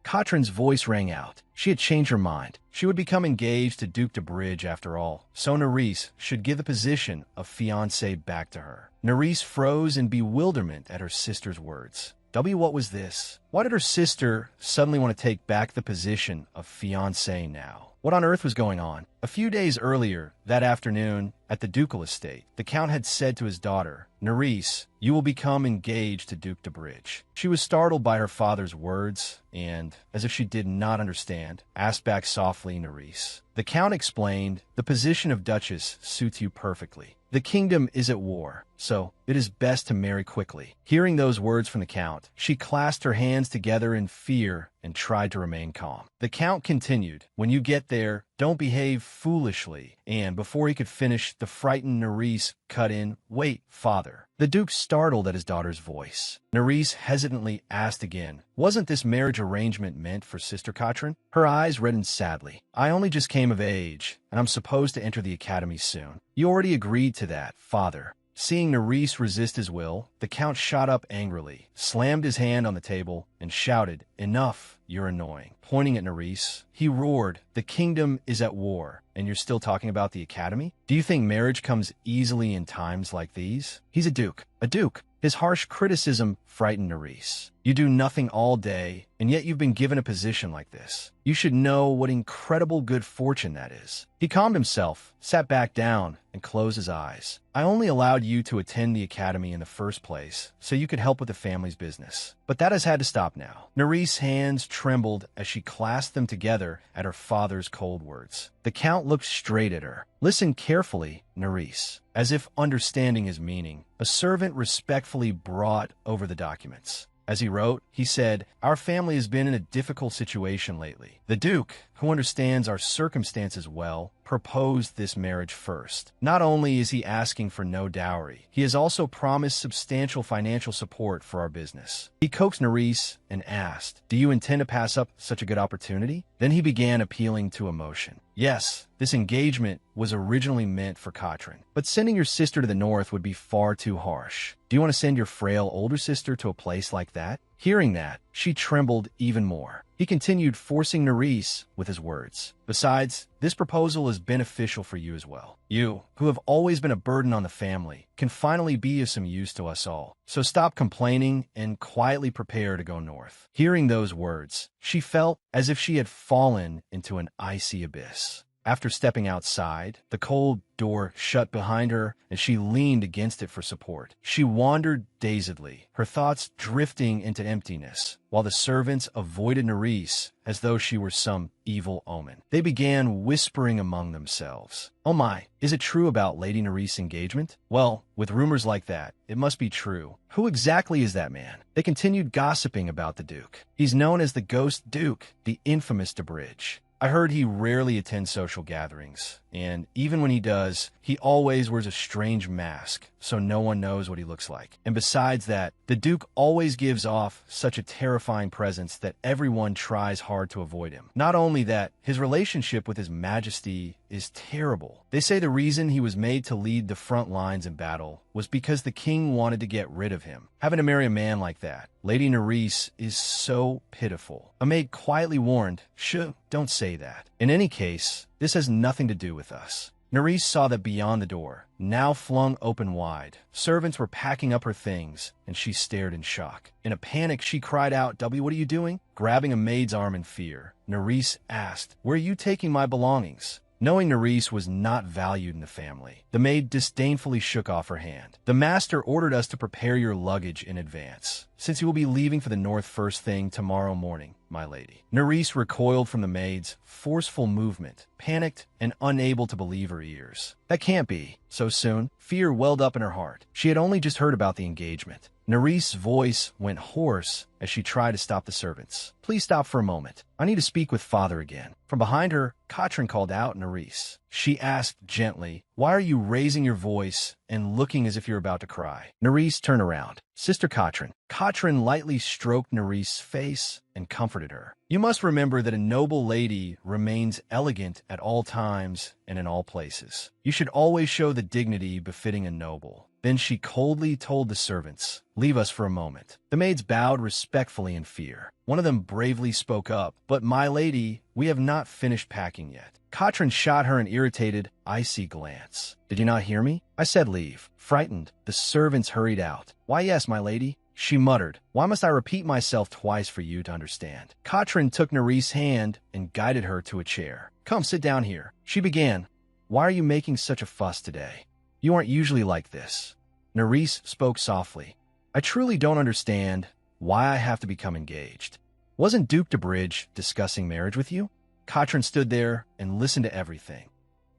Katrin's voice rang out. She had changed her mind. She would become engaged to Duke de Bridge after all, so Nerys should give the position of fiancé back to her. Nerys froze in bewilderment at her sister's words. What was this? Why did her sister suddenly want to take back the position of fiancé now? What on earth was going on? A few days earlier, that afternoon, at the ducal estate, the Count had said to his daughter, Nerys, you will become engaged to Duke de Bridge. She was startled by her father's words and, as if she did not understand, asked back softly, Nerys. The Count explained, the position of Duchess suits you perfectly. The kingdom is at war, so it is best to marry quickly. Hearing those words from the Count, she clasped her hands together in fear and tried to remain calm. The Count continued, when you get there, don't behave foolishly. And before he could finish, the frightened Nerys cut in, wait, father. The Duke startled at his daughter's voice. Nerys hesitantly asked again, wasn't this marriage arrangement meant for Sister Katrin? Her eyes reddened sadly. I only just came of age, and I'm supposed to enter the academy soon. You already agreed to that, father. Seeing Nerys resist his will, the Count shot up angrily, slammed his hand on the table, and shouted, enough, you're annoying. Pointing at Nerys, he roared, the kingdom is at war, and you're still talking about the academy? Do you think marriage comes easily in times like these? He's a duke. A duke. His harsh criticism frightened Nerys. You do nothing all day, and yet you've been given a position like this. You should know what incredible good fortune that is. He calmed himself, sat back down, and closed his eyes. I only allowed you to attend the academy in the first place, so you could help with the family's business. But that has had to stop now. Nerys' hands trembled as she clasped them together at her father's cold words. The Count looked straight at her. Listen carefully, Nerys. As if understanding his meaning, a servant respectfully brought over the documents. As he wrote, he said, our family has been in a difficult situation lately. The Duke, who understands our circumstances well, proposed this marriage first. Not only is he asking for no dowry, he has also promised substantial financial support for our business. He coaxed Nerys and asked, do you intend to pass up such a good opportunity? Then he began appealing to emotion. Yes, this engagement was originally meant for Katrin, but sending your sister to the north would be far too harsh. Do you want to send your frail older sister to a place like that? Hearing that, she trembled even more. He continued, forcing Nerys with his words. Besides, this proposal is beneficial for you as well. You, who have always been a burden on the family, can finally be of some use to us all. So stop complaining and quietly prepare to go north. Hearing those words, she felt as if she had fallen into an icy abyss. After stepping outside, the cold door shut behind her and she leaned against it for support. She wandered dazedly, her thoughts drifting into emptiness, while the servants avoided Nerys as though she were some evil omen. They began whispering among themselves. Oh my, is it true about Lady Nerys' engagement? Well, with rumors like that, it must be true. Who exactly is that man? They continued gossiping about the Duke. He's known as the Ghost Duke, the infamous de Bridge. I heard he rarely attends social gatherings, and even when he does, he always wears a strange mask, so no one knows what he looks like. And besides that, the Duke always gives off such a terrifying presence that everyone tries hard to avoid him. Not only that, his relationship with His Majesty is terrible. They say the reason he was made to lead the front lines in battle was because the king wanted to get rid of him. Having to marry a man like that, Lady Nerys, is so pitiful. A maid quietly warned, shh, don't say that. In any case, this has nothing to do with us. Nerys saw that beyond the door, now flung open wide, servants were packing up her things, and she stared in shock. In a panic, she cried out, what are you doing? Grabbing a maid's arm in fear, Nerys asked, where are you taking my belongings? Knowing Nerys was not valued in the family, the maid disdainfully shook off her hand. The master ordered us to prepare your luggage in advance, since you will be leaving for the north first thing tomorrow morning, my lady. Nerys recoiled from the maid's forceful movement, panicked and unable to believe her ears. That can't be. So soon, fear welled up in her heart. She had only just heard about the engagement. Nerys' voice went hoarse as she tried to stop the servants. Please stop for a moment. I need to speak with father again. From behind her, Katrin called out Nerys. She asked gently, why are you raising your voice and looking as if you're about to cry? Nerys turned around. Sister Katrin. Katrin lightly stroked Nerys' face and comforted her. You must remember that a noble lady remains elegant at all times and in all places. You should always show the dignity befitting a noble. Then she coldly told the servants, leave us for a moment. The maids bowed respectfully respectfully in fear. One of them bravely spoke up, "But my lady, we have not finished packing yet." Katrin shot her an irritated, icy glance. "Did you not hear me? I said leave." Frightened, the servants hurried out. "Why, yes, my lady," she muttered. "Why must I repeat myself twice for you to understand?" Katrin took Neris's hand and guided her to a chair. "Come, sit down here," she began. "Why are you making such a fuss today? You aren't usually like this." Neris spoke softly. "I truly don't understand why I have to become engaged. Wasn't Duke de Bridge discussing marriage with you?" Katrin stood there and listened to everything.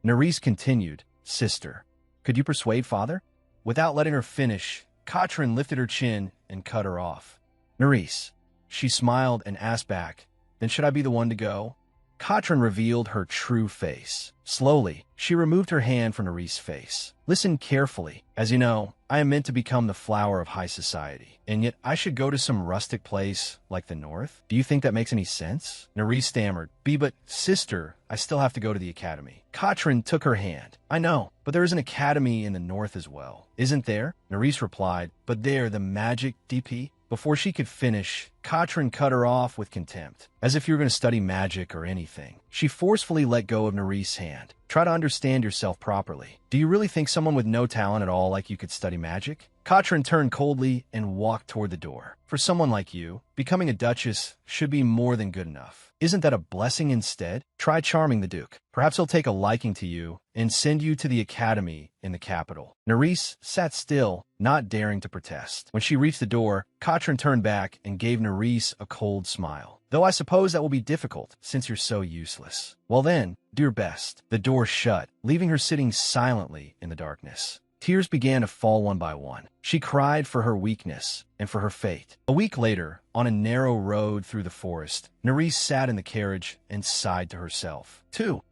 Neris continued, "Sister, could you persuade father?" Without letting her finish, Katrin lifted her chin and cut her off. "Neris," she smiled and asked back, "then should I be the one to go?" Katrin revealed her true face. Slowly, she removed her hand from Neris's face. "Listen carefully. As you know, I am meant to become the flower of high society, and yet I should go to some rustic place like the North? Do you think that makes any sense?" Neris stammered, But sister, I still have to go to the academy." Katrin took her hand. "I know, but there is an academy in the North as well." "Isn't there?" Neris replied, "But there, the magic DP." Before she could finish, Katrin cut her off with contempt. "As if you were going to study magic or anything." She forcefully let go of Neris's hand. "Try to understand yourself properly. Do you really think someone with no talent at all like you could study magic?" Katrin turned coldly and walked toward the door. "For someone like you, becoming a duchess should be more than good enough. Isn't that a blessing instead? Try charming the Duke. Perhaps he'll take a liking to you and send you to the academy in the capital." Neris sat still, not daring to protest. When she reached the door, Katrin turned back and gave Neris a cold smile. "Though I suppose that will be difficult, since you're so useless. Well then, do your best." The door shut, leaving her sitting silently in the darkness. Tears began to fall one by one. She cried for her weakness and for her fate. A week later, on a narrow road through the forest, Neris sat in the carriage and sighed to herself.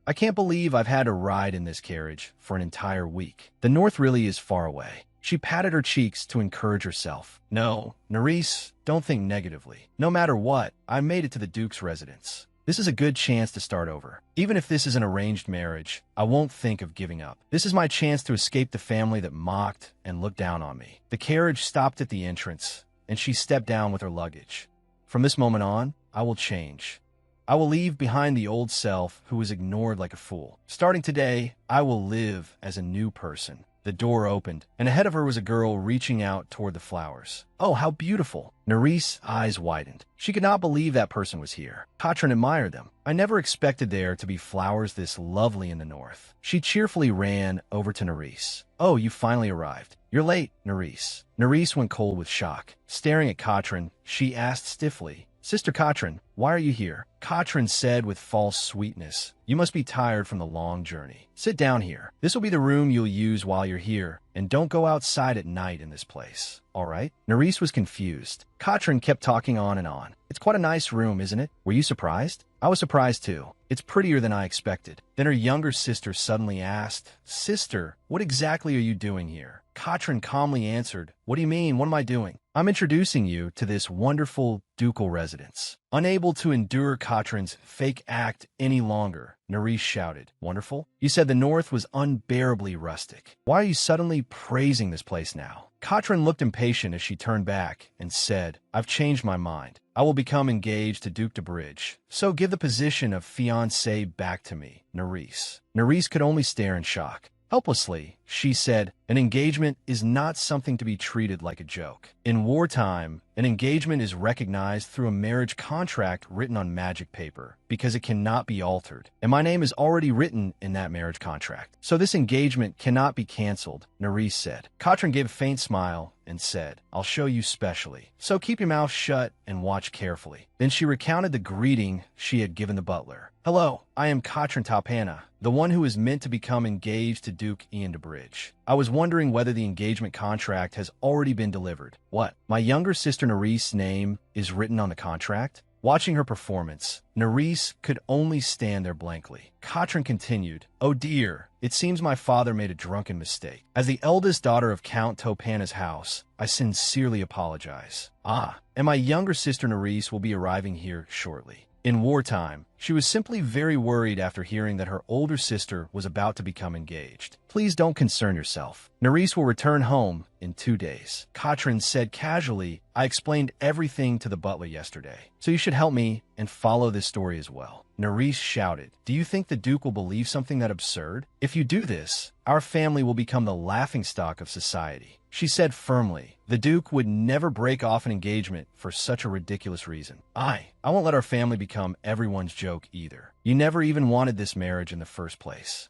I can't believe I've had to ride in this carriage for an entire week. The North really is far away." She patted her cheeks to encourage herself. "No, Neris, don't think negatively. No matter what, I made it to the Duke's residence. This is a good chance to start over. Even if this is an arranged marriage, I won't think of giving up. This is my chance to escape the family that mocked and looked down on me." The carriage stopped at the entrance, and she stepped down with her luggage. "From this moment on, I will change. I will leave behind the old self who was ignored like a fool. Starting today, I will live as a new person." The door opened, and ahead of her was a girl reaching out toward the flowers. "Oh, how beautiful!" Neris's eyes widened. She could not believe that person was here. Katrin admired them. "I never expected there to be flowers this lovely in the North." She cheerfully ran over to Neris. "Oh, you finally arrived. You're late, Neris." Neris went cold with shock. Staring at Katrin, she asked stiffly, "Sister Katrin, why are you here?" Katrin said with false sweetness, "You must be tired from the long journey. Sit down here. This will be the room you'll use while you're here, and don't go outside at night in this place. All right?" Neris was confused. Katrin kept talking on and on. "It's quite a nice room, isn't it? Were you surprised?" "I was surprised too. It's prettier than I expected." Then her younger sister suddenly asked, "Sister, what exactly are you doing here?" Katrin calmly answered, "What do you mean? What am I doing?" "I'm introducing you to this wonderful ducal residence." Unable to endure Katrin's fake act any longer, Neris shouted, "Wonderful? You said the North was unbearably rustic. Why are you suddenly praising this place now?" Katrin looked impatient as she turned back and said, "I've changed my mind. I will become engaged to Duke de Bridge. So give the position of fiancé back to me, Neris." Neris could only stare in shock. Helplessly, she said, "An engagement is not something to be treated like a joke. In wartime, an engagement is recognized through a marriage contract written on magic paper because it cannot be altered. And my name is already written in that marriage contract. So this engagement cannot be canceled," Neris said. Katrin gave a faint smile and said, "I'll show you specially. So keep your mouth shut and watch carefully." Then she recounted the greeting she had given the butler. "Hello, I am Katrin Talpana, the one who is meant to become engaged to Duke Ian de Bridge. I was wondering whether the engagement contract has already been delivered." "What? My younger sister Neris's name is written on the contract?" Watching her performance, Neris could only stand there blankly. Katrin continued, "Oh dear, it seems my father made a drunken mistake. As the eldest daughter of Count Topana's house, I sincerely apologize. And my younger sister Neris will be arriving here shortly." In wartime, she was simply very worried after hearing that her older sister was about to become engaged. Please don't concern yourself. Nerys will return home in 2 days. Katrin said casually, I explained everything to the butler yesterday, so you should help me and follow this story as well. Nerys shouted, do you think the Duke will believe something that absurd? If you do this, our family will become the laughingstock of society. She said firmly, the Duke would never break off an engagement for such a ridiculous reason. I won't let our family become everyone's joke either. You never even wanted this marriage in the first place.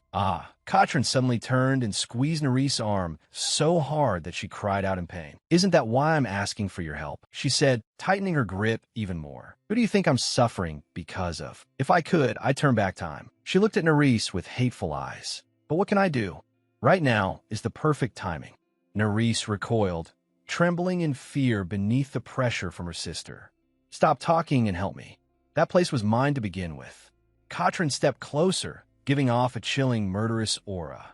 Katrin suddenly turned and squeezed Nerys' arm so hard that she cried out in pain. Isn't that why I'm asking for your help? She said, tightening her grip even more. Who do you think I'm suffering because of? If I could, I'd turn back time. She looked at Nerys with hateful eyes. But what can I do? Right now is the perfect timing. Nerys recoiled, trembling in fear beneath the pressure from her sister. Stop talking and help me. That place was mine to begin with. Katrin stepped closer, giving off a chilling, murderous aura.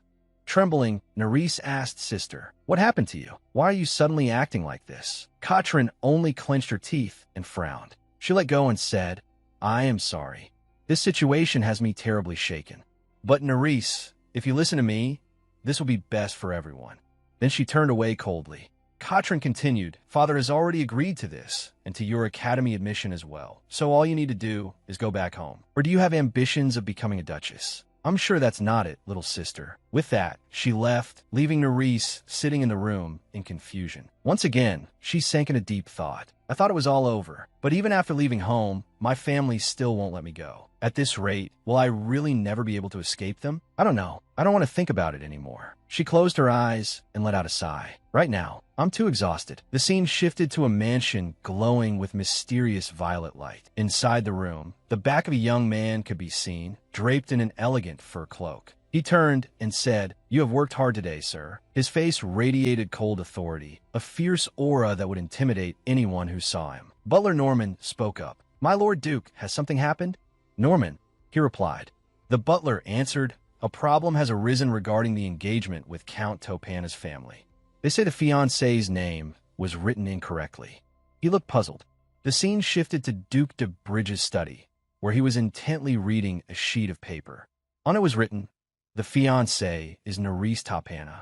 Trembling, Nerys asked sister, what happened to you? Why are you suddenly acting like this? Katrin only clenched her teeth and frowned. She let go and said, I am sorry. This situation has me terribly shaken. But Nerys, if you listen to me, this will be best for everyone. Then she turned away coldly. Katrin continued, Father has already agreed to this, and to your academy admission as well. So all you need to do is go back home. Or do you have ambitions of becoming a duchess? I'm sure that's not it, little sister. With that, she left, leaving Nerys sitting in the room in confusion. Once again, she sank in a deep thought. I thought it was all over, but even after leaving home, my family still won't let me go. At this rate, will I really never be able to escape them? I don't know. I don't want to think about it anymore. She closed her eyes and let out a sigh. Right now, I'm too exhausted. The scene shifted to a mansion glowing with mysterious violet light. Inside the room, the back of a young man could be seen, draped in an elegant fur cloak. He turned and said, You have worked hard today, sir. His face radiated cold authority, a fierce aura that would intimidate anyone who saw him. Butler Norman spoke up. My Lord Duke, has something happened? Norman, he replied. The butler answered, A problem has arisen regarding the engagement with Count Topana's family. They say the fiancé's name was written incorrectly. He looked puzzled. The scene shifted to Duke de Bridge's study, where he was intently reading a sheet of paper. On it was written, The fiancé is Nerys Topana.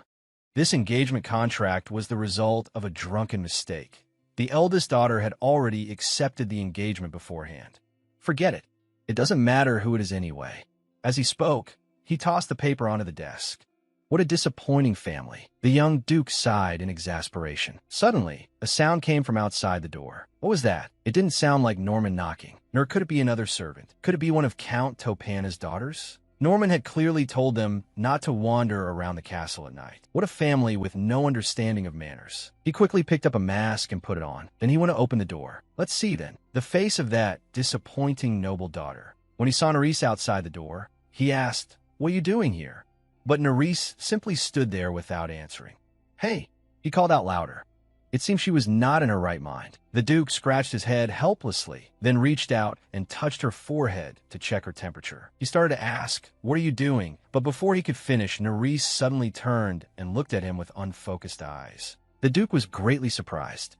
This engagement contract was the result of a drunken mistake. The eldest daughter had already accepted the engagement beforehand. Forget it. It doesn't matter who it is anyway. As he spoke, he tossed the paper onto the desk. What a disappointing family. The young Duke sighed in exasperation. Suddenly, a sound came from outside the door. What was that? It didn't sound like Norman knocking, nor could it be another servant. Could it be one of Count Topana's daughters? Norman had clearly told them not to wander around the castle at night. What a family with no understanding of manners. He quickly picked up a mask and put it on. Then he went to open the door. Let's see, then. The face of that disappointing noble daughter. When he saw Nerys outside the door, he asked, What are you doing here? But Nerys simply stood there without answering. Hey, he called out louder. It seemed she was not in her right mind. The Duke scratched his head helplessly, then reached out and touched her forehead to check her temperature. He started to ask, What are you doing? But before he could finish, Nerys suddenly turned and looked at him with unfocused eyes. The Duke was greatly surprised.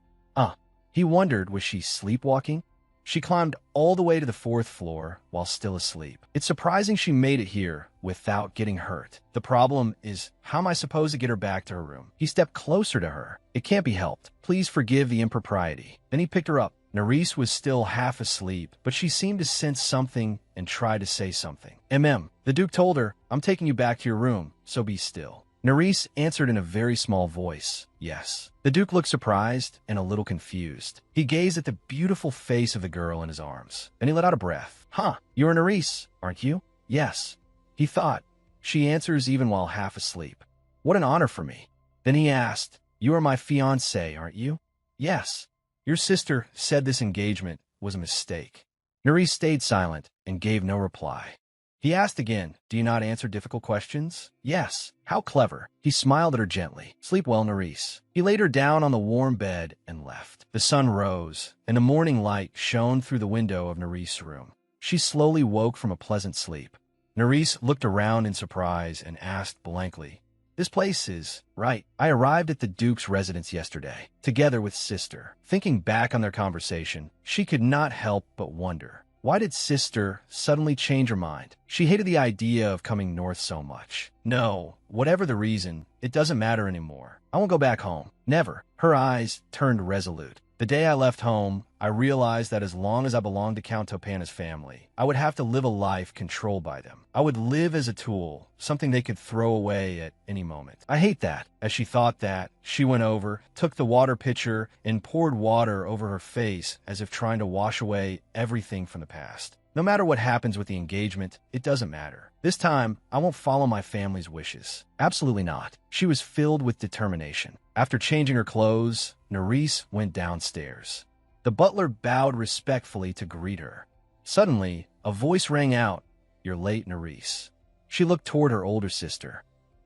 He wondered, was she sleepwalking? She climbed all the way to the 4th floor while still asleep. It's surprising she made it here without getting hurt. The problem is, how am I supposed to get her back to her room? He stepped closer to her. It can't be helped. Please forgive the impropriety. Then he picked her up. Nerys was still half asleep, but she seemed to sense something and tried to say something. The Duke told her, I'm taking you back to your room, so be still. Nerys answered in a very small voice, Yes. The Duke looked surprised and a little confused. He gazed at the beautiful face of the girl in his arms. Then he let out a breath. You're Nerys, aren't you? Yes. He thought. She answers even while half asleep. What an honor for me. Then he asked, You are my fiancé, aren't you? Yes. Your sister said this engagement was a mistake. Nerys stayed silent and gave no reply. He asked again, Do you not answer difficult questions? Yes. How clever. He smiled at her gently. Sleep well, Nerys. He laid her down on the warm bed and left. The sun rose, and the morning light shone through the window of Nerys' room. She slowly woke from a pleasant sleep. Nerys looked around in surprise and asked blankly, This place is right. I arrived at the Duke's residence yesterday, together with sister. Thinking back on their conversation, she could not help but wonder. Why did sister suddenly change her mind? She hated the idea of coming north so much. No, whatever the reason, it doesn't matter anymore. I won't go back home. Never. Her eyes turned resolute. The day I left home, I realized that as long as I belonged to Count Topana's family, I would have to live a life controlled by them. I would live as a tool, something they could throw away at any moment. I hate that. As she thought that, she went over, took the water pitcher, and poured water over her face as if trying to wash away everything from the past. No matter what happens with the engagement, it doesn't matter. This time, I won't follow my family's wishes. Absolutely not. She was filled with determination. After changing her clothes, Nerys went downstairs. The butler bowed respectfully to greet her. Suddenly, a voice rang out, "You're late, Nerys." She looked toward her older sister.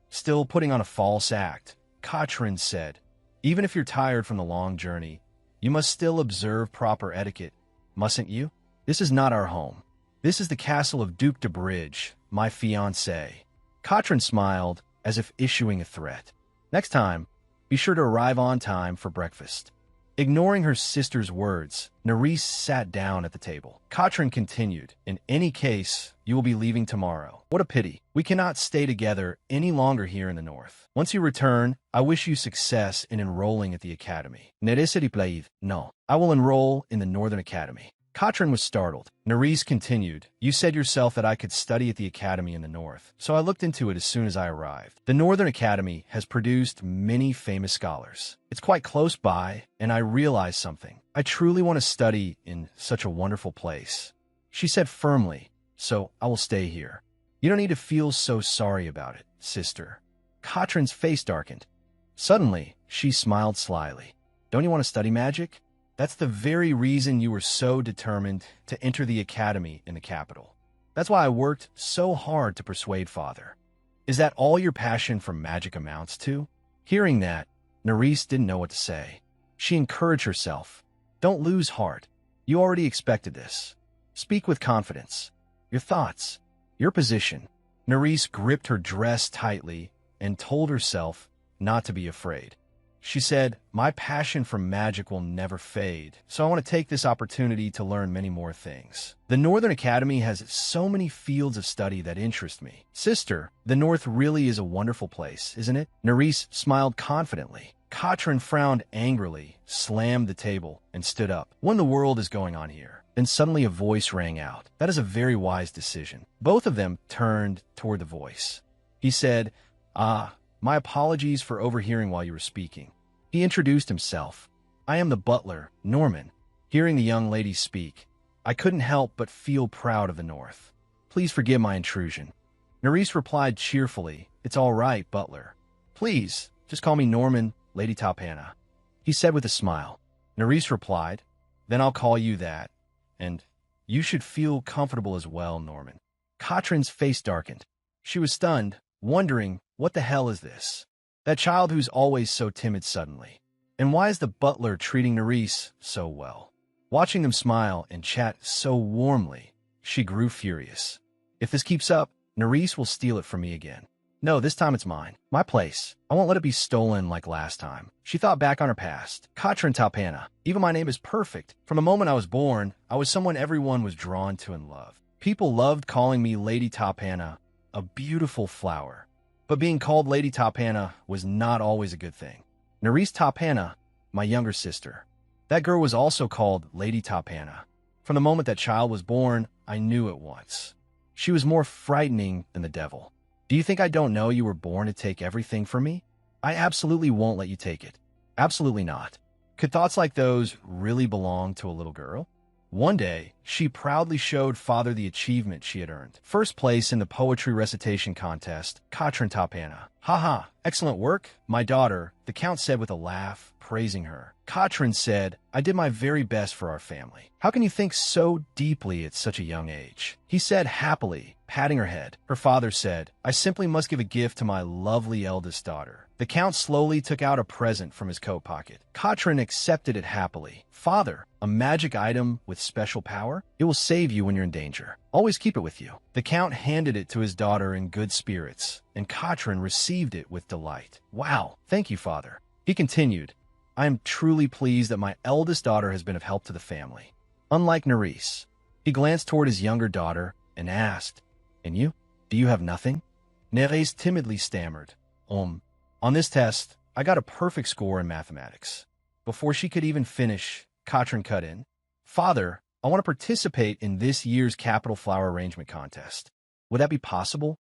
Still putting on a false act, Katrin said, "Even if you're tired from the long journey, you must still observe proper etiquette, mustn't you? This is not our home. This is the castle of Duke de Bridge, my fiancé." Katrin smiled, as if issuing a threat. "Next time, be sure to arrive on time for breakfast." Ignoring her sister's words, Nerys sat down at the table. Katrin continued, "In any case, you will be leaving tomorrow. What a pity. We cannot stay together any longer here in the north. Once you return, I wish you success in enrolling at the academy." No, I will enroll in the Northern Academy. Katrin was startled. Nerys continued, "You said yourself that I could study at the academy in the north, so I looked into it as soon as I arrived. The Northern Academy has produced many famous scholars. It's quite close by, and I realized something. I truly want to study in such a wonderful place." She said firmly, "So I will stay here. You don't need to feel so sorry about it, sister." Katrin's face darkened. Suddenly, she smiled slyly. "Don't you want to study magic? That's the very reason you were so determined to enter the academy in the capital. That's why I worked so hard to persuade father. Is that all your passion for magic amounts to?" Hearing that, Nerys didn't know what to say. She encouraged herself. "Don't lose heart. You already expected this. Speak with confidence. Your thoughts, your position." Nerys gripped her dress tightly and told herself not to be afraid. She said, "My passion for magic will never fade, so I want to take this opportunity to learn many more things. The Northern Academy has so many fields of study that interest me. Sister, the North really is a wonderful place, isn't it?" Nerys smiled confidently. Katrin frowned angrily, slammed the table, and stood up. "What in the world is going on here?" Then suddenly a voice rang out. "That is a very wise decision." Both of them turned toward the voice. He said, My apologies for overhearing while you were speaking." He introduced himself. "I am the butler, Norman." Hearing the young lady speak, I couldn't help but feel proud of the North. "Please forgive my intrusion." Nerys replied cheerfully, "It's all right, butler. Please, just call me Norman, Lady Topana." He said with a smile. Nerys replied, "Then I'll call you that. And you should feel comfortable as well, Norman." Katrin's face darkened. She was stunned, wondering, what the hell is this? That child who's always so timid suddenly. And why is the butler treating Nerys so well? Watching them smile and chat so warmly, she grew furious. If this keeps up, Nerys will steal it from me again. No, this time it's mine. My place. I won't let it be stolen like last time. She thought back on her past. Katrin Topana. Even my name is perfect. From the moment I was born, I was someone everyone was drawn to and loved. People loved calling me Lady Topana, a beautiful flower. But being called Lady Topana was not always a good thing. Nerys Topana, my younger sister. That girl was also called Lady Topana. From the moment that child was born, I knew at once. She was more frightening than the devil. Do you think I don't know you were born to take everything from me? I absolutely won't let you take it. Absolutely not. Could thoughts like those really belong to a little girl? One day, she proudly showed father the achievement she had earned. First place in the poetry recitation contest, Katrin Topana. "Haha, excellent work, my daughter," the count said with a laugh, praising her. Katrin said, "I did my very best for our family." "How can you think so deeply at such a young age?" He said happily, patting her head. Her father said, "I simply must give a gift to my lovely eldest daughter." The count slowly took out a present from his coat pocket. Katrin accepted it happily. "Father, a magic item with special power? It will save you when you're in danger. Always keep it with you." The count handed it to his daughter in good spirits, and Katrin received it with delight. "Wow, thank you, father." He continued, "I am truly pleased that my eldest daughter has been of help to the family. Unlike Nerys, He glanced toward his younger daughter and asked, "And you? Do you have nothing?" Nerys timidly stammered, On this test, I got a perfect score in mathematics." Before she could even finish, Katrin cut in. "Father, I want to participate in this year's capital flower arrangement contest. Would that be possible?"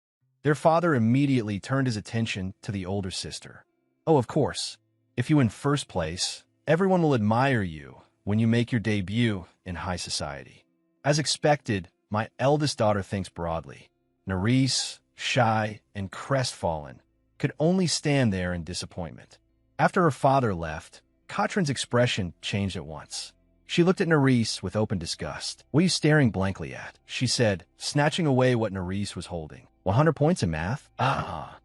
Their father immediately turned his attention to the older sister. "Oh, of course. If you win first place, everyone will admire you when you make your debut in high society." As expected, my eldest daughter thinks broadly. Nerys, shy and crestfallen, could only stand there in disappointment. After her father left, Katrin's expression changed at once. She looked at Nerys with open disgust. "What are you staring blankly at?" she said, snatching away what Nerys was holding. 100 points in math?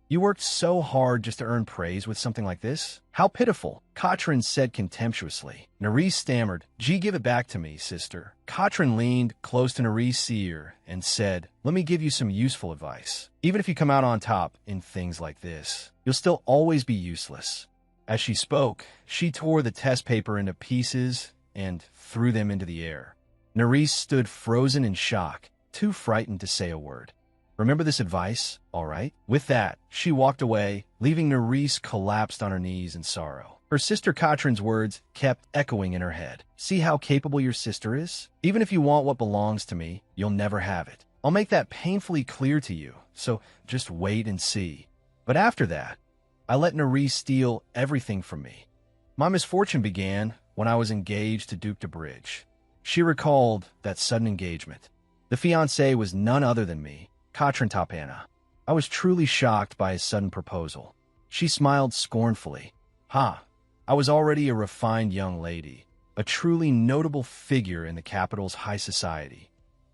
You worked so hard just to earn praise with something like this? How pitiful," Katrin said contemptuously. Nerys stammered, "Gee, give it back to me, sister." Katrin leaned close to Nerys' ear and said, "Let me give you some useful advice. Even if you come out on top in things like this, you'll still always be useless." As she spoke, she tore the test paper into pieces and threw them into the air. Nerys stood frozen in shock, too frightened to say a word. "Remember this advice, all right?" With that, she walked away, leaving Nerys collapsed on her knees in sorrow. Her sister Katrin's words kept echoing in her head. "See how capable your sister is? Even if you want what belongs to me, you'll never have it. I'll make that painfully clear to you, so just wait and see." But after that, I let Nerys steal everything from me. My misfortune began when I was engaged to Duke de Bridge. She recalled that sudden engagement. The fiancé was none other than me, Katrin Tapana. I was truly shocked by his sudden proposal. She smiled scornfully. I was already a refined young lady, a truly notable figure in the capital's high society.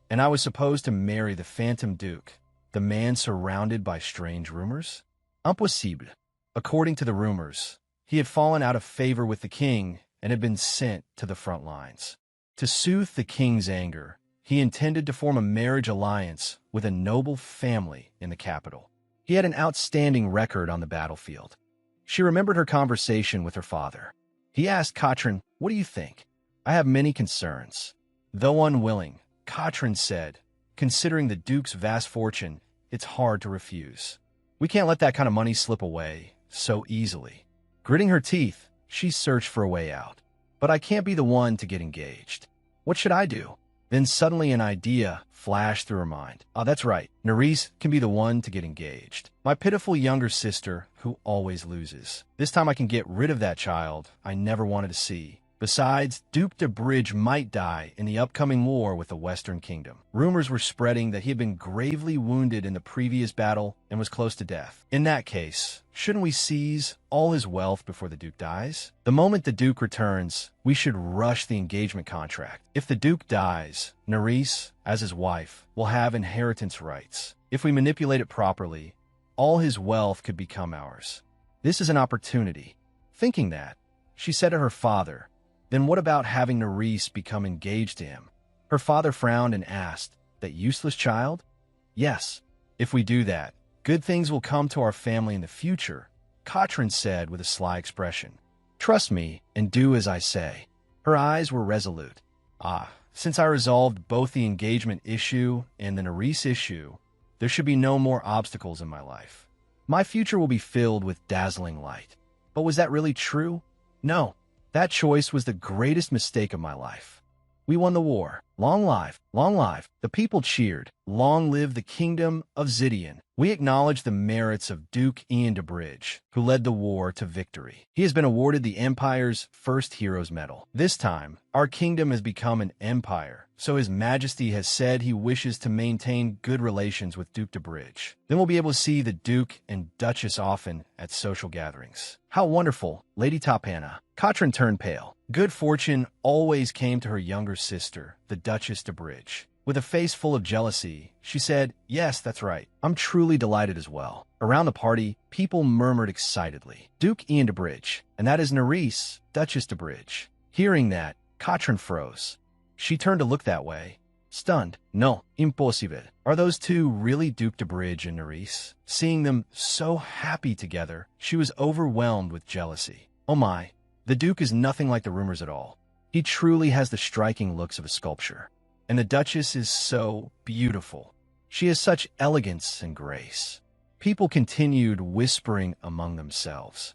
And I was supposed to marry the Phantom Duke, the man surrounded by strange rumors? Impossible. According to the rumors, he had fallen out of favor with the king and had been sent to the front lines. To soothe the king's anger, he intended to form a marriage alliance with a noble family in the capital. He had an outstanding record on the battlefield. She remembered her conversation with her father. He asked Katrin, "What do you think?" "I have many concerns." Though unwilling, Katrin said, "Considering the Duke's vast fortune, it's hard to refuse. We can't let that kind of money slip away so easily." Gritting her teeth, she searched for a way out. "But I can't be the one to get engaged. What should I do?" Then suddenly an idea flashed through her mind. That's right. Nerys can be the one to get engaged. My pitiful younger sister who always loses. This time I can get rid of that child I never wanted to see. Besides, Duke de Bridge might die in the upcoming war with the Western Kingdom. Rumors were spreading that he had been gravely wounded in the previous battle and was close to death. In that case, shouldn't we seize all his wealth before the Duke dies? The moment the Duke returns, we should rush the engagement contract. If the Duke dies, Nerys, as his wife, will have inheritance rights. If we manipulate it properly, all his wealth could become ours. This is an opportunity. Thinking that, she said to her father, "Then what about having Nerys become engaged to him?" Her father frowned and asked, "That useless child?" "Yes. If we do that, good things will come to our family in the future," Katrin said with a sly expression. "Trust me and do as I say." Her eyes were resolute. Since I resolved both the engagement issue and the Nerys issue, there should be no more obstacles in my life. My future will be filled with dazzling light. But was that really true? No. That choice was the greatest mistake of my life. We won the war. Long life, long life. The people cheered. Long live the kingdom of Zidian. We acknowledge the merits of Duke Ian de Bridge, who led the war to victory. He has been awarded the Empire's first Hero's Medal. This time, our kingdom has become an empire, so His Majesty has said he wishes to maintain good relations with Duke de Bridge. Then we'll be able to see the Duke and Duchess often at social gatherings. How wonderful, Lady Tapana. Katrin turned pale. Good fortune always came to her younger sister, the Duchess de Bridge. With a face full of jealousy, she said, "Yes, that's right. I'm truly delighted as well." Around the party, people murmured excitedly, "Duke Ian de Bridge, and that is Nerys, Duchess de Bridge." Hearing that, Katrin froze. She turned to look that way, stunned. "No, impossible. Are those two really Duke de Bridge and Nerys?" Seeing them so happy together, she was overwhelmed with jealousy. "Oh my, the Duke is nothing like the rumors at all. He truly has the striking looks of a sculpture. And the Duchess is so beautiful. She has such elegance and grace. People continued whispering among themselves.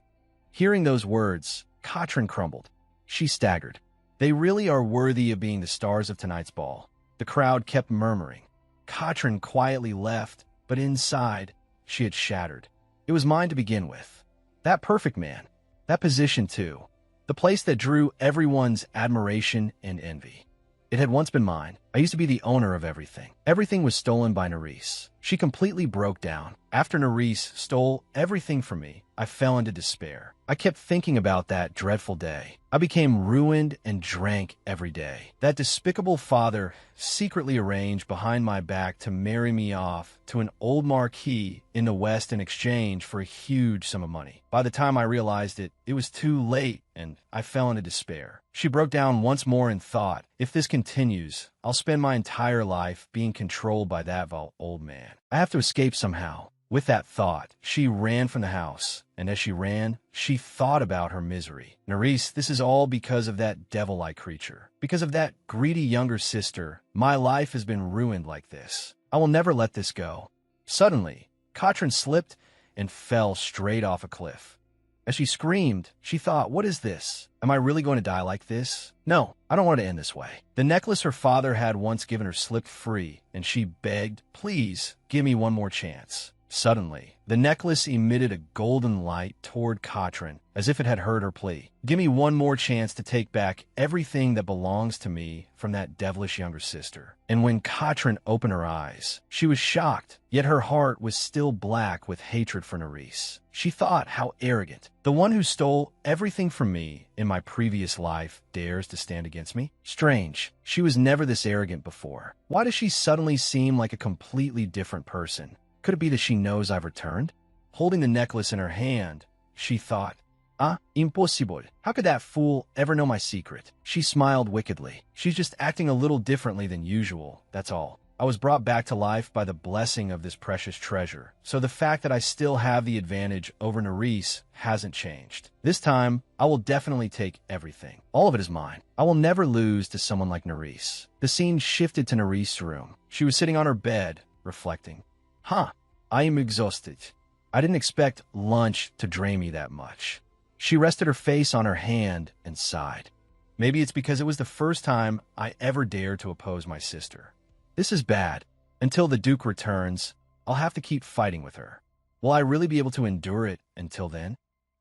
Hearing those words, Katrin crumbled. She staggered. They really are worthy of being the stars of tonight's ball. The crowd kept murmuring. Katrin quietly left, but inside, she had shattered. It was mine to begin with. That perfect man. That position, too. The place that drew everyone's admiration and envy. It had once been mine. I used to be the owner of everything. Everything was stolen by Nerys. She completely broke down. After Nerys stole everything from me, I fell into despair. I kept thinking about that dreadful day. I became ruined and drank every day. That despicable father secretly arranged behind my back to marry me off to an old marquis in the West in exchange for a huge sum of money. By the time I realized it, it was too late, and I fell into despair. She broke down once more and thought, if this continues, I'll spend my entire life being controlled by that old man. I have to escape somehow. With that thought, she ran from the house, and as she ran, she thought about her misery. Nerys, this is all because of that devil-like creature. Because of that greedy younger sister, my life has been ruined like this. I will never let this go. Suddenly, Katrin slipped and fell straight off a cliff. As she screamed, she thought, what is this? Am I really going to die like this? No, I don't want to end this way. The necklace her father had once given her slipped free, and she begged, please, give me one more chance. Suddenly, the necklace emitted a golden light toward Katrin, as if it had heard her plea. Give me one more chance to take back everything that belongs to me from that devilish younger sister. And when Katrin opened her eyes, she was shocked, yet her heart was still black with hatred for Nerys. She thought how arrogant. The one who stole everything from me in my previous life dares to stand against me? Strange. She was never this arrogant before. Why does she suddenly seem like a completely different person? Could it be that she knows I've returned? Holding the necklace in her hand, she thought, impossible. How could that fool ever know my secret? She smiled wickedly. She's just acting a little differently than usual, that's all. I was brought back to life by the blessing of this precious treasure, so the fact that I still have the advantage over Nerys hasn't changed. This time, I will definitely take everything. All of it is mine. I will never lose to someone like Nerys. The scene shifted to Nerys' room. She was sitting on her bed, reflecting. I am exhausted. I didn't expect lunch to drain me that much. She rested her face on her hand and sighed. Maybe it's because it was the first time I ever dared to oppose my sister. This is bad. Until the Duke returns, I'll have to keep fighting with her. Will I really be able to endure it until then?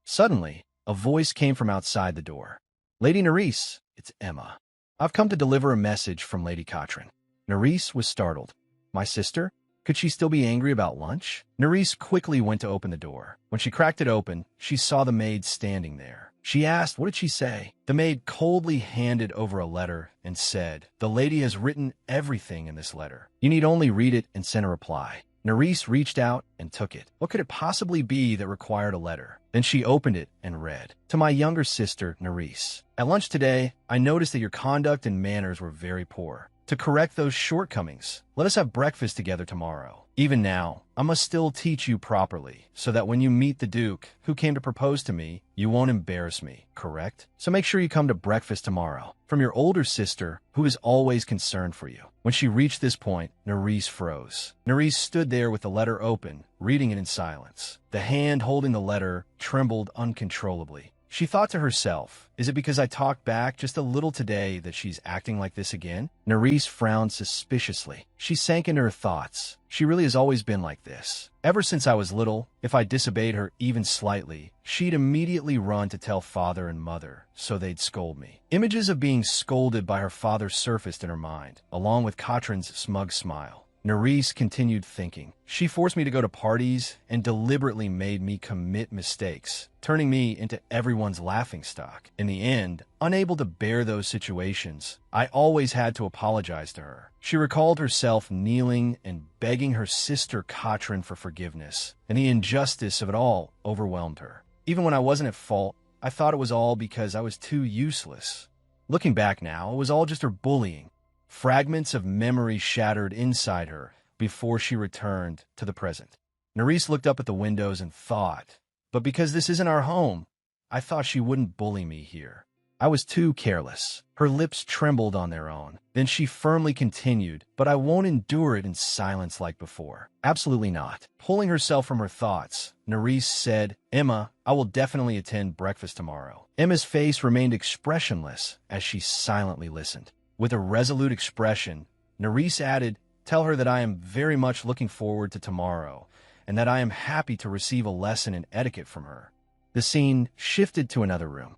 Suddenly, a voice came from outside the door. Lady Nerys, it's Emma. I've come to deliver a message from Lady Katrin. Nerys was startled. My sister? Could she still be angry about lunch? Nerys quickly went to open the door. When she cracked it open, she saw the maid standing there. She asked, what did she say? The maid coldly handed over a letter and said, the lady has written everything in this letter. You need only read it and send a reply. Nerys reached out and took it. What could it possibly be that required a letter? Then she opened it and read, to my younger sister, Nerys. At lunch today, I noticed that your conduct and manners were very poor. To correct those shortcomings, let us have breakfast together tomorrow. Even now, I must still teach you properly, so that when you meet the Duke, who came to propose to me, you won't embarrass me, correct? So make sure you come to breakfast tomorrow. From your older sister, who is always concerned for you. When she reached this point, Nerys froze. Nerys stood there with the letter open, reading it in silence. The hand holding the letter trembled uncontrollably. She thought to herself, is it because I talked back just a little today that she's acting like this again? Nerys frowned suspiciously. She sank into her thoughts. She really has always been like this. Ever since I was little, if I disobeyed her even slightly, she'd immediately run to tell father and mother, so they'd scold me. Images of being scolded by her father surfaced in her mind, along with Katrin's smug smile. Nerys continued thinking. She forced me to go to parties and deliberately made me commit mistakes, turning me into everyone's laughingstock. In the end, unable to bear those situations, I always had to apologize to her. She recalled herself kneeling and begging her sister Katrin for forgiveness, and the injustice of it all overwhelmed her. Even when I wasn't at fault, I thought it was all because I was too useless. Looking back now, it was all just her bullying. Fragments of memory shattered inside her before she returned to the present. Nerys looked up at the windows and thought, but because this isn't our home, I thought she wouldn't bully me here. I was too careless. Her lips trembled on their own. Then she firmly continued, "But I won't endure it in silence like before." "Absolutely not." Pulling herself from her thoughts, Nerys said, "Emma, I will definitely attend breakfast tomorrow." Emma's face remained expressionless as she silently listened. With a resolute expression, Nerys added, "Tell her that I am very much looking forward to tomorrow, and that I am happy to receive a lesson in etiquette from her." The scene shifted to another room.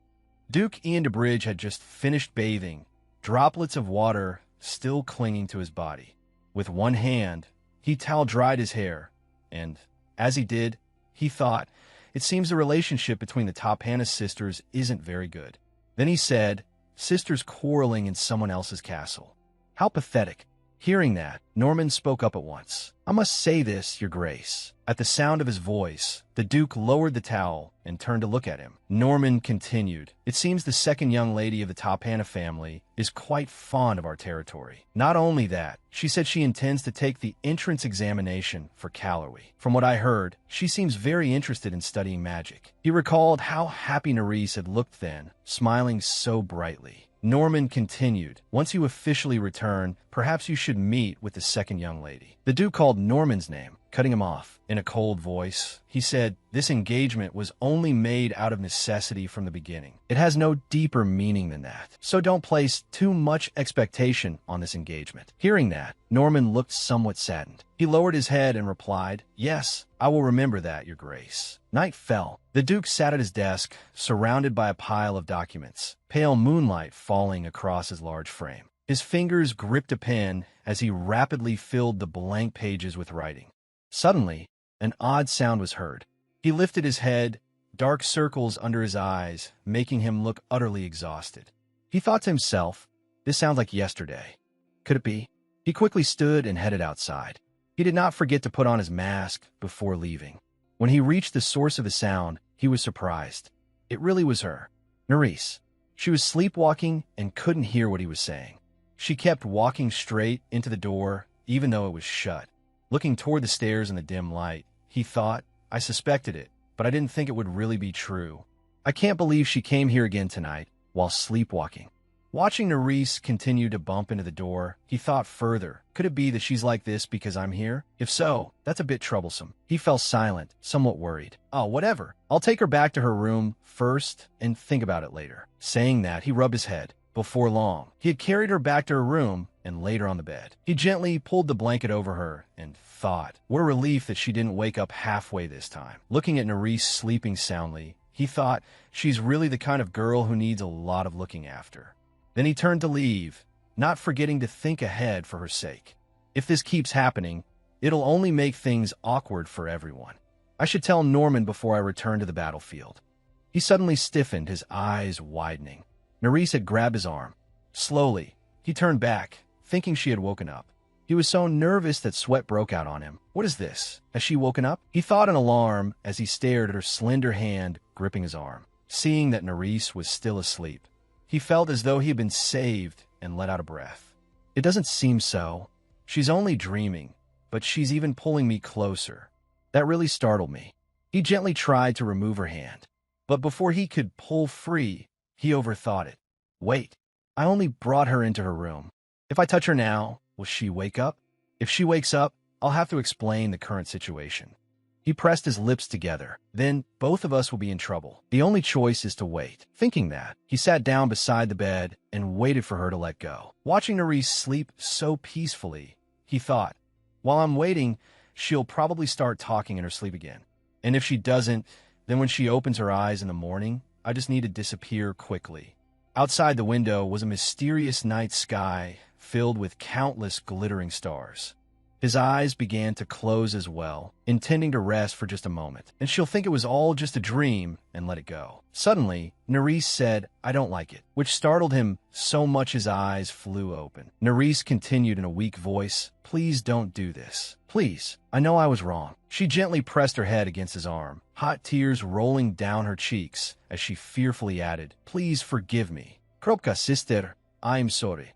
Duke Ian DeBridge had just finished bathing, droplets of water still clinging to his body. With one hand, he towel-dried his hair, and, as he did, he thought, "It seems the relationship between the Tapana sisters isn't very good." Then he said, "Sisters quarreling in someone else's castle. How pathetic." Hearing that, Norman spoke up at once. "I must say this, Your Grace." At the sound of his voice, the Duke lowered the towel and turned to look at him. Norman continued, "It seems the second young lady of the Tapana family is quite fond of our territory. Not only that, she said she intends to take the entrance examination for Calorway. From what I heard, she seems very interested in studying magic." He recalled how happy Nerys had looked then, smiling so brightly. Norman continued, "Once you officially return, perhaps you should meet with the second young lady." The Duke called Norman's name, cutting him off. In a cold voice, he said, "This engagement was only made out of necessity from the beginning. It has no deeper meaning than that. So don't place too much expectation on this engagement." Hearing that, Norman looked somewhat saddened. He lowered his head and replied, "Yes, I will remember that, Your Grace." Night fell. The Duke sat at his desk, surrounded by a pile of documents, pale moonlight falling across his large frame. His fingers gripped a pen as he rapidly filled the blank pages with writing. Suddenly, an odd sound was heard. He lifted his head, dark circles under his eyes, making him look utterly exhausted. He thought to himself, "This sounds like yesterday. Could it be?" He quickly stood and headed outside. He did not forget to put on his mask before leaving. When he reached the source of the sound, he was surprised. It really was her, Nerys. She was sleepwalking and couldn't hear what he was saying. She kept walking straight into the door, even though it was shut. Looking toward the stairs in the dim light, he thought, "I suspected it, but I didn't think it would really be true. I can't believe she came here again tonight while sleepwalking." Watching Nerys continue to bump into the door, he thought further, "Could it be that she's like this because I'm here? If so, that's a bit troublesome." He fell silent, somewhat worried. "Oh, whatever. I'll take her back to her room first and think about it later." Saying that, he rubbed his head. Before long, he had carried her back to her room and laid her on the bed. He gently pulled the blanket over her and thought, what a relief that she didn't wake up halfway this time. Looking at Nerys sleeping soundly, he thought, she's really the kind of girl who needs a lot of looking after. Then he turned to leave, not forgetting to think ahead for her sake. If this keeps happening, it'll only make things awkward for everyone. I should tell Norman before I return to the battlefield. He suddenly stiffened, his eyes widening. Nerys had grabbed his arm. Slowly, he turned back, thinking she had woken up. He was so nervous that sweat broke out on him. What is this? Has she woken up? He thought in alarm as he stared at her slender hand gripping his arm. Seeing that Nerys was still asleep, he felt as though he had been saved and let out a breath. It doesn't seem so. She's only dreaming, but she's even pulling me closer. That really startled me. He gently tried to remove her hand, but before he could pull free, he overthought it. Wait, I only brought her into her room. If I touch her now, will she wake up? If she wakes up, I'll have to explain the current situation. He pressed his lips together. Then both of us will be in trouble. The only choice is to wait. Thinking that, he sat down beside the bed and waited for her to let go. Watching Nerys sleep so peacefully, he thought, while I'm waiting, she'll probably start talking in her sleep again. And if she doesn't, then when she opens her eyes in the morning, I just need to disappear quickly. Outside the window was a mysterious night sky filled with countless glittering stars. His eyes began to close as well, intending to rest for just a moment, and she'll think it was all just a dream and let it go. Suddenly, Nerys said, "I don't like it," which startled him so much his eyes flew open. Nerys continued in a weak voice, "Please don't do this. Please, I know I was wrong." She gently pressed her head against his arm, hot tears rolling down her cheeks as she fearfully added, "Please forgive me. Kropka, sister, I'm sorry."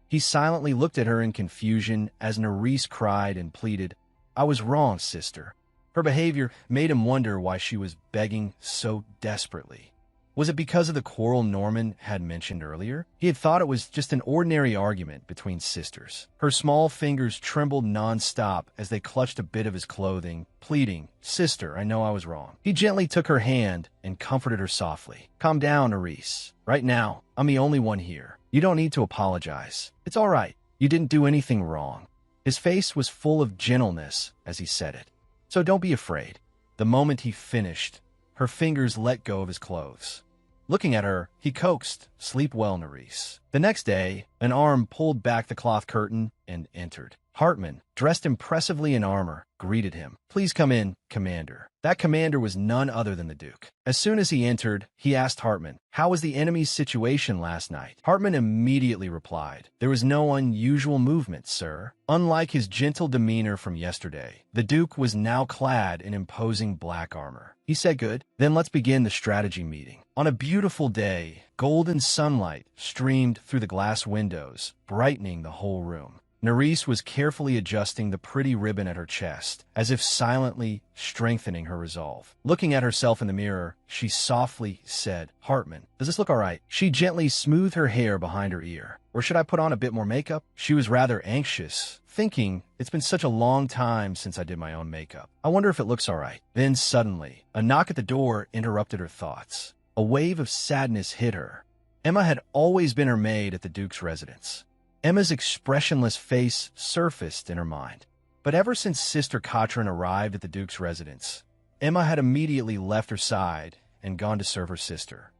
He silently looked at her in confusion as Nerys cried and pleaded, "I was wrong, sister." Her behavior made him wonder why she was begging so desperately. Was it because of the quarrel Norman had mentioned earlier? He had thought it was just an ordinary argument between sisters. Her small fingers trembled non-stop as they clutched a bit of his clothing, pleading, "Sister, I know I was wrong." He gently took her hand and comforted her softly. "Calm down, Nerys. Right now, I'm the only one here. You don't need to apologize. It's all right. You didn't do anything wrong." His face was full of gentleness as he said it. "So don't be afraid." The moment he finished, her fingers let go of his clothes. Looking at her, he coaxed, "Sleep well, Nerys." The next day, an arm pulled back the cloth curtain and entered. Hartman, dressed impressively in armor, greeted him. "Please come in, Commander." That commander was none other than the Duke. As soon as he entered, he asked Hartman, "How was the enemy's situation last night?" Hartman immediately replied, "There was no unusual movement, sir." Unlike his gentle demeanor from yesterday, the Duke was now clad in imposing black armor. He said, "Good, then let's begin the strategy meeting." On a beautiful day, golden sunlight streamed through the glass windows, brightening the whole room. Nerys was carefully adjusting the pretty ribbon at her chest, as if silently strengthening her resolve. Looking at herself in the mirror, she softly said, "Hartman, does this look all right?" She gently smoothed her hair behind her ear. "Or should I put on a bit more makeup?" She was rather anxious, thinking, "It's been such a long time since I did my own makeup. I wonder if it looks all right." Then suddenly, a knock at the door interrupted her thoughts. A wave of sadness hit her. Emma had always been her maid at the Duke's residence. Emma's expressionless face surfaced in her mind. But ever since Sister Katrin arrived at the Duke's residence, Emma had immediately left her side and gone to serve her sister.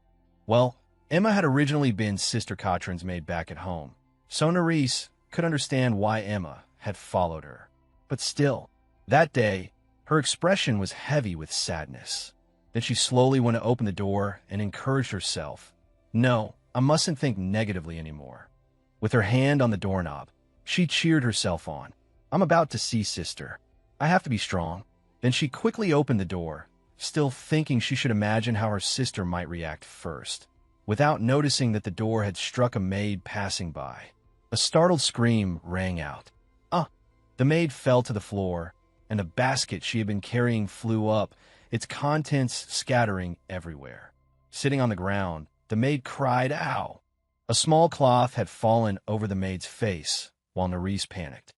Well, Emma had originally been Sister Katrin's maid back at home, so Nerys could understand why Emma had followed her. But still, that day, her expression was heavy with sadness. Then she slowly went to open the door and encouraged herself. "No, I mustn't think negatively anymore." With her hand on the doorknob, she cheered herself on. "I'm about to see Sister. I have to be strong." Then she quickly opened the door, still thinking she should imagine how her sister might react first, without noticing that the door had struck a maid passing by. A startled scream rang out. "Ah!" The maid fell to the floor, and the basket she had been carrying flew up, its contents scattering everywhere. Sitting on the ground, the maid cried, "Ow!" A small cloth had fallen over the maid's face, while Nerys panicked.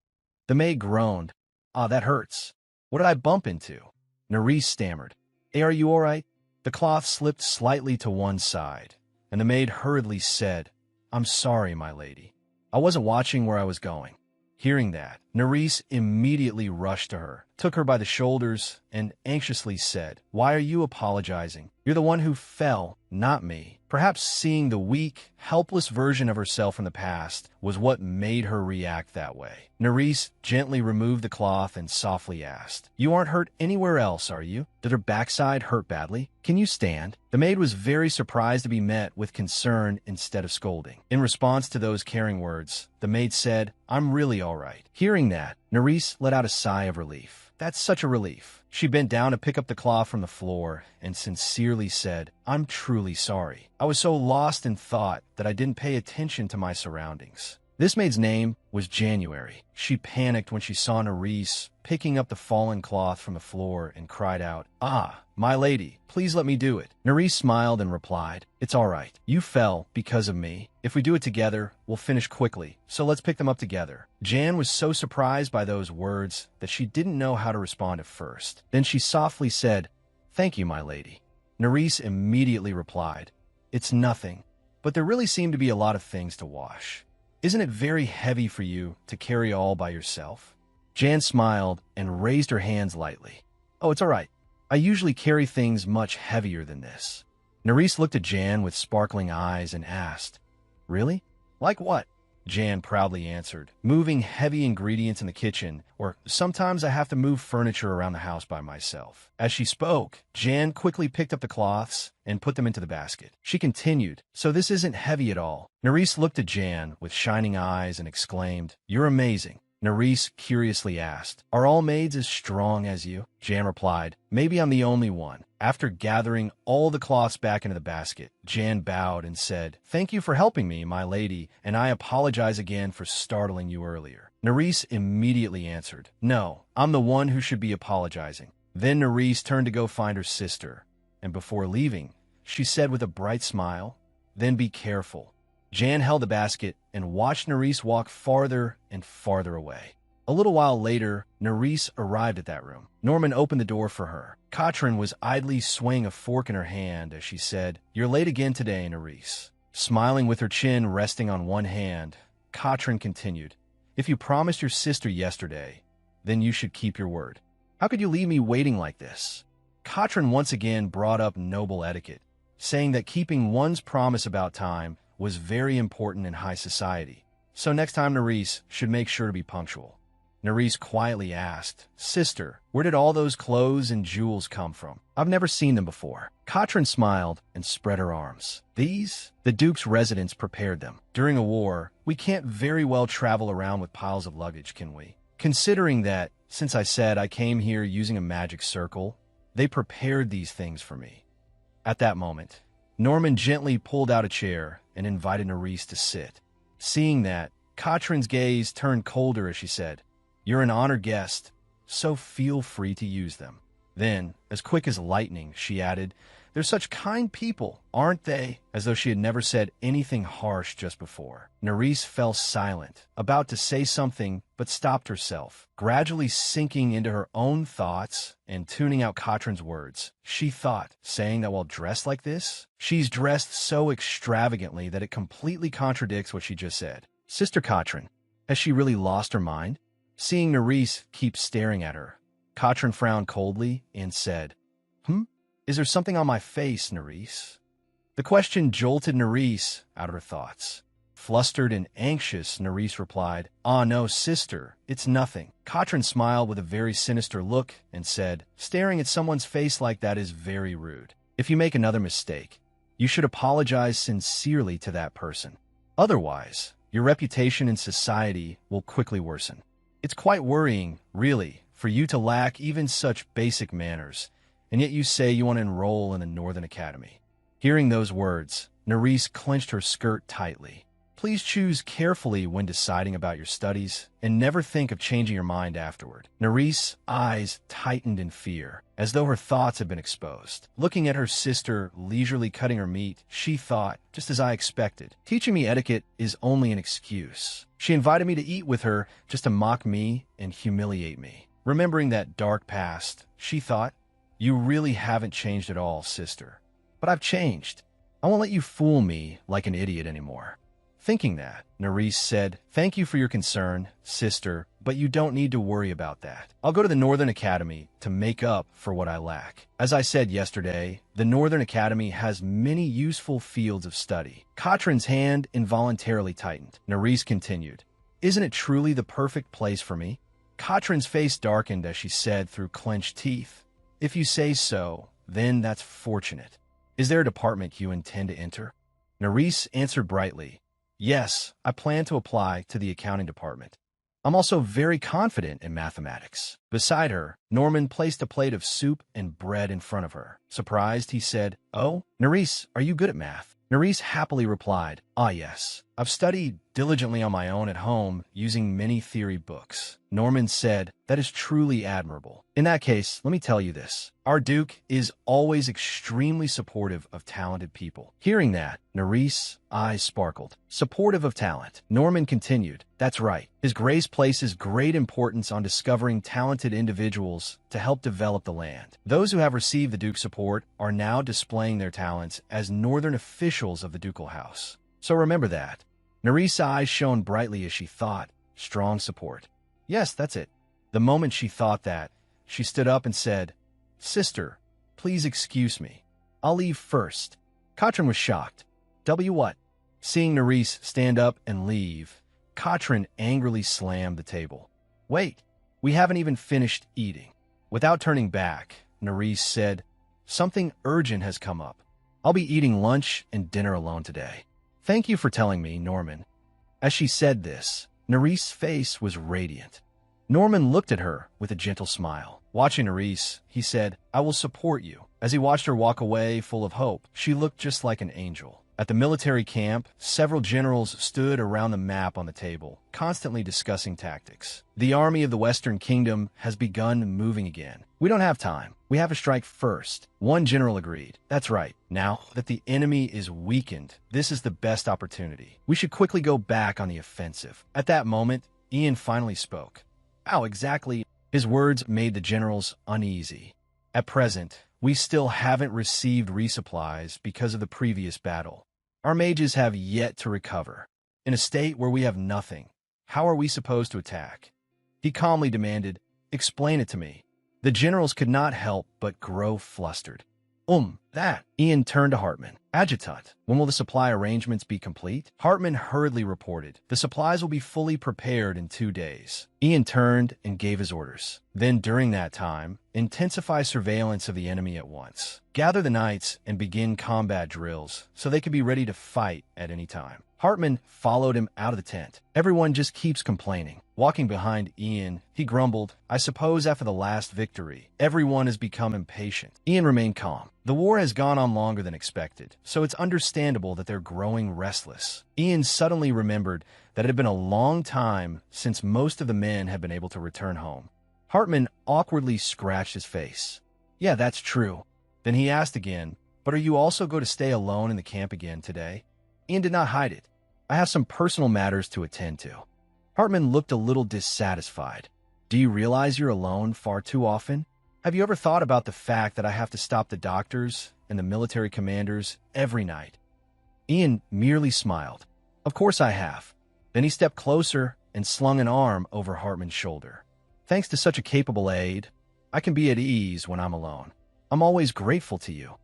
The maid groaned, "Ah, that hurts. What did I bump into?" Nerys stammered, "Hey, are you all right?" The cloth slipped slightly to one side, and the maid hurriedly said, "I'm sorry, my lady. I wasn't watching where I was going." Hearing that, Nerys immediately rushed to her, took her by the shoulders, and anxiously said, "Why are you apologizing? You're the one who fell, not me." Perhaps seeing the weak, helpless version of herself in the past was what made her react that way. Nerys gently removed the cloth and softly asked, "You aren't hurt anywhere else, are you? Did her backside hurt badly? Can you stand?" The maid was very surprised to be met with concern instead of scolding. In response to those caring words, the maid said, "I'm really all right." Hearing that, Nerys let out a sigh of relief. That's such a relief. She bent down to pick up the cloth from the floor and sincerely said, "I'm truly sorry. I was so lost in thought that I didn't pay attention to my surroundings." This maid's name was January. She panicked when she saw Nerys picking up the fallen cloth from the floor and cried out, "Ah, my lady, please let me do it." Nerys smiled and replied, "It's all right. You fell because of me. If we do it together, we'll finish quickly, so let's pick them up together." Jan was so surprised by those words that she didn't know how to respond at first. Then she softly said, "Thank you, my lady." Nerys immediately replied, "It's nothing, but there really seem to be a lot of things to wash. Isn't it very heavy for you to carry all by yourself?" Jan smiled and raised her hands lightly. "Oh, it's all right. I usually carry things much heavier than this." Nerys looked at Jan with sparkling eyes and asked, "Really? Like what?" Jan proudly answered, "Moving heavy ingredients in the kitchen, or sometimes I have to move furniture around the house by myself." As she spoke, Jan quickly picked up the cloths and put them into the basket. She continued, "So this isn't heavy at all." Nerys looked at Jan with shining eyes and exclaimed, "You're amazing." Nerys curiously asked, "Are all maids as strong as you?" Jan replied, "Maybe I'm the only one." After gathering all the cloths back into the basket, Jan bowed and said, "Thank you for helping me, my lady, and I apologize again for startling you earlier." Nerys immediately answered, "No, I'm the one who should be apologizing." Then Nerys turned to go find her sister, and before leaving, she said with a bright smile. Then be careful. Jan held the basket and watched Nerys walk farther and farther away. A little while later, Nerys arrived at that room. Norman opened the door for her. Katrin was idly swaying a fork in her hand as she said, "You're late again today, Nerys." Smiling with her chin resting on one hand, Katrin continued, "If you promised your sister yesterday, then you should keep your word. How could you leave me waiting like this?" Katrin once again brought up noble etiquette, saying that keeping one's promise about time was very important in high society. So next time Nerys should make sure to be punctual. Nerys quietly asked, "Sister, where did all those clothes and jewels come from? I've never seen them before." Katrin smiled and spread her arms. "These? The Duke's residence prepared them. During a war, we can't very well travel around with piles of luggage, can we? Considering that, since I said I came here using a magic circle, they prepared these things for me." At that moment, Norman gently pulled out a chair and invited Nerys to sit. Seeing that, Katrin's gaze turned colder as she said, "You're an honored guest, so feel free to use them." Then, as quick as lightning, she added, "They're such kind people, aren't they?" As though she had never said anything harsh just before. Nerys fell silent, about to say something, but stopped herself, gradually sinking into her own thoughts and tuning out Katrin's words. She thought, saying that while dressed like this, she's dressed so extravagantly that it completely contradicts what she just said. Sister Katrin, has she really lost her mind? Seeing Nerys keep staring at her, Katrin frowned coldly and said, Is there something on my face, Nerys?" The question jolted Nerys out of her thoughts. Flustered and anxious, Nerys replied, "Ah, no, sister, it's nothing." Katrin smiled with a very sinister look and said, "Staring at someone's face like that is very rude. If you make another mistake, you should apologize sincerely to that person. Otherwise, your reputation in society will quickly worsen. It's quite worrying, really, for you to lack even such basic manners, and yet you say you want to enroll in the Northern Academy." Hearing those words, Nerys clenched her skirt tightly. Please choose carefully when deciding about your studies, and never think of changing your mind afterward. Nerys' eyes tightened in fear, as though her thoughts had been exposed. Looking at her sister leisurely cutting her meat, she thought, just as I expected, teaching me etiquette is only an excuse. She invited me to eat with her just to mock me and humiliate me. Remembering that dark past, she thought, "You really haven't changed at all, sister. But I've changed. I won't let you fool me like an idiot anymore." Thinking that, Nerys said, "Thank you for your concern, sister, but you don't need to worry about that. I'll go to the Northern Academy to make up for what I lack. As I said yesterday, the Northern Academy has many useful fields of study." Katrin's hand involuntarily tightened. Nerys continued, "Isn't it truly the perfect place for me?" Katrin's face darkened as she said through clenched teeth, "If you say so, then that's fortunate. Is there a department you intend to enter?" Nerys answered brightly, "Yes, I plan to apply to the accounting department. I'm also very confident in mathematics." Beside her, Norman placed a plate of soup and bread in front of her. Surprised, he said, "Oh, Nerys, are you good at math?" Nerys happily replied, "Ah, yes. I've studied diligently on my own at home using many theory books." Norman said, "That is truly admirable. In that case, let me tell you this. Our Duke is always extremely supportive of talented people." Hearing that, Nerys' eyes sparkled. Supportive of talent. Norman continued, "That's right. His Grace places great importance on discovering talented individuals to help develop the land. Those who have received the Duke's support are now displaying their talents as northern officials of the ducal house. So remember that." Nerys' eyes shone brightly as she thought, strong support. Yes, that's it. The moment she thought that, she stood up and said, "Sister, please excuse me. I'll leave first." Katrin was shocked. "W what?" Seeing Nerys stand up and leave, Katrin angrily slammed the table. "Wait, we haven't even finished eating." Without turning back, Nerys said, "Something urgent has come up. I'll be eating lunch and dinner alone today. Thank you for telling me, Norman." As she said this, Nerys' face was radiant. Norman looked at her with a gentle smile. Watching Nerys, he said, "I will support you." As he watched her walk away full of hope, she looked just like an angel. At the military camp, several generals stood around the map on the table, constantly discussing tactics. The army of the Western Kingdom has begun moving again. We don't have time. We have to strike first. One general agreed. That's right. Now that the enemy is weakened, this is the best opportunity. We should quickly go back on the offensive. At that moment, Ian finally spoke. How exactly? His words made the generals uneasy. At present, we still haven't received resupplies because of the previous battle. Our mages have yet to recover. In a state where we have nothing, how are we supposed to attack? He calmly demanded, explain it to me. The generals could not help but grow flustered. That. Ian turned to Hartman. Adjutant, when will the supply arrangements be complete? Hartman hurriedly reported. The supplies will be fully prepared in 2 days. Ian turned and gave his orders. Then, during that time, intensify surveillance of the enemy at once. Gather the knights and begin combat drills so they can be ready to fight at any time. Hartman followed him out of the tent. Everyone just keeps complaining. Walking behind Ian, he grumbled, I suppose after the last victory, everyone has become impatient. Ian remained calm. The war has gone on longer than expected, so it's understandable that they're growing restless. Ian suddenly remembered that it had been a long time since most of the men had been able to return home. Hartman awkwardly scratched his face. Yeah, that's true. Then he asked again, but are you also going to stay alone in the camp again today? Ian did not hide it. I have some personal matters to attend to. Hartman looked a little dissatisfied. Do you realize you're alone far too often? Have you ever thought about the fact that I have to stop the doctors and the military commanders every night? Ian merely smiled. Of course I have. Then he stepped closer and slung an arm over Hartman's shoulder. Thanks to such a capable aide, I can be at ease when I'm alone. I'm always grateful to you.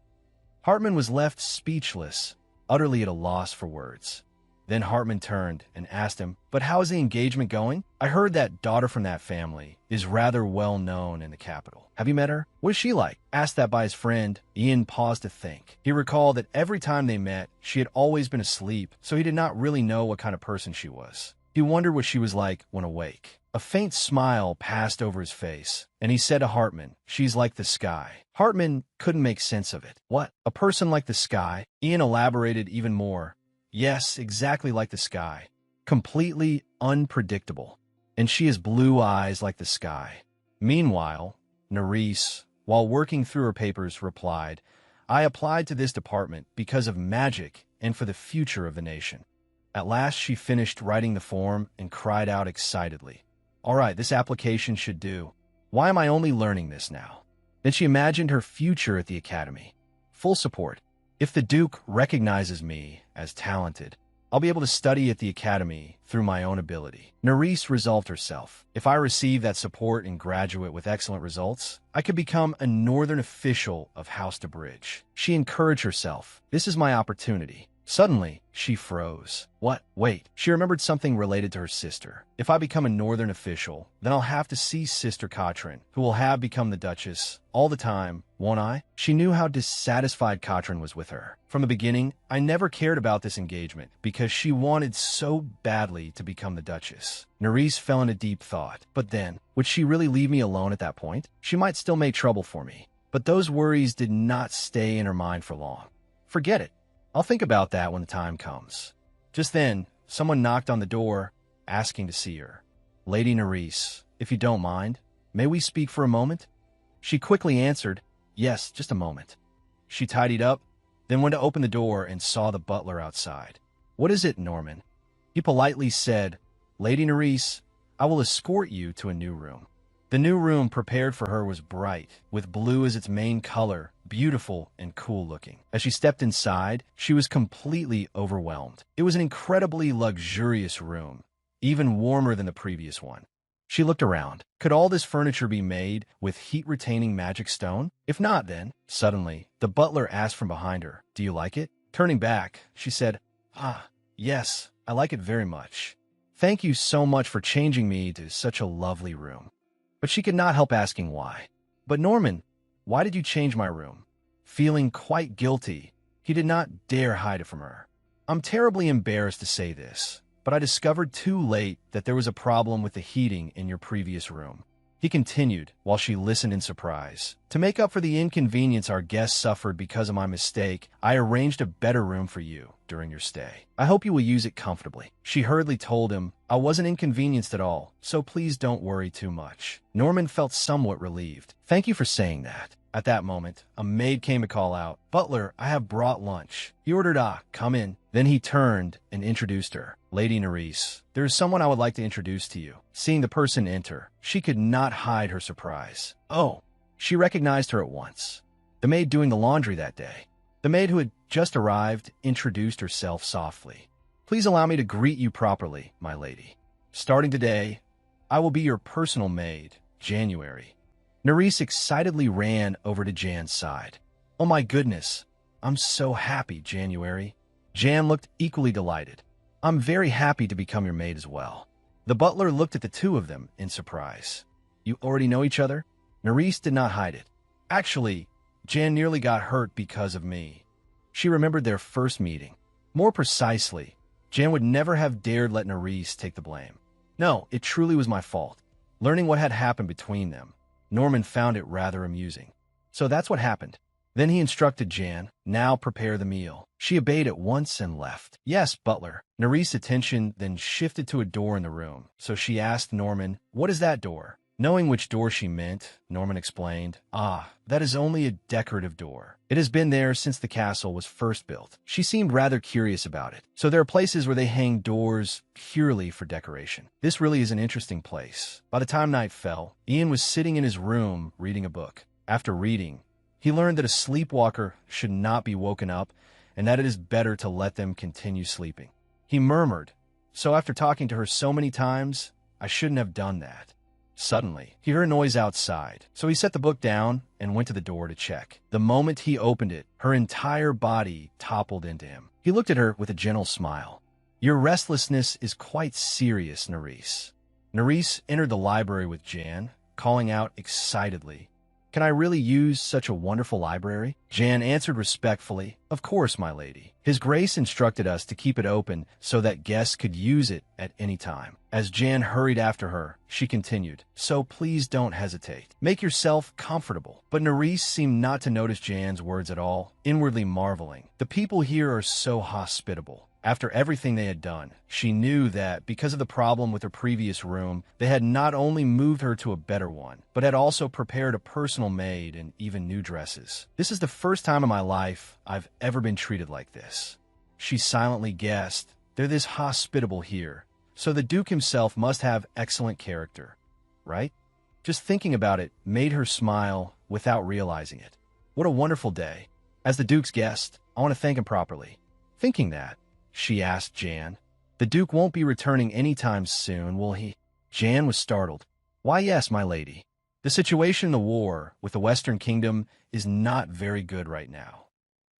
Hartman was left speechless, utterly at a loss for words. Then Hartman turned and asked him, but how is the engagement going? I heard that daughter from that family is rather well known in the capital. Have you met her? What is she like? Asked that by his friend, Ian paused to think. He recalled that every time they met, she had always been asleep, so he did not really know what kind of person she was. He wondered what she was like when awake. A faint smile passed over his face, and he said to Hartman, she's like the sky. Hartman couldn't make sense of it. What? A person like the sky? Ian elaborated even more. Yes, exactly like the sky. Completely unpredictable. And she has blue eyes like the sky. Meanwhile, Nerys, while working through her papers, replied, I applied to this department because of magic and for the future of the nation. At last she finished writing the form and cried out excitedly. All right, this application should do. Why am I only learning this now? Then she imagined her future at the academy. Full support. If the Duke recognizes me as talented, I'll be able to study at the academy through my own ability. Nerys resolved herself. If I receive that support and graduate with excellent results, I could become a northern official of House de Bridge. She encouraged herself. This is my opportunity. Suddenly, she froze. What? Wait. She remembered something related to her sister. If I become a northern official, then I'll have to see Sister Katrin, who will have become the Duchess, all the time, won't I? She knew how dissatisfied Katrin was with her. From the beginning, I never cared about this engagement because she wanted so badly to become the Duchess. Nerys fell into deep thought. But then, would she really leave me alone at that point? She might still make trouble for me. But those worries did not stay in her mind for long. Forget it. I'll think about that when the time comes. Just then, someone knocked on the door, asking to see her. Lady Nerys, if you don't mind, may we speak for a moment? She quickly answered, yes, just a moment. She tidied up, then went to open the door and saw the butler outside. What is it, Norman? He politely said, Lady Nerys, I will escort you to a new room. The new room prepared for her was bright, with blue as its main color, beautiful and cool-looking. As she stepped inside, she was completely overwhelmed. It was an incredibly luxurious room, even warmer than the previous one. She looked around. Could all this furniture be made with heat-retaining magic stone? If not, then, suddenly, the butler asked from behind her, Do you like it? Turning back, she said, yes, I like it very much. Thank you so much for changing me to such a lovely room. But she could not help asking why. But Norman, why did you change my room? Feeling quite guilty, he did not dare hide it from her. I'm terribly embarrassed to say this, but I discovered too late that there was a problem with the heating in your previous room. He continued, while she listened in surprise. To make up for the inconvenience our guests suffered because of my mistake, I arranged a better room for you during your stay. I hope you will use it comfortably. She hurriedly told him, I wasn't inconvenienced at all, so please don't worry too much. Norman felt somewhat relieved. Thank you for saying that. At that moment, a maid came to call out, Butler, I have brought lunch. He ordered, come in. Then he turned and introduced her. Lady Nerys, there is someone I would like to introduce to you. Seeing the person enter, she could not hide her surprise. Oh, she recognized her at once. The maid doing the laundry that day. The maid who had just arrived introduced herself softly. Please allow me to greet you properly, my lady. Starting today, I will be your personal maid, January. Nerys excitedly ran over to Jan's side. Oh my goodness, I'm so happy, January. Jan looked equally delighted. I'm very happy to become your maid as well. The butler looked at the two of them in surprise. You already know each other? Nerys did not hide it. Actually, Jan nearly got hurt because of me. She remembered their first meeting. More precisely, Jan would never have dared let Nerys take the blame. No, it truly was my fault. Learning what had happened between them, Norman found it rather amusing. So that's what happened. Then he instructed Jan, now prepare the meal. She obeyed at once and left. Yes, butler. Nerys' attention then shifted to a door in the room, so she asked Norman, what is that door? Knowing which door she meant, Norman explained, that is only a decorative door. It has been there since the castle was first built. She seemed rather curious about it. So there are places where they hang doors purely for decoration. This really is an interesting place. By the time night fell, Ian was sitting in his room reading a book. After reading, he learned that a sleepwalker should not be woken up and that it is better to let them continue sleeping. He murmured, so after talking to her so many times, I shouldn't have done that. Suddenly, he heard a noise outside, so he set the book down and went to the door to check. The moment he opened it, her entire body toppled into him. He looked at her with a gentle smile. Your restlessness is quite serious, Nerys. Nerys entered the library with Jan, calling out excitedly, Can I really use such a wonderful library? Jan answered respectfully, Of course, my lady. His Grace instructed us to keep it open so that guests could use it at any time. As Jan hurried after her, she continued, So please don't hesitate. Make yourself comfortable. But Nerys seemed not to notice Jan's words at all, inwardly marveling. The people here are so hospitable. After everything they had done, she knew that because of the problem with her previous room, they had not only moved her to a better one, but had also prepared a personal maid and even new dresses. This is the first time in my life I've ever been treated like this. She silently guessed, they're this hospitable here, so the Duke himself must have excellent character, right? Just thinking about it made her smile without realizing it. What a wonderful day. As the Duke's guest, I want to thank him properly. Thinking that, she asked Jan. The Duke won't be returning anytime soon, will he? Jan was startled. Why, yes, my lady. The situation in the war with the Western Kingdom is not very good right now.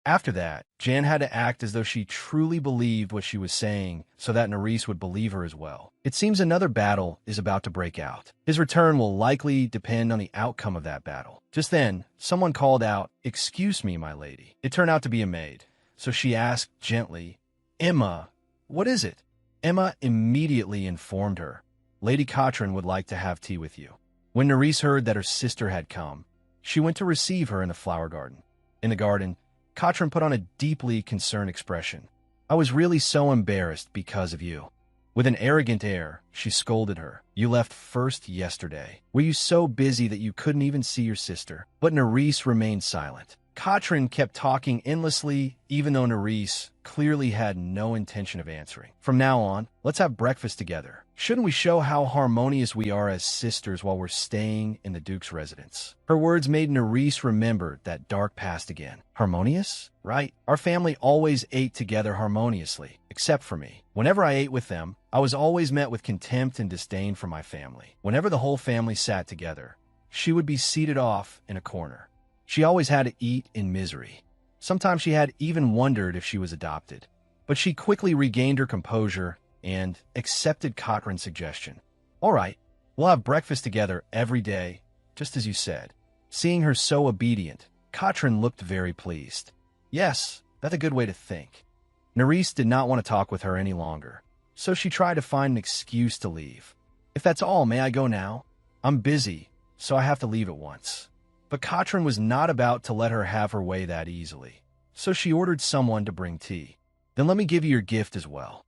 After that, Jan had to act as though she truly believed what she was saying so that Nerys would believe her as well. It seems another battle is about to break out. His return will likely depend on the outcome of that battle. Just then, someone called out, Excuse me, my lady. It turned out to be a maid, so she asked gently, Emma, what is it? Emma immediately informed her. Lady Katrin would like to have tea with you. When Nerys heard that her sister had come, she went to receive her in the flower garden. In the garden, Katrin put on a deeply concerned expression. I was really so embarrassed because of you. With an arrogant air, she scolded her. You left first yesterday. Were you so busy that you couldn't even see your sister? But Nerys remained silent. Katrin kept talking endlessly, even though Nerys clearly had no intention of answering. From now on, let's have breakfast together. Shouldn't we show how harmonious we are as sisters while we're staying in the Duke's residence? Her words made Nerys remember that dark past again. Harmonious? Right. Our family always ate together harmoniously, except for me. Whenever I ate with them, I was always met with contempt and disdain from my family. Whenever the whole family sat together, she would be seated off in a corner. She always had to eat in misery. Sometimes she had even wondered if she was adopted. But she quickly regained her composure and accepted Katrin's suggestion. All right, we'll have breakfast together every day, just as you said. Seeing her so obedient, Katrin looked very pleased. Yes, that's a good way to think. Nerys did not want to talk with her any longer, so she tried to find an excuse to leave. If that's all, may I go now? I'm busy, so I have to leave at once." But Katrin was not about to let her have her way that easily, so she ordered someone to bring tea. "Then let me give you your gift as well."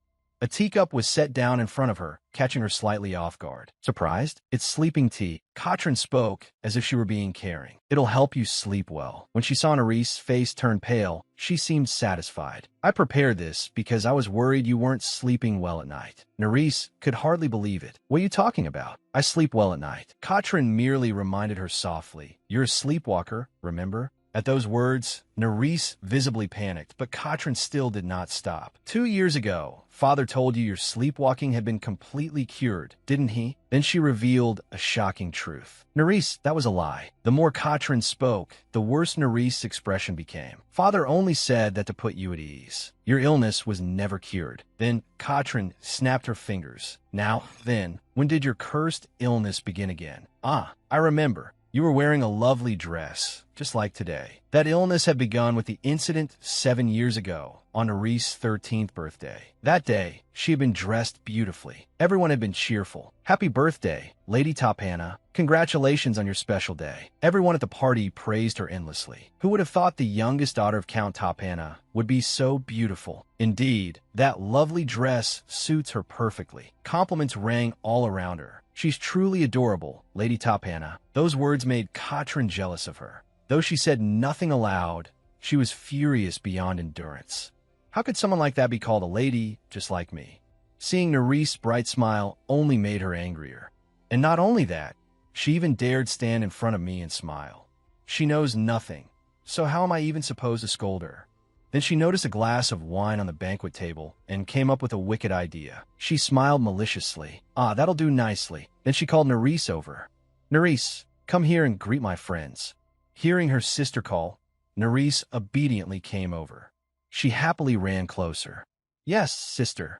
A teacup was set down in front of her, catching her slightly off guard. Surprised? "It's sleeping tea." Katrin spoke as if she were being caring. "It'll help you sleep well." When she saw Narice's face turn pale, she seemed satisfied. "I prepared this because I was worried you weren't sleeping well at night." Narice could hardly believe it. "What are you talking about? I sleep well at night." Katrin merely reminded her softly. "You're a sleepwalker, remember?" At those words, Narice visibly panicked, but Katrin still did not stop. 2 years ago, Father told you your sleepwalking had been completely cured, didn't he?" Then she revealed a shocking truth. "Narice, that was a lie." The more Katrin spoke, the worse Narice's expression became. "Father only said that to put you at ease. Your illness was never cured." Then Katrin snapped her fingers. "Now, then, when did your cursed illness begin again?" "Ah, I remember. You were wearing a lovely dress, just like today." That illness had begun with the incident 7 years ago, on Narice's 13th birthday. That day, she had been dressed beautifully. Everyone had been cheerful. "Happy birthday, Lady Tapana. Congratulations on your special day." Everyone at the party praised her endlessly. Who would have thought the youngest daughter of Count Tapana would be so beautiful? Indeed, that lovely dress suits her perfectly. Compliments rang all around her. "She's truly adorable, Lady Tapana." Those words made Katrin jealous of her. Though she said nothing aloud, she was furious beyond endurance. How could someone like that be called a lady just like me? Seeing Narice's bright smile only made her angrier. And not only that, she even dared stand in front of me and smile. She knows nothing, so how am I even supposed to scold her? Then she noticed a glass of wine on the banquet table and came up with a wicked idea. She smiled maliciously. "Ah, that'll do nicely." Then she called Narice over. "Narice, come here and greet my friends." Hearing her sister call, Narice obediently came over. She happily ran closer. "Yes, sister."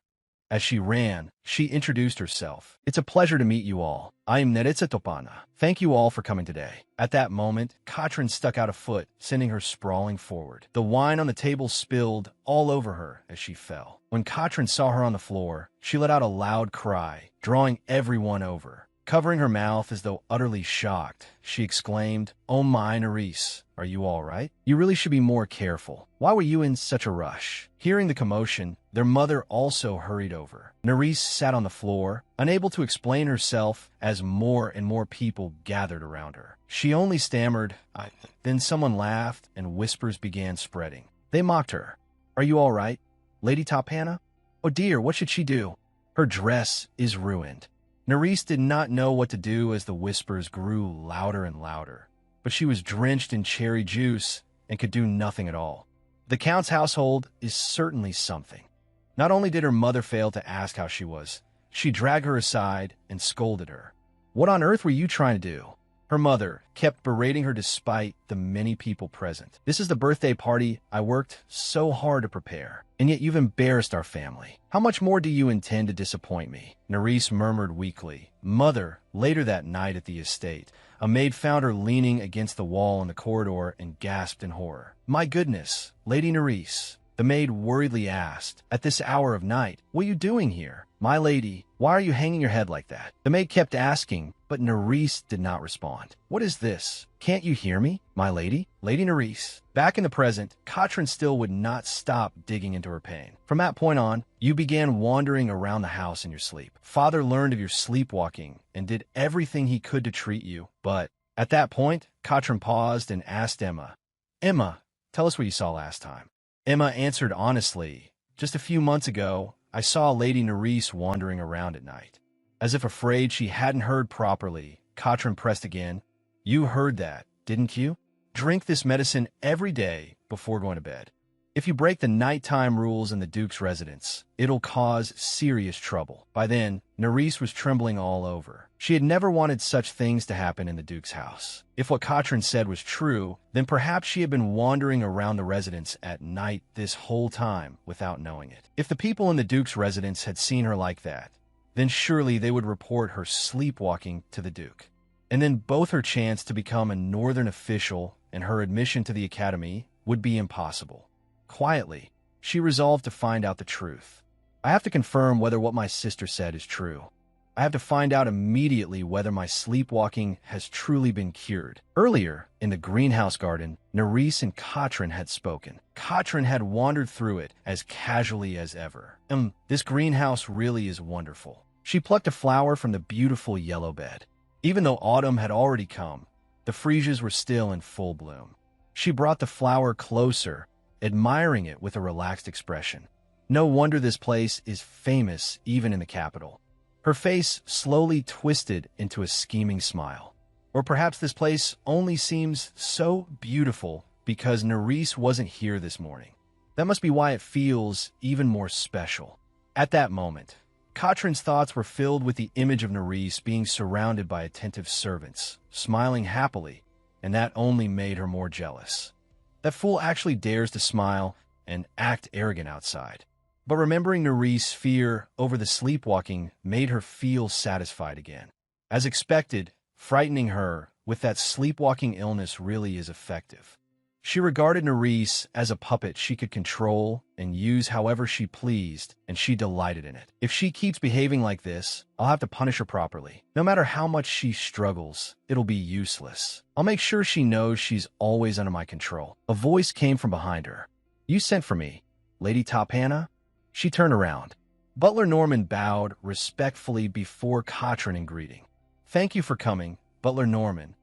As she ran, she introduced herself. "It's a pleasure to meet you all. I am Neritsa Topana. Thank you all for coming today." At that moment, Katrin stuck out a foot, sending her sprawling forward. The wine on the table spilled all over her as she fell. When Katrin saw her on the floor, she let out a loud cry, drawing everyone over. Covering her mouth as though utterly shocked, she exclaimed, "Oh my, Narice, are you all right? You really should be more careful. Why were you in such a rush?" Hearing the commotion, their mother also hurried over. Narice sat on the floor, unable to explain herself as more and more people gathered around her. She only stammered, Then someone laughed and whispers began spreading. They mocked her. "Are you all right, Lady Tapana? Oh dear, what should she do? Her dress is ruined." Narice did not know what to do as the whispers grew louder and louder, but she was drenched in cherry juice and could do nothing at all. The Count's household is certainly something. Not only did her mother fail to ask how she was, she dragged her aside and scolded her. "What on earth were you trying to do?" Her mother kept berating her despite the many people present. "This is the birthday party I worked so hard to prepare, and yet you've embarrassed our family. How much more do you intend to disappoint me?" Narice murmured weakly. "Mother," later that night at the estate, a maid found her leaning against the wall in the corridor and gasped in horror. "My goodness, Lady Narice," the maid worriedly asked, "at this hour of night, what are you doing here? My lady, why are you hanging your head like that?" The maid kept asking, but Narice did not respond. "What is this? Can't you hear me, my lady?" Lady Narice. Back in the present, Katrin still would not stop digging into her pain. "From that point on, you began wandering around the house in your sleep. Father learned of your sleepwalking and did everything he could to treat you, but..." At that point, Katrin paused and asked Emma, "Emma, tell us what you saw last time." Emma answered honestly, "Just a few months ago, I saw Lady Narice wandering around at night." As if afraid she hadn't heard properly, Katrin pressed again. "You heard that, didn't you? Drink this medicine every day before going to bed. If you break the nighttime rules in the Duke's residence, it'll cause serious trouble." By then, Narice was trembling all over. She had never wanted such things to happen in the Duke's house. If what Katrin said was true, then perhaps she had been wandering around the residence at night this whole time without knowing it. If the people in the Duke's residence had seen her like that, then surely they would report her sleepwalking to the Duke. And then both her chance to become a northern official and her admission to the academy would be impossible. Quietly, she resolved to find out the truth. "I have to confirm whether what my sister said is true. I have to find out immediately whether my sleepwalking has truly been cured. Earlier, in the greenhouse garden, Nerys and Katrin had spoken. Katrin had wandered through it as casually as ever. This greenhouse really is wonderful. She plucked a flower from the beautiful yellow bed. Even though autumn had already come, the freesias were still in full bloom. She brought the flower closer, admiring it with a relaxed expression. No wonder this place is famous even in the capital. Her face slowly twisted into a scheming smile. Or perhaps this place only seems so beautiful because Nerys wasn't here this morning. That must be why it feels even more special. At that moment, Katrin's thoughts were filled with the image of Nerys being surrounded by attentive servants, smiling happily, and that only made her more jealous. That fool actually dares to smile and act arrogant outside. But remembering Nerys' fear over the sleepwalking made her feel satisfied again. As expected, frightening her with that sleepwalking illness really is effective. She regarded Nerys as a puppet she could control and use however she pleased, and she delighted in it. If she keeps behaving like this, I'll have to punish her properly. No matter how much she struggles, it'll be useless. I'll make sure she knows she's always under my control. A voice came from behind her. You sent for me, Lady Tapana? She turned around. Butler Norman bowed respectfully before Katrin in greeting. Thank you for coming, Butler Norman.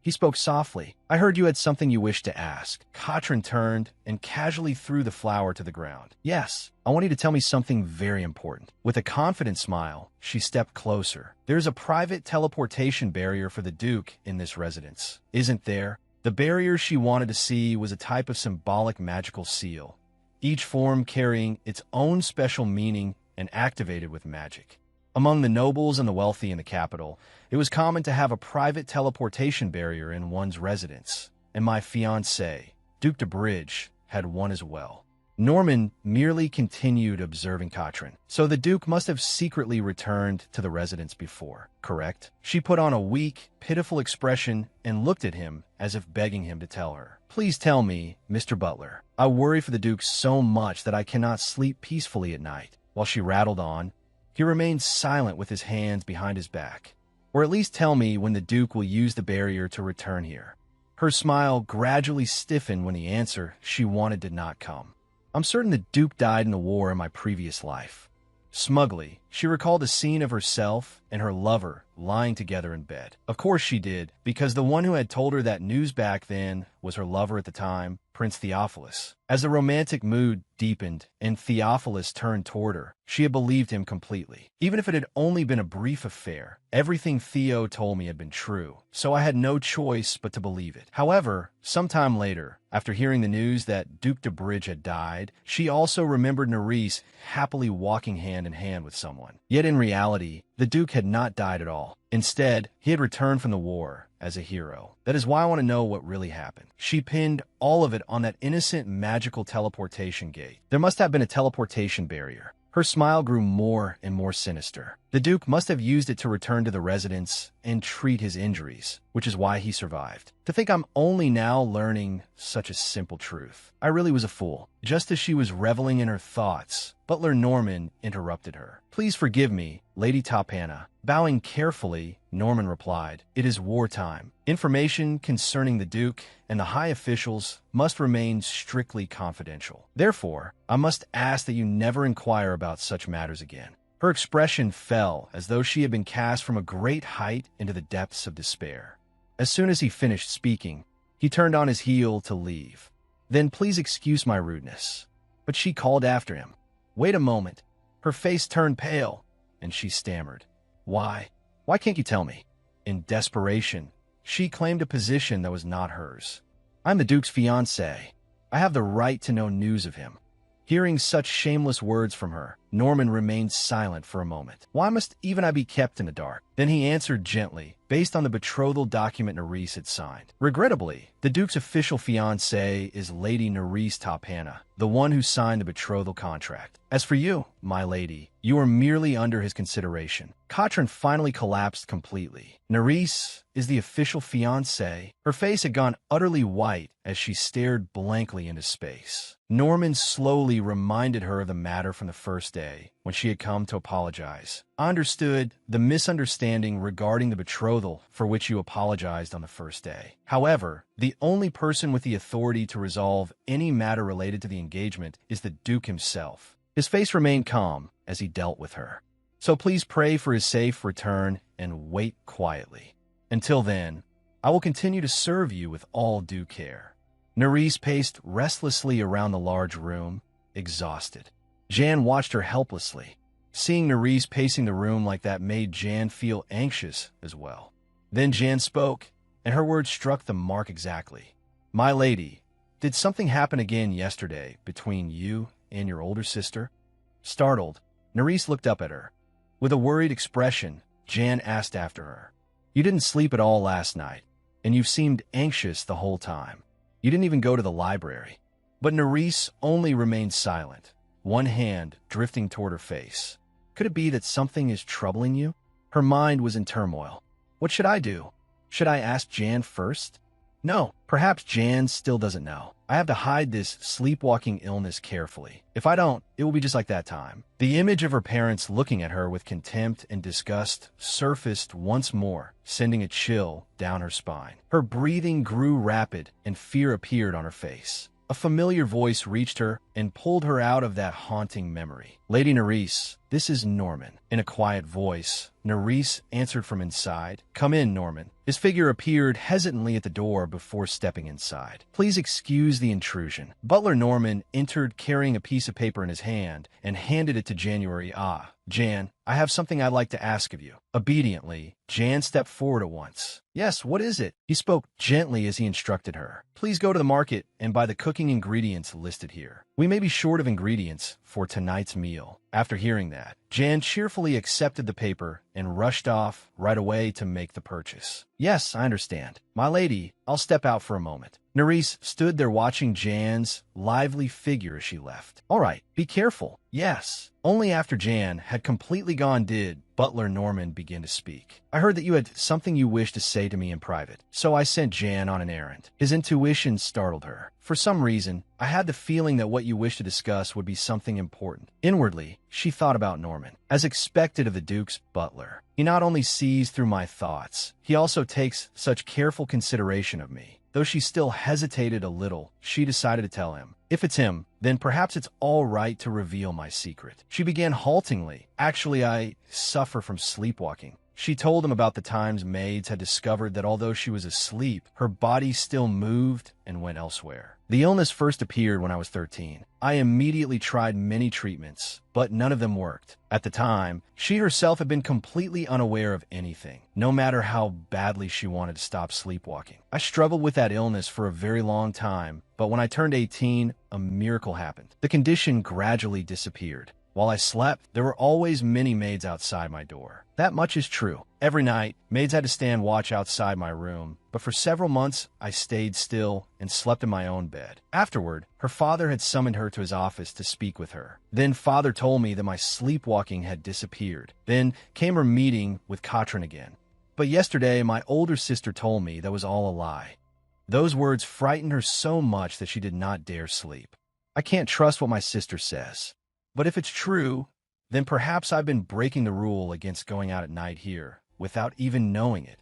He spoke softly. I heard you had something you wished to ask. Katrin turned and casually threw the flower to the ground. Yes, I want you to tell me something very important. With a confident smile, she stepped closer. There's a private teleportation barrier for the Duke in this residence, isn't there? The barrier she wanted to see was a type of symbolic magical seal, each form carrying its own special meaning and activated with magic. Among the nobles and the wealthy in the capital, it was common to have a private teleportation barrier in one's residence, and my fiancé, Duke de Bridge, had one as well. Norman merely continued observing Katrin. So the Duke must have secretly returned to the residence before, correct? She put on a weak, pitiful expression and looked at him as if begging him to tell her. Please tell me, Mr. Butler. I worry for the Duke so much that I cannot sleep peacefully at night. While she rattled on, he remained silent with his hands behind his back. Or at least tell me when the Duke will use the barrier to return here. Her smile gradually stiffened when the answer she wanted did not come. I'm certain the Duke died in the war in my previous life. Smugly, she recalled a scene of herself and her lover lying together in bed. Of course she did, because the one who had told her that news back then was her lover at the time, Prince Theophilus. As the romantic mood deepened and Theophilus turned toward her, she had believed him completely. Even if it had only been a brief affair, everything Theo told me had been true, so I had no choice but to believe it. However, sometime later, after hearing the news that Duke de Bridge had died, she also remembered Nerys happily walking hand in hand with someone. Yet in reality, the Duke had not died at all. Instead, he had returned from the war as a hero. That is why I want to know what really happened. She pinned all of it on that innocent magical teleportation gate. There must have been a teleportation barrier. Her smile grew more and more sinister. The Duke must have used it to return to the residence and treat his injuries, which is why he survived. To think I'm only now learning such a simple truth. I really was a fool. Just as she was reveling in her thoughts, Butler Norman interrupted her. Please forgive me, Lady Tapana. Bowing carefully, Norman replied, It is wartime. Information concerning the Duke and the high officials must remain strictly confidential. Therefore, I must ask that you never inquire about such matters again. Her expression fell as though she had been cast from a great height into the depths of despair. As soon as he finished speaking, he turned on his heel to leave. Then please excuse my rudeness. But she called after him. Wait a moment. Her face turned pale, and she stammered. Why? Why can't you tell me? In desperation, she claimed a position that was not hers. I'm the Duke's fiancé. I have the right to know news of him. Hearing such shameless words from her, Norman remained silent for a moment. Why must even I be kept in the dark? Then he answered gently, based on the betrothal document Nerys had signed. Regrettably, the Duke's official fiancée is Lady Nerys Tapana, the one who signed the betrothal contract. As for you, my lady, you are merely under his consideration. Katrin finally collapsed completely. Nerys is the official fiancé. Her face had gone utterly white as she stared blankly into space. Norman slowly reminded her of the matter from the first day, when she had come to apologize. I understood the misunderstanding regarding the betrothal for which you apologized on the first day. However, the only person with the authority to resolve any matter related to the engagement is the Duke himself. His face remained calm as he dealt with her. So please pray for his safe return and wait quietly. Until then, I will continue to serve you with all due care. Nerys paced restlessly around the large room, exhausted. Jan watched her helplessly. Seeing Nerys pacing the room like that made Jan feel anxious as well. Then Jan spoke, and her words struck the mark exactly. My lady, did something happen again yesterday between you and your older sister? Startled, Nerys looked up at her. With a worried expression, Jan asked after her. You didn't sleep at all last night, and you've seemed anxious the whole time. You didn't even go to the library. But Nerys only remained silent, one hand drifting toward her face. Could it be that something is troubling you? Her mind was in turmoil. What should I do? Should I ask Jan first? No, perhaps Jan still doesn't know. I have to hide this sleepwalking illness carefully. If I don't, it will be just like that time. The image of her parents looking at her with contempt and disgust surfaced once more, sending a chill down her spine. Her breathing grew rapid, and fear appeared on her face. A familiar voice reached her and pulled her out of that haunting memory. Lady Nerys, this is Norman. In a quiet voice, Nerys answered from inside. Come in, Norman. His figure appeared hesitantly at the door before stepping inside. Please excuse the intrusion. Butler Norman entered carrying a piece of paper in his hand and handed it to January. Jan, I have something I'd like to ask of you. Obediently, Jan stepped forward at once. Yes, what is it? He spoke gently as he instructed her. Please go to the market and buy the cooking ingredients listed here. We may be short of ingredients for tonight's meal. After hearing that, Jan cheerfully accepted the paper and rushed off right away to make the purchase. Yes, I understand. My lady, I'll step out for a moment. Nerys stood there watching Jan's lively figure as she left. All right, be careful. Yes. Only after Jan had completely gone did Butler Norman begin to speak. I heard that you had something you wished to say to me in private, so I sent Jan on an errand. His intuition startled her. For some reason, I had the feeling that what you wished to discuss would be something important. Inwardly, she thought about Norman. As expected of the Duke's butler, he not only sees through my thoughts, he also takes such careful consideration of me. Though she still hesitated a little, she decided to tell him. If it's him, then perhaps it's all right to reveal my secret. She began haltingly. Actually, I suffer from sleepwalking. She told him about the times maids had discovered that although she was asleep, her body still moved and went elsewhere. The illness first appeared when I was 13. I immediately tried many treatments, but none of them worked. At the time, she herself had been completely unaware of anything, no matter how badly she wanted to stop sleepwalking. I struggled with that illness for a very long time, but when I turned 18, a miracle happened. The condition gradually disappeared. While I slept, there were always many maids outside my door. That much is true. Every night, maids had to stand watch outside my room, but for several months, I stayed still and slept in my own bed. Afterward, her father had summoned her to his office to speak with her. Then father told me that my sleepwalking had disappeared. Then came her meeting with Katrin again. But yesterday, my older sister told me that was all a lie. Those words frightened her so much that she did not dare sleep. I can't trust what my sister says. But if it's true, then perhaps I've been breaking the rule against going out at night here without even knowing it.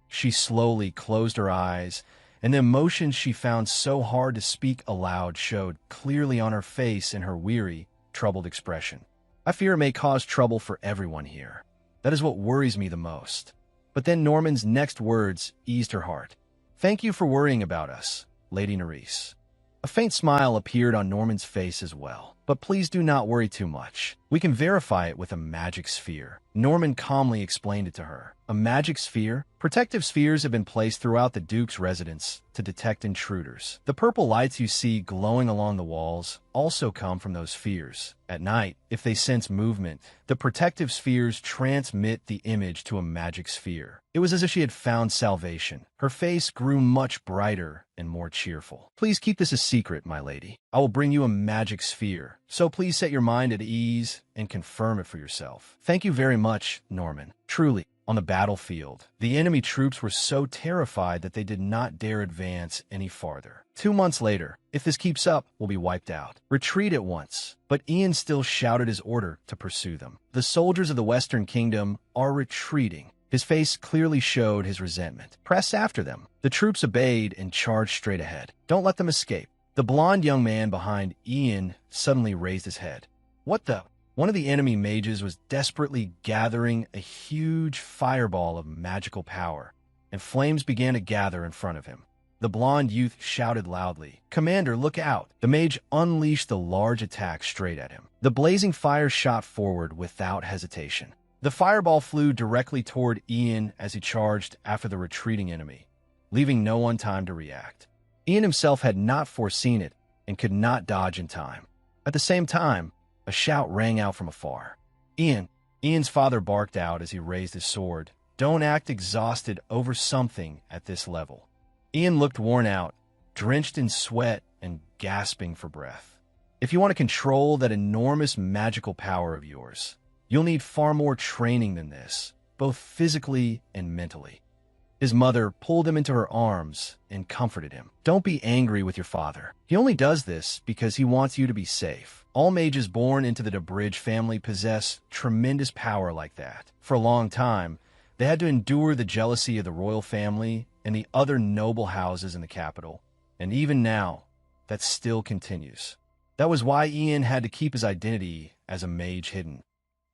She slowly closed her eyes, and the emotions she found so hard to speak aloud showed clearly on her face in her weary, troubled expression. I fear it may cause trouble for everyone here. That is what worries me the most. But then Norman's next words eased her heart. Thank you for worrying about us, Lady Nerys. A faint smile appeared on Norman's face as well. But please do not worry too much. We can verify it with a magic sphere. Norman calmly explained it to her. A magic sphere? Protective spheres have been placed throughout the Duke's residence to detect intruders. The purple lights you see glowing along the walls also come from those spheres. At night, if they sense movement, the protective spheres transmit the image to a magic sphere. It was as if she had found salvation. Her face grew much brighter and more cheerful. Please keep this a secret, my lady. I will bring you a magic sphere, so please set your mind at ease and confirm it for yourself. Thank you very much, Norman. Truly. on the battlefield. The enemy troops were so terrified that they did not dare advance any farther. 2 months later, if this keeps up, we'll be wiped out. Retreat at once. But Ian still shouted his order to pursue them. The soldiers of the Western Kingdom are retreating. His face clearly showed his resentment. Press after them. The troops obeyed and charged straight ahead. Don't let them escape. The blond young man behind Ian suddenly raised his head. What the? One of the enemy mages was desperately gathering a huge fireball of magical power, and flames began to gather in front of him. The blond youth shouted loudly, "Commander, look out!" The mage unleashed a large attack straight at him. The blazing fire shot forward without hesitation. The fireball flew directly toward Ian as he charged after the retreating enemy, leaving no one time to react. Ian himself had not foreseen it and could not dodge in time. At the same time, a shout rang out from afar. "Ian!" Ian's father barked out as he raised his sword. "Don't act exhausted over something at this level." Ian looked worn out, drenched in sweat and gasping for breath. "If you want to control that enormous magical power of yours, you'll need far more training than this, both physically and mentally." His mother pulled him into her arms and comforted him. "Don't be angry with your father. He only does this because he wants you to be safe. All mages born into the Bridge family possess tremendous power like that. For a long time, they had to endure the jealousy of the royal family and the other noble houses in the capital. And even now, that still continues. That was why Ian had to keep his identity as a mage hidden.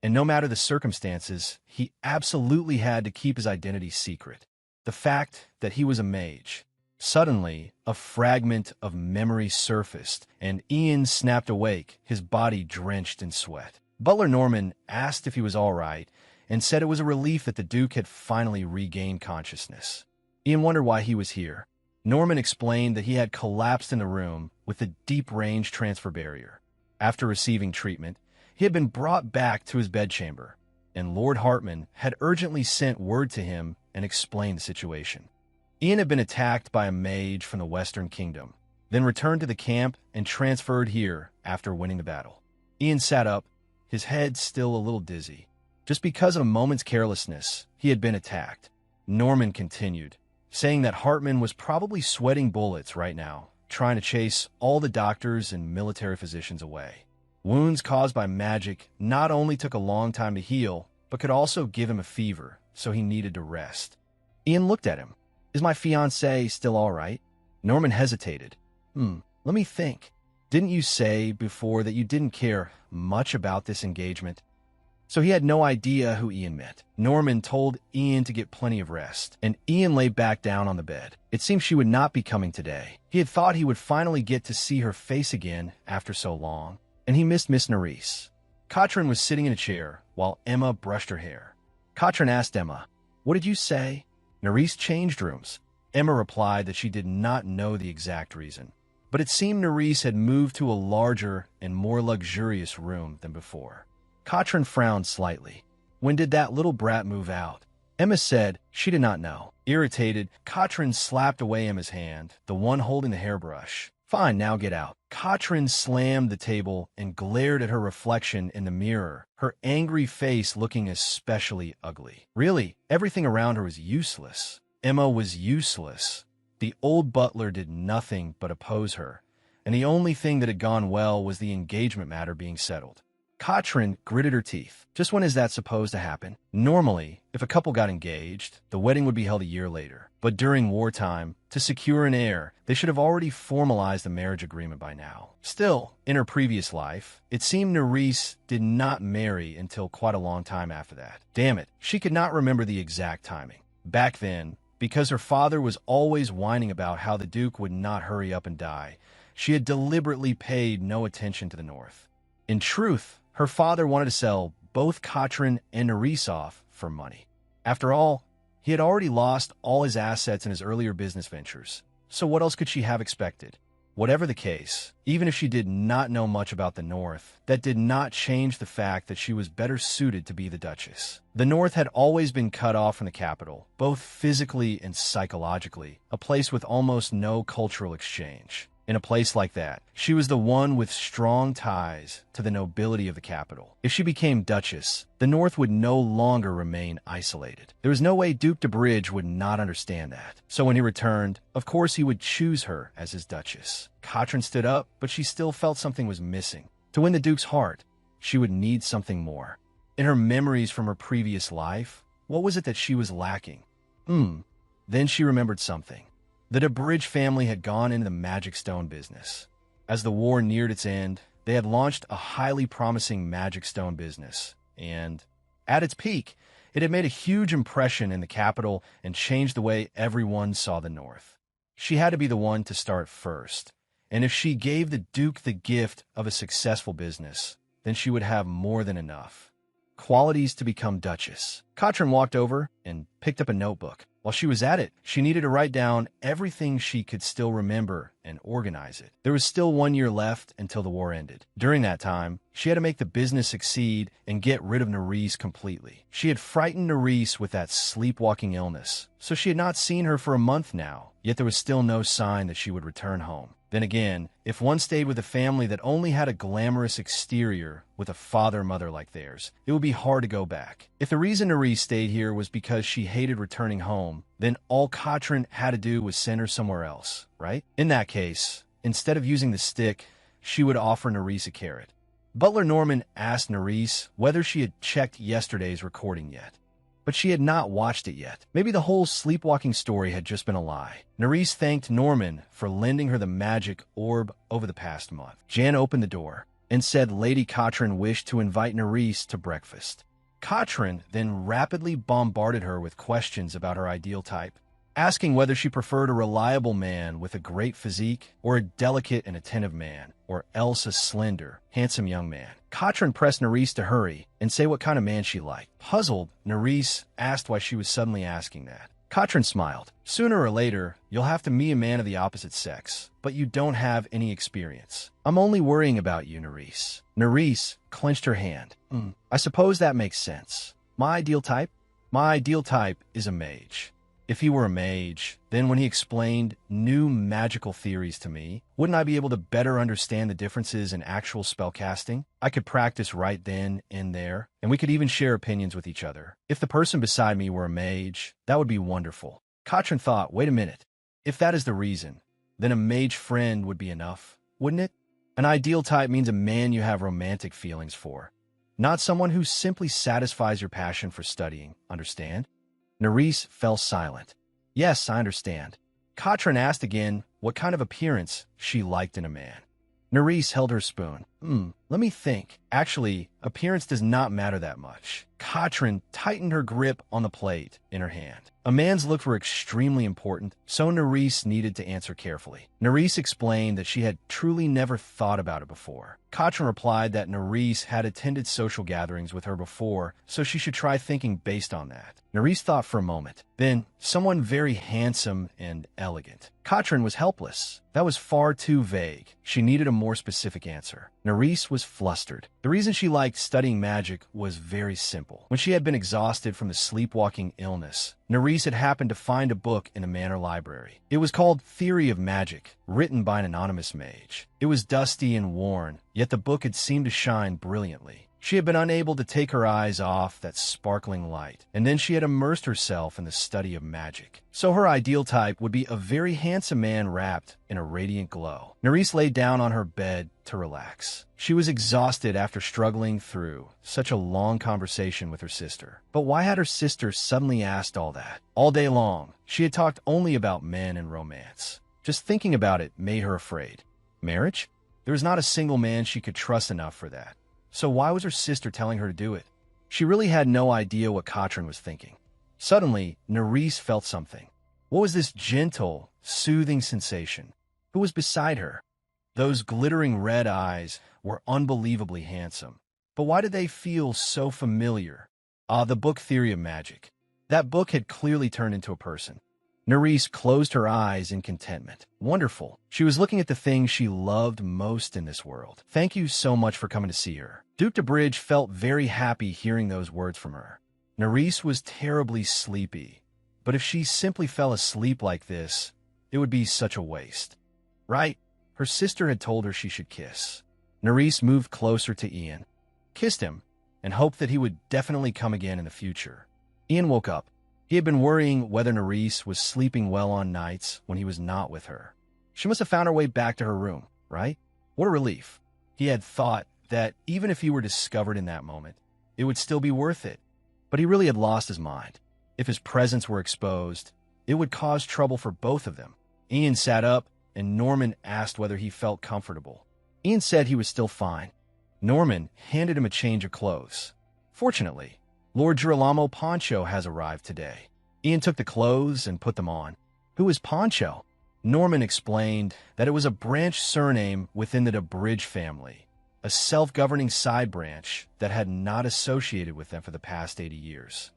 And no matter the circumstances, he absolutely had to keep his identity secret. The fact that he was a mage. Suddenly, a fragment of memory surfaced, and Ian snapped awake, his body drenched in sweat. Butler Norman asked if he was all right, and said it was a relief that the Duke had finally regained consciousness. Ian wondered why he was here. Norman explained that he had collapsed in the room with the deep-range transfer barrier. After receiving treatment, he had been brought back to his bedchamber, and Lord Hartman had urgently sent word to him and explained the situation. Ian had been attacked by a mage from the Western Kingdom, then returned to the camp and transferred here after winning the battle. Ian sat up, his head still a little dizzy. Just because of a moment's carelessness, he had been attacked. Norman continued, saying that Hartman was probably sweating bullets right now, trying to chase all the doctors and military physicians away. Wounds caused by magic not only took a long time to heal, but could also give him a fever, so he needed to rest. Ian looked at him. "Is my fiancée still all right?" Norman hesitated. Let me think. Didn't you say before that you didn't care much about this engagement?" So he had no idea who Ian meant. Norman told Ian to get plenty of rest, and Ian lay back down on the bed. It seemed she would not be coming today. He had thought he would finally get to see her face again after so long, and he missed Miss Nerisse. Katrin was sitting in a chair while Emma brushed her hair. Katrin asked Emma, "What did you say?" Nerisse changed rooms. Emma replied that she did not know the exact reason, but it seemed Nerisse had moved to a larger and more luxurious room than before. Katrin frowned slightly. "When did that little brat move out?" Emma said she did not know. Irritated, Katrin slapped away Emma's hand, the one holding the hairbrush. "Fine, now get out." Katrin slammed the table and glared at her reflection in the mirror, her angry face looking especially ugly. Really, everything around her was useless. Emma was useless. The old butler did nothing but oppose her, and the only thing that had gone well was the engagement matter being settled. Katrin gritted her teeth. Just when is that supposed to happen? Normally, if a couple got engaged, the wedding would be held a year later. But during wartime, to secure an heir, they should have already formalized the marriage agreement by now. Still, in her previous life, it seemed Nerisse did not marry until quite a long time after that. Damn it, she could not remember the exact timing. Back then, because her father was always whining about how the Duke would not hurry up and die, she had deliberately paid no attention to the North. In truth, her father wanted to sell both Katrin and Nerisse off for money. After all, he had already lost all his assets in his earlier business ventures, so what else could she have expected? Whatever the case, even if she did not know much about the North, that did not change the fact that she was better suited to be the Duchess. The North had always been cut off from the capital, both physically and psychologically, a place with almost no cultural exchange. In a place like that, she was the one with strong ties to the nobility of the capital. If she became Duchess, the North would no longer remain isolated. There was no way Duke de Bridge would not understand that. So when he returned, of course he would choose her as his Duchess. Katrin stood up, but she still felt something was missing. To win the Duke's heart, she would need something more. In her memories from her previous life, what was it that she was lacking? Then she remembered something. The de Bridge family had gone into the magic stone business. As the war neared its end, they had launched a highly promising magic stone business, and at its peak, it had made a huge impression in the capital and changed the way everyone saw the North. She had to be the one to start first, and if she gave the Duke the gift of a successful business, then she would have more than enough. Qualities to become Duchess. Katrin walked over and picked up a notebook. While she was at it, she needed to write down everything she could still remember and organize it. There was still 1 year left until the war ended. During that time, she had to make the business succeed and get rid of Nerys completely. She had frightened Nerys with that sleepwalking illness, so she had not seen her for a month now, yet there was still no sign that she would return home. Then again, if one stayed with a family that only had a glamorous exterior with a father-mother like theirs, it would be hard to go back. If the reason Nerys stayed here was because she hated returning home, then all Katrin had to do was send her somewhere else, right? In that case, instead of using the stick, she would offer Nerys a carrot. Butler Norman asked Nerys whether she had checked yesterday's recording yet. But she had not watched it yet. Maybe the whole sleepwalking story had just been a lie. Nerys thanked Norman for lending her the magic orb over the past month. Jan opened the door and said Lady Katrin wished to invite Nerys to breakfast. Katrin then rapidly bombarded her with questions about her ideal type, asking whether she preferred a reliable man with a great physique or a delicate and attentive man, or else a slender, handsome young man. Katrin pressed Nerys to hurry and say what kind of man she liked. Puzzled, Nerys asked why she was suddenly asking that. Katrin smiled. Sooner or later, you'll have to meet a man of the opposite sex, but you don't have any experience. I'm only worrying about you, Nerys. Nerys clenched her hand. I suppose that makes sense. My ideal type? My ideal type is a mage. If he were a mage, then when he explained new magical theories to me, wouldn't I be able to better understand the differences in actual spellcasting? I could practice right then and there, and we could even share opinions with each other. If the person beside me were a mage, that would be wonderful. Katrin thought, wait a minute. If that is the reason, then a mage friend would be enough, wouldn't it? An ideal type means a man you have romantic feelings for, not someone who simply satisfies your passion for studying, understand? Nerys fell silent. Yes, I understand. Katrin asked again what kind of appearance she liked in a man. Nerys held her spoon. Let me think. Actually, appearance does not matter that much. Katrin tightened her grip on the plate in her hand. A man's looks were extremely important, so Nerys needed to answer carefully. Nerys explained that she had truly never thought about it before. Katrin replied that Nerys had attended social gatherings with her before, so she should try thinking based on that. Nerys thought for a moment. Then, someone very handsome and elegant. Katrin was helpless. That was far too vague. She needed a more specific answer. Nerys was flustered. The reason she liked studying magic was very simple. When she had been exhausted from the sleepwalking illness, Nerys had happened to find a book in the manor library. It was called Theory of Magic, written by an anonymous mage. It was dusty and worn, yet the book had seemed to shine brilliantly. She had been unable to take her eyes off that sparkling light, and then she had immersed herself in the study of magic. So her ideal type would be a very handsome man wrapped in a radiant glow. Nerys lay down on her bed to relax. She was exhausted after struggling through such a long conversation with her sister. But why had her sister suddenly asked all that? All day long, she had talked only about men and romance. Just thinking about it made her afraid. Marriage? There was not a single man she could trust enough for that. So why was her sister telling her to do it? She really had no idea what Katrin was thinking. Suddenly, Nerys felt something. What was this gentle, soothing sensation? Who was beside her? Those glittering red eyes were unbelievably handsome. But why did they feel so familiar? The book Theory of Magic. That book had clearly turned into a person. Nerys closed her eyes in contentment. Wonderful. She was looking at the thing she loved most in this world. Thank you so much for coming to see her. Duke de Bridge felt very happy hearing those words from her. Nerys was terribly sleepy, but if she simply fell asleep like this, it would be such a waste. Right? Her sister had told her she should kiss. Nerys moved closer to Ian, kissed him, and hoped that he would definitely come again in the future. Ian woke up. He had been worrying whether Nerys was sleeping well on nights when he was not with her. She must have found her way back to her room, right? What a relief. He had thought that even if he were discovered in that moment, it would still be worth it. But he really had lost his mind. If his presence were exposed, it would cause trouble for both of them. Ian sat up, and Norman asked whether he felt comfortable. Ian said he was still fine. Norman handed him a change of clothes. Fortunately, Lord Girolamo Poncho has arrived today. Ian took the clothes and put them on. Who is Poncho? Norman explained that it was a branch surname within the DeBridge family, a self-governing side branch that had not associated with them for the past 80 years.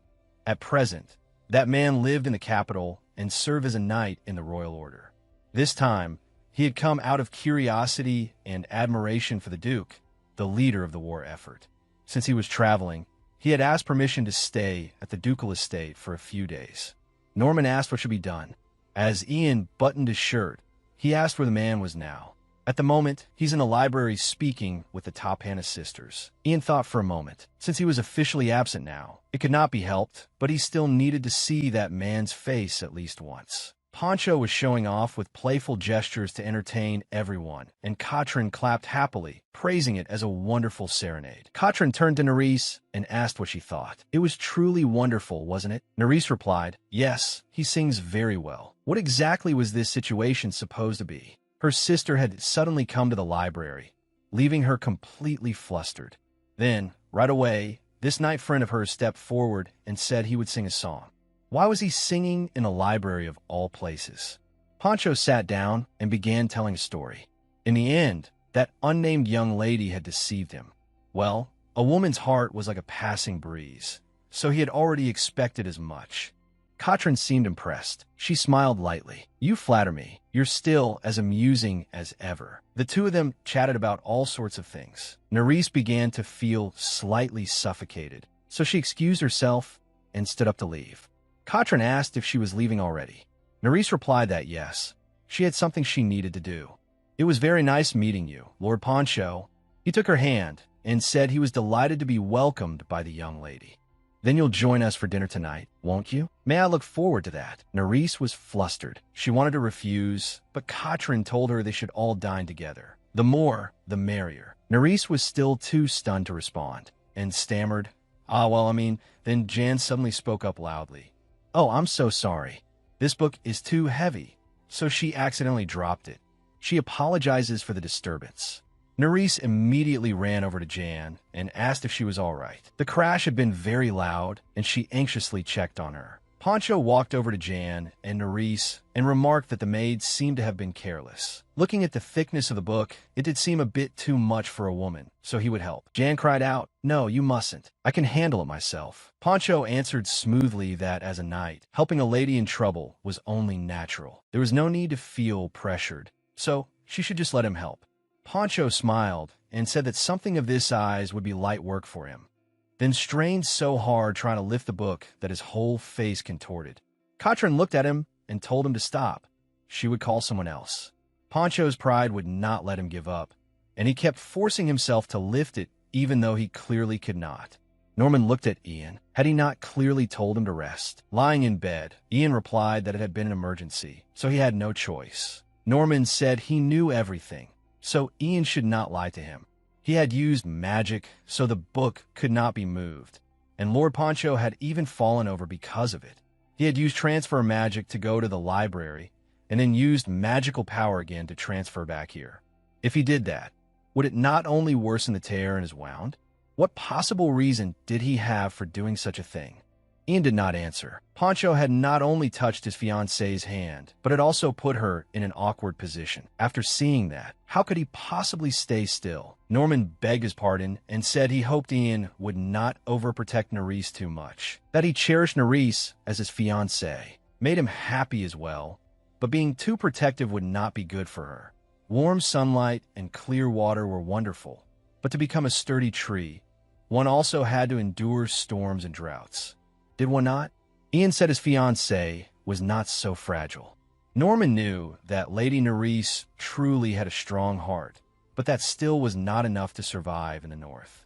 At present, that man lived in the capital and served as a knight in the royal order. This time, he had come out of curiosity and admiration for the Duke, the leader of the war effort. Since he was traveling, he had asked permission to stay at the ducal estate for a few days. Norman asked what should be done. As Ian buttoned his shirt, he asked where the man was now. At the moment, he's in the library speaking with the Tapana sisters. Ian thought for a moment. Since he was officially absent now, it could not be helped, but he still needed to see that man's face at least once. Poncho was showing off with playful gestures to entertain everyone, and Katrin clapped happily, praising it as a wonderful serenade. Katrin turned to Nerys and asked what she thought. It was truly wonderful, wasn't it? Nerys replied, yes, he sings very well. What exactly was this situation supposed to be? Her sister had suddenly come to the library, leaving her completely flustered. Then, right away, this knight friend of hers stepped forward and said he would sing a song. Why was he singing in a library of all places? Poncho sat down and began telling a story. In the end, that unnamed young lady had deceived him. Well, a woman's heart was like a passing breeze, so he had already expected as much. Katrin seemed impressed. She smiled lightly. You flatter me. You're still as amusing as ever. The two of them chatted about all sorts of things. Nerys began to feel slightly suffocated, so she excused herself and stood up to leave. Katrin asked if she was leaving already. Nerys replied that yes, she had something she needed to do. It was very nice meeting you, Lord Poncho. He took her hand and said he was delighted to be welcomed by the young lady. Then you'll join us for dinner tonight, won't you? May I look forward to that? Nerys was flustered. She wanted to refuse, but Katrin told her they should all dine together. The more, the merrier. Nerys was still too stunned to respond, and stammered, Then Jan suddenly spoke up loudly. Oh, I'm so sorry. This book is too heavy, so she accidentally dropped it. She apologizes for the disturbance. Nerys immediately ran over to Jan and asked if she was all right. The crash had been very loud, and she anxiously checked on her. Poncho walked over to Jan and Nerys and remarked that the maids seemed to have been careless. Looking at the thickness of the book, it did seem a bit too much for a woman, so he would help. Jan cried out, No, you mustn't. I can handle it myself. Poncho answered smoothly that as a knight, helping a lady in trouble was only natural. There was no need to feel pressured, so she should just let him help. Poncho smiled and said that something of this size would be light work for him, then strained so hard trying to lift the book that his whole face contorted. Katrin looked at him and told him to stop. She would call someone else. Poncho's pride would not let him give up, and he kept forcing himself to lift it even though he clearly could not. Norman looked at Ian. Had he not clearly told him to rest? Lying in bed, Ian replied that it had been an emergency, so he had no choice. Norman said he knew everything, so Ian should not lie to him. He had used magic, so the book could not be moved, and Lord Poncho had even fallen over because of it. He had used transfer magic to go to the library, and then used magical power again to transfer back here. If he did that, would it not only worsen the tear in his wound? What possible reason did he have for doing such a thing? Ian did not answer. Poncho had not only touched his fiancée's hand, but had also put her in an awkward position. After seeing that, how could he possibly stay still? Norman begged his pardon and said he hoped Ian would not overprotect Nerys too much, that he cherished Nerys as his fiancée, made him happy as well, but being too protective would not be good for her. Warm sunlight and clear water were wonderful, but to become a sturdy tree, one also had to endure storms and droughts. Did one not? Ian said his fiancée was not so fragile. Norman knew that Lady Nerys truly had a strong heart, but that still was not enough to survive in the north.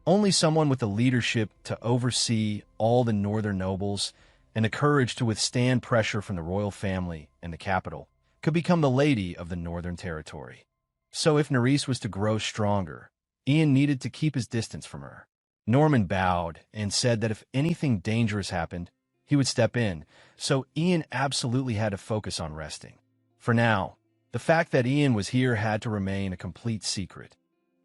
Only someone with the leadership to oversee all the northern nobles and the courage to withstand pressure from the royal family and the capital could become the lady of the northern territory. So if Nerys was to grow stronger, Ian needed to keep his distance from her. Norman bowed and said that if anything dangerous happened, he would step in, so Ian absolutely had to focus on resting. For now, the fact that Ian was here had to remain a complete secret.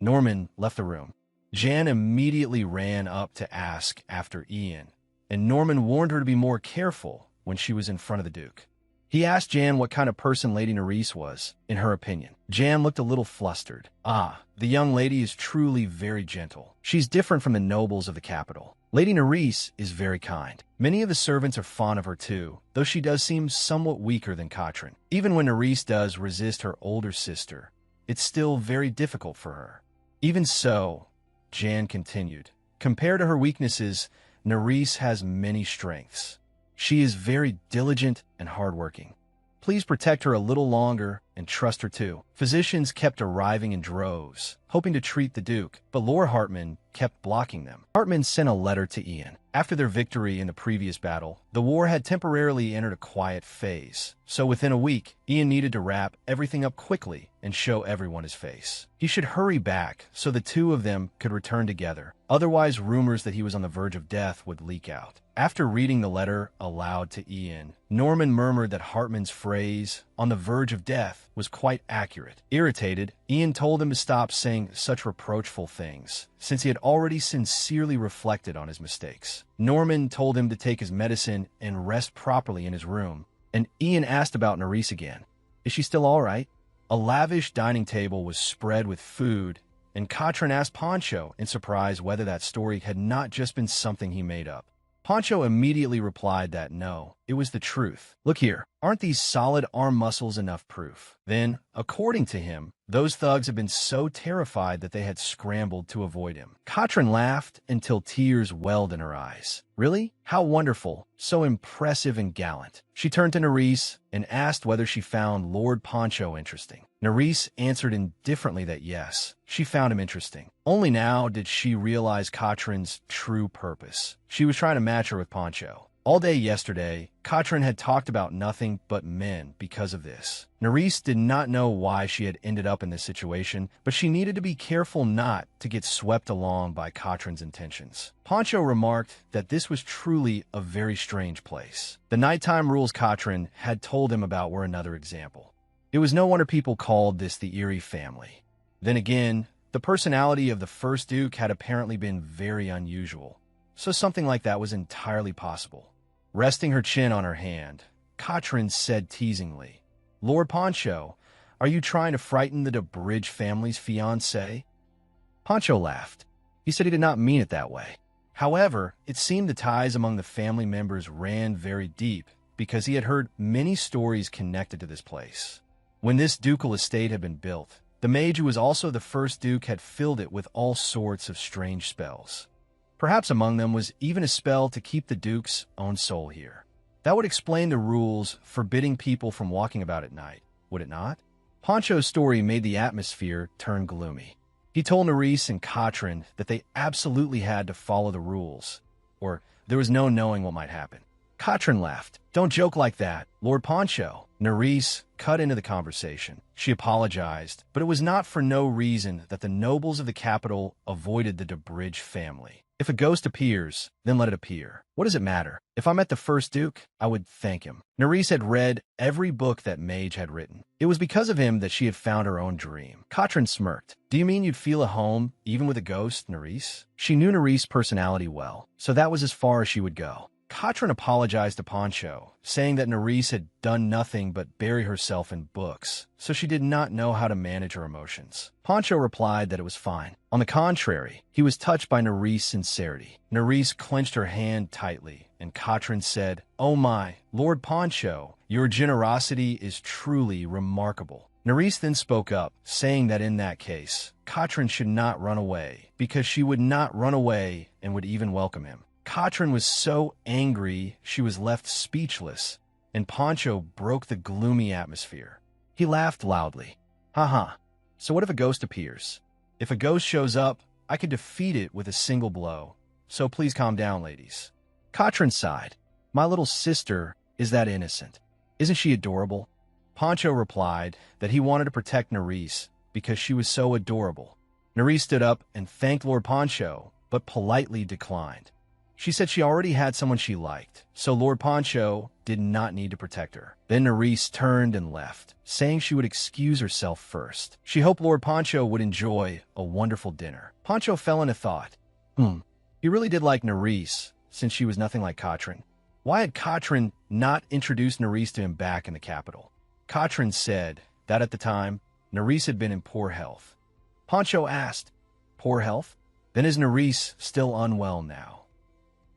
Norman left the room. Jan immediately ran up to ask after Ian, and Norman warned her to be more careful when she was in front of the Duke. He asked Jan what kind of person Lady Nerys was, in her opinion. Jan looked a little flustered. The young lady is truly very gentle. She's different from the nobles of the capital. Lady Nerys is very kind. Many of the servants are fond of her too, though she does seem somewhat weaker than Katrin. Even when Nerys does resist her older sister, it's still very difficult for her. Even so, Jan continued, compared to her weaknesses, Nerys has many strengths. She is very diligent and hardworking. Please protect her a little longer and trust her too. Physicians kept arriving in droves, hoping to treat the Duke, but Lord Hartman kept blocking them. Hartman sent a letter to Ian. After their victory in the previous battle, the war had temporarily entered a quiet phase. So within a week, Ian needed to wrap everything up quickly and show everyone his face. He should hurry back so the two of them could return together. Otherwise, rumors that he was on the verge of death would leak out. After reading the letter aloud to Ian, Norman murmured that Hartman's phrase, "on the verge of death," was quite accurate. Irritated, Ian told him to stop saying such reproachful things, since he had already sincerely reflected on his mistakes. Norman told him to take his medicine and rest properly in his room, and Ian asked about Nerys again. Is she still all right? A lavish dining table was spread with food, and Katrin asked Poncho in surprise whether that story had not just been something he made up. Poncho immediately replied that no, it was the truth. Look here, aren't these solid arm muscles enough proof? Then, according to him, those thugs had been so terrified that they had scrambled to avoid him. Katrin laughed until tears welled in her eyes. Really? How wonderful, so impressive and gallant. She turned to Nerys and asked whether she found Lord Poncho interesting. Nerys answered indifferently that yes, she found him interesting. Only now did she realize Katrin's true purpose. She was trying to match her with Poncho. All day yesterday, Katrin had talked about nothing but men because of this. Nerys did not know why she had ended up in this situation, but she needed to be careful not to get swept along by Katrin's intentions. Poncho remarked that this was truly a very strange place. The nighttime rules Katrin had told him about were another example. It was no wonder people called this the eerie family. Then again, the personality of the first Duke had apparently been very unusual, so something like that was entirely possible. Resting her chin on her hand, Katrin said teasingly, "Lord Poncho, are you trying to frighten the de Bridge family's fiancé?" Poncho laughed. He said he did not mean it that way. However, it seemed the ties among the family members ran very deep because he had heard many stories connected to this place. When this ducal estate had been built, the mage who was also the first Duke had filled it with all sorts of strange spells. Perhaps among them was even a spell to keep the Duke's own soul here. That would explain the rules forbidding people from walking about at night, would it not? Poncho's story made the atmosphere turn gloomy. He told Nerys and Katrin that they absolutely had to follow the rules, or there was no knowing what might happen. Katrin laughed. "Don't joke like that, Lord Poncho." Nerys cut into the conversation. She apologized, but it was not for no reason that the nobles of the capital avoided the de Bridge family. If a ghost appears, then let it appear. What does it matter? If I met the first Duke, I would thank him. Nerys had read every book that Mage had written. It was because of him that she had found her own dream. Katrin smirked. "Do you mean you'd feel at home, even with a ghost, Nerys?" She knew Nerys' personality well, so that was as far as she would go. Katrin apologized to Poncho, saying that Nerys had done nothing but bury herself in books, so she did not know how to manage her emotions. Poncho replied that it was fine. On the contrary, he was touched by Nerys' sincerity. Nerys clenched her hand tightly, and Katrin said, "Oh my, Lord Poncho, your generosity is truly remarkable." Nerys then spoke up, saying that in that case, Katrin should not run away, because she would not run away and would even welcome him. Katrin was so angry she was left speechless, and Poncho broke the gloomy atmosphere. He laughed loudly. Haha. So what if a ghost appears? If a ghost shows up, I could defeat it with a single blow. So please calm down, ladies. Katrin sighed. My little sister is that innocent. Isn't she adorable? Poncho replied that he wanted to protect Nerys because she was so adorable. Nerys stood up and thanked Lord Poncho, but politely declined. She said she already had someone she liked, so Lord Poncho did not need to protect her. Then Nerys turned and left, saying she would excuse herself first. She hoped Lord Poncho would enjoy a wonderful dinner. Poncho fell into thought. He really did like Nerys, since she was nothing like Katrin. Why had Katrin not introduced Nerys to him back in the capital? Katrin said that at the time, Nerys had been in poor health. Poncho asked, poor health? Then is Nerys still unwell now?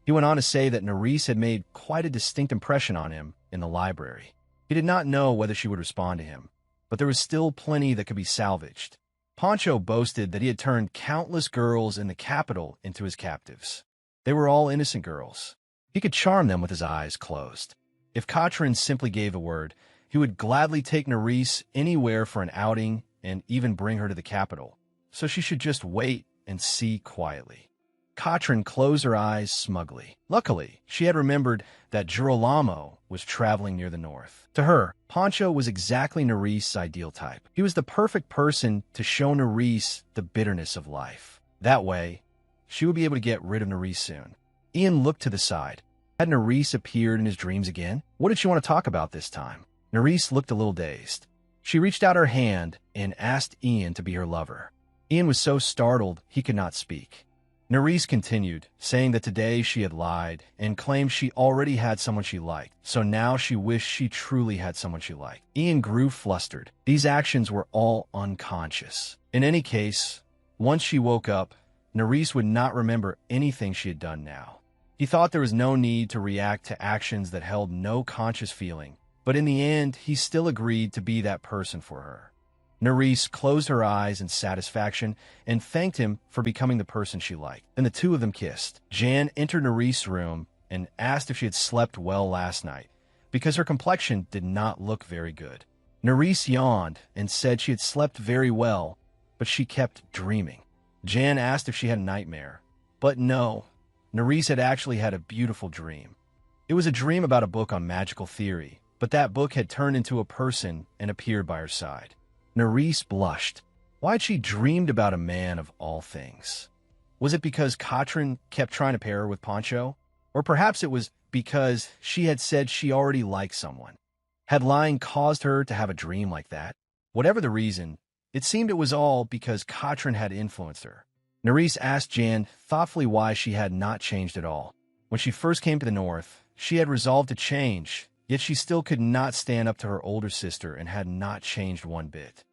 He went on to say that Nerys had made quite a distinct impression on him in the library. He did not know whether she would respond to him, but there was still plenty that could be salvaged. Poncho boasted that he had turned countless girls in the capital into his captives. They were all innocent girls. He could charm them with his eyes closed. If Katrin simply gave a word, he would gladly take Nerys anywhere for an outing and even bring her to the capital. So she should just wait and see quietly. Katrin closed her eyes smugly. Luckily, she had remembered that Girolamo was traveling near the north. To her, Poncho was exactly Nerys' ideal type. He was the perfect person to show Nerys the bitterness of life. That way, she would be able to get rid of Nerys soon. Ian looked to the side. Had Nerys appeared in his dreams again? What did she want to talk about this time? Nerys looked a little dazed. She reached out her hand and asked Ian to be her lover. Ian was so startled he could not speak. Nerys continued, saying that today she had lied and claimed she already had someone she liked, so now she wished she truly had someone she liked. Ian grew flustered. These actions were all unconscious. In any case, once she woke up, Nerys would not remember anything she had done now. He thought there was no need to react to actions that held no conscious feeling, but in the end, he still agreed to be that person for her. Nerys closed her eyes in satisfaction and thanked him for becoming the person she liked. Then the two of them kissed. Jan entered Nerys' room and asked if she had slept well last night, because her complexion did not look very good. Nerys yawned and said she had slept very well, but she kept dreaming. Jan asked if she had a nightmare, but no, Nerys had actually had a beautiful dream. It was a dream about a book on magical theory, but that book had turned into a person and appeared by her side. Nerys blushed. Why had she dreamed about a man of all things? Was it because Katrin kept trying to pair her with Poncho? Or perhaps it was because she had said she already liked someone. Had lying caused her to have a dream like that? Whatever the reason, it seemed it was all because Katrin had influenced her. Nerys asked Jan thoughtfully why she had not changed at all. When she first came to the north, she had resolved to change, yet she still could not stand up to her older sister and had not changed one bit.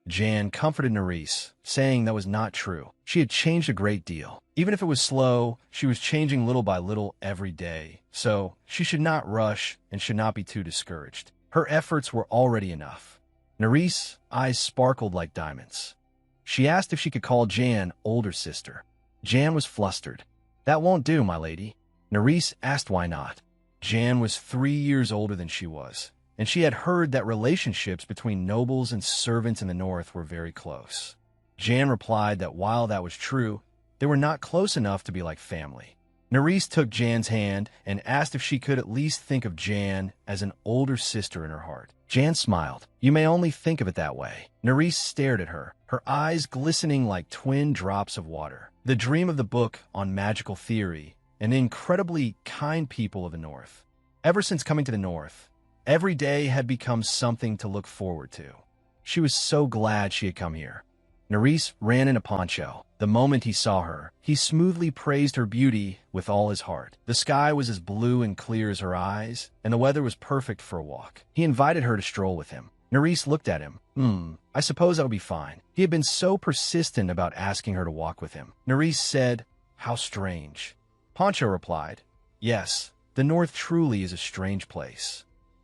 Jan comforted Nerys, saying that was not true. She had changed a great deal. Even if it was slow, she was changing little by little every day, so she should not rush and should not be too discouraged. Her efforts were already enough. Nerys' eyes sparkled like diamonds. She asked if she could call Jan older sister. Jan was flustered. That won't do, my lady. Nerys asked why not. Jan was 3 years older than she was, and she had heard that relationships between nobles and servants in the north were very close. Jan replied that while that was true, they were not close enough to be like family. Nerys took Jan's hand and asked if she could at least think of Jan as an older sister in her heart. Jan smiled. You may only think of it that way. Nerys stared at her, her eyes glistening like twin drops of water. The dream of the book on magical theory and the incredibly kind people of the north. Ever since coming to the north, every day had become something to look forward to. She was so glad she had come here. Nerys ran into Poncho. The moment he saw her, he smoothly praised her beauty with all his heart. The sky was as blue and clear as her eyes, and the weather was perfect for a walk. He invited her to stroll with him. Nerys looked at him. I suppose I'll be fine. He had been so persistent about asking her to walk with him. Nerys said, how strange. Poncho replied, yes, the north truly is a strange place.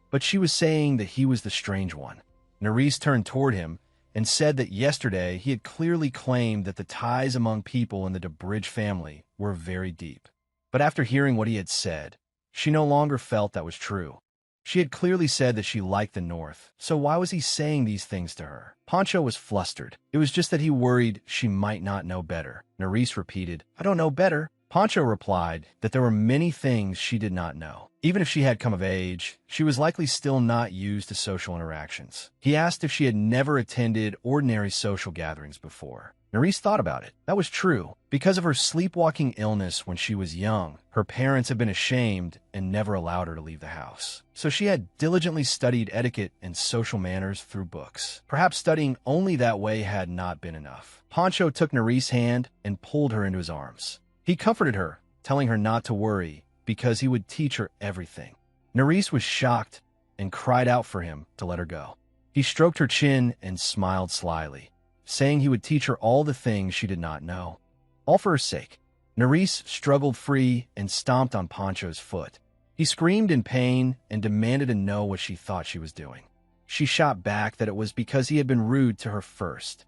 But she was saying that he was the strange one. Nerys turned toward him and said that yesterday he had clearly claimed that the ties among people in the DeBridge family were very deep. But after hearing what he had said, she no longer felt that was true. She had clearly said that she liked the North, so why was he saying these things to her? Pancho was flustered. It was just that he worried she might not know better. Nerys repeated, "I don't know better." Pancho replied that there were many things she did not know. Even if she had come of age, she was likely still not used to social interactions. He asked if she had never attended ordinary social gatherings before. Nerys thought about it. That was true. Because of her sleepwalking illness when she was young, her parents had been ashamed and never allowed her to leave the house. So she had diligently studied etiquette and social manners through books. Perhaps studying only that way had not been enough. Pancho took Nerys' hand and pulled her into his arms. He comforted her, telling her not to worry, because he would teach her everything. Nerys was shocked and cried out for him to let her go. He stroked her chin and smiled slyly, saying he would teach her all the things she did not know. All for her sake. Nerys struggled free and stomped on Pancho's foot. He screamed in pain and demanded to know what she thought she was doing. She shot back that it was because he had been rude to her first.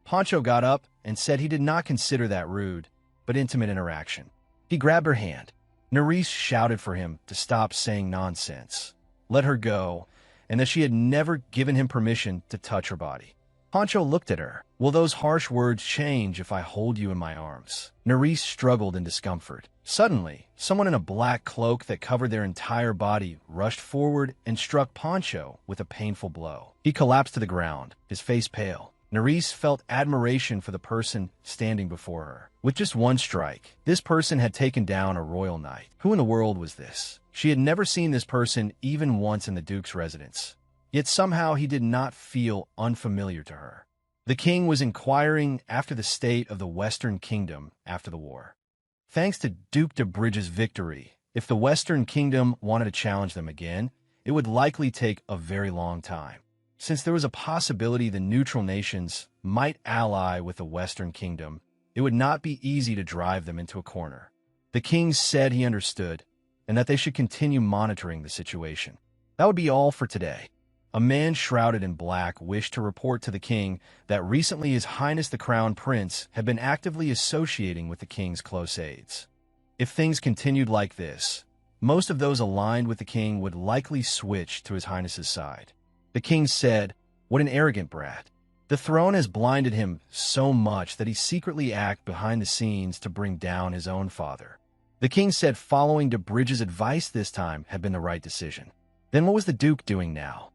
Pancho got up and said he did not consider that rude, but intimate interaction. He grabbed her hand. Nerys shouted for him to stop saying nonsense, let her go, and that she had never given him permission to touch her body. Pancho looked at her. "Will those harsh words change if I hold you in my arms?" Nerys struggled in discomfort. Suddenly, someone in a black cloak that covered their entire body rushed forward and struck Pancho with a painful blow. He collapsed to the ground, his face pale. Nerys felt admiration for the person standing before her. With just one strike, this person had taken down a royal knight. Who in the world was this? She had never seen this person even once in the Duke's residence. Yet somehow he did not feel unfamiliar to her. The king was inquiring after the state of the Western Kingdom after the war. Thanks to Duke de Bridge's victory, if the Western Kingdom wanted to challenge them again, it would likely take a very long time. Since there was a possibility the neutral nations might ally with the Western Kingdom, it would not be easy to drive them into a corner. The king said he understood, and that they should continue monitoring the situation. That would be all for today. A man shrouded in black wished to report to the king that recently His Highness the Crown Prince had been actively associating with the king's close aides. If things continued like this, most of those aligned with the king would likely switch to His Highness's side. The king said, "What an arrogant brat. The throne has blinded him so much that he secretly acted behind the scenes to bring down his own father." The king said following de Bridge's advice this time had been the right decision. Then what was the Duke doing now?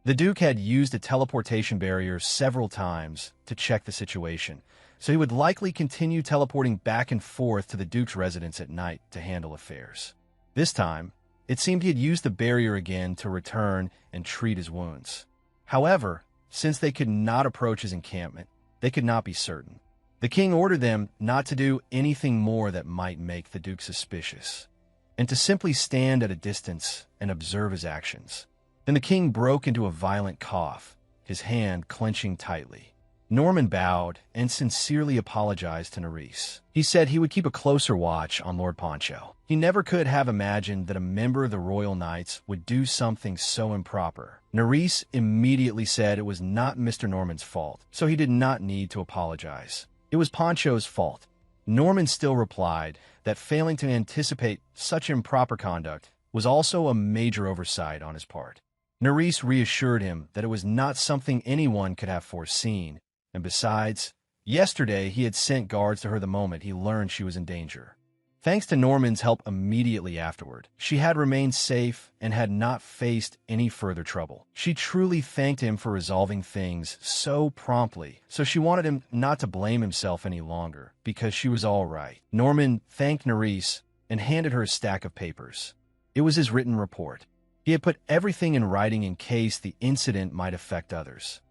The Duke had used a teleportation barrier several times to check the situation, so he would likely continue teleporting back and forth to the Duke's residence at night to handle affairs. This time, it seemed he had used the barrier again to return and treat his wounds. However, since they could not approach his encampment, they could not be certain. The king ordered them not to do anything more that might make the Duke suspicious, and to simply stand at a distance and observe his actions. Then the king broke into a violent cough, his hand clenching tightly. Norman bowed and sincerely apologized to Nerys. He said he would keep a closer watch on Lord Pancho. He never could have imagined that a member of the Royal Knights would do something so improper. Nerys immediately said it was not Mr. Norman's fault, so he did not need to apologize. It was Pancho's fault. Norman still replied that failing to anticipate such improper conduct was also a major oversight on his part. Nerys reassured him that it was not something anyone could have foreseen, and besides, yesterday he had sent guards to her the moment he learned she was in danger. Thanks to Norman's help immediately afterward, she had remained safe and had not faced any further trouble. She truly thanked him for resolving things so promptly, so she wanted him not to blame himself any longer, because she was all right. Norman thanked Nerys and handed her a stack of papers. It was his written report. He had put everything in writing in case the incident might affect others.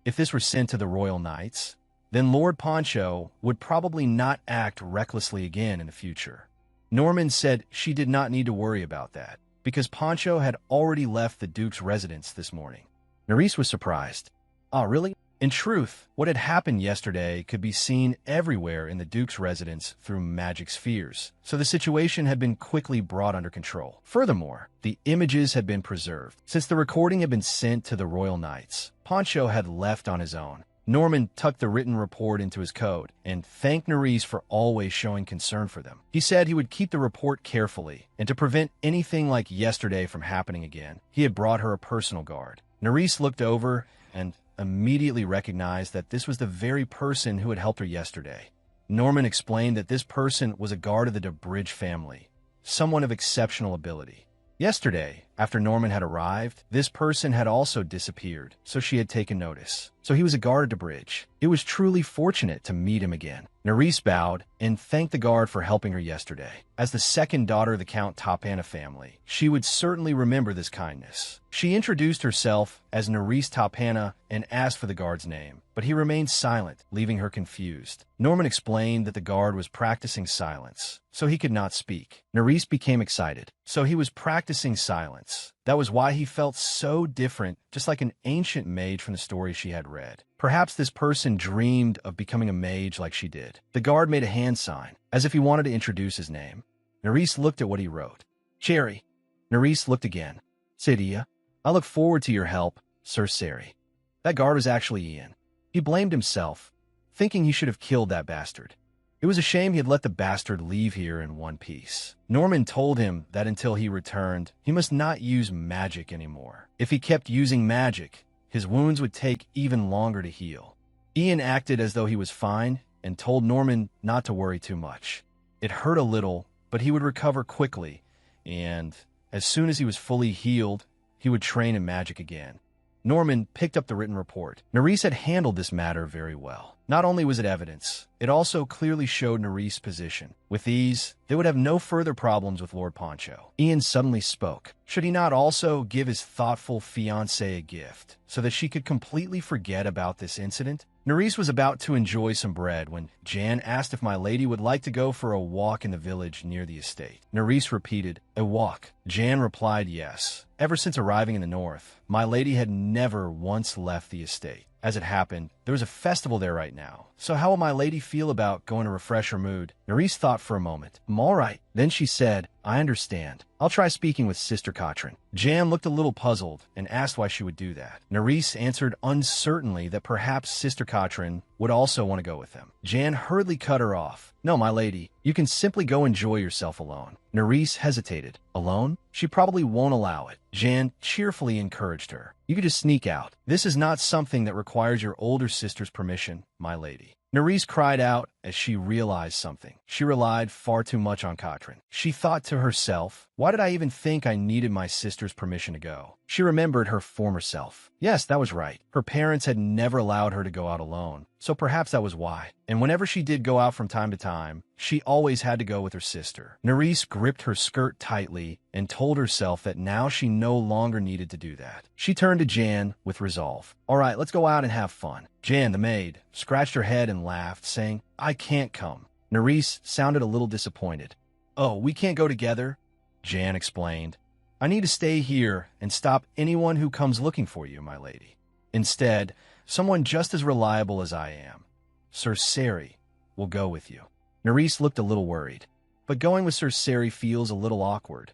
If this were sent to the Royal Knights, then Lord Pancho would probably not act recklessly again in the future. Norman said she did not need to worry about that, because Pancho had already left the Duke's residence this morning. Nerys was surprised. "Ah, really?" In truth, what had happened yesterday could be seen everywhere in the Duke's residence through magic spheres, so the situation had been quickly brought under control. Furthermore, the images had been preserved. Since the recording had been sent to the Royal Knights, Pancho had left on his own. Norman tucked the written report into his coat and thanked Nerys for always showing concern for them. He said he would keep the report carefully, and to prevent anything like yesterday from happening again, he had brought her a personal guard. Nerys looked over and immediately recognized that this was the very person who had helped her yesterday. Norman explained that this person was a guard of the Bridge family, someone of exceptional ability. Yesterday, after Norman had arrived, this person had also disappeared, so she had taken notice. So he was a guard at Bridge. It was truly fortunate to meet him again. Nerys bowed and thanked the guard for helping her yesterday. As the second daughter of the Count Tapana family, she would certainly remember this kindness. She introduced herself as Nerys Tapana and asked for the guard's name, but he remained silent, leaving her confused. Norman explained that the guard was practicing silence, so he could not speak. Nerys became excited, so he was practicing silence. That was why he felt so different, just like an ancient mage from the story she had read. Perhaps this person dreamed of becoming a mage like she did. The guard made a hand sign, as if he wanted to introduce his name. Nerys looked at what he wrote. Cherry. Nerys looked again. Sidia. I look forward to your help, Sir Seri. That guard was actually Ian. He blamed himself, thinking he should have killed that bastard. It was a shame he had let the bastard leave here in one piece. Norman told him that until he returned, he must not use magic anymore. If he kept using magic, his wounds would take even longer to heal. Ian acted as though he was fine and told Norman not to worry too much. It hurt a little, but he would recover quickly, and as soon as he was fully healed, he would train in magic again. Norman picked up the written report. Nerys had handled this matter very well. Not only was it evidence, it also clearly showed Nerys' position. With these, they would have no further problems with Lord Poncho. Ian suddenly spoke. Should he not also give his thoughtful fiancée a gift, so that she could completely forget about this incident? Nerys was about to enjoy some bread when Jan asked if my lady would like to go for a walk in the village near the estate. Nerys repeated, a walk. Jan replied yes. Ever since arriving in the north, my lady had never once left the estate. As it happened, there was a festival there right now. So how will my lady feel about going to refresh her mood? Nerys thought for a moment. I'm all right. Then she said, I understand. I'll try speaking with Sister Katrin. Jan looked a little puzzled and asked why she would do that. Nerys answered uncertainly that perhaps Sister Katrin would also want to go with them. Jan hurriedly cut her off. No, my lady, you can simply go enjoy yourself alone. Nerys hesitated. Alone? She probably won't allow it. Jan cheerfully encouraged her. You could just sneak out. This is not something that requires your older sister's permission, my lady. Nerys cried out as she realized something. She relied far too much on Katrin. She thought to herself, why did I even think I needed my sister's permission to go? She remembered her former self. Yes, that was right. Her parents had never allowed her to go out alone, so perhaps that was why. And whenever she did go out from time to time, she always had to go with her sister. Nerys gripped her skirt tightly and told herself that now she no longer needed to do that. She turned to Jan with resolve. All right, let's go out and have fun. Jan, the maid, scratched her head and laughed, saying, I can't come. Nerys sounded a little disappointed. Oh, we can't go together? Jan explained. I need to stay here and stop anyone who comes looking for you, my lady. Instead, someone just as reliable as I am, Sir Seri, will go with you. Nerys looked a little worried, but going with Sir Seri feels a little awkward.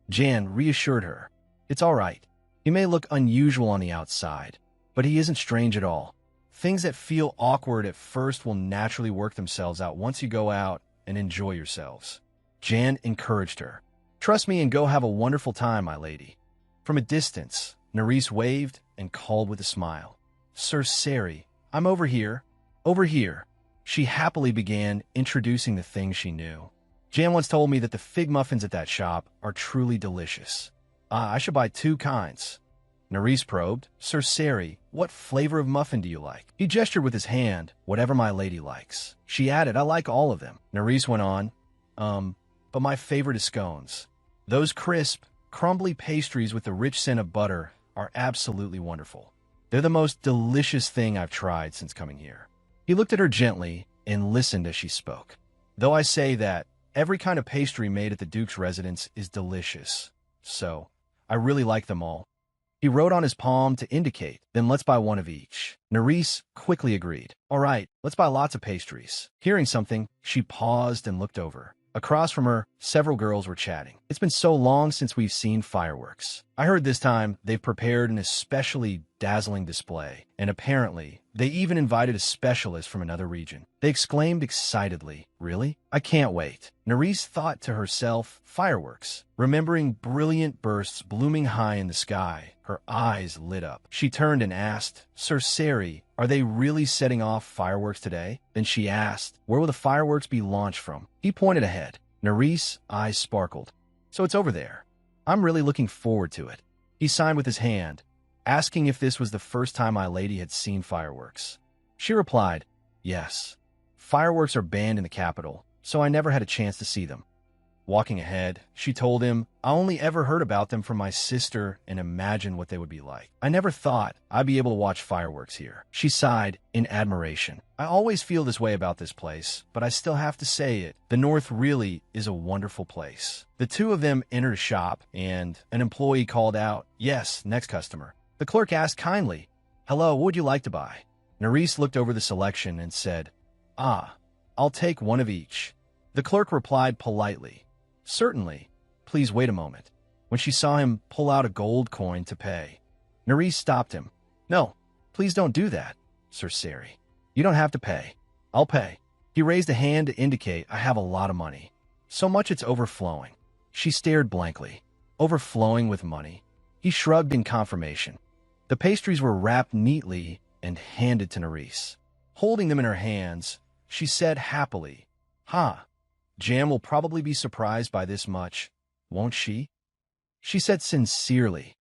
Jan reassured her. It's all right. He may look unusual on the outside, but he isn't strange at all. Things that feel awkward at first will naturally work themselves out once you go out and enjoy yourselves. Jan encouraged her. Trust me and go have a wonderful time, my lady. From a distance, Nerys waved and called with a smile. Sir Seri, I'm over here. Over here. She happily began introducing the things she knew. Jan once told me that the fig muffins at that shop are truly delicious. I should buy 2 kinds. Nerys probed. Sir Seri, what flavor of muffin do you like? He gestured with his hand, whatever my lady likes. She added, I like all of them. Nerys went on, but my favorite is scones. Those crisp, crumbly pastries with the rich scent of butter are absolutely wonderful. They're the most delicious thing I've tried since coming here. He looked at her gently and listened as she spoke. Though I say that, every kind of pastry made at the Duke's residence is delicious. So, I really like them all. He wrote on his palm to indicate, then let's buy one of each. Nerys quickly agreed. All right, let's buy lots of pastries. Hearing something, she paused and looked over. Across from her, several girls were chatting. It's been so long since we've seen fireworks. I heard this time they've prepared an especially dazzling display, and apparently, they even invited a specialist from another region. They exclaimed excitedly, "Really? I can't wait." Nerys thought to herself, fireworks. Remembering brilliant bursts blooming high in the sky, her eyes lit up. She turned and asked, "Sir Seri, are they really setting off fireworks today?" Then she asked, "Where will the fireworks be launched from?" He pointed ahead. Nerys' eyes sparkled. "So it's over there. I'm really looking forward to it." He signed with his hand, asking if this was the first time my lady had seen fireworks. She replied, "Yes. Fireworks are banned in the capital, so I never had a chance to see them." Walking ahead, she told him, "I only ever heard about them from my sister and imagined what they would be like. I never thought I'd be able to watch fireworks here." She sighed in admiration. "I always feel this way about this place, but I still have to say it. The North really is a wonderful place." The two of them entered a shop, and an employee called out, "Yes, next customer." The clerk asked kindly, "Hello, what would you like to buy?" Nerys looked over the selection and said, "I'll take one of each." The clerk replied politely, "Certainly. Please wait a moment." When she saw him pull out a gold coin to pay, Nerys stopped him. "No, please don't do that, Sir Seri. You don't have to pay. I'll pay." He raised a hand to indicate, "I have a lot of money. So much it's overflowing." She stared blankly. Overflowing with money? He shrugged in confirmation. The pastries were wrapped neatly and handed to Nerys. Holding them in her hands, she said happily, Jan will probably be surprised by this much, won't she?" She said sincerely,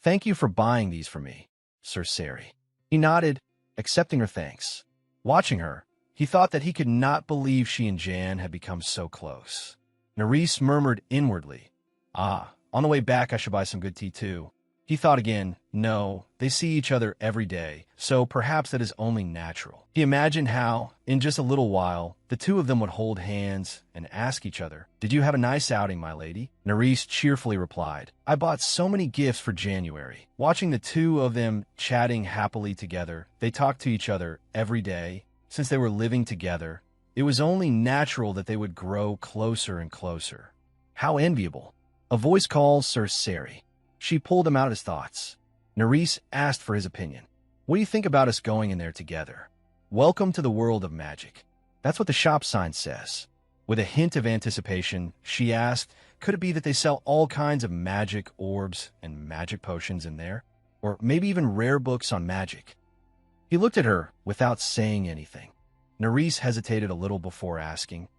"Thank you for buying these for me, Sir Seri." He nodded, accepting her thanks. Watching her, he thought that he could not believe she and Jan had become so close. Nerys murmured inwardly, "On the way back I should buy some good tea too." He thought again, no, they see each other every day, so perhaps that is only natural. He imagined how, in just a little while, the two of them would hold hands and ask each other, "Did you have a nice outing, my lady?" Nerys cheerfully replied, "I bought so many gifts for January." Watching the two of them chatting happily together, they talked to each other every day. Since they were living together, it was only natural that they would grow closer and closer. How enviable. A voice called Sir Seri. She pulled him out of his thoughts. Nerys asked for his opinion. "What do you think about us going in there together? Welcome to the world of magic." That's what the shop sign says. With a hint of anticipation, she asked, could it be that they sell all kinds of magic orbs and magic potions in there? Or maybe even rare books on magic? He looked at her without saying anything. Nerys hesitated a little before asking,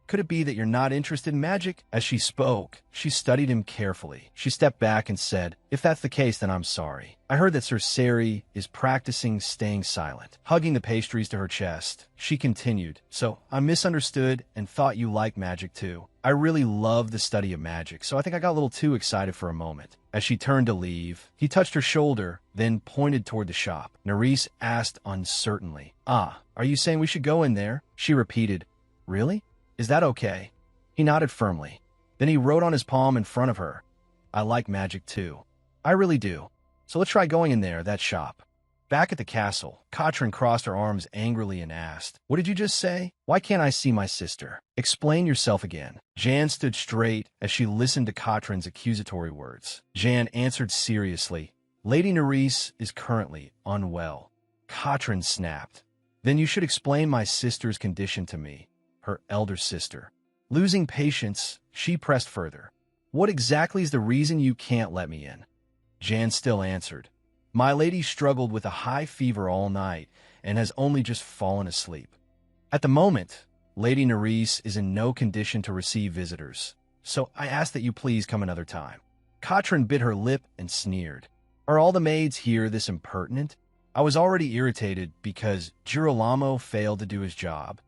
could it be that you're not interested in magic?" As she spoke, she studied him carefully. She stepped back and said, "If that's the case, then I'm sorry. I heard that Sir Seri is practicing staying silent." Hugging the pastries to her chest, she continued, "So I misunderstood and thought you liked magic too. I really love the study of magic, so I think I got a little too excited for a moment." As she turned to leave, he touched her shoulder, then pointed toward the shop. Nerys asked uncertainly, "Are you saying we should go in there?" She repeated, "Really? Is that okay?" He nodded firmly. Then he wrote on his palm in front of her, "I like magic too. I really do. So let's try going in there, that shop." Back at the castle, Katrin crossed her arms angrily and asked, "What did you just say? Why can't I see my sister? Explain yourself again." Jan stood straight as she listened to Katrin's accusatory words. Jan answered seriously, "Lady Nerys is currently unwell." Katrin snapped, "Then you should explain my sister's condition to me," her elder sister. Losing patience, she pressed further. "What exactly is the reason you can't let me in?" Jan still answered, "My lady struggled with a high fever all night and has only just fallen asleep. At the moment, Lady Nerys is in no condition to receive visitors, so I ask that you please come another time." Katrin bit her lip and sneered. "Are all the maids here this impertinent? I was already irritated because Girolamo failed to do his job,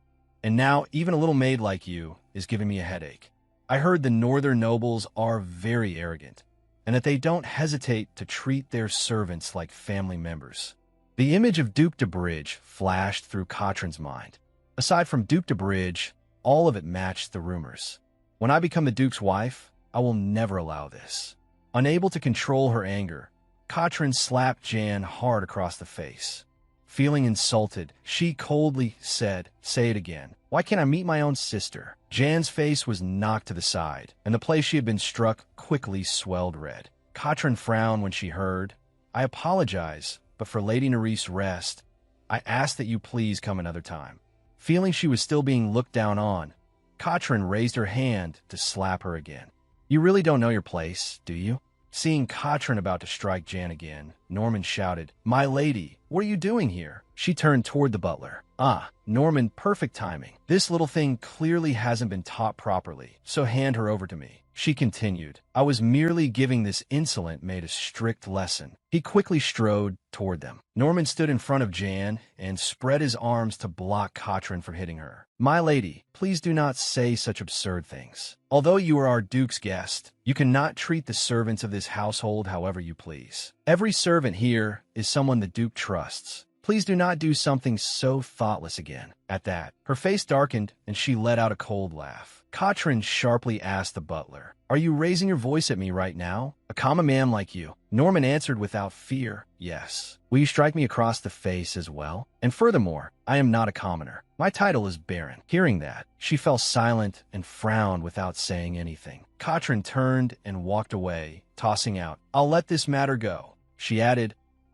and now even a little maid like you is giving me a headache. I heard the northern nobles are very arrogant, and that they don't hesitate to treat their servants like family members." The image of Duke de Bridge flashed through Katrin's mind. Aside from Duke de Bridge, all of it matched the rumors. "When I become the Duke's wife, I will never allow this." Unable to control her anger, Katrin slapped Jan hard across the face. Feeling insulted, she coldly said, "Say it again. Why can't I meet my own sister?" Jan's face was knocked to the side, and the place she had been struck quickly swelled red. Katrin frowned when she heard, "I apologize, but for Lady Nerys' rest, I ask that you please come another time." Feeling she was still being looked down on, Katrin raised her hand to slap her again. "You really don't know your place, do you?" Seeing Katrin about to strike Jan again, Norman shouted, "My lady, what are you doing here?" She turned toward the butler. "Ah, Norman, perfect timing. This little thing clearly hasn't been taught properly, so hand her over to me." She continued, "I was merely giving this insolent maid a strict lesson." He quickly strode toward them. Norman stood in front of Jan and spread his arms to block Katrin from hitting her. "My lady, please do not say such absurd things. Although you are our Duke's guest, you cannot treat the servants of this household however you please. Every servant here is someone the Duke trusts. Please do not do something so thoughtless again." At that, her face darkened and she let out a cold laugh. Katrin sharply asked the butler, "Are you raising your voice at me right now? A common man like you?" Norman answered without fear, "Yes. Will you strike me across the face as well? And furthermore, I am not a commoner. My title is Baron." Hearing that, she fell silent and frowned without saying anything. Katrin turned and walked away, tossing out, "I'll let this matter go." She added,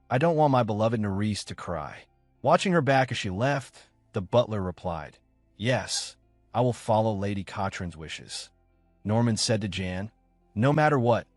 "I don't want my beloved Nerys to cry." Watching her back as she left, the butler replied, "Yes, I will follow Lady Katrin's wishes." Norman said to Jan, "No matter what,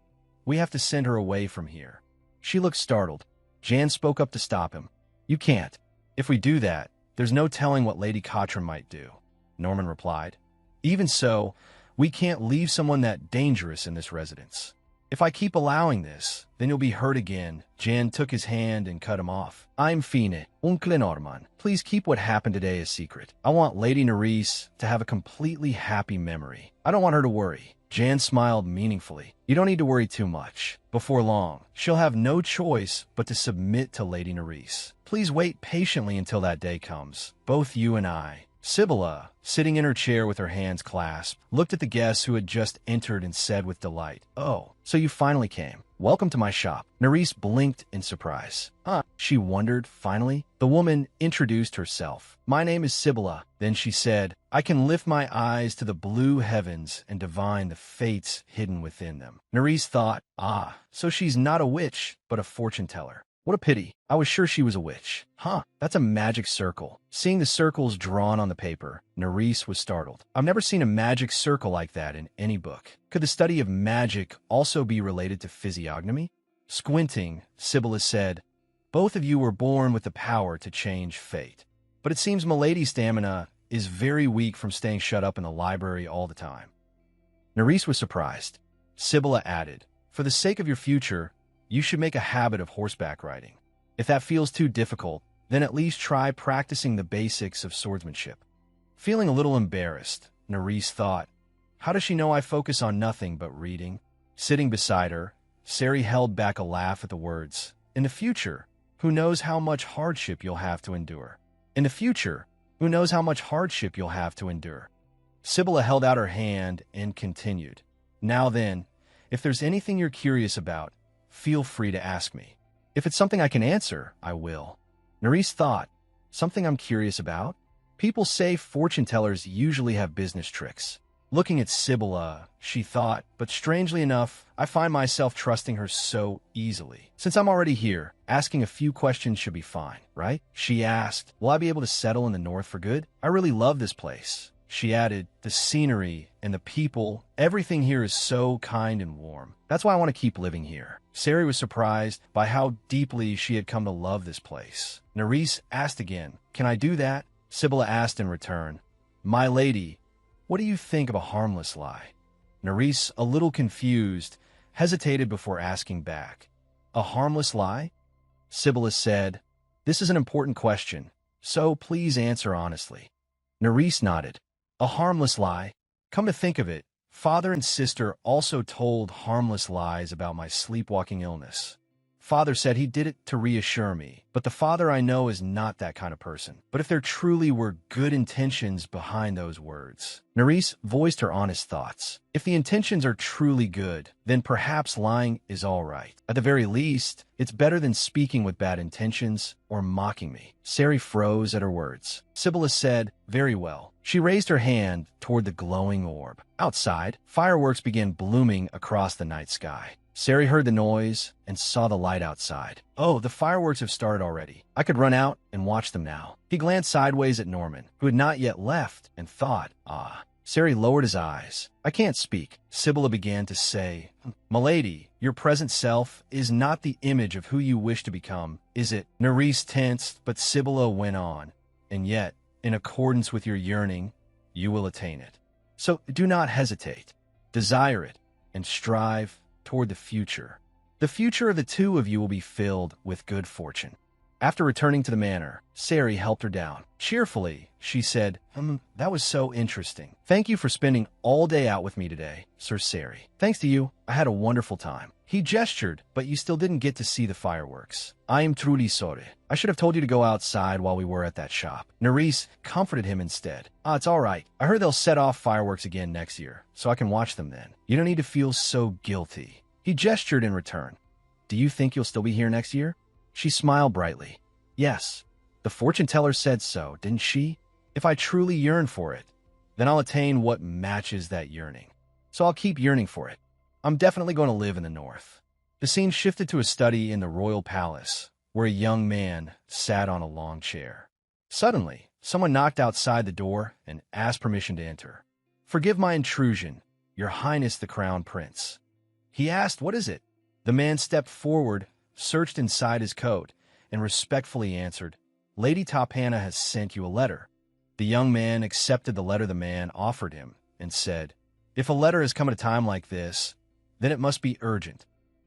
we have to send her away from here." She looked startled. Jan spoke up to stop him. "You can't. If we do that, there's no telling what Lady Katrin might do." Norman replied, "Even so, we can't leave someone that dangerous in this residence. If I keep allowing this, then you'll be hurt again." Jan took his hand and cut him off. "I'm Fine, Oncle Norman. Please keep what happened today a secret. I want Lady Nerys to have a completely happy memory. I don't want her to worry." Jan smiled meaningfully. "You don't need to worry too much. Before long, she'll have no choice but to submit to Lady Nerys. Please wait patiently until that day comes. Both you and I." Sibylla, sitting in her chair with her hands clasped, looked at the guests who had just entered and said with delight, "Oh, so you finally came. Welcome to my shop." Nerys blinked in surprise. "Huh?" she wondered finally. The woman introduced herself. "My name is Sibylla." Then she said, "I can lift my eyes to the blue heavens and divine the fates hidden within them." Nerys thought, "Ah, so she's not a witch, but a fortune-teller. What a pity. I was sure she was a witch." "Huh, that's a magic circle." Seeing the circles drawn on the paper, Nerys was startled. "I've never seen a magic circle like that in any book. Could the study of magic also be related to physiognomy?" Squinting, Sibylla said, "Both of you were born with the power to change fate. But it seems Milady's stamina is very weak from staying shut up in the library all the time." Nerys was surprised. Sibylla added, "For the sake of your future, you should make a habit of horseback riding. If that feels too difficult, then at least try practicing the basics of swordsmanship." Feeling a little embarrassed, Nerys thought, "How does she know I focus on nothing but reading?" Sitting beside her, Sari held back a laugh at the words, "In the future, who knows how much hardship you'll have to endure?" "In the future, who knows how much hardship you'll have to endure?" Sibylla held out her hand and continued, "Now then, if there's anything you're curious about, feel free to ask me. If it's something I can answer, I will." Nerys thought, "Something I'm curious about? People say fortune-tellers usually have business tricks." Looking at Sibylla, she thought, "But strangely enough, I find myself trusting her so easily. Since I'm already here, asking a few questions should be fine, right?" She asked, "Will I be able to settle in the north for good? I really love this place." She added, "The scenery and the people, everything here is so kind and warm. That's why I want to keep living here." Sari was surprised by how deeply she had come to love this place. Nerys asked again, "Can I do that?" Sibylla asked in return, "My lady, what do you think of a harmless lie?" Nerys, a little confused, hesitated before asking back, "A harmless lie?" Sibylla said, "This is an important question, so please answer honestly." Nerys nodded. "A harmless lie? Come to think of it, father and sister also told harmless lies about my sleepwalking illness." Father said he did it to reassure me, but the father I know is not that kind of person. But if there truly were good intentions behind those words. Nerys voiced her honest thoughts. If the intentions are truly good, then perhaps lying is all right. At the very least, it's better than speaking with bad intentions or mocking me. Sari froze at her words. Sibylla said, "Very well." She raised her hand toward the glowing orb. Outside, fireworks began blooming across the night sky. Sari heard the noise and saw the light outside. "Oh, the fireworks have started already. I could run out and watch them now." He glanced sideways at Norman, who had not yet left, and thought, "Ah." Sari lowered his eyes. "I can't speak." Sibylla began to say, "Milady, your present self is not the image of who you wish to become, is it?" Nerys tensed, but Sibylla went on. "And yet, in accordance with your yearning, you will attain it. So do not hesitate. Desire it, and strive toward the future. The future of the two of you will be filled with good fortune." After returning to the manor, Sari helped her down. Cheerfully, she said, "That was so interesting. Thank you for spending all day out with me today, Sir Sari. Thanks to you, I had a wonderful time." He gestured, "But you still didn't get to see the fireworks. I am truly sorry. I should have told you to go outside while we were at that shop." Nerys comforted him instead. "It's all right. I heard they'll set off fireworks again next year, so I can watch them then. You don't need to feel so guilty." He gestured in return. "Do you think you'll still be here next year?" She smiled brightly. "Yes. The fortune teller said so, didn't she? If I truly yearn for it, then I'll attain what matches that yearning. So I'll keep yearning for it. I'm definitely going to live in the north." The scene shifted to a study in the royal palace, where a young man sat on a long chair. Suddenly, someone knocked outside the door and asked permission to enter. "Forgive my intrusion, Your Highness the Crown Prince." He asked, "What is it?" The man stepped forward, searched inside his coat, and respectfully answered, "Lady Tapana has sent you a letter." The young man accepted the letter the man offered him and said, "If a letter has come at a time like this, then it must be urgent."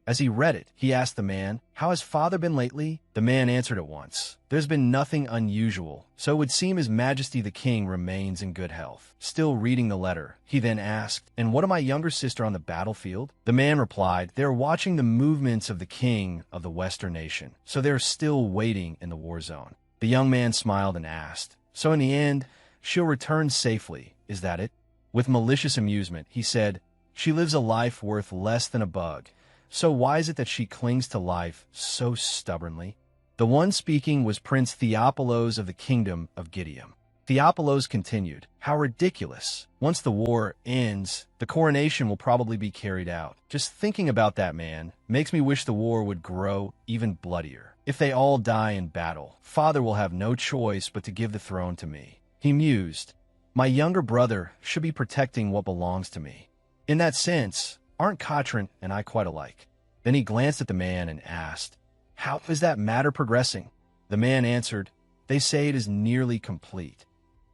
As he read it, he asked the man, "How has father been lately?" The man answered at once, "There's been nothing unusual, so it would seem His Majesty the King remains in good health." Still reading the letter, he then asked, "And what of my younger sister on the battlefield?" The man replied, "They are watching the movements of the king of the Western nation, so they are still waiting in the war zone." The young man smiled and asked, "So in the end, she'll return safely, is that it?" With malicious amusement, he said, "She lives a life worth less than a bug. So why is it that she clings to life so stubbornly?" The one speaking was Prince Theopolos of the Kingdom of Gideon. Theopolos continued, "How ridiculous. Once the war ends, the coronation will probably be carried out. Just thinking about that, man, makes me wish the war would grow even bloodier. If they all die in battle, father will have no choice but to give the throne to me." He mused, "My younger brother should be protecting what belongs to me. In that sense, aren't Katrin and I quite alike?" Then he glanced at the man and asked, "How is that matter progressing?" The man answered, "They say it is nearly complete."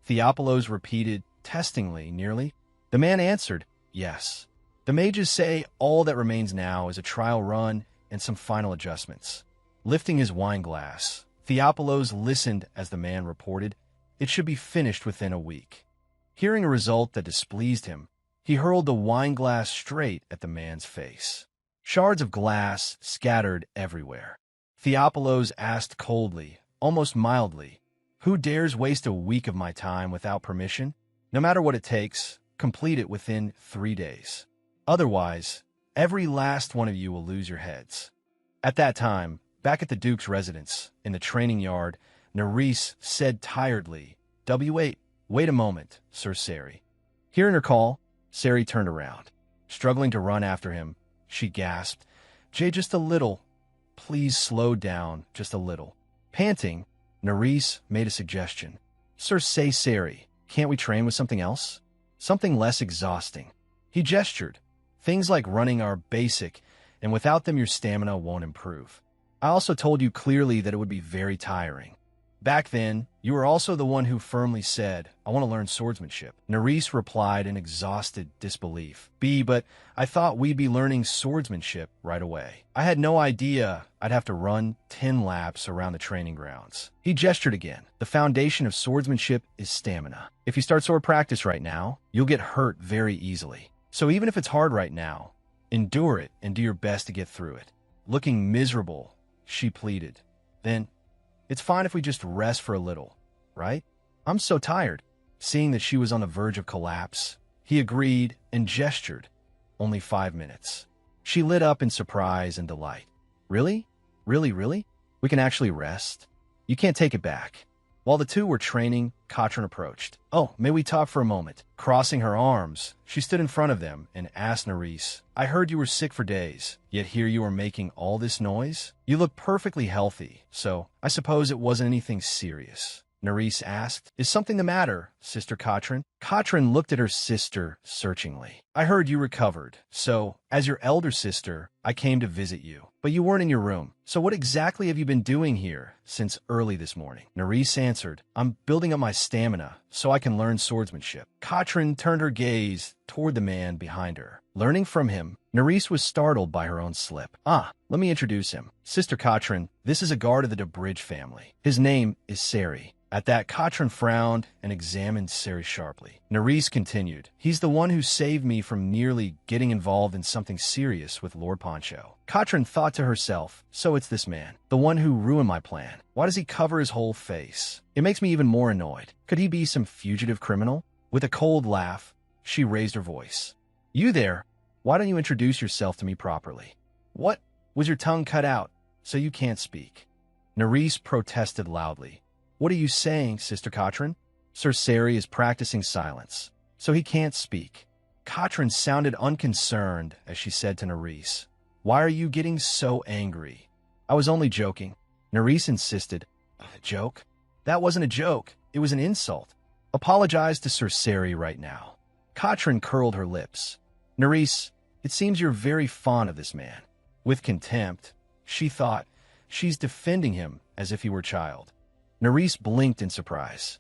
Theopolos repeated, testingly, "Nearly?" The man answered, "Yes. The mages say all that remains now is a trial run and some final adjustments." Lifting his wine glass, Theopolos listened as the man reported, "It should be finished within a week." Hearing a result that displeased him, he hurled the wine glass straight at the man's face. Shards of glass scattered everywhere. Theopolos asked coldly, almost mildly, "Who dares waste a week of my time without permission? No matter what it takes, complete it within 3 days. Otherwise, every last one of you will lose your heads." At that time, back at the Duke's residence, in the training yard, Nerys said tiredly, Wait a moment, Sir Sari." Hearing her call, Sari turned around. Struggling to run after him, she gasped, "Jay, just a little. Please slow down, just a little." Panting, Nerys made a suggestion. "Sir Sari, can't we train with something else? Something less exhausting." He gestured. "Things like running are basic, and without them your stamina won't improve. I also told you clearly that it would be very tiring. Back then, you were also the one who firmly said, 'I want to learn swordsmanship.'" Nerys replied in exhausted disbelief. But I thought we'd be learning swordsmanship right away. I had no idea I'd have to run 10 laps around the training grounds." He gestured again. "The foundation of swordsmanship is stamina. If you start sword practice right now, you'll get hurt very easily. So even if it's hard right now, endure it and do your best to get through it." Looking miserable she pleaded. Then, it's fine if we just rest for a little, right? I'm so tired. Seeing that she was on the verge of collapse, he agreed and gestured. Only 5 minutes. She lit up in surprise and delight. Really? Really, really? We can actually rest? You can't take it back. While the two were training, Katrin approached. Oh, may we talk for a moment? Crossing her arms, she stood in front of them and asked Nerys, I heard you were sick for days, yet here you are making all this noise? You look perfectly healthy, so I suppose it wasn't anything serious. Nerys asked, Is something the matter, Sister Katrin? Katrin looked at her sister searchingly. I heard you recovered, so, as your elder sister, I came to visit you. But you weren't in your room. So what exactly have you been doing here since early this morning? Nerys answered, I'm building up my stamina so I can learn swordsmanship. Katrin turned her gaze toward the man behind her. Learning from him, Nerys was startled by her own slip. Ah, let me introduce him. Sister Katrin, this is a guard of the Bridge family. His name is Sari. At that, Katrin frowned and examined Sari sharply. Nerys continued, He's the one who saved me from nearly getting involved in something serious with Lord Poncho. Katrin thought to herself, so it's this man, the one who ruined my plan. Why does he cover his whole face? It makes me even more annoyed. Could he be some fugitive criminal? With a cold laugh, she raised her voice. You there, why don't you introduce yourself to me properly? What? Was your tongue cut out, so you can't speak? Nerys protested loudly. What are you saying, Sister Katrin? Sir Sari is practicing silence, so he can't speak. Katrin sounded unconcerned as she said to Nerys, Why are you getting so angry? I was only joking. Nerys insisted, A joke? That wasn't a joke. It was an insult. Apologize to Sir Sari right now. Katrin curled her lips. Nerys, it seems you're very fond of this man. With contempt, she thought, she's defending him as if he were a child. Nerys blinked in surprise.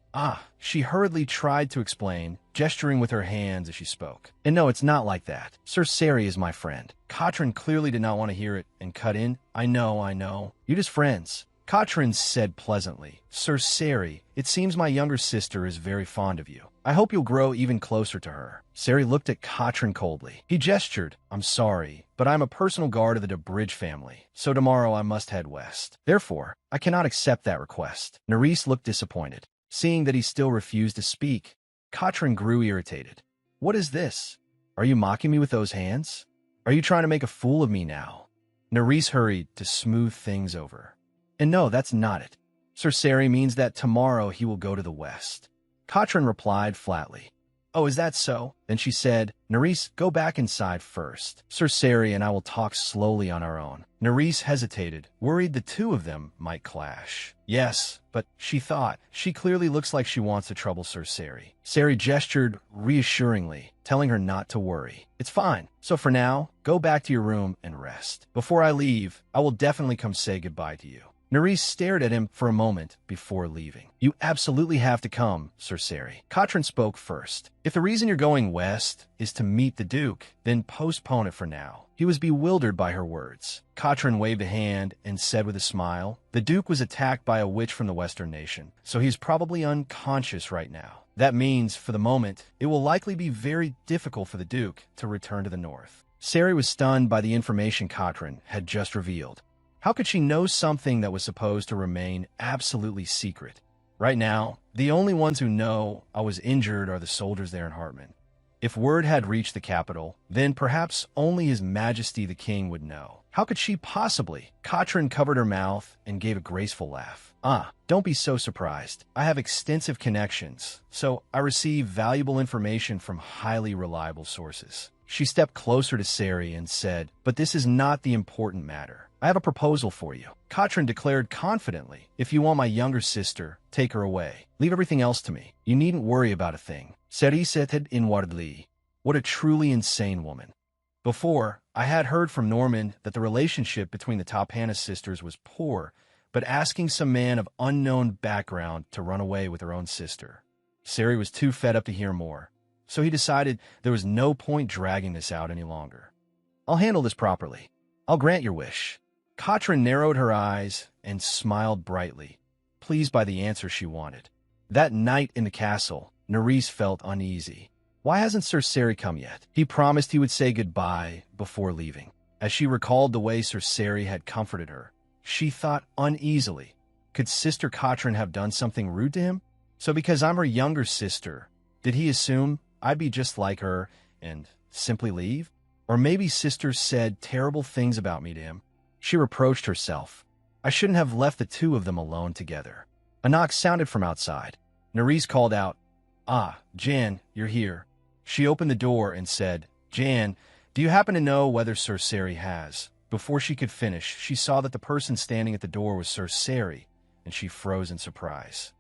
She hurriedly tried to explain, gesturing with her hands as she spoke. And no, it's not like that. Sir Sari is my friend. Katrin clearly did not want to hear it and cut in. I know. You're just friends. Katrin said pleasantly, Sir Sari, it seems my younger sister is very fond of you. I hope you'll grow even closer to her. Sari looked at Katrin coldly. He gestured, I'm sorry, but I'm a personal guard of the Bridge family, so tomorrow I must head west. Therefore, I cannot accept that request. Nerys looked disappointed. Seeing that he still refused to speak, Katrin grew irritated. What is this? Are you mocking me with those hands? Are you trying to make a fool of me now? Nerys hurried to smooth things over. And no, that's not it. Sir Sari means that tomorrow he will go to the west. Katrin replied flatly. Oh, is that so? Then she said, Nerys, go back inside first. Sir Sari and I will talk slowly on our own. Nerys hesitated, worried the two of them might clash. Yes, but she thought, she clearly looks like she wants to trouble Sir Sari. Sari gestured reassuringly, telling her not to worry. It's fine. So for now, go back to your room and rest. Before I leave, I will definitely come say goodbye to you. Nerys stared at him for a moment before leaving. You absolutely have to come, Sir Sari. Katrin spoke first. If the reason you're going west is to meet the Duke, then postpone it for now. He was bewildered by her words. Katrin waved a hand and said with a smile, The Duke was attacked by a witch from the Western nation, so he's probably unconscious right now. That means, for the moment, it will likely be very difficult for the Duke to return to the north. Sari was stunned by the information Katrin had just revealed. How could she know something that was supposed to remain absolutely secret? Right now, the only ones who know I was injured are the soldiers there in Hartman. If word had reached the capital, then perhaps only His Majesty the King would know. How could she possibly? Katrin covered her mouth and gave a graceful laugh. Don't be so surprised. I have extensive connections, so I receive valuable information from highly reliable sources. She stepped closer to Sari and said, But this is not the important matter. I have a proposal for you. Katrin declared confidently, If you want my younger sister, take her away. Leave everything else to me. You needn't worry about a thing. Sari said inwardly, What a truly insane woman. Before, I had heard from Norman that the relationship between the Tapana sisters was poor, but asking some man of unknown background to run away with her own sister. Sari was too fed up to hear more, so he decided there was no point dragging this out any longer. I'll handle this properly. I'll grant your wish. Katrin narrowed her eyes and smiled brightly, pleased by the answer she wanted. That night in the castle, Nerys felt uneasy. Why hasn't Sir Sari come yet? He promised he would say goodbye before leaving. As she recalled the way Sir Sari had comforted her, She thought uneasily. Could Sister Katrin have done something rude to him? So because I'm her younger sister, did he assume I'd be just like her and simply leave? Or maybe Sister said terrible things about me to him. She reproached herself. I shouldn't have left the two of them alone together. A knock sounded from outside. Nerys called out, "Ah, Jan, you're here." She opened the door and said, "Jan, do you happen to know whether Sir Seri has?" Before she could finish, she saw that the person standing at the door was Sir Seri, and she froze in surprise.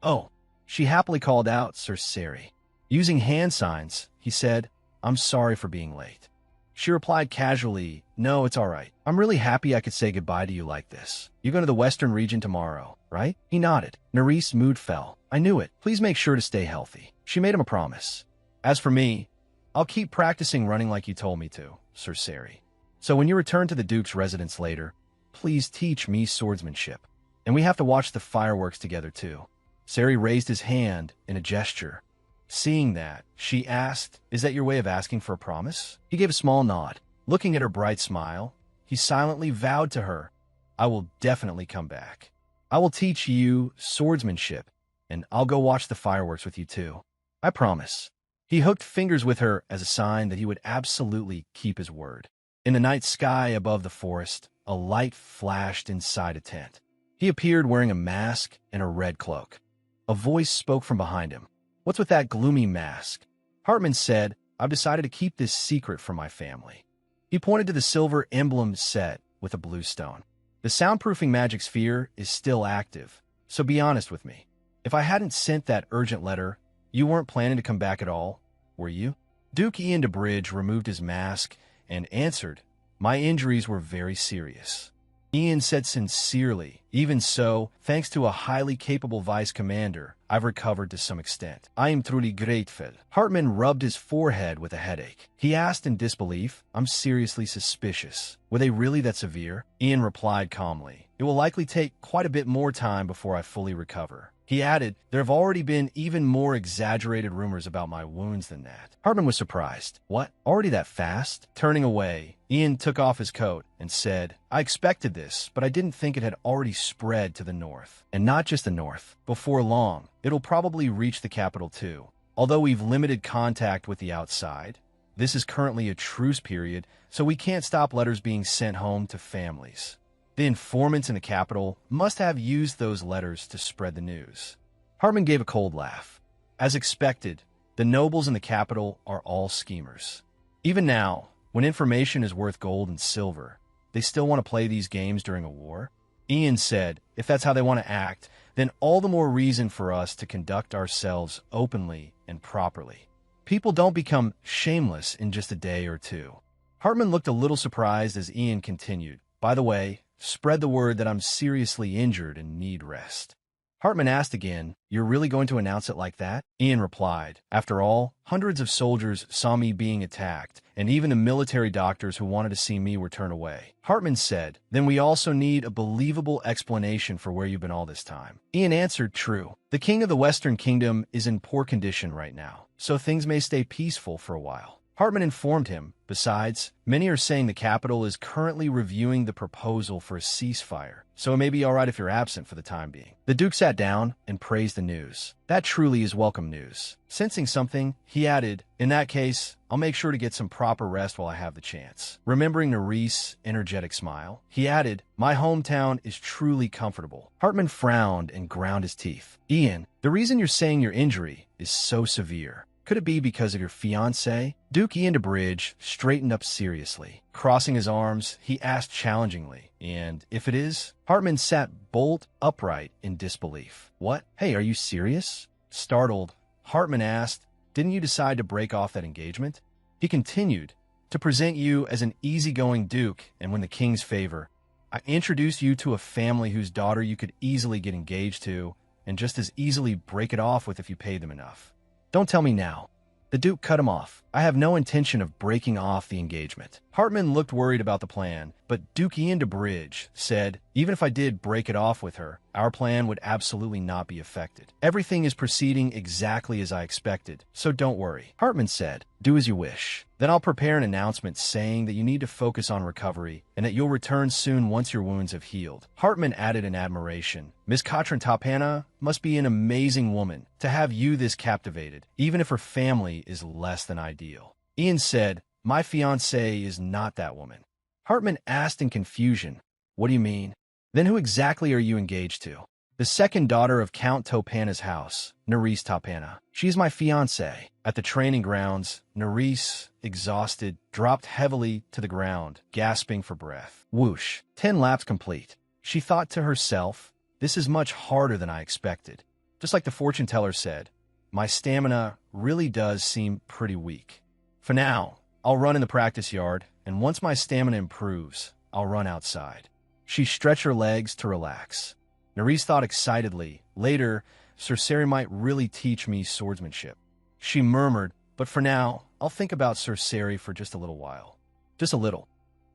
"Oh," she happily called out, "Sir Seri." Using hand signs, he said, "I'm sorry for being late." She replied casually, "No, it's all right. I'm really happy I could say goodbye to you like this. You're going to the Western region tomorrow, right?" He nodded. Nerys' mood fell. "I knew it. Please make sure to stay healthy." She made him a promise. "As for me, I'll keep practicing running like you told me to, Sir Seri. So when you return to the Duke's residence later, please teach me swordsmanship. And we have to watch the fireworks together too." Seri raised his hand in a gesture. Seeing that, she asked, "Is that your way of asking for a promise?" He gave a small nod. Looking at her bright smile, he silently vowed to her, "I will definitely come back. I will teach you swordsmanship, and I'll go watch the fireworks with you too. I promise." He hooked fingers with her as a sign that he would absolutely keep his word. In the night sky above the forest, a light flashed inside a tent. He appeared wearing a mask and a red cloak. A voice spoke from behind him. "What's with that gloomy mask?" Hartman said, "I've decided to keep this secret from my family." He pointed to the silver emblem set with a blue stone. "The soundproofing magic sphere is still active, so be honest with me. If I hadn't sent that urgent letter, you weren't planning to come back at all, were you?" Duke Ian de Bridge removed his mask and answered, "My injuries were very serious." Ian said sincerely, "Even so, thanks to a highly capable vice commander, I've recovered to some extent. I am truly grateful." Hartman rubbed his forehead with a headache. He asked in disbelief, "I'm seriously suspicious. Were they really that severe?" Ian replied calmly, "It will likely take quite a bit more time before I fully recover." He added, "There have already been even more exaggerated rumors about my wounds than that." Hartman was surprised. "What? Already that fast?" Turning away, Ian took off his coat and said, "I expected this, but I didn't think it had already spread to the north. And not just the north. Before long, it'll probably reach the capital too. Although we've limited contact with the outside, this is currently a truce period, so we can't stop letters being sent home to families. The informants in the capital must have used those letters to spread the news." Hartman gave a cold laugh. As expected, the nobles in the capital are all schemers. Even now, when information is worth gold and silver, they still want to play these games during a war? Ian said, "If that's how they want to act, then all the more reason for us to conduct ourselves openly and properly. People don't become shameless in just a day or two." Hartman looked a little surprised as Ian continued, "By the way, spread the word that I'm seriously injured and need rest." Hartman asked again, "You're really going to announce it like that?" Ian replied, "After all, hundreds of soldiers saw me being attacked, and even the military doctors who wanted to see me were turned away." Hartman said, "Then we also need a believable explanation for where you've been all this time." Ian answered, "True. The king of the Western Kingdom is in poor condition right now, so things may stay peaceful for a while." Hartman informed him, "Besides, many are saying the capital is currently reviewing the proposal for a ceasefire, so it may be all right if you're absent for the time being." The Duke sat down and praised the news. "That truly is welcome news." Sensing something, he added, "In that case, I'll make sure to get some proper rest while I have the chance." Remembering Nerys' energetic smile, he added, "My hometown is truly comfortable." Hartman frowned and ground his teeth. "Ian, the reason you're saying your injury is so severe, could it be because of your fiancé?" Duke Ian de Bridge straightened up seriously. Crossing his arms, he asked challengingly, "And if it is?" Hartman sat bolt upright in disbelief. "What? Hey, are you serious?" Startled, Hartman asked, "Didn't you decide to break off that engagement?" He continued, "To present you as an easygoing duke and win the king's favor, I introduced you to a family whose daughter you could easily get engaged to and just as easily break it off with if you paid them enough." "Don't tell me now." The Duke cut him off. "I have no intention of breaking off the engagement. Hartman looked worried about the plan, but Duke Bridge said, even if I did break it off with her, our plan would absolutely not be affected. Everything is proceeding exactly as I expected, so don't worry. Hartman said, do as you wish. Then I'll prepare an announcement saying that you need to focus on recovery and that you'll return soon once your wounds have healed. Hartman added in admiration, Miss Katrin Tapana must be an amazing woman to have you this captivated, even if her family is less than ideal. Ian said, my fiancée is not that woman. Hartman asked in confusion, what do you mean? Then who exactly are you engaged to? The second daughter of Count Topana's house, Nerys Tapana. She's my fiancée. At the training grounds, Nerys, exhausted, dropped heavily to the ground, gasping for breath. Whoosh. 10 laps complete. She thought to herself, this is much harder than I expected. Just like the fortune teller said, my stamina really does seem pretty weak. For now, I'll run in the practice yard, and once my stamina improves, I'll run outside. She stretched her legs to relax. Nerys thought excitedly, later, Sir might really teach me swordsmanship. She murmured, but for now, I'll think about Sir for just a little while. Just a little.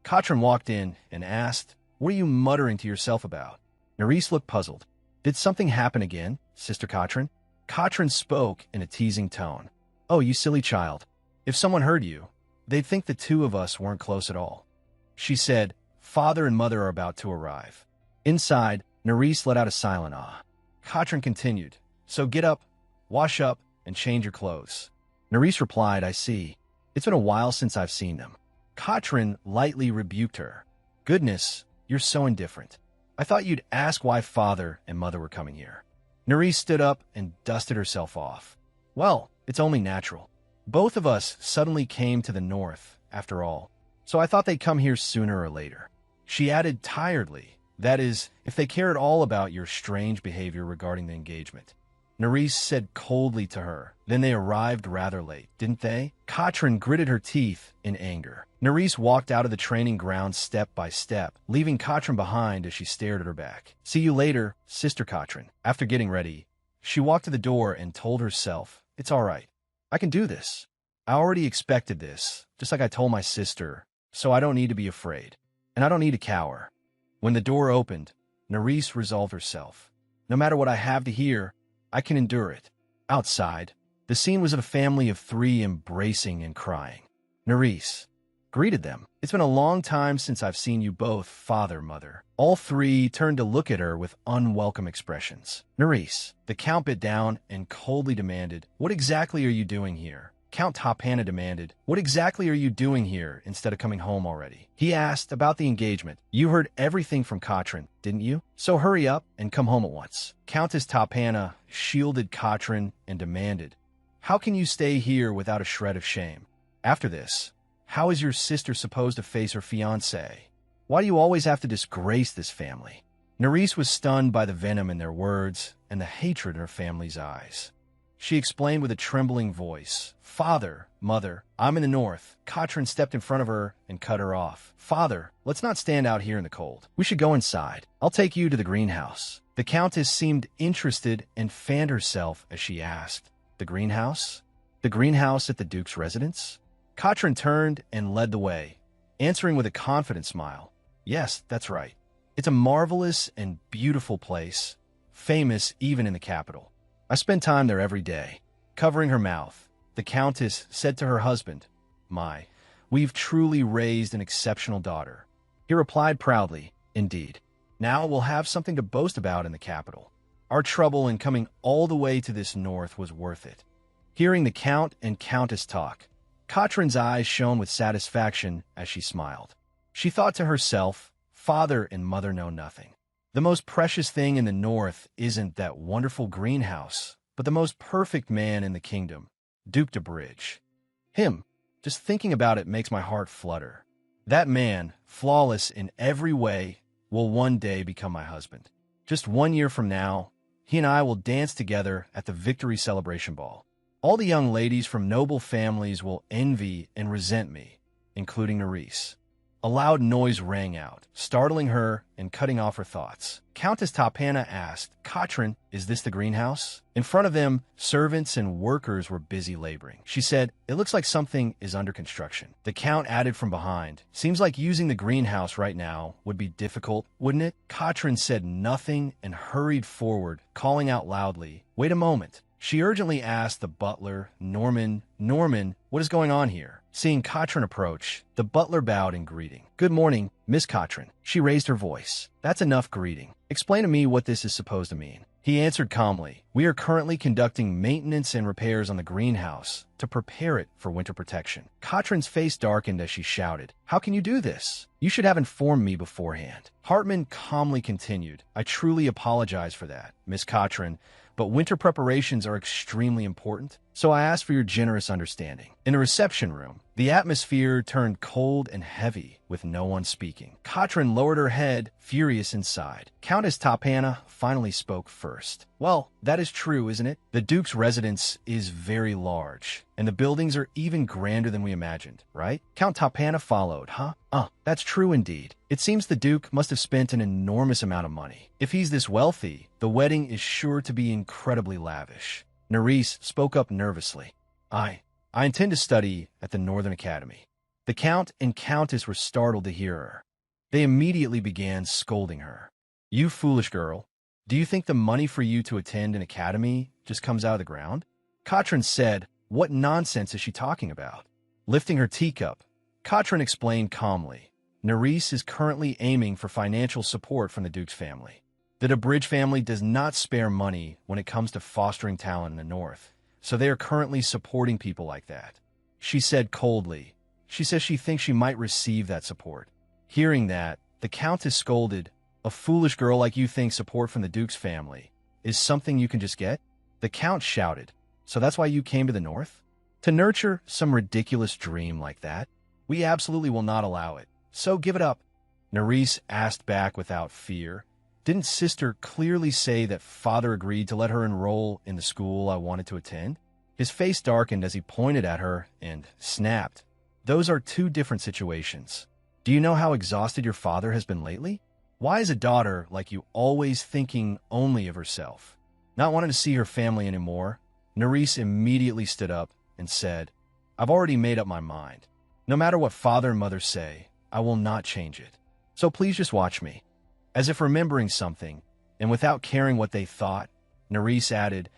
Katrin walked in and asked, what are you muttering to yourself about? Nerys looked puzzled. Did something happen again, Sister Katrin? Katrin spoke in a teasing tone. Oh, you silly child. If someone heard you, they'd think the two of us weren't close at all. She said, Father and Mother are about to arrive. Inside, Nerys let out a silent ah. Katrin continued, so get up, wash up, and change your clothes. Nerys replied, I see. It's been a while since I've seen them. Katrin lightly rebuked her. Goodness, you're so indifferent. I thought you'd ask why Father and Mother were coming here. Nerys stood up and dusted herself off. Well, it's only natural. Both of us suddenly came to the north, after all, so I thought they'd come here sooner or later. She added tiredly, that is, if they care at all about your strange behavior regarding the engagement. Nerys said coldly to her, then they arrived rather late, didn't they? Katrin gritted her teeth in anger. Nerys walked out of the training ground step by step, leaving Katrin behind as she stared at her back. See you later, Sister Katrin. After getting ready, she walked to the door and told herself, it's all right. I can do this. I already expected this, just like I told my sister, so I don't need to be afraid. And I don't need to cower. When the door opened, Nerys resolved herself. No matter what I have to hear, I can endure it. Outside, the scene was of a family of 3 embracing and crying. Nerys greeted them. It's been a long time since I've seen you both, Father, Mother. All 3 turned to look at her with unwelcome expressions. Nerys, the Count bit down and coldly demanded, what exactly are you doing here? Count Tapana demanded, what exactly are you doing here instead of coming home already? He asked about the engagement. You heard everything from Katrin, didn't you? So hurry up and come home at once. Countess Tapana shielded Katrin and demanded, how can you stay here without a shred of shame? After this, how is your sister supposed to face her fiancé? Why do you always have to disgrace this family? Nerys was stunned by the venom in their words and the hatred in her family's eyes. She explained with a trembling voice, Father, Mother, I'm in the north. Katrin stepped in front of her and cut her off. Father, let's not stand out here in the cold. We should go inside. I'll take you to the greenhouse. The Countess seemed interested and fanned herself as she asked, the greenhouse? The greenhouse at the Duke's residence? Katrin turned and led the way, answering with a confident smile. Yes, that's right. It's a marvelous and beautiful place, famous even in the capital. I spend time there every day. Covering her mouth, the Countess said to her husband, we've truly raised an exceptional daughter. He replied proudly, indeed. Now we'll have something to boast about in the capital. Our trouble in coming all the way to this north was worth it. Hearing the Count and Countess talk, Katrin's eyes shone with satisfaction as she smiled. She thought to herself, Father and Mother know nothing. The most precious thing in the north isn't that wonderful greenhouse, but the most perfect man in the kingdom, Duke de Bridge. Him, just thinking about it makes my heart flutter. That man, flawless in every way, will one day become my husband. Just 1 year from now, he and I will dance together at the Victory Celebration Ball. All the young ladies from noble families will envy and resent me, including Nerys. A loud noise rang out, startling her and cutting off her thoughts. Countess Tapana asked, "Katrin, is this the greenhouse?" In front of them, servants and workers were busy laboring. She said, "It looks like something is under construction." The Count added from behind, "Seems like using the greenhouse right now would be difficult, wouldn't it?" Katrin said nothing and hurried forward, calling out loudly, "Wait a moment." She urgently asked the butler, Norman, what is going on here? Seeing Katrin approach, the butler bowed in greeting. "Good morning, Miss Katrin." She raised her voice. "That's enough greeting. Explain to me what this is supposed to mean." He answered calmly, "We are currently conducting maintenance and repairs on the greenhouse to prepare it for winter protection." Katrin's face darkened as she shouted, "How can you do this? You should have informed me beforehand." Hartman calmly continued, "I truly apologize for that, Miss Katrin, but winter preparations are extremely important, so I ask for your generous understanding." In the reception room, the atmosphere turned cold and heavy, with no one speaking. Katrin lowered her head, furious inside. Countess Tapana finally spoke first. "Well, that is true, isn't it? The Duke's residence is very large, and the buildings are even grander than we imagined, right?" Count Tapana followed, "Huh? That's true indeed. It seems the Duke must have spent an enormous amount of money. If he's this wealthy, the wedding is sure to be incredibly lavish." Nerys spoke up nervously. I intend to study at the Northern Academy." The Count and Countess were startled to hear her. They immediately began scolding her. "You foolish girl. Do you think the money for you to attend an academy just comes out of the ground?" Katrin said, "What nonsense is she talking about?" Lifting her teacup, Katrin explained calmly, "Nerys is currently aiming for financial support from the Duke's family. The DeBridge family does not spare money when it comes to fostering talent in the North, so they are currently supporting people like that." She said coldly, "She says she thinks she might receive that support." Hearing that, the Countess scolded, "A foolish girl like you think support from the Duke's family is something you can just get?" The Count shouted, "So that's why you came to the North? To nurture some ridiculous dream like that? We absolutely will not allow it. So give it up." Nerys asked back without fear, "Didn't Sister clearly say that Father agreed to let her enroll in the school I wanted to attend?" His face darkened as he pointed at her and snapped, "Those are two different situations. Do you know how exhausted your father has been lately? Why is a daughter like you always thinking only of herself? Not wanting to see her family anymore?" Nerys immediately stood up and said, "I've already made up my mind. No matter what Father and Mother say, I will not change it. So please just watch me." As if remembering something, and without caring what they thought, Nerys added,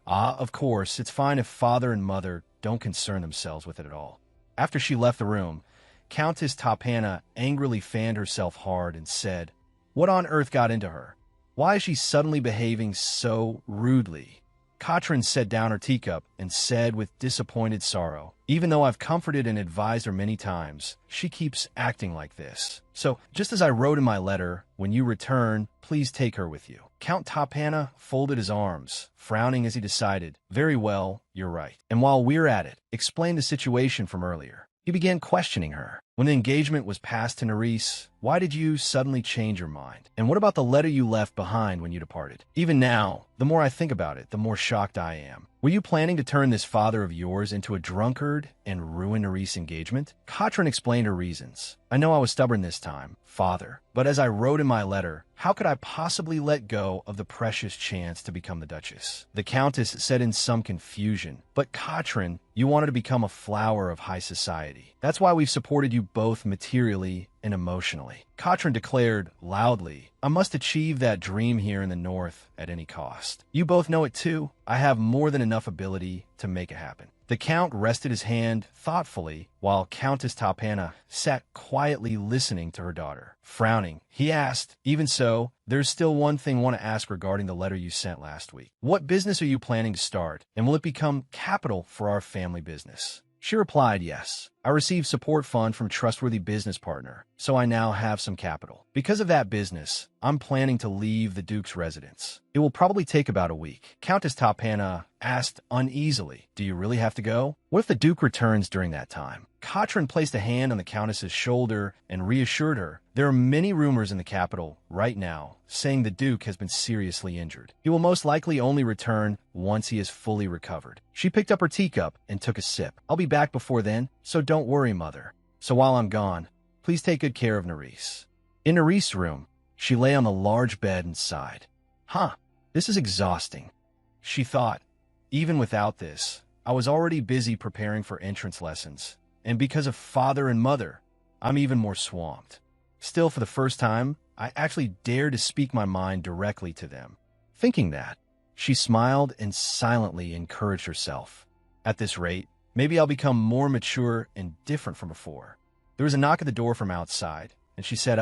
Of course, it's fine if Father and Mother don't concern themselves with it at all." After she left the room, Countess Tapana angrily fanned herself hard and said, "What on earth got into her? Why is she suddenly behaving so rudely?" Katrin set down her teacup and said with disappointed sorrow, "Even though I've comforted and advised her many times, she keeps acting like this. So, just as I wrote in my letter, when you return, please take her with you." Count Tapana folded his arms, frowning as he decided, "Very well, you're right. And while we're at it, explain the situation from earlier." He began questioning her. When the engagement was passed to Nerys, why did you suddenly change your mind? And what about the letter you left behind when you departed? Even now, the more I think about it, the more shocked I am. Were you planning to turn this father of yours into a drunkard and ruin Nerys' engagement? Katrin explained her reasons. "I know I was stubborn this time, Father, but as I wrote in my letter, how could I possibly let go of the precious chance to become the Duchess?" The Countess said in some confusion, "But Katrin, you wanted to become a flower of high society. That's why we've supported you both materially and emotionally." Katrin declared loudly, "I must achieve that dream here in the North at any cost. You both know it too. I have more than enough ability to make it happen." The Count rested his hand thoughtfully while Countess Tapana sat quietly listening to her daughter. Frowning, he asked, "Even so, there's still one thing I want to ask regarding the letter you sent last week. What business are you planning to start, and will it become capital for our family business?" She replied, "Yes. I received support fund from trustworthy business partner, so I now have some capital. Because of that business, I'm planning to leave the Duke's residence. It will probably take about a week." Countess Tapana asked uneasily, "Do you really have to go? What if the Duke returns during that time?" Katrin placed a hand on the Countess's shoulder and reassured her, "There are many rumors in the capital right now saying the Duke has been seriously injured. He will most likely only return once he is fully recovered." She picked up her teacup and took a sip. "I'll be back before then, so don't worry, Mother. So while I'm gone, Please take good care of Nerys." In Nerys' room, she lay on the large bed and sighed. This is exhausting, she thought. Even without this, I was already busy preparing for entrance lessons, and because of father and mother, I'm even more swamped. Still, for the first time, I actually dared to speak my mind directly to them. Thinking that, she smiled and silently encouraged herself. At this rate, maybe I'll become more mature and different from before. There was a knock at the door from outside, and she said,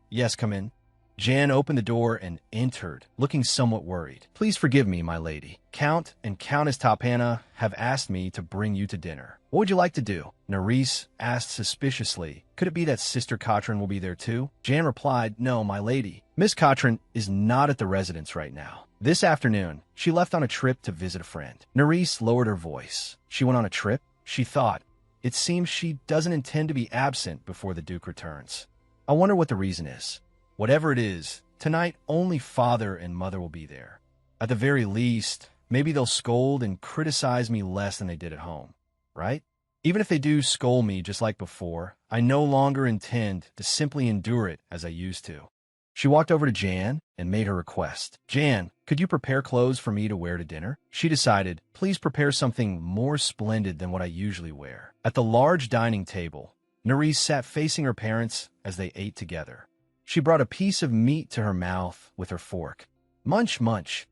yes, come in." Jan opened the door and entered, looking somewhat worried. "Please forgive me, my lady. Count and Countess Tapana have asked me to bring you to dinner. What would you like to do?" Nerys asked suspiciously. "Could it be that Sister Katrin will be there too?" Jan replied, "No, my lady. Miss Katrin is not at the residence right now. This afternoon, she left on a trip to visit a friend." Nerys lowered her voice. She went on a trip? She thought. It seems she doesn't intend to be absent before the Duke returns. I wonder what the reason is. Whatever it is, tonight only father and mother will be there. At the very least, maybe they'll scold and criticize me less than they did at home, right? Even if they do scold me just like before, I no longer intend to simply endure it as I used to. She walked over to Jan and made her request. "Jan, could you prepare clothes for me to wear to dinner?" She decided, "Please prepare something more splendid than what I usually wear." At the large dining table, Nerys sat facing her parents as they ate together. She brought a piece of meat to her mouth with her fork. "Munch, munch."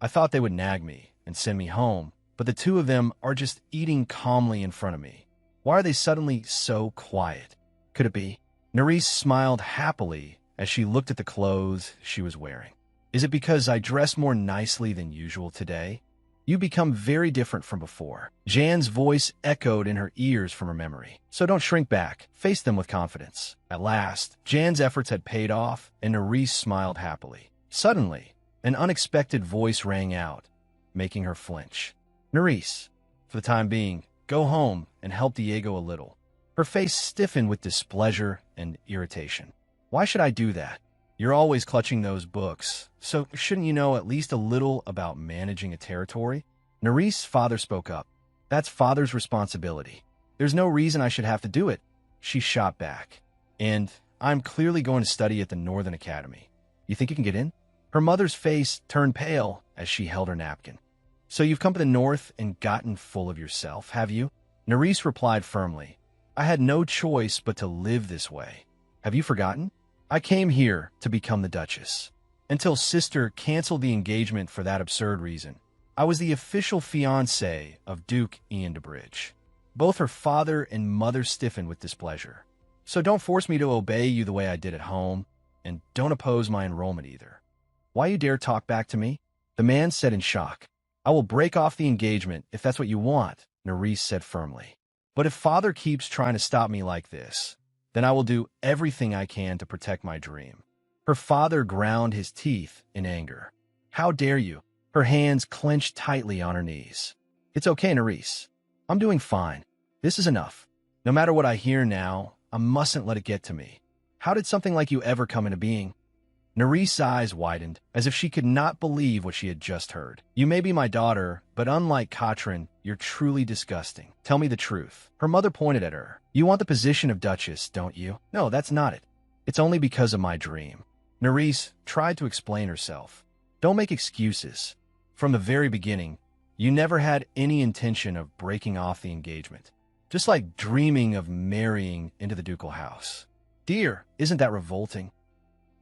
I thought they would nag me and send me home, but the two of them are just eating calmly in front of me. Why are they suddenly so quiet? Could it be? Nerys smiled happily as she looked at the clothes she was wearing. "Is it because I dress more nicely than usual today? You become very different from before." Jan's voice echoed in her ears from her memory. "So don't shrink back. Face them with confidence." At last, Jan's efforts had paid off, and Nerys smiled happily. Suddenly, an unexpected voice rang out, making her flinch. "Nerys, for the time being, go home and help Diego a little." Her face stiffened with displeasure and irritation. "Why should I do that? You're always clutching those books, so shouldn't you know at least a little about managing a territory?" Nerys' father spoke up. "That's father's responsibility. There's no reason I should have to do it." She shot back. "And I'm clearly going to study at the Northern Academy. You think you can get in?" Her mother's face turned pale as she held her napkin. "So you've come to the North and gotten full of yourself, have you?" Nerys replied firmly. "I had no choice but to live this way. Have you forgotten? I came here to become the Duchess. Until Sister canceled the engagement for that absurd reason, I was the official fiancé of Duke Ian de Bridge." Both her father and mother stiffened with displeasure. "So don't force me to obey you the way I did at home, and don't oppose my enrollment either. Why you dare talk back to me?" The man said in shock. "I will break off the engagement if that's what you want," Nerys said firmly. "But if father keeps trying to stop me like this, then I will do everything I can to protect my dream." Her father ground his teeth in anger. "How dare you?" Her hands clenched tightly on her knees. "It's okay, Nerys. I'm doing fine. This is enough. No matter what I hear now, I mustn't let it get to me. How did something like you ever come into being?" Nerys' eyes widened, as if she could not believe what she had just heard. "You may be my daughter, but unlike Katrin, you're truly disgusting. Tell me the truth." Her mother pointed at her. "You want the position of Duchess, don't you?" "No, that's not it. It's only because of my dream." Nerys tried to explain herself. "Don't make excuses. From the very beginning, you never had any intention of breaking off the engagement. Just like dreaming of marrying into the ducal house. Dear, isn't that revolting?"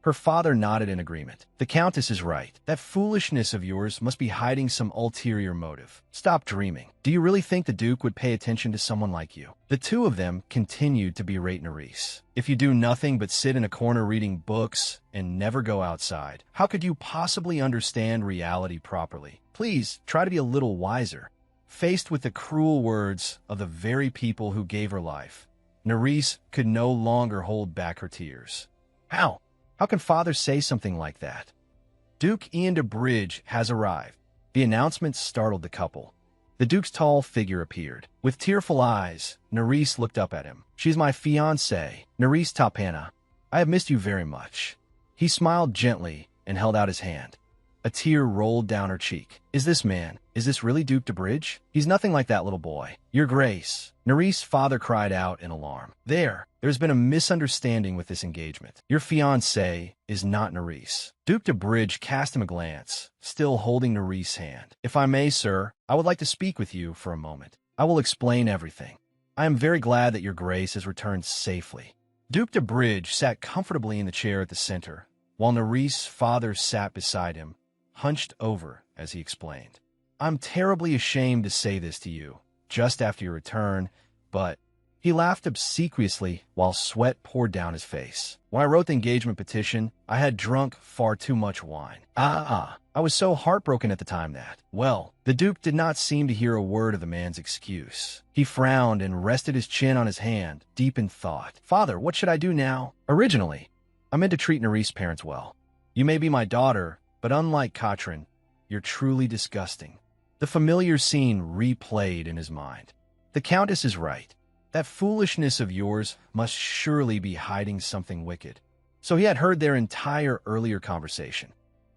Her father nodded in agreement. "The Countess is right. That foolishness of yours must be hiding some ulterior motive. Stop dreaming. Do you really think the Duke would pay attention to someone like you?" The two of them continued to berate Nerys. "If you do nothing but sit in a corner reading books and never go outside, how could you possibly understand reality properly? Please, try to be a little wiser." Faced with the cruel words of the very people who gave her life, Nerys could no longer hold back her tears. How? How can father say something like that? Duke Ian de Bridge has arrived. The announcement startled the couple. The Duke's tall figure appeared. With tearful eyes, Nerys looked up at him. "She's my fiancée, Nerys Tapana. I have missed you very much." He smiled gently and held out his hand. A tear rolled down her cheek. Is this really Duke de Bridge? He's nothing like that little boy. Your Grace. Nerys' father cried out in alarm. There's been a misunderstanding with this engagement. Your fiancé is not Nerys. Duke de Bridge cast him a glance, still holding Nerys' hand. If I may, sir, I would like to speak with you for a moment. I will explain everything. I am very glad that your Grace has returned safely. Duke de Bridge sat comfortably in the chair at the center, while Nerys' father sat beside him, hunched over as he explained. I'm terribly ashamed to say this to you, just after your return, but he laughed obsequiously while sweat poured down his face. When I wrote the engagement petition, I had drunk far too much wine. I was so heartbroken at the time that, well, the Duke did not seem to hear a word of the man's excuse. He frowned and rested his chin on his hand, deep in thought. Father, what should I do now? Originally, I meant to treat Nerys' parents well. You may be my daughter, but unlike Katrin, you're truly disgusting. The familiar scene replayed in his mind. The Countess is right. That foolishness of yours must surely be hiding something wicked. So he had heard their entire earlier conversation.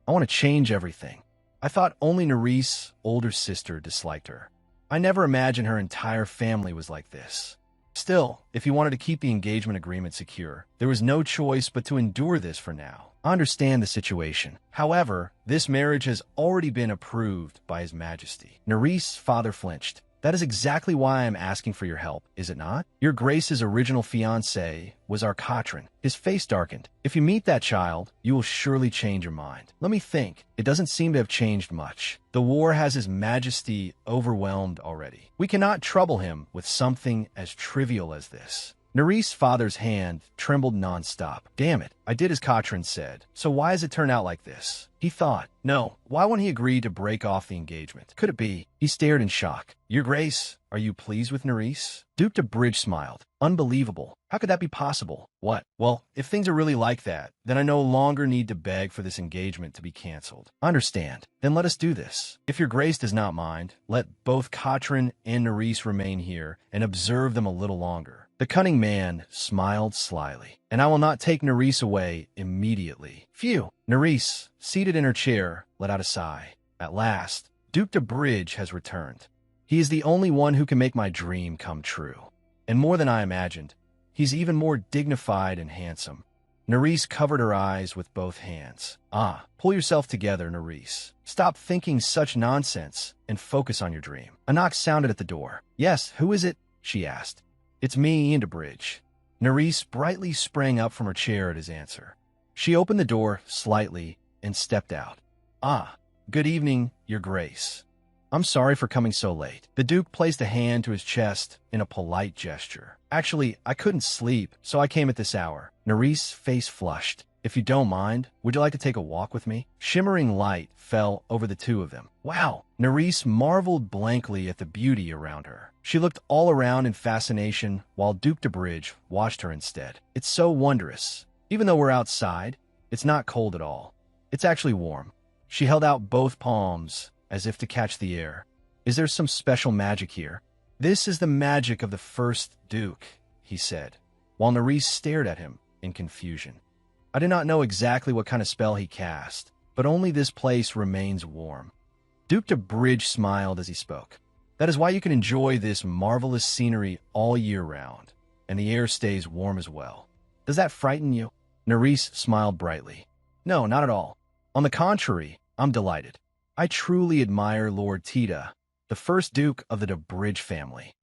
I want to change everything. I thought only Nerys' older sister disliked her. I never imagined her entire family was like this. Still, if he wanted to keep the engagement agreement secure, there was no choice but to endure this for now. I understand the situation. However, this marriage has already been approved by His Majesty. Nerys' father flinched. That is exactly why I am asking for your help, is it not? Your Grace's original fiancé was our Katrin. His face darkened. If you meet that child, you will surely change your mind. Let me think. It doesn't seem to have changed much. The war has His Majesty overwhelmed already. We cannot trouble him with something as trivial as this. Nerys' father's hand trembled nonstop. Damn it, I did as Katrin said. So why has it turned out like this? He thought. No, why won't he agree to break off the engagement? Could it be? He stared in shock. Your Grace, are you pleased with Nerys? Duke de Bridge smiled. Unbelievable. How could that be possible? What? Well, if things are really like that, then I no longer need to beg for this engagement to be cancelled. I understand. Then let us do this. If your Grace does not mind, let both Katrin and Nerys remain here and observe them a little longer. The cunning man smiled slyly. And I will not take Nerys away immediately. Phew. Nerys, seated in her chair, let out a sigh. At last, Duke de Bridge has returned. He is the only one who can make my dream come true. And more than I imagined, he's even more dignified and handsome. Nerys covered her eyes with both hands. Pull yourself together, Nerys. Stop thinking such nonsense and focus on your dream. A knock sounded at the door. Yes, who is it? She asked. It's me, Ian de Bridge. Nerys brightly sprang up from her chair at his answer. She opened the door slightly and stepped out. Good evening, Your Grace. I'm sorry for coming so late. The Duke placed a hand to his chest in a polite gesture. Actually, I couldn't sleep, so I came at this hour. Nerys' face flushed. If you don't mind, would you like to take a walk with me? Shimmering light fell over the two of them. Wow! Nerys marveled blankly at the beauty around her. She looked all around in fascination while Duke de Bridge watched her instead. It's so wondrous. Even though we're outside, it's not cold at all. It's actually warm. She held out both palms as if to catch the air. Is there some special magic here? This is the magic of the first Duke, he said, while Nerys stared at him in confusion. I do not know exactly what kind of spell he cast, but only this place remains warm. Duke de Bridge smiled as he spoke. That is why you can enjoy this marvelous scenery all year round, and the air stays warm as well. Does that frighten you? Nerys smiled brightly. No, not at all. On the contrary, I'm delighted. I truly admire Lord Tita, the first Duke of the de Bridge family.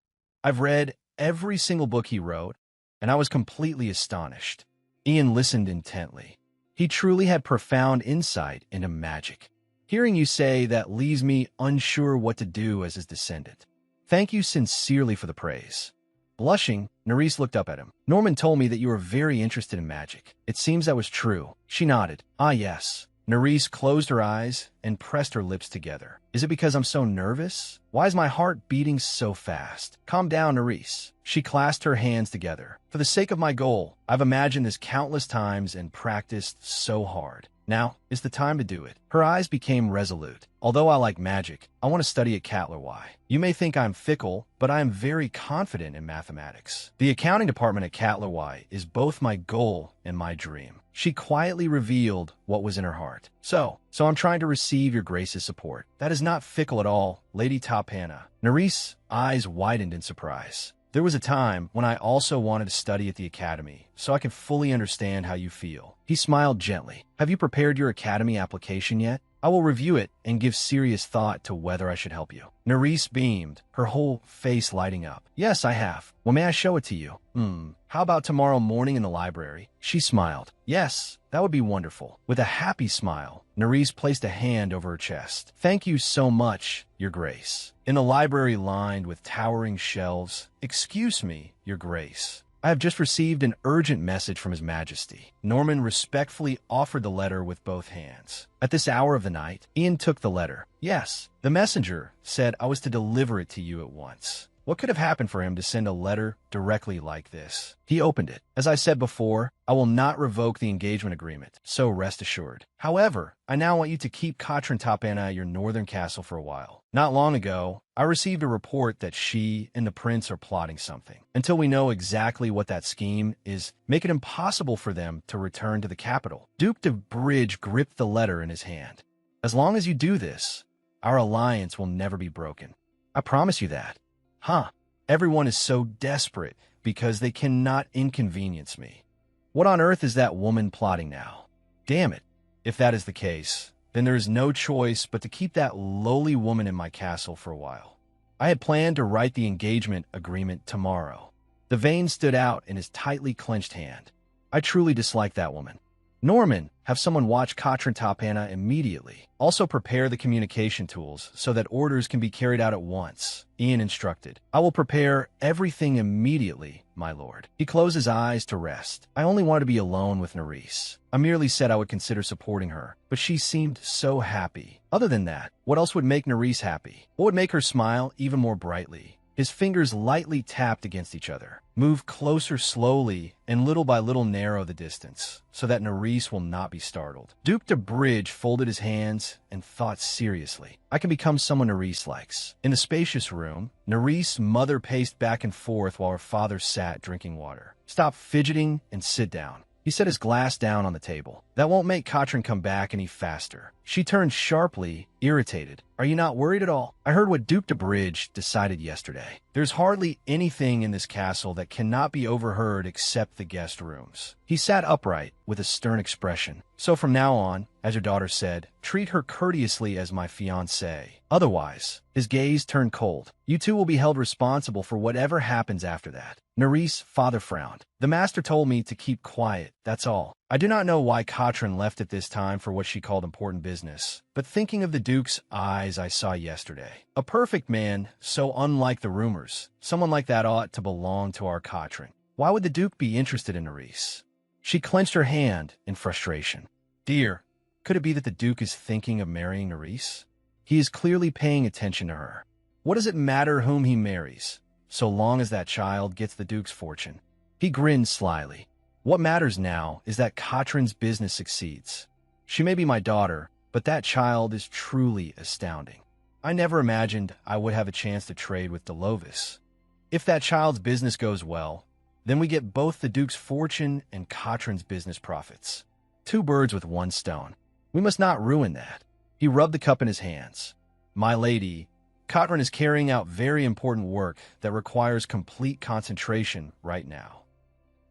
I've read every single book he wrote, and I was completely astonished. Ian listened intently. He truly had profound insight into magic. Hearing you say that leaves me unsure what to do as his descendant. Thank you sincerely for the praise. Blushing, Nerys looked up at him. Norman told me that you were very interested in magic. It seems that was true. She nodded. Yes. Nerys closed her eyes and pressed her lips together. Is it because I'm so nervous? Why is my heart beating so fast? Calm down, Nerys. She clasped her hands together. For the sake of my goal, I've imagined this countless times and practiced so hard. Now is the time to do it. Her eyes became resolute. Although I like magic, I want to study at TYRANT'S. You may think I'm fickle, but I am very confident in mathematics. The accounting department at TYRANT'S is both my goal and my dream. She quietly revealed what was in her heart. So I'm trying to receive your grace's support. That is not fickle at all, Lady Tapana. Nari's eyes widened in surprise. There was a time when I also wanted to study at the academy, so I can fully understand how you feel. He smiled gently. Have you prepared your academy application yet? I will review it and give serious thought to whether I should help you. Nerys beamed, her whole face lighting up. Yes, I have. Well, may I show it to you? How about tomorrow morning in the library? She smiled. Yes, that would be wonderful. With a happy smile, Nerys placed a hand over her chest. Thank you so much, Your Grace. In the library lined with towering shelves, excuse me, Your Grace. I have just received an urgent message from His Majesty. Norman respectfully offered the letter with both hands. At this hour of the night, Ian took the letter. Yes, the messenger said I was to deliver it to you at once. What could have happened for him to send a letter directly like this? He opened it. As I said before, I will not revoke the engagement agreement, so rest assured. However, I now want you to keep Katrin Tapana at your northern castle for a while. Not long ago, I received a report that she and the prince are plotting something. Until we know exactly what that scheme is, make it impossible for them to return to the capital. Duke de Bridge gripped the letter in his hand. As long as you do this, our alliance will never be broken. I promise you that. Everyone is so desperate because they cannot inconvenience me. What on earth is that woman plotting now? Damn it. If that is the case, then there is no choice but to keep that lowly woman in my castle for a while. I had planned to write the engagement agreement tomorrow. The vein stood out in his tightly clenched hand. I truly dislike that woman. Norman, have someone watch Katrin Tapana immediately. Also prepare the communication tools so that orders can be carried out at once. Ian instructed. I will prepare everything immediately, my lord. He closed his eyes to rest. I only wanted to be alone with Nerys. I merely said I would consider supporting her, but she seemed so happy. Other than that, what else would make Nerys happy? What would make her smile even more brightly? His fingers lightly tapped against each other. Move closer slowly and little by little narrow the distance so that Nerys will not be startled. Duke de Bridge folded his hands and thought seriously. I can become someone Nerys likes. In the spacious room, Nerys' mother paced back and forth while her father sat drinking water. Stop fidgeting and sit down. He set his glass down on the table. That won't make Katrin come back any faster. She turned sharply, irritated. Are you not worried at all? I heard what Duke de Bridge decided yesterday. There's hardly anything in this castle that cannot be overheard except the guest rooms. He sat upright with a stern expression. So from now on, as your daughter said, treat her courteously as my fiancée. Otherwise, his gaze turned cold. You two will be held responsible for whatever happens after that. Nerys' father frowned. The master told me to keep quiet, that's all. I do not know why Katrin left at this time for what she called important business, but thinking of the Duke's eyes I saw yesterday. A perfect man, so unlike the rumors. Someone like that ought to belong to our Katrin. Why would the Duke be interested in Nerys? She clenched her hand in frustration. Dear, could it be that the Duke is thinking of marrying Nerys? He is clearly paying attention to her. What does it matter whom he marries, so long as that child gets the Duke's fortune? He grinned slyly. What matters now is that Katrin's business succeeds. She may be my daughter, but that child is truly astounding. I never imagined I would have a chance to trade with Delovis. If that child's business goes well, then we get both the Duke's fortune and Katrin's business profits. Two birds with one stone. We must not ruin that. He rubbed the cup in his hands. My lady, Katrin is carrying out very important work that requires complete concentration right now.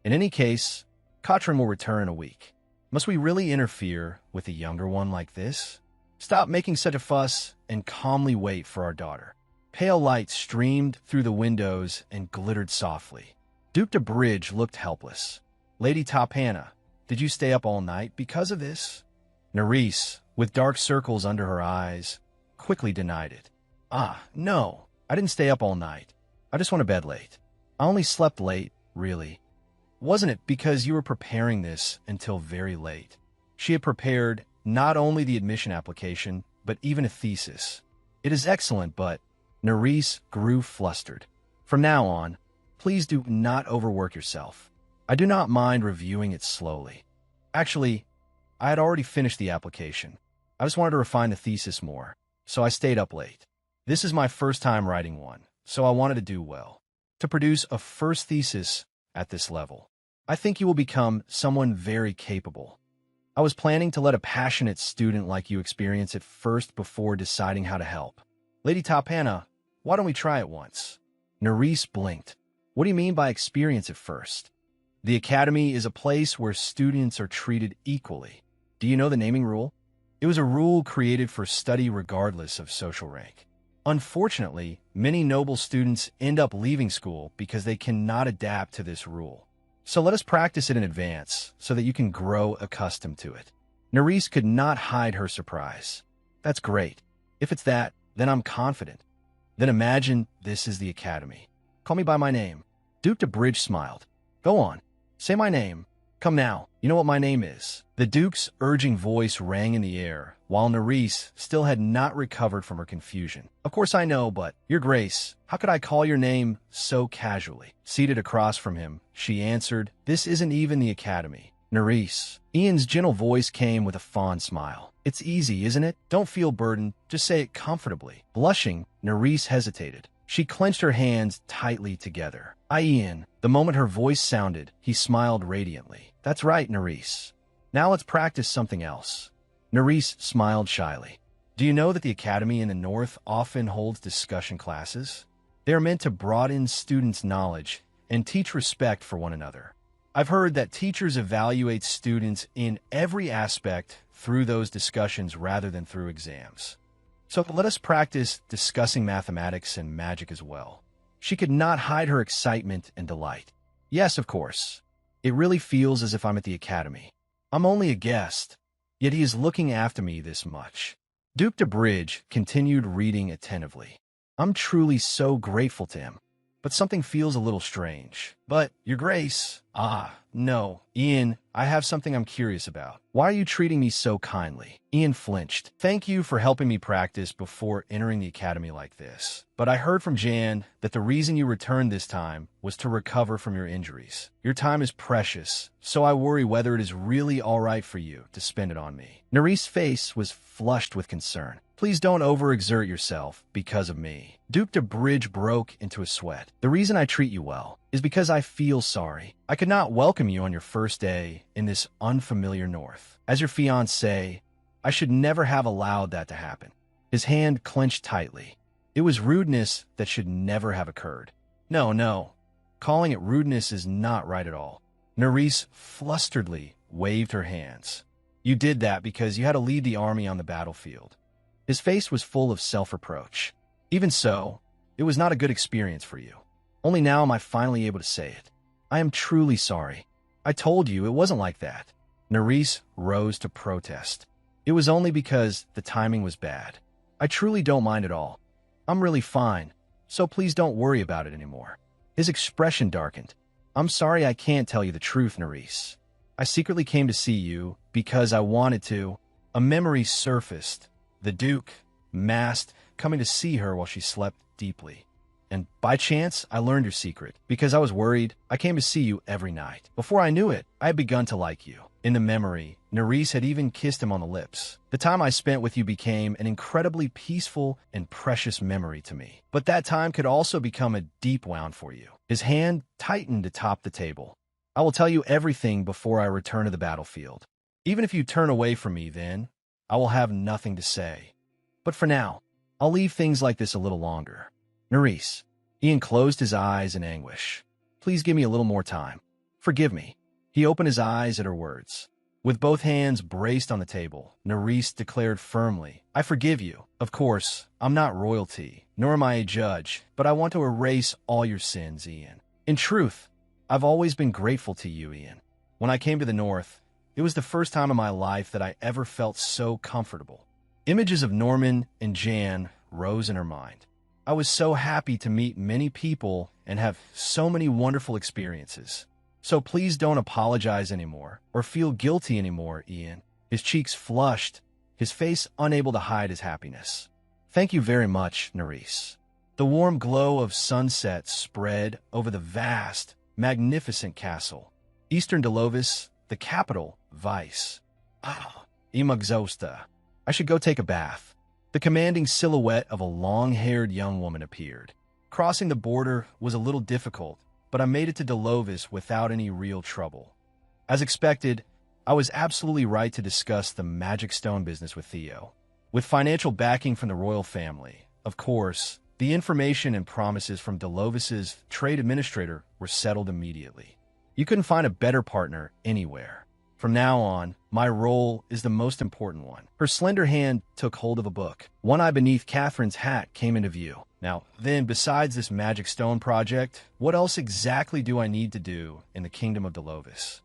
In any case, Katrin will return in a week. Must we really interfere with a younger one like this? Stop making such a fuss and calmly wait for our daughter. Pale light streamed through the windows and glittered softly. Duke de Bridge looked helpless. Lady Tapana, did you stay up all night because of this? Nerys, with dark circles under her eyes, quickly denied it. No, I didn't stay up all night. I just went to bed late. I only slept late, really. Wasn't it because you were preparing this until very late? She had prepared not only the admission application, but even a thesis. It is excellent, but Nerys grew flustered. From now on, please do not overwork yourself. I do not mind reviewing it slowly. Actually, I had already finished the application. I just wanted to refine the thesis more, so I stayed up late. This is my first time writing one, so I wanted to do well. To produce a first thesis at this level, I think you will become someone very capable. I was planning to let a passionate student like you experience it first before deciding how to help. Lady Tapana, why don't we try it once? Nerys blinked. What do you mean by experience it first? The academy is a place where students are treated equally. Do you know the naming rule? It was a rule created for study regardless of social rank. Unfortunately, many noble students end up leaving school because they cannot adapt to this rule. So let us practice it in advance so that you can grow accustomed to it. Nerys could not hide her surprise. That's great. If it's that, then I'm confident. Then imagine this is the academy. Call me by my name. Duke de Bridge smiled. Go on. Say my name. Come now. You know what my name is. The Duke's urging voice rang in the air, while Nerys still had not recovered from her confusion. Of course I know, but, Your Grace, how could I call your name so casually? Seated across from him, she answered, This isn't even the academy. Nerys. Ian's gentle voice came with a fond smile. It's easy, isn't it? Don't feel burdened. Just say it comfortably. Blushing, Nerys hesitated. She clenched her hands tightly together. Ian. The moment her voice sounded, he smiled radiantly. That's right, Nerys. Now let's practice something else. Nerys smiled shyly. Do you know that the academy in the north often holds discussion classes? They are meant to broaden students' knowledge and teach respect for one another. I've heard that teachers evaluate students in every aspect through those discussions rather than through exams. So let us practice discussing mathematics and magic as well. She could not hide her excitement and delight. Yes, of course. It really feels as if I'm at the academy. I'm only a guest, yet he is looking after me this much. Duke de Bridge continued reading attentively. I'm truly so grateful to him, but something feels a little strange. But, Your Grace... no. Ian, I have something I'm curious about. Why are you treating me so kindly? Ian flinched. Thank you for helping me practice before entering the academy like this. But I heard from Jan that the reason you returned this time was to recover from your injuries. Your time is precious, so I worry whether it is really all right for you to spend it on me. Nerys' face was flushed with concern. Please don't overexert yourself because of me. Duke de Bridge broke into a sweat. The reason I treat you well is because I feel sorry. I could not welcome you on your first day in this unfamiliar north. As your fiancé, I should never have allowed that to happen. His hand clenched tightly. It was rudeness that should never have occurred. No. Calling it rudeness is not right at all. Nerys flusteredly waved her hands. You did that because you had to lead the army on the battlefield. His face was full of self-reproach. Even so, it was not a good experience for you. Only now am I finally able to say it. I am truly sorry. I told you it wasn't like that. Nerys rose to protest. It was only because the timing was bad. I truly don't mind at all. I'm really fine, so please don't worry about it anymore. His expression darkened. I'm sorry I can't tell you the truth, Nerys. I secretly came to see you because I wanted to. A memory surfaced. The Duke, masked, coming to see her while she slept deeply. And by chance, I learned your secret. Because I was worried, I came to see you every night. Before I knew it, I had begun to like you. In the memory, Nerys had even kissed him on the lips. The time I spent with you became an incredibly peaceful and precious memory to me. But that time could also become a deep wound for you. His hand tightened atop the table. I will tell you everything before I return to the battlefield. Even if you turn away from me then, I will have nothing to say. But for now, I'll leave things like this a little longer. Nerys. Ian closed his eyes in anguish. Please give me a little more time. Forgive me. He opened his eyes at her words. With both hands braced on the table, Nerys declared firmly, I forgive you. Of course, I'm not royalty, nor am I a judge, but I want to erase all your sins, Ian. In truth, I've always been grateful to you, Ian. When I came to the North, it was the first time in my life that I ever felt so comfortable. Images of Norman and Jan rose in her mind. I was so happy to meet many people and have so many wonderful experiences. So please don't apologize anymore or feel guilty anymore, Ian. His cheeks flushed, his face unable to hide his happiness. Thank you very much, Nerys. The warm glow of sunset spread over the vast, magnificent castle. Eastern Delovis, the capital, Vice. Ah, imagzosta. I should go take a bath. The commanding silhouette of a long-haired young woman appeared. Crossing the border was a little difficult, but I made it to Delovis without any real trouble. As expected, I was absolutely right to discuss the magic stone business with Theo. With financial backing from the royal family, of course, the information and promises from Delovis's trade administrator were settled immediately. You couldn't find a better partner anywhere. From now on, my role is the most important one. Her slender hand took hold of a book. One eye beneath Catherine's hat came into view. Now, then, besides this magic stone project, what else exactly do I need to do in the kingdom of Delovis?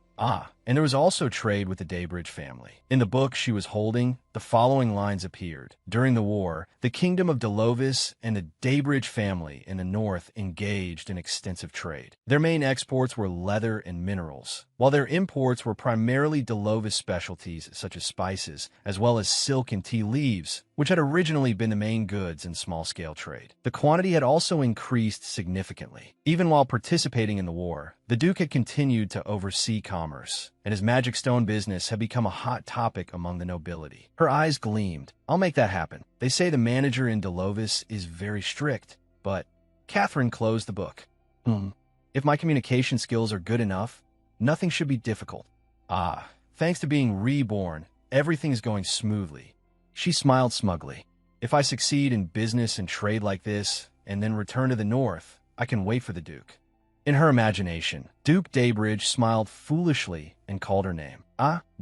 And there was also trade with the Daybridge family. In the book she was holding, the following lines appeared. During the war, the kingdom of Delovis and the Daybridge family in the north engaged in extensive trade. Their main exports were leather and minerals, while their imports were primarily Delovis specialties such as spices, as well as silk and tea leaves, which had originally been the main goods in small-scale trade. The quantity had also increased significantly. Even while participating in the war, the Duke had continued to oversee commerce, and his magic stone business had become a hot topic among the nobility. Her eyes gleamed. I'll make that happen. They say the manager in Delovis is very strict, but Catherine closed the book. If my communication skills are good enough, nothing should be difficult. Thanks to being reborn, everything is going smoothly. She smiled smugly. If I succeed in business and trade like this, and then return to the north, I can wait for the Duke. In her imagination, Duke Daybridge smiled foolishly and called her name.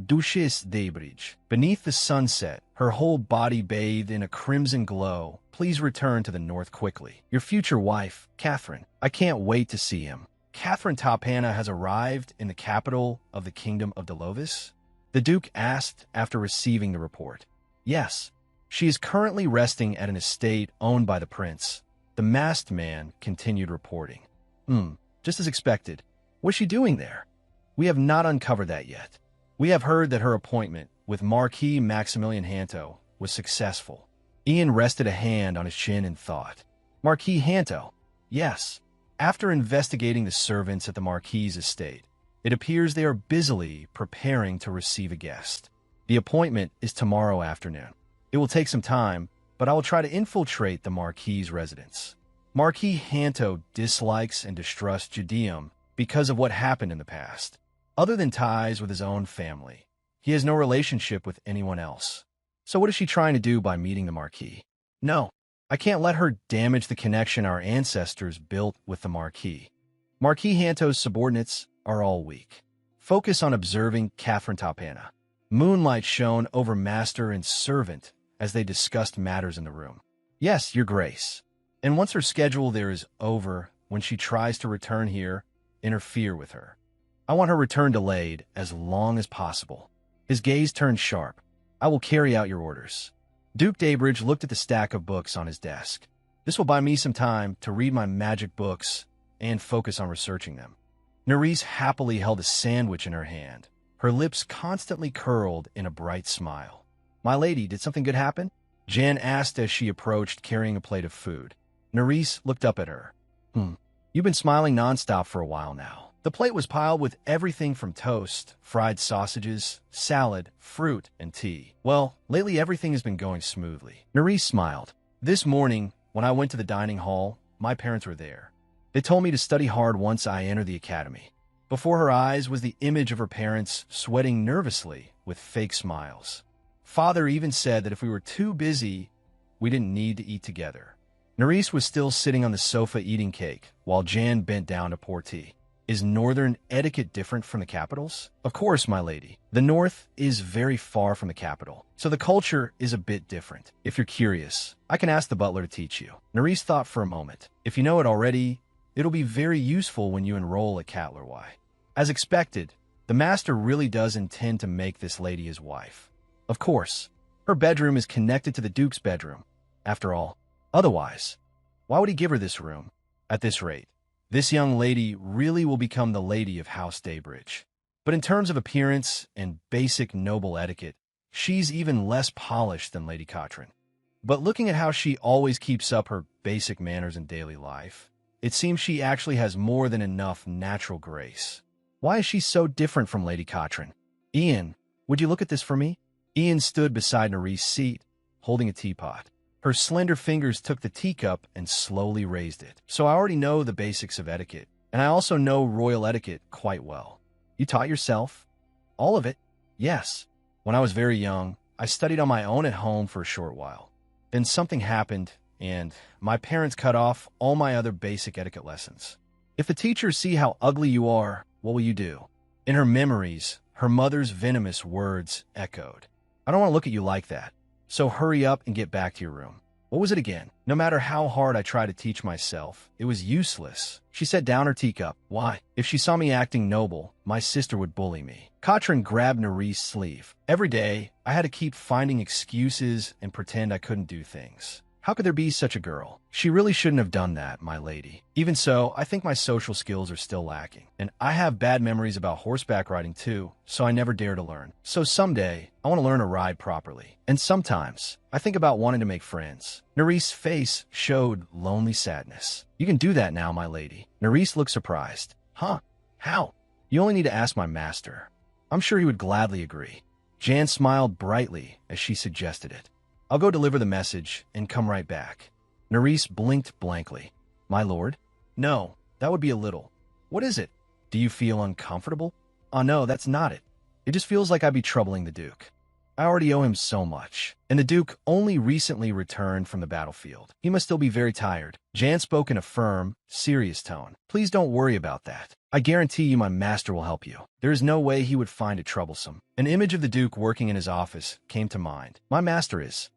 Duchess Daybridge. Beneath the sunset, her whole body bathed in a crimson glow. Please return to the north quickly. Your future wife, Catherine. I can't wait to see him. Catherine Tapana has arrived in the capital of the Kingdom of Delovis? The Duke asked after receiving the report. Yes. She is currently resting at an estate owned by the prince. The masked man continued reporting. Just as expected. What's she doing there? We have not uncovered that yet. We have heard that her appointment with Marquis Maximilian Hanto was successful. Ian rested a hand on his chin and thought. Marquis Hanto? Yes. After investigating the servants at the Marquis's estate, it appears they are busily preparing to receive a guest. The appointment is tomorrow afternoon. It will take some time, but I will try to infiltrate the Marquis's residence. Marquis Hanto dislikes and distrusts Judeum because of what happened in the past. Other than ties with his own family, he has no relationship with anyone else. So what is she trying to do by meeting the Marquis? No, I can't let her damage the connection our ancestors built with the Marquis. Marquis Hanto's subordinates are all weak. Focus on observing Catherine Tapana. Moonlight shone over master and servant as they discussed matters in the room. Yes, your grace. And once her schedule there is over, when she tries to return here, interfere with her. I want her return delayed as long as possible. His gaze turned sharp. I will carry out your orders. Duke Daybridge looked at the stack of books on his desk. This will buy me some time to read my magic books and focus on researching them. Nerys happily held a sandwich in her hand. Her lips constantly curled in a bright smile. My lady, did something good happen? Jan asked as she approached carrying a plate of food. Nerys looked up at her. You've been smiling nonstop for a while now. The plate was piled with everything from toast, fried sausages, salad, fruit, and tea. Well, lately everything has been going smoothly. Nerys smiled. This morning, when I went to the dining hall, my parents were there. They told me to study hard once I entered the academy. Before her eyes was the image of her parents sweating nervously with fake smiles. Father even said that if we were too busy, we didn't need to eat together. Nerys was still sitting on the sofa eating cake, while Jan bent down to pour tea. Is northern etiquette different from the capital's? Of course, my lady. The north is very far from the capital, so the culture is a bit different. If you're curious, I can ask the butler to teach you. Nerys thought for a moment. If you know it already, it'll be very useful when you enroll at Catlerwy. As expected, the master really does intend to make this lady his wife. Of course, her bedroom is connected to the Duke's bedroom. After all, otherwise, why would he give her this room? At this rate, this young lady really will become the lady of House Daybridge. But in terms of appearance and basic noble etiquette, she's even less polished than Lady Catherine. But looking at how she always keeps up her basic manners in daily life, it seems she actually has more than enough natural grace. Why is she so different from Lady Catherine? Ian, Would you look at this for me? Ian stood beside Neree's seat, holding a teapot. Her slender fingers took the teacup and slowly raised it. So I already know the basics of etiquette, and I also know royal etiquette quite well. You taught yourself? All of it? Yes. When I was very young, I studied on my own at home for a short while. Then something happened, and my parents cut off all my other basic etiquette lessons. If the teachers see how ugly you are, what will you do? In her memories, her mother's venomous words echoed. I don't want to look at you like that. So hurry up and get back to your room. What was it again? No matter how hard I tried to teach myself, it was useless. She set down her teacup. Why? If she saw me acting noble, my sister would bully me. Katrin grabbed Neree's sleeve. Every day, I had to keep finding excuses and pretend I couldn't do things. How could there be such a girl? She really shouldn't have done that, my lady. Even so, I think my social skills are still lacking. And I have bad memories about horseback riding too, so I never dare to learn. So someday, I want to learn to ride properly. And sometimes, I think about wanting to make friends. Neree's face showed lonely sadness. You can do that now, my lady. Nerese looked surprised. Huh? How? You only need to ask my master. I'm sure he would gladly agree. Jan smiled brightly as she suggested it. I'll go deliver the message and come right back. Nerese blinked blankly. My lord? No, that would be a little. What is it? Do you feel uncomfortable? Oh no, that's not it. It just feels like I'd be troubling the Duke. I already owe him so much. And the Duke only recently returned from the battlefield. He must still be very tired. Jan spoke in a firm, serious tone. Please don't worry about that. I guarantee you my master will help you. There is no way he would find it troublesome. An image of the Duke working in his office came to mind. My master is,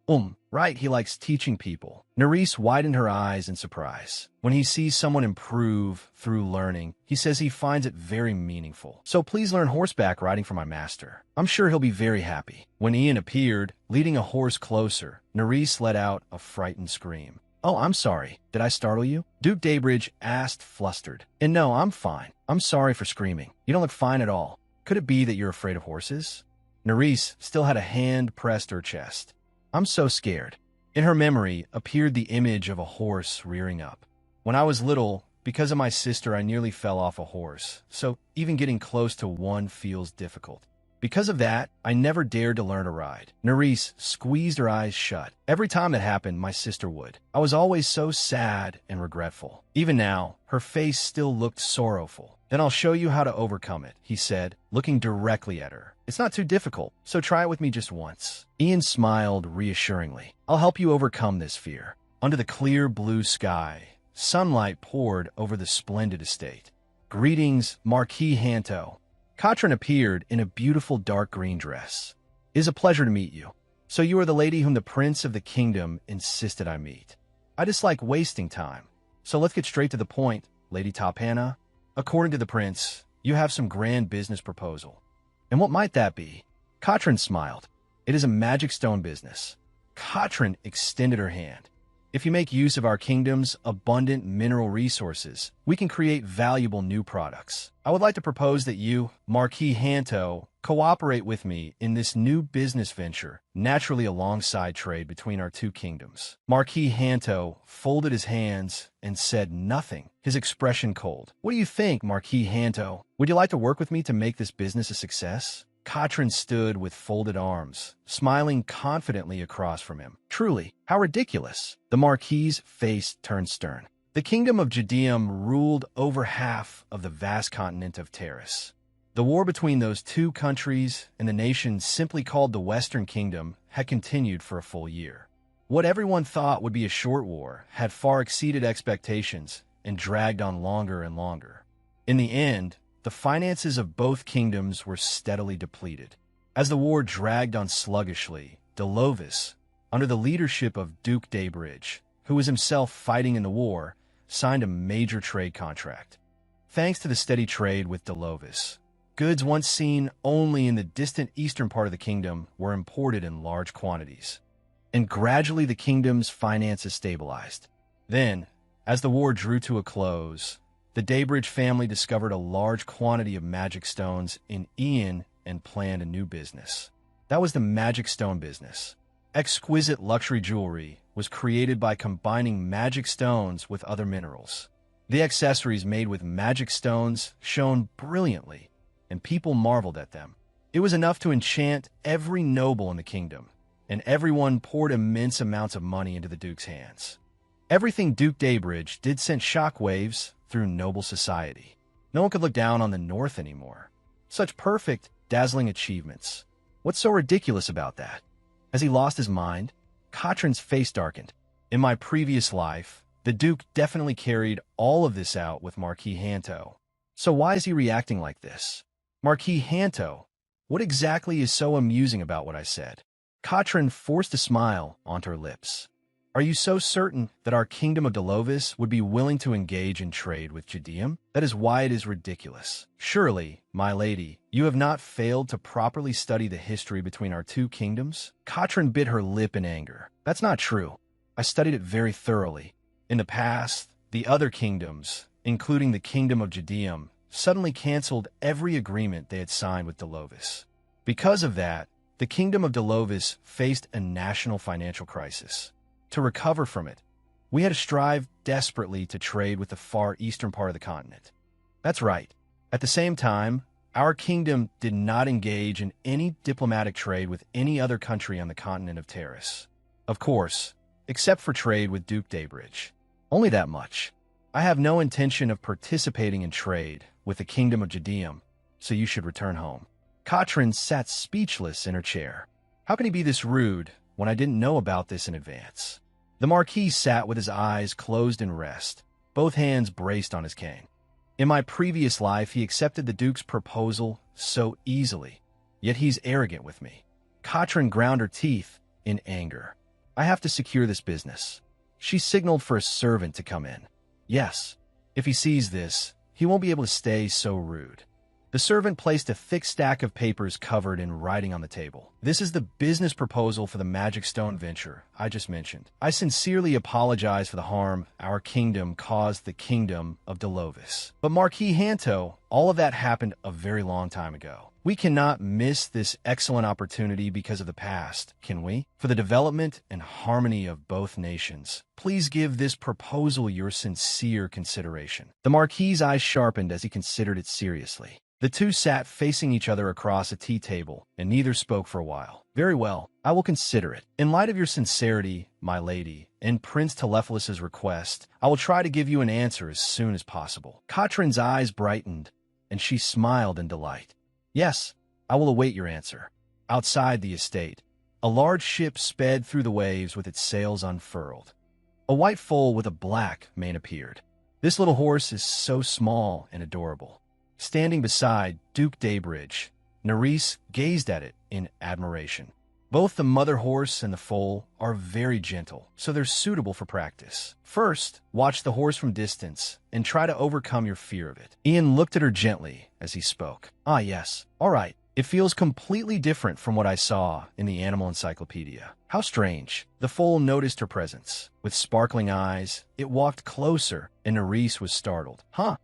right, he likes teaching people. Nerese widened her eyes in surprise. When he sees someone improve through learning, he says he finds it very meaningful. So please learn horseback riding from my master. I'm sure he'll be very happy. When Ian appeared, leading a horse closer, Nerese let out a frightened scream. Oh, I'm sorry. Did I startle you? Duke Daybridge asked, flustered. And no, I'm fine. I'm sorry for screaming. You don't look fine at all. Could it be that you're afraid of horses? Nerese still had a hand pressed to her chest. I'm so scared. In her memory appeared the image of a horse rearing up. When I was little, because of my sister, I nearly fell off a horse, so even getting close to one feels difficult. Because of that, I never dared to learn to ride. Nerese squeezed her eyes shut. Every time that happened, my sister would. I was always so sad and regretful. Even now, her face still looked sorrowful. Then I'll show you how to overcome it, he said, looking directly at her. It's not too difficult, so try it with me just once. Ian smiled reassuringly. I'll help you overcome this fear. Under the clear blue sky, sunlight poured over the splendid estate. Greetings, Marquis Hanto. Katrin appeared in a beautiful dark green dress. It is a pleasure to meet you. So you are the lady whom the prince of the kingdom insisted I meet. I dislike wasting time. So let's get straight to the point, Lady Tapana. According to the prince, you have some grand business proposal. And what might that be? Katrin smiled. It is a magic stone business. Katrin extended her hand. If you make use of our kingdom's abundant mineral resources, we can create valuable new products. I would like to propose that you, Marquis Hanto, cooperate with me in this new business venture, naturally alongside trade between our two kingdoms. Marquis Hanto folded his hands and said nothing, his expression cold. What do you think, Marquis Hanto? Would you like to work with me to make this business a success? Katrin stood with folded arms, smiling confidently across from him. Truly, how ridiculous. The Marquis's face turned stern. The kingdom of Judeum ruled over half of the vast continent of Terrace. The war between those two countries and the nation simply called the Western Kingdom had continued for a full year. What everyone thought would be a short war had far exceeded expectations and dragged on longer and longer. In the end, the finances of both kingdoms were steadily depleted. As the war dragged on sluggishly, Delovis, under the leadership of Duke Daybridge, who was himself fighting in the war, signed a major trade contract. Thanks to the steady trade with Delovis, goods once seen only in the distant eastern part of the kingdom were imported in large quantities. And gradually the kingdom's finances stabilized. Then, as the war drew to a close, the Daybridge family discovered a large quantity of magic stones in Ian and planned a new business. That was the magic stone business. Exquisite luxury jewelry was created by combining magic stones with other minerals. The accessories made with magic stones shone brilliantly, and people marveled at them. It was enough to enchant every noble in the kingdom, and everyone poured immense amounts of money into the Duke's hands. Everything Duke Daybridge did sent shockwaves through noble society. No one could look down on the North anymore. Such perfect, dazzling achievements. What's so ridiculous about that? Has he lost his mind? Katrin's face darkened. In my previous life, the Duke definitely carried all of this out with Marquis Hanto. So why is he reacting like this? Marquis Hanto, what exactly is so amusing about what I said? Katrin forced a smile onto her lips. Are you so certain that our kingdom of Delovis would be willing to engage in trade with Judeum? That is why it is ridiculous. Surely, my lady, you have not failed to properly study the history between our two kingdoms? Katrin bit her lip in anger. That's not true. I studied it very thoroughly. In the past, the other kingdoms, including the kingdom of Judeum, suddenly canceled every agreement they had signed with Delovis. Because of that, the kingdom of Delovis faced a national financial crisis. To recover from it, we had to strive desperately to trade with the far eastern part of the continent. That's right. At the same time, our kingdom did not engage in any diplomatic trade with any other country on the continent of Terrace. Of course, except for trade with Duke Daybridge. Only that much. I have no intention of participating in trade with the kingdom of Judeum, so you should return home. Katrin sat speechless in her chair. How can he be this rude when I didn't know about this in advance? The Marquis sat with his eyes closed in rest, both hands braced on his cane. In my previous life, he accepted the Duke's proposal so easily, yet he's arrogant with me. Katrin ground her teeth in anger. I have to secure this business. She signaled for a servant to come in. Yes, if he sees this, he won't be able to stay so rude. The servant placed a thick stack of papers covered in writing on the table. This is the business proposal for the Magic Stone venture I just mentioned. I sincerely apologize for the harm our kingdom caused the kingdom of Delovis. But Marquis Hanto, all of that happened a very long time ago. We cannot miss this excellent opportunity because of the past, can we? For the development and harmony of both nations, please give this proposal your sincere consideration. The Marquis's eyes sharpened as he considered it seriously. The two sat facing each other across a tea table, and neither spoke for a while. Very well, I will consider it. In light of your sincerity, my lady, and Prince Telephilus's request, I will try to give you an answer as soon as possible. Katrin's eyes brightened, and she smiled in delight. Yes, I will await your answer. Outside the estate, a large ship sped through the waves with its sails unfurled. A white foal with a black mane appeared. This little horse is so small and adorable. Standing beside Duke Daybridge, Nerys gazed at it in admiration. Both the mother horse and the foal are very gentle, so they're suitable for practice. First, watch the horse from distance and try to overcome your fear of it. Ian looked at her gently as he spoke. Ah, yes. All right. It feels completely different from what I saw in the animal encyclopedia. How strange. The foal noticed her presence. With sparkling eyes, it walked closer, and Nerys was startled. Huh.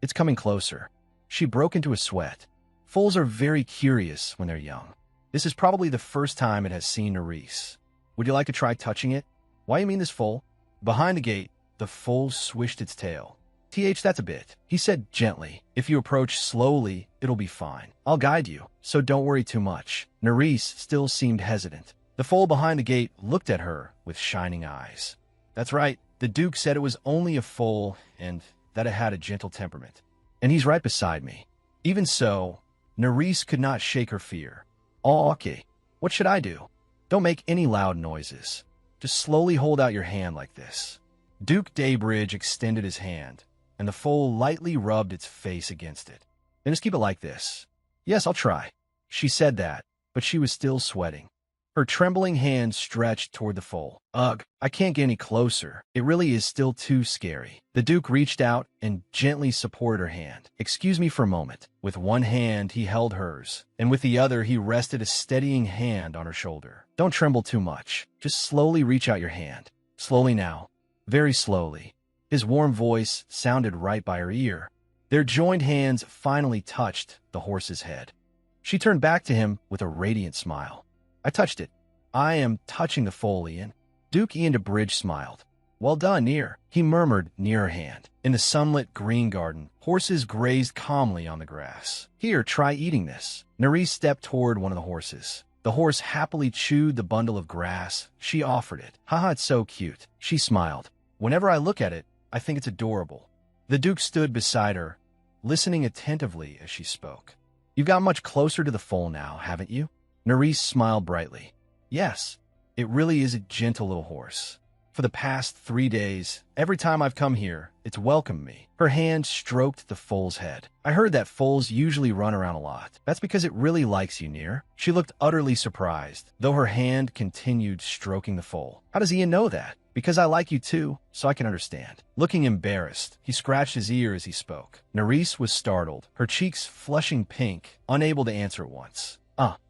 It's coming closer. She broke into a sweat. Foals are very curious when they're young. This is probably the first time it has seen Nerys. Would you like to try touching it? Why you mean this foal? Behind the gate, the foal swished its tail. That's a bit. He said gently. If you approach slowly, it'll be fine. I'll guide you, so don't worry too much. Nerys still seemed hesitant. The foal behind the gate looked at her with shining eyes. That's right. The Duke said it was only a foal and that it had a gentle temperament. And he's right beside me. Even so, Nerys could not shake her fear. Oh, okay. What should I do? Don't make any loud noises. Just slowly hold out your hand like this. Duke Daybridge extended his hand, and the foal lightly rubbed its face against it. Then just keep it like this. Yes, I'll try. She said that, but she was still sweating. Her trembling hand stretched toward the foal. Ugh, I can't get any closer. It really is still too scary. The Duke reached out and gently supported her hand. Excuse me for a moment. With one hand, he held hers, and with the other, he rested a steadying hand on her shoulder. Don't tremble too much. Just slowly reach out your hand. Slowly now. Very slowly. His warm voice sounded right by her ear. Their joined hands finally touched the horse's head. She turned back to him with a radiant smile. I touched it. I am touching the foal, Ian. Duke Ian Daybridge smiled. Well done, Near, he murmured near her hand. In the sunlit green garden, horses grazed calmly on the grass. Here, try eating this. Nerys stepped toward one of the horses. The horse happily chewed the bundle of grass. She offered it. Haha, it's so cute. She smiled. Whenever I look at it, I think it's adorable. The Duke stood beside her, listening attentively as she spoke. You've got much closer to the foal now, haven't you? Nerys smiled brightly. Yes, it really is a gentle little horse. For the past 3 days, every time I've come here, it's welcomed me. Her hand stroked the foal's head. I heard that foals usually run around a lot. That's because it really likes you, Near. She looked utterly surprised, though her hand continued stroking the foal. How does Ian know that? Because I like you too, so I can understand. Looking embarrassed, he scratched his ear as he spoke. Nerys was startled, her cheeks flushing pink, unable to answer at once.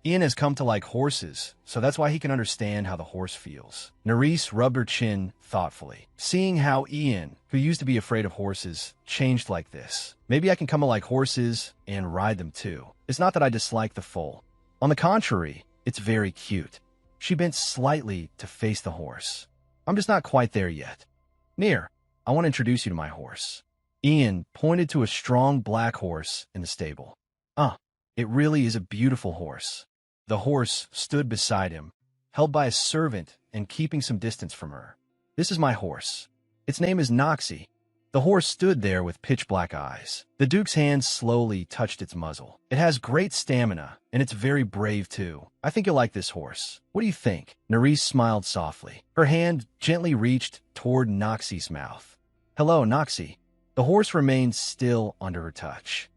Ian has come to like horses, so that's why he can understand how the horse feels. Nerys rubbed her chin thoughtfully, seeing how Ian, who used to be afraid of horses, changed like this. Maybe I can come to like horses and ride them too. It's not that I dislike the foal. On the contrary, it's very cute. She bent slightly to face the horse. I'm just not quite there yet. Near, I want to introduce you to my horse. Ian pointed to a strong black horse in the stable. It really is a beautiful horse. The horse stood beside him, held by a servant and keeping some distance from her. This is my horse. Its name is Noxie. The horse stood there with pitch-black eyes. The Duke's hand slowly touched its muzzle. It has great stamina, and it's very brave too. I think you'll like this horse. What do you think? Nerys smiled softly. Her hand gently reached toward Noxie's mouth. Hello, Noxie. The horse remained still under her touch.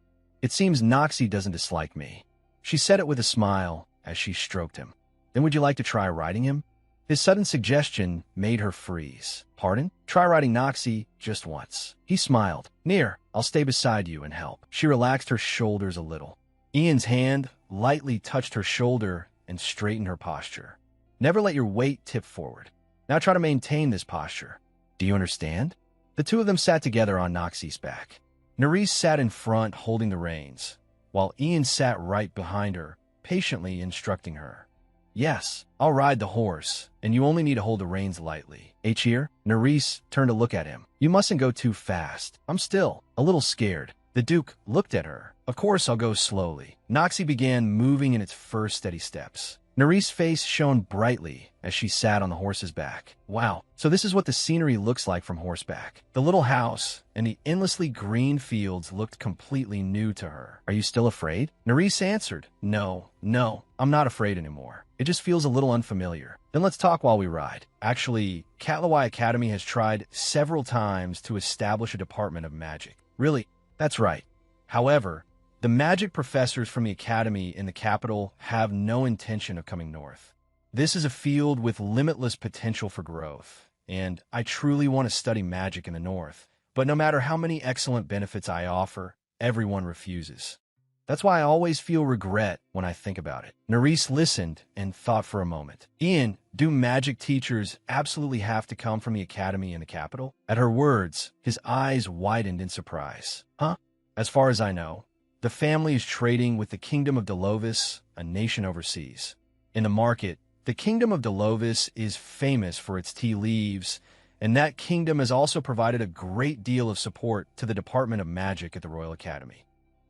It seems Noxie doesn't dislike me. She said it with a smile as she stroked him. Then would you like to try riding him? His sudden suggestion made her freeze. Pardon? Try riding Noxie just once. He smiled. Near, I'll stay beside you and help. She relaxed her shoulders a little. Ian's hand lightly touched her shoulder and straightened her posture. Never let your weight tip forward. Now try to maintain this posture. Do you understand? The two of them sat together on Noxie's back. Nerys sat in front holding the reins, while Ian sat right behind her, patiently instructing her. Yes, I'll ride the horse, and you only need to hold the reins lightly. Here, Nerys turned to look at him. You mustn't go too fast. I'm still a little scared. The Duke looked at her. Of course, I'll go slowly. Noxie began moving in its first steady steps. Nerys' face shone brightly as she sat on the horse's back. Wow, so this is what the scenery looks like from horseback. The little house and the endlessly green fields looked completely new to her. Are you still afraid? Nerys answered, No, I'm not afraid anymore. It just feels a little unfamiliar. Then let's talk while we ride. Actually, Katlawai Academy has tried several times to establish a department of magic. Really? That's right. However, the magic professors from the academy in the capital have no intention of coming north. This is a field with limitless potential for growth, and I truly want to study magic in the north. But no matter how many excellent benefits I offer, everyone refuses. That's why I always feel regret when I think about it. Nerys listened and thought for a moment. Ian, do magic teachers absolutely have to come from the academy in the capital? At her words, his eyes widened in surprise. Huh? As far as I know, the family is trading with the Kingdom of Delovis, a nation overseas. In the market, the Kingdom of Delovis is famous for its tea leaves, and that kingdom has also provided a great deal of support to the Department of Magic at the Royal Academy.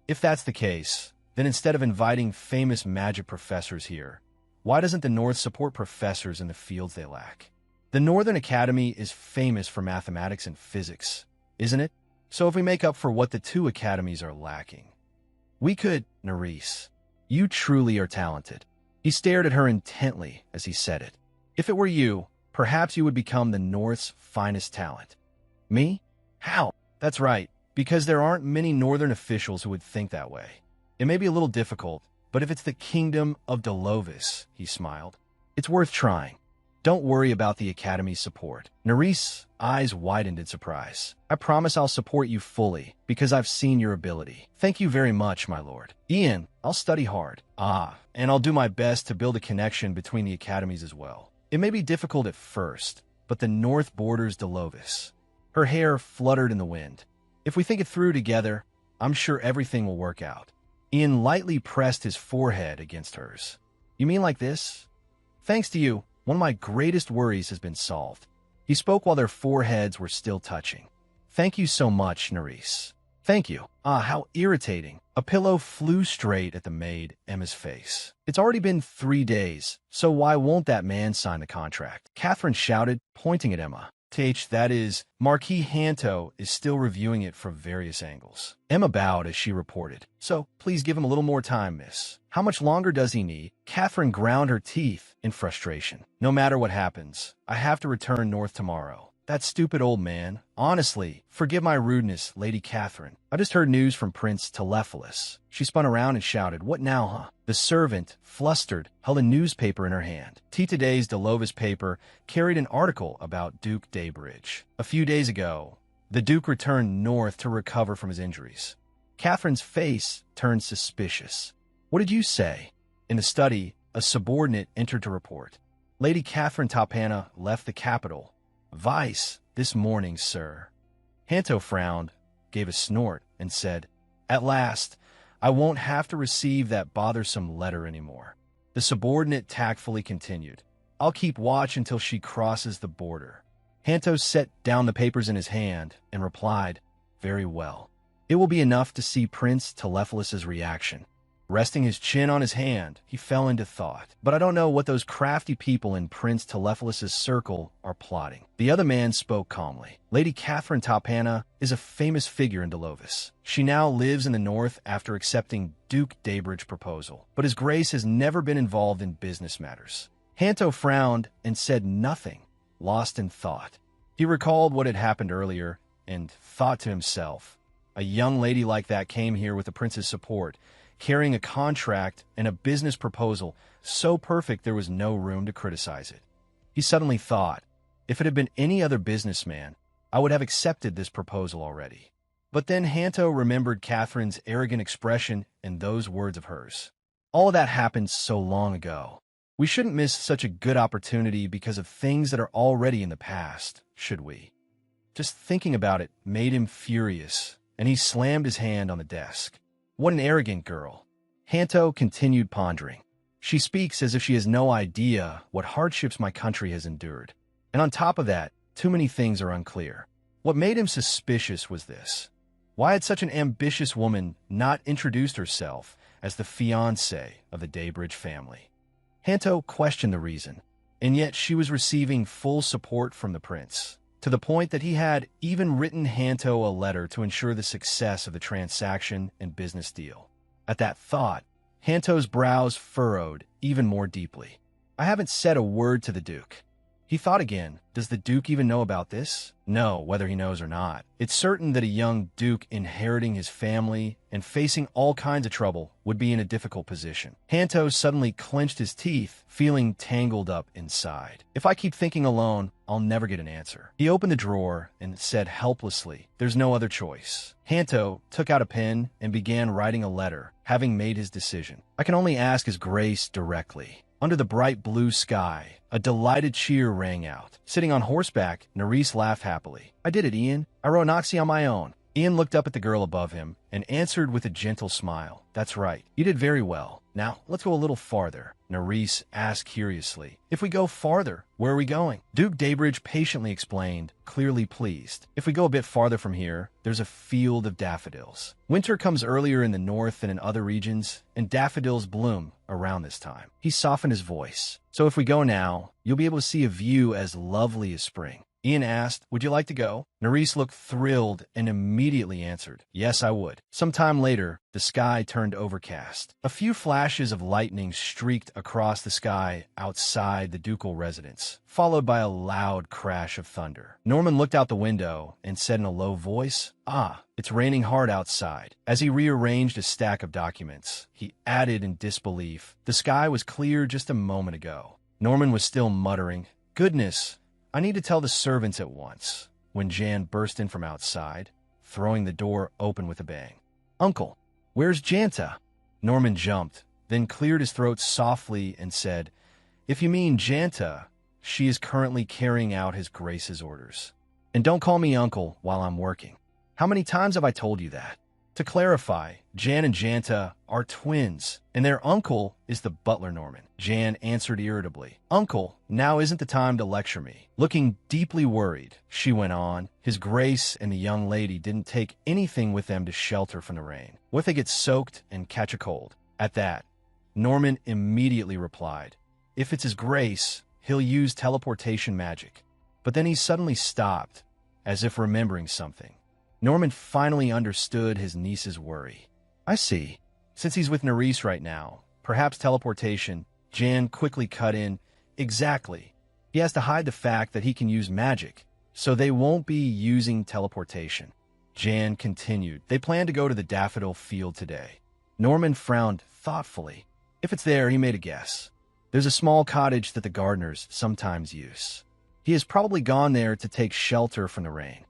If that's the case, then instead of inviting famous magic professors here, why doesn't the North support professors in the fields they lack? The Northern Academy is famous for mathematics and physics, isn't it? So if we make up for what the two academies are lacking, we could. Nerys, you truly are talented. He stared at her intently as he said it. If it were you, perhaps you would become the North's finest talent. Me? How? That's right, because there aren't many Northern officials who would think that way. It may be a little difficult, but if it's the Kingdom of Delovis, he smiled, it's worth trying. Don't worry about the Academy's support. Nerys' eyes widened in surprise. I promise I'll support you fully, because I've seen your ability. Thank you very much, my lord. Ian, I'll study hard. And I'll do my best to build a connection between the academies as well. It may be difficult at first, but the north borders Delovis. Her hair fluttered in the wind. If we think it through together, I'm sure everything will work out. Ian lightly pressed his forehead against hers. You mean like this? Thanks to you, one of my greatest worries has been solved. He spoke while their foreheads were still touching. "Thank you so much, Nerys." "Thank you." Ah, how irritating. A pillow flew straight at the maid, Emma's face. "It's already been 3 days, so why won't that man sign the contract?" Catherine shouted, pointing at Emma. That is, Marquis Hanto is still reviewing it from various angles." Emma bowed as she reported. "So, please give him a little more time, miss." "How much longer does he need?" Catherine ground her teeth in frustration. "No matter what happens, I have to return north tomorrow. That stupid old man. Honestly, forgive my rudeness, Lady Catherine. I just heard news from Prince Telephalus." She spun around and shouted, "What now, huh?" The servant, flustered, held a newspaper in her hand. Today's Delovis paper carried an article about Duke Daybridge. A few days ago, the Duke returned north to recover from his injuries. Catherine's face turned suspicious. "What did you say?" In the study, a subordinate entered to report. Lady Catherine Tapana left the capital. "Vice, this morning, sir." Hanto frowned, gave a snort, and said, "At last, I won't have to receive that bothersome letter anymore." The subordinate tactfully continued, "I'll keep watch until she crosses the border." Hanto set down the papers in his hand and replied, "Very well. It will be enough to see Prince Telephalus's reaction." Resting his chin on his hand, he fell into thought. "But I don't know what those crafty people in Prince Telephalus's circle are plotting." The other man spoke calmly. "Lady Catherine Tapana is a famous figure in Delovis. She now lives in the north after accepting Duke Daybridge's proposal. But His Grace has never been involved in business matters." Hanto frowned and said nothing, lost in thought. He recalled what had happened earlier and thought to himself, a young lady like that came here with the prince's support, carrying a contract and a business proposal so perfect there was no room to criticize it. He suddenly thought, if it had been any other businessman, I would have accepted this proposal already. But then Hanto remembered Catherine's arrogant expression and those words of hers. All of that happened so long ago. We shouldn't miss such a good opportunity because of things that are already in the past, should we? Just thinking about it made him furious, and he slammed his hand on the desk. What an arrogant girl. Hanto continued pondering. She speaks as if she has no idea what hardships my country has endured. And on top of that, too many things are unclear. What made him suspicious was this. Why had such an ambitious woman not introduced herself as the fiancée of the Daybridge family? Hanto questioned the reason, and yet she was receiving full support from the prince, to the point that he had even written Hanto a letter to ensure the success of the transaction and business deal. At that thought, Hanto's brows furrowed even more deeply. I haven't said a word to the Duke. He thought again, does the Duke even know about this? No, whether he knows or not. It's certain that a young Duke inheriting his family and facing all kinds of trouble would be in a difficult position. Hanto suddenly clenched his teeth, feeling tangled up inside. If I keep thinking alone, I'll never get an answer. He opened the drawer and said helplessly, there's no other choice. Hanto took out a pen and began writing a letter, having made his decision. I can only ask His Grace directly. Under the bright blue sky, a delighted cheer rang out. Sitting on horseback, Nerys laughed happily. I did it, Ian. I rode Noxie on my own. Ian looked up at the girl above him and answered with a gentle smile. That's right. You did very well. Now, let's go a little farther. Nerys asked curiously. If we go farther, where are we going? Duke Daybridge patiently explained, clearly pleased. If we go a bit farther from here, there's a field of daffodils. Winter comes earlier in the north than in other regions, and daffodils bloom around this time. He softened his voice. So if we go now, you'll be able to see a view as lovely as spring. Ian asked, would you like to go? Nerys looked thrilled and immediately answered, yes, I would. Some time later, the sky turned overcast. A few flashes of lightning streaked across the sky outside the ducal residence, followed by a loud crash of thunder. Norman looked out the window and said in a low voice, it's raining hard outside. As he rearranged a stack of documents, he added in disbelief, the sky was clear just a moment ago. Norman was still muttering, goodness, I need to tell the servants at once, when Jan burst in from outside, throwing the door open with a bang. Uncle, where's Janta? Norman jumped, then cleared his throat softly and said, if you mean Janta, she is currently carrying out His Grace's orders. And don't call me uncle while I'm working. How many times have I told you that? To clarify, Jan and Janta are twins, and their uncle is the butler Norman. Jan answered irritably. Uncle, now isn't the time to lecture me. Looking deeply worried, she went on. His Grace and the young lady didn't take anything with them to shelter from the rain. What if they get soaked and catch a cold? At that, Norman immediately replied, if it's His Grace, he'll use teleportation magic. But then he suddenly stopped, as if remembering something. Norman finally understood his niece's worry. I see. Since he's with Nerys right now, perhaps teleportation. Jan quickly cut in. Exactly. He has to hide the fact that he can use magic, so they won't be using teleportation. Jan continued. They plan to go to the daffodil field today. Norman frowned thoughtfully. If it's there, he made a guess. There's a small cottage that the gardeners sometimes use. He has probably gone there to take shelter from the rain.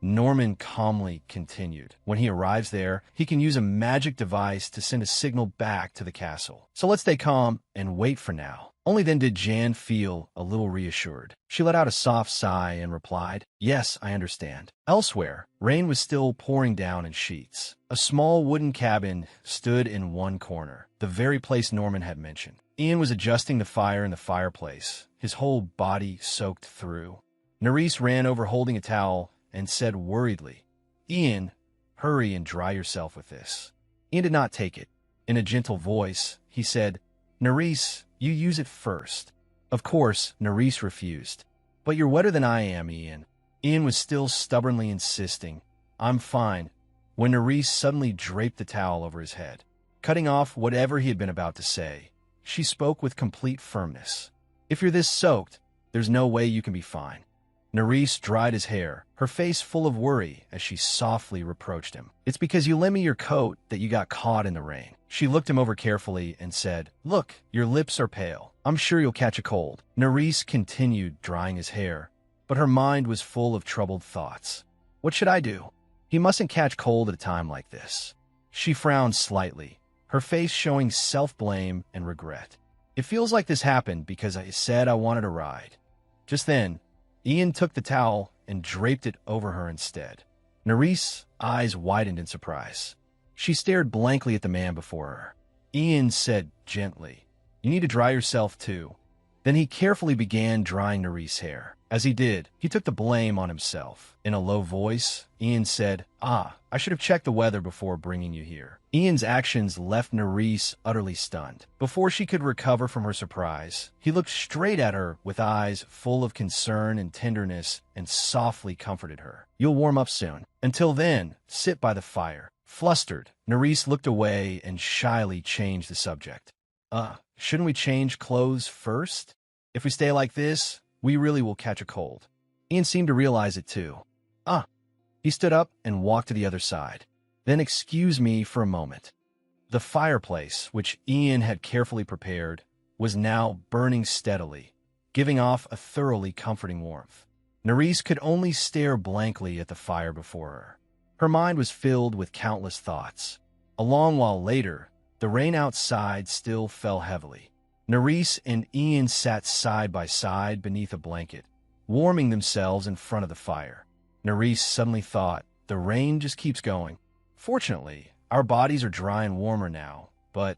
Norman calmly continued. When he arrives there, he can use a magic device to send a signal back to the castle. So let's stay calm and wait for now. Only then did Jan feel a little reassured. She let out a soft sigh and replied, yes, I understand. Elsewhere, rain was still pouring down in sheets. A small wooden cabin stood in one corner, the very place Norman had mentioned. Ian was adjusting the fire in the fireplace, his whole body soaked through. Nerys ran over holding a towel and said worriedly, Ian, hurry and dry yourself with this. Ian did not take it. In a gentle voice, he said, Nerys, you use it first. Of course, Nerys refused. But you're wetter than I am, Ian. Ian was still stubbornly insisting. I'm fine, when Nerys suddenly draped the towel over his head. Cutting off whatever he had been about to say, she spoke with complete firmness. If you're this soaked, there's no way you can be fine. Nerys dried his hair, her face full of worry as she softly reproached him. It's because you lent me your coat that you got caught in the rain. She looked him over carefully and said, look, your lips are pale. I'm sure you'll catch a cold. Nerys continued drying his hair, but her mind was full of troubled thoughts. What should I do? He mustn't catch cold at a time like this. She frowned slightly, her face showing self-blame and regret. It feels like this happened because I said I wanted a ride. Just then, Ian took the towel and draped it over her instead. Nerys' eyes widened in surprise. She stared blankly at the man before her. Ian said gently, you need to dry yourself too. Then he carefully began drying Nerys' hair. As he did, he took the blame on himself. In a low voice, Ian said, I should have checked the weather before bringing you here. Ian's actions left Nerys utterly stunned. Before she could recover from her surprise, he looked straight at her with eyes full of concern and tenderness and softly comforted her. You'll warm up soon. Until then, sit by the fire. Flustered, Nerys looked away and shyly changed the subject. Shouldn't we change clothes first? If we stay like this, we really will catch a cold. Ian seemed to realize it too. He stood up and walked to the other side. Then excuse me for a moment. The fireplace, which Ian had carefully prepared, was now burning steadily, giving off a thoroughly comforting warmth. Nerys could only stare blankly at the fire before her. Her mind was filled with countless thoughts. A long while later, the rain outside still fell heavily. Nerys and Ian sat side by side beneath a blanket, warming themselves in front of the fire. Nerys suddenly thought, the rain just keeps going. Fortunately, our bodies are dry and warmer now, but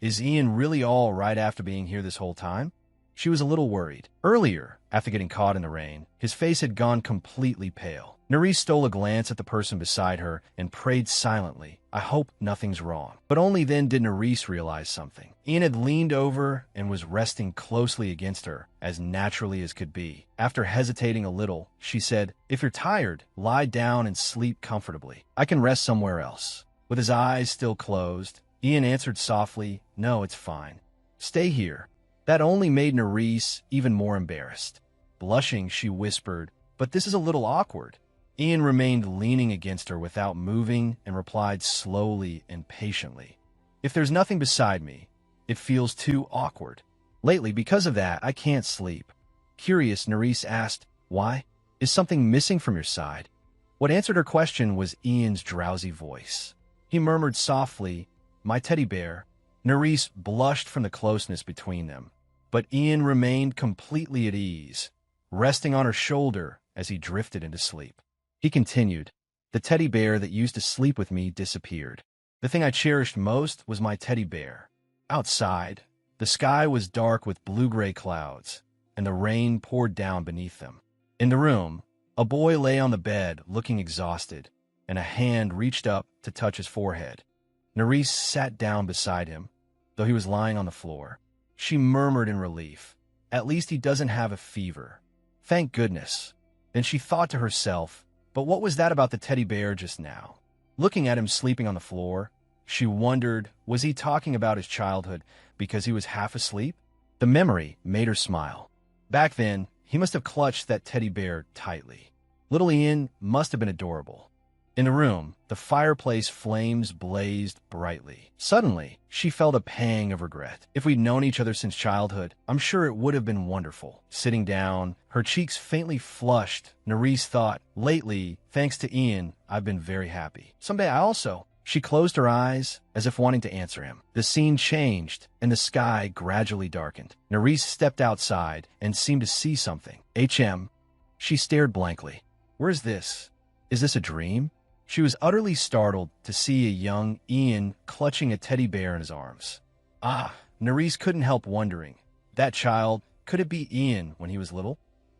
is Ian really all right after being here this whole time? She was a little worried. Earlier, after getting caught in the rain, his face had gone completely pale. Nerys stole a glance at the person beside her and prayed silently, I hope nothing's wrong. But only then did Nerys realize something. Ian had leaned over and was resting closely against her, as naturally as could be. After hesitating a little, she said, if you're tired, lie down and sleep comfortably. I can rest somewhere else. With his eyes still closed, Ian answered softly, no, it's fine. Stay here. That only made Nerys even more embarrassed. Blushing, she whispered, but this is a little awkward. Ian remained leaning against her without moving and replied slowly and patiently, if there's nothing beside me, it feels too awkward. Lately, because of that, I can't sleep. Curious, Nerys asked, why? Is something missing from your side? What answered her question was Ian's drowsy voice. He murmured softly, my teddy bear. Nerys blushed from the closeness between them, but Ian remained completely at ease, resting on her shoulder as he drifted into sleep. He continued, The teddy bear that used to sleep with me disappeared. The thing I cherished most was my teddy bear. Outside, the sky was dark with blue-gray clouds, and the rain poured down beneath them. In the room, a boy lay on the bed looking exhausted, and a hand reached up to touch his forehead. Nerys sat down beside him, though he was lying on the floor. She murmured in relief, "At least he doesn't have a fever. Thank goodness." Then she thought to herself, but what was that about the teddy bear just now? Looking at him sleeping on the floor, she wondered, was he talking about his childhood because he was half asleep? The memory made her smile. Back then, he must have clutched that teddy bear tightly. Little Ian must have been adorable. In the room, the fireplace flames blazed brightly. Suddenly, she felt a pang of regret. If we'd known each other since childhood, I'm sure it would have been wonderful. Sitting down, her cheeks faintly flushed, Nerys thought, lately, thanks to Ian, I've been very happy. Someday I also. She closed her eyes, as if wanting to answer him. The scene changed, and the sky gradually darkened. Nerys stepped outside and seemed to see something. She stared blankly. Where is this? Is this a dream? She was utterly startled to see a young Ian clutching a teddy bear in his arms. Nerys couldn't help wondering. That child, could it be Ian when he was little?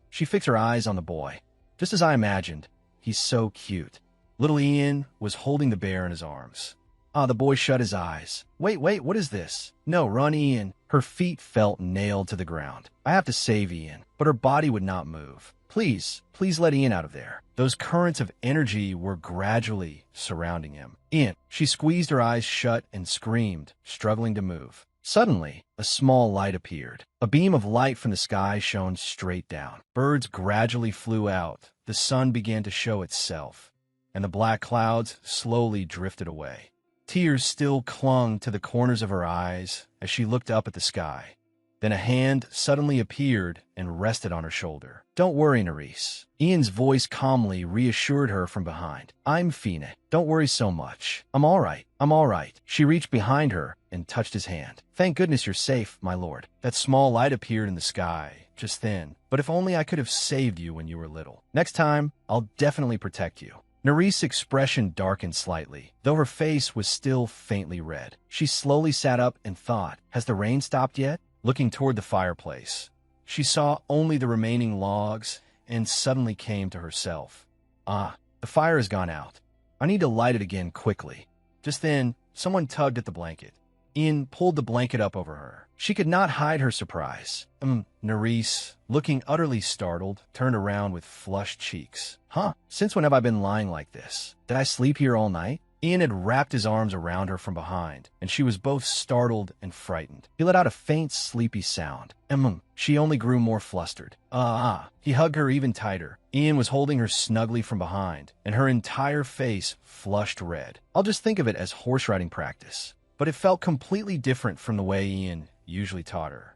She fixed her eyes on the boy. Just as I imagined, he's so cute. Little Ian was holding the bear in his arms. The boy shut his eyes. Wait, what is this? No, run, Ian. Her feet felt nailed to the ground. I have to save Ian, but her body would not move. Please let Ian out of there. Those currents of energy were gradually surrounding him. Ian, she squeezed her eyes shut and screamed, struggling to move. Suddenly, a small light appeared. A beam of light from the sky shone straight down. Birds gradually flew out. The sun began to show itself, and the black clouds slowly drifted away. Tears still clung to the corners of her eyes as she looked up at the sky. Then a hand suddenly appeared and rested on her shoulder. Don't worry, Nerys. Ian's voice calmly reassured her from behind. I'm Fine. Don't worry so much. I'm all right. She reached behind her and touched his hand. Thank goodness you're safe, my lord. That small light appeared in the sky, just then. But if only I could have saved you when you were little. Next time, I'll definitely protect you. Nerys' expression darkened slightly, though her face was still faintly red. She slowly sat up and thought, has the rain stopped yet? Looking toward the fireplace, she saw only the remaining logs and suddenly came to herself. The fire has gone out. I need to light it again quickly. Just then, someone tugged at the blanket. Ian pulled the blanket up over her. She could not hide her surprise. Nerys, looking utterly startled, turned around with flushed cheeks. Since when have I been lying like this? Did I sleep here all night? Ian had wrapped his arms around her from behind, and she was both startled and frightened. He let out a faint, sleepy sound. She only grew more flustered. He hugged her even tighter. Ian was holding her snugly from behind, and her entire face flushed red. I'll just think of it as horse riding practice. But it felt completely different from the way Ian usually taught her.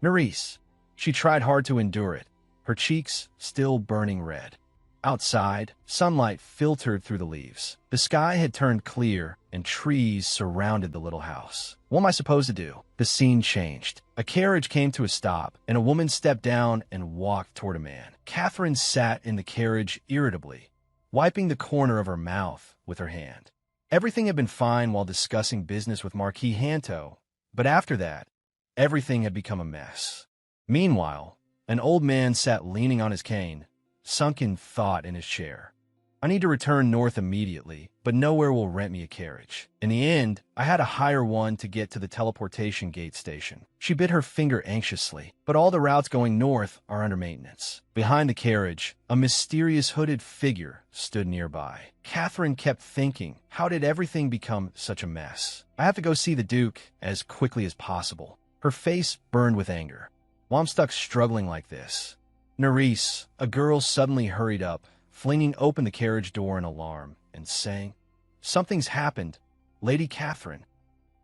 Nerys. She tried hard to endure it, her cheeks still burning red. Outside, sunlight filtered through the leaves. The sky had turned clear, and trees surrounded the little house. What am I supposed to do? The scene changed. A carriage came to a stop, and a woman stepped down and walked toward a man. Catherine sat in the carriage irritably, wiping the corner of her mouth with her hand. Everything had been fine while discussing business with Marquis Hanto, but after that, everything had become a mess. Meanwhile, an old man sat leaning on his cane, sunk in thought in his chair. I need to return north immediately, but nowhere will rent me a carriage. In the end, I had to hire one to get to the teleportation gate station. She bit her finger anxiously, but all the routes going north are under maintenance. Behind the carriage, a mysterious hooded figure stood nearby. Catherine kept thinking, how did everything become such a mess? I have to go see the Duke as quickly as possible. Her face burned with anger. While I'm stuck struggling like this. Nerys, a girl suddenly hurried up, flinging open the carriage door in alarm, and saying, Something's happened, Lady Catherine.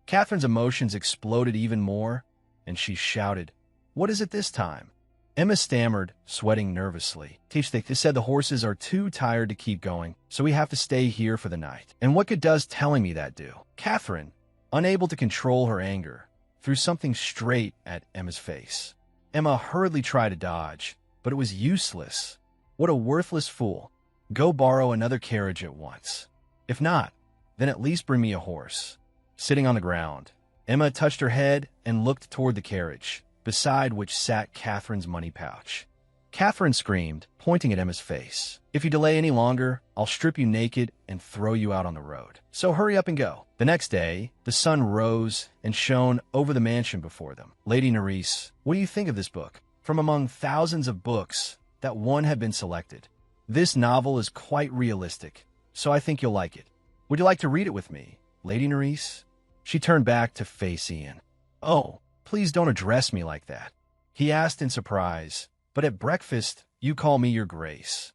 Catherine's emotions exploded even more, and she shouted, What is it this time? Emma stammered, sweating nervously. They said the horses are too tired to keep going, so we have to stay here for the night. And what good does telling me that do? Catherine, unable to control her anger, threw something straight at Emma's face. Emma hurriedly tried to dodge, but it was useless. What a worthless fool. Go borrow another carriage at once. If not, then at least bring me a horse." Sitting on the ground, Emma touched her head and looked toward the carriage, beside which sat Catherine's money pouch. Catherine screamed, pointing at Emma's face. "If you delay any longer, I'll strip you naked and throw you out on the road. So hurry up and go." The next day, the sun rose and shone over the mansion before them. "Lady Nerys, what do you think of this book? From among thousands of books, that one had been selected. This novel is quite realistic, so I think you'll like it. Would you like to read it with me, Lady Nerys?" She turned back to face Ian. "Oh, please don't address me like that," he asked in surprise. "But at breakfast, you call me your grace."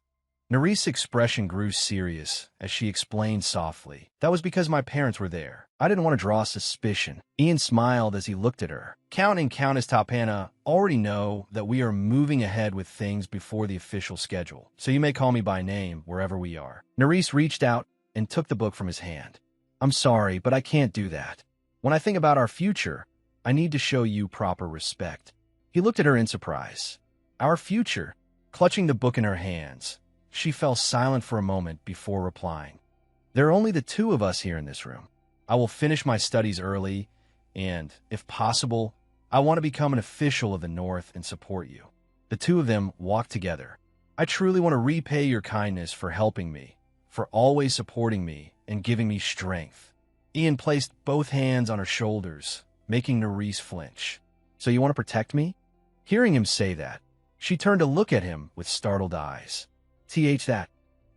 Nerys' expression grew serious as she explained softly. "That was because my parents were there. I didn't want to draw suspicion." Ian smiled as he looked at her. "Count and Countess Tapana already know that we are moving ahead with things before the official schedule, so you may call me by name wherever we are." Nerys reached out and took the book from his hand. "I'm sorry, but I can't do that. When I think about our future, I need to show you proper respect." He looked at her in surprise. "Our future?" Clutching the book in her hands, she fell silent for a moment before replying. "There are only the two of us here in this room. I will finish my studies early, and, if possible, I want to become an official of the North and support you." The two of them walked together. "I truly want to repay your kindness for helping me, for always supporting me and giving me strength." Ian placed both hands on her shoulders, making Nerys flinch. "So you want to protect me?" Hearing him say that, she turned to look at him with startled eyes. That.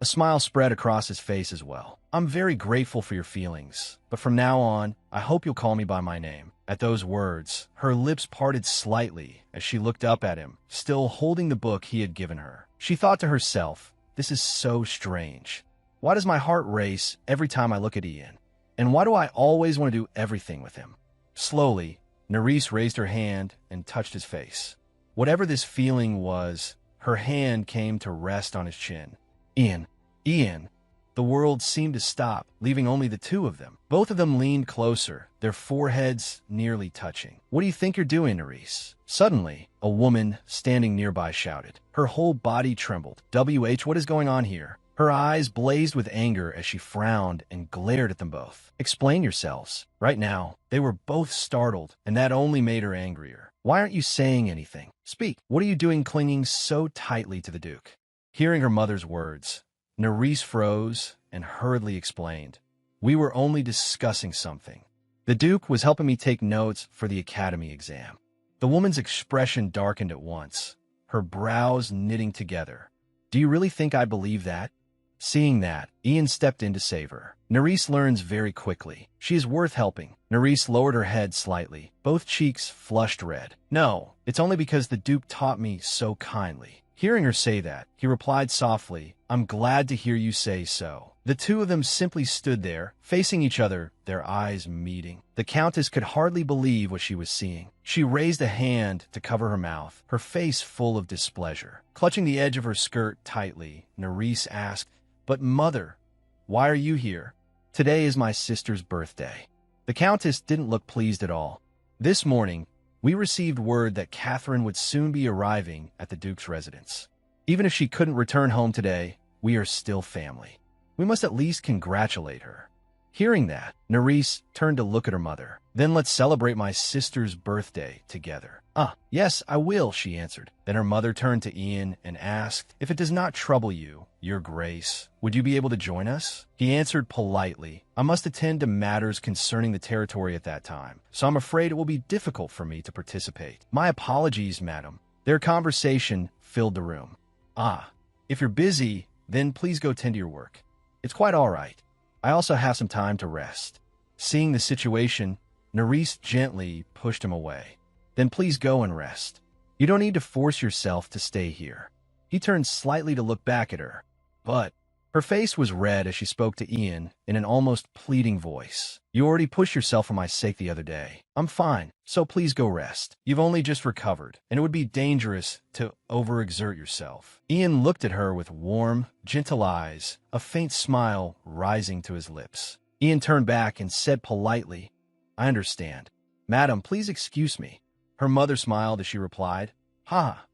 A smile spread across his face as well. "I'm very grateful for your feelings, but from now on, I hope you'll call me by my name." At those words, her lips parted slightly as she looked up at him, still holding the book he had given her. She thought to herself, "This is so strange. Why does my heart race every time I look at Ian? And why do I always want to do everything with him?" Slowly, Nerys raised her hand and touched his face. Whatever this feeling was, her hand came to rest on his chin. "Ian, Ian." The world seemed to stop, leaving only the two of them. Both of them leaned closer, their foreheads nearly touching. "What do you think you're doing, Nerys?" Suddenly, a woman standing nearby shouted. Her whole body trembled. What is going on here?" Her eyes blazed with anger as she frowned and glared at them both. "Explain yourselves." Right now, they were both startled, and that only made her angrier. "Why aren't you saying anything? Speak. What are you doing clinging so tightly to the Duke?" Hearing her mother's words, Nerys froze and hurriedly explained. "We were only discussing something. The Duke was helping me take notes for the academy exam." The woman's expression darkened at once, her brows knitting together. "Do you really think I believe that?" Seeing that, Ian stepped in to save her. Nerys learns very quickly. She is worth helping. Nerys lowered her head slightly, both cheeks flushed red. "No, it's only because the Duke taught me so kindly." Hearing her say that, he replied softly, "I'm glad to hear you say so." The two of them simply stood there, facing each other, their eyes meeting. The Countess could hardly believe what she was seeing. She raised a hand to cover her mouth, her face full of displeasure. Clutching the edge of her skirt tightly, Nerys asked, "But mother, why are you here?" "Today is my sister's birthday." The Countess didn't look pleased at all. "This morning, we received word that Catherine would soon be arriving at the Duke's residence. Even if she couldn't return home today, we are still family. We must at least congratulate her." Hearing that, Nerys turned to look at her mother. "Then let's celebrate my sister's birthday together." "Ah, yes, I will," she answered. Then her mother turned to Ian and asked, "If it does not trouble you, Your Grace, would you be able to join us?" He answered politely, "I must attend to matters concerning the territory at that time, so I'm afraid it will be difficult for me to participate." "My apologies, madam." Their conversation filled the room. "Ah, if you're busy, then please go tend to your work. It's quite all right. I also have some time to rest." Seeing the situation, Nerys gently pushed him away. "Then please go and rest. You don't need to force yourself to stay here." He turned slightly to look back at her, but her face was red as she spoke to Ian in an almost pleading voice. "You already pushed yourself for my sake the other day. I'm fine, so please go rest. You've only just recovered, and it would be dangerous to overexert yourself." Ian looked at her with warm, gentle eyes, a faint smile rising to his lips. Ian turned back and said politely, "I understand. Madam, please excuse me." Her mother smiled as she replied, "Ha,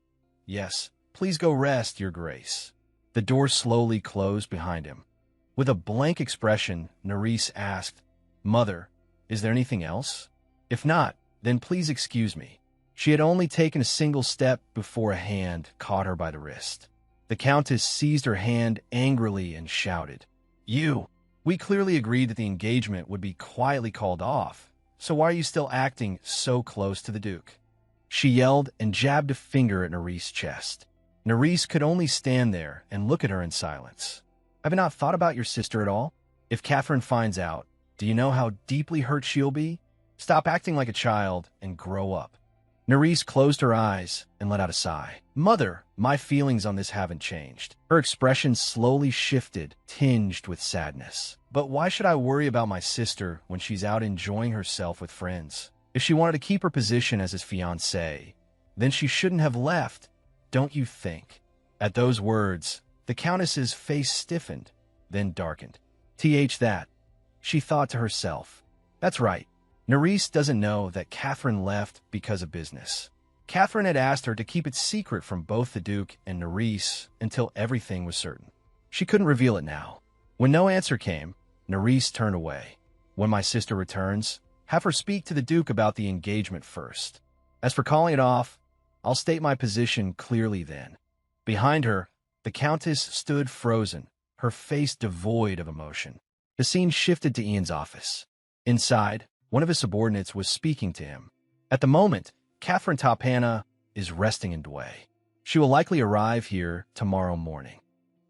yes, please go rest, Your Grace." The door slowly closed behind him. With a blank expression, Nerys asked, "Mother, is there anything else? If not, then please excuse me." She had only taken a single step before a hand caught her by the wrist. The Countess seized her hand angrily and shouted, "You! We clearly agreed that the engagement would be quietly called off, so why are you still acting so close to the Duke?" She yelled and jabbed a finger at Nerys' chest. Nerys could only stand there and look at her in silence. "Have you not thought about your sister at all? If Catherine finds out, do you know how deeply hurt she'll be? Stop acting like a child and grow up." Nerys closed her eyes and let out a sigh. "Mother, my feelings on this haven't changed." Her expression slowly shifted, tinged with sadness. "But why should I worry about my sister when she's out enjoying herself with friends? If she wanted to keep her position as his fiancée, then she shouldn't have left, don't you think?" At those words, the Countess's face stiffened, then darkened. That, she thought to herself. That's right. Nerys doesn't know that Catherine left because of business. Catherine had asked her to keep it secret from both the Duke and Nerys until everything was certain. She couldn't reveal it now. When no answer came, Nerys turned away. "When my sister returns, have her speak to the Duke about the engagement first. As for calling it off, I'll state my position clearly then." Behind her, the Countess stood frozen, her face devoid of emotion. The scene shifted to Ian's office. Inside, one of his subordinates was speaking to him. At the moment, Catherine Tapana is resting in Dway. She will likely arrive here tomorrow morning.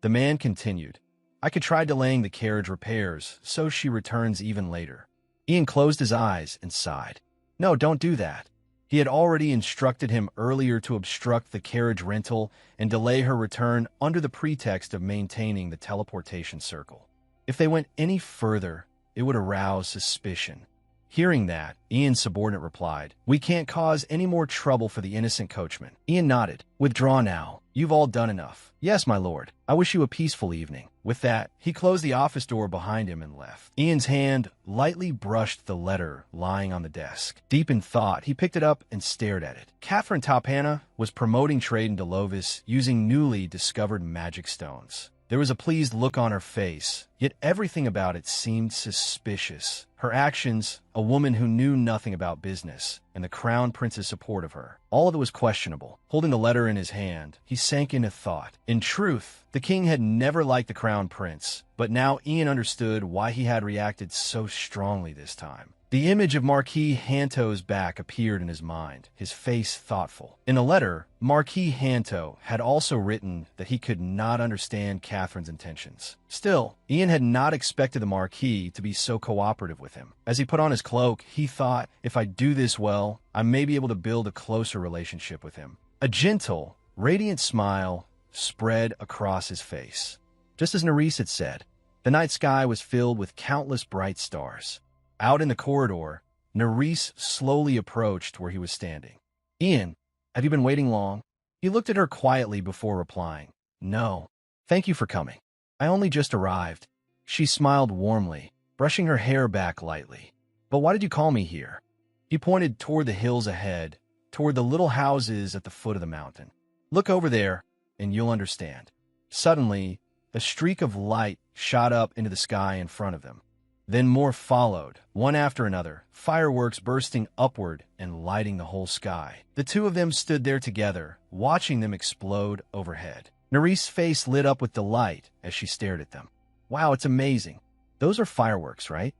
The man continued, "I could try delaying the carriage repairs so she returns even later." Ian closed his eyes and sighed. No, don't do that. He had already instructed him earlier to obstruct the carriage rental and delay her return under the pretext of maintaining the teleportation circle. If they went any further, it would arouse suspicion. Hearing that, Ian's subordinate replied, "We can't cause any more trouble for the innocent coachman." Ian nodded. "Withdraw now. You've all done enough." "Yes, my lord. I wish you a peaceful evening." With that, he closed the office door behind him and left. Ian's hand lightly brushed the letter lying on the desk. Deep in thought, he picked it up and stared at it. Catherine Tapana was promoting trade in Delovis using newly discovered magic stones. There was a pleased look on her face, yet everything about it seemed suspicious. Her actions, a woman who knew nothing about business, and the Crown Prince's support of her. All of it was questionable. Holding the letter in his hand, he sank into thought. In truth, the king had never liked the Crown Prince, but now Ian understood why he had reacted so strongly this time. The image of Marquis Hanto's back appeared in his mind, his face thoughtful. In the letter, Marquis Hanto had also written that he could not understand Catherine's intentions. Still, Ian had not expected the Marquis to be so cooperative with him. As he put on his cloak, he thought, if I do this well, I may be able to build a closer relationship with him. A gentle, radiant smile spread across his face. Just as Nerys had said, the night sky was filled with countless bright stars. Out in the corridor, Nerys slowly approached where he was standing. "Ian, have you been waiting long?" He looked at her quietly before replying, "No. Thank you for coming. I only just arrived." She smiled warmly, brushing her hair back lightly. "But why did you call me here?" He pointed toward the hills ahead, toward the little houses at the foot of the mountain. "Look over there, and you'll understand." Suddenly, a streak of light shot up into the sky in front of them. Then more followed, one after another, fireworks bursting upward and lighting the whole sky. The two of them stood there together, watching them explode overhead. Nerys' face lit up with delight as she stared at them. "Wow, it's amazing. Those are fireworks, right?"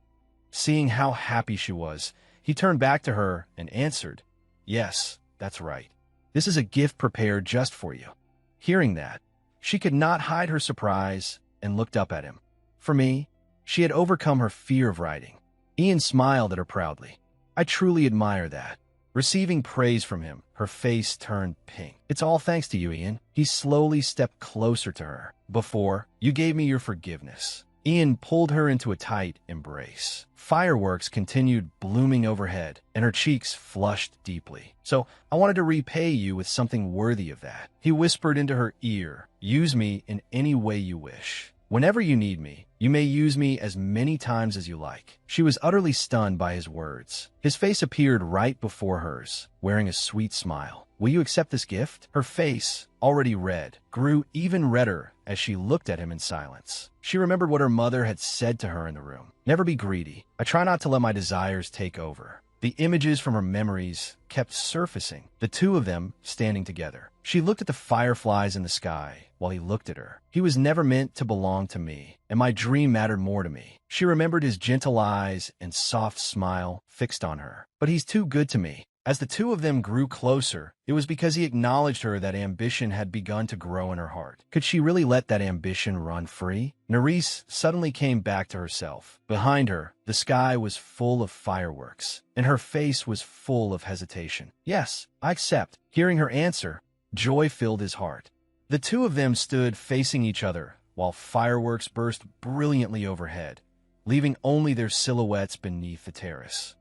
Seeing how happy she was, he turned back to her and answered, "Yes, that's right. This is a gift prepared just for you." Hearing that, she could not hide her surprise and looked up at him. For me, she had overcome her fear of riding. Ian smiled at her proudly. "I truly admire that." Receiving praise from him, her face turned pink. "It's all thanks to you, Ian." He slowly stepped closer to her. "Before, you gave me your forgiveness." Ian pulled her into a tight embrace. Fireworks continued blooming overhead, and her cheeks flushed deeply. "So, I wanted to repay you with something worthy of that." He whispered into her ear, "Use me in any way you wish. Whenever you need me, you may use me as many times as you like." She was utterly stunned by his words. His face appeared right before hers, wearing a sweet smile. "Will you accept this gift?" Her face, already red, grew even redder as she looked at him in silence. She remembered what her mother had said to her in the room. Never be greedy. I try not to let my desires take over. The images from her memories kept surfacing, the two of them standing together. She looked at the fireflies in the sky while he looked at her. He was never meant to belong to me, and my dream mattered more to me. She remembered his gentle eyes and soft smile fixed on her. But he's too good to me. As the two of them grew closer, it was because he acknowledged her that ambition had begun to grow in her heart. Could she really let that ambition run free? Nerys suddenly came back to herself. Behind her, the sky was full of fireworks, and her face was full of hesitation. Yes, I accept. Hearing her answer, joy filled his heart. The two of them stood facing each other while fireworks burst brilliantly overhead, leaving only their silhouettes beneath the terrace.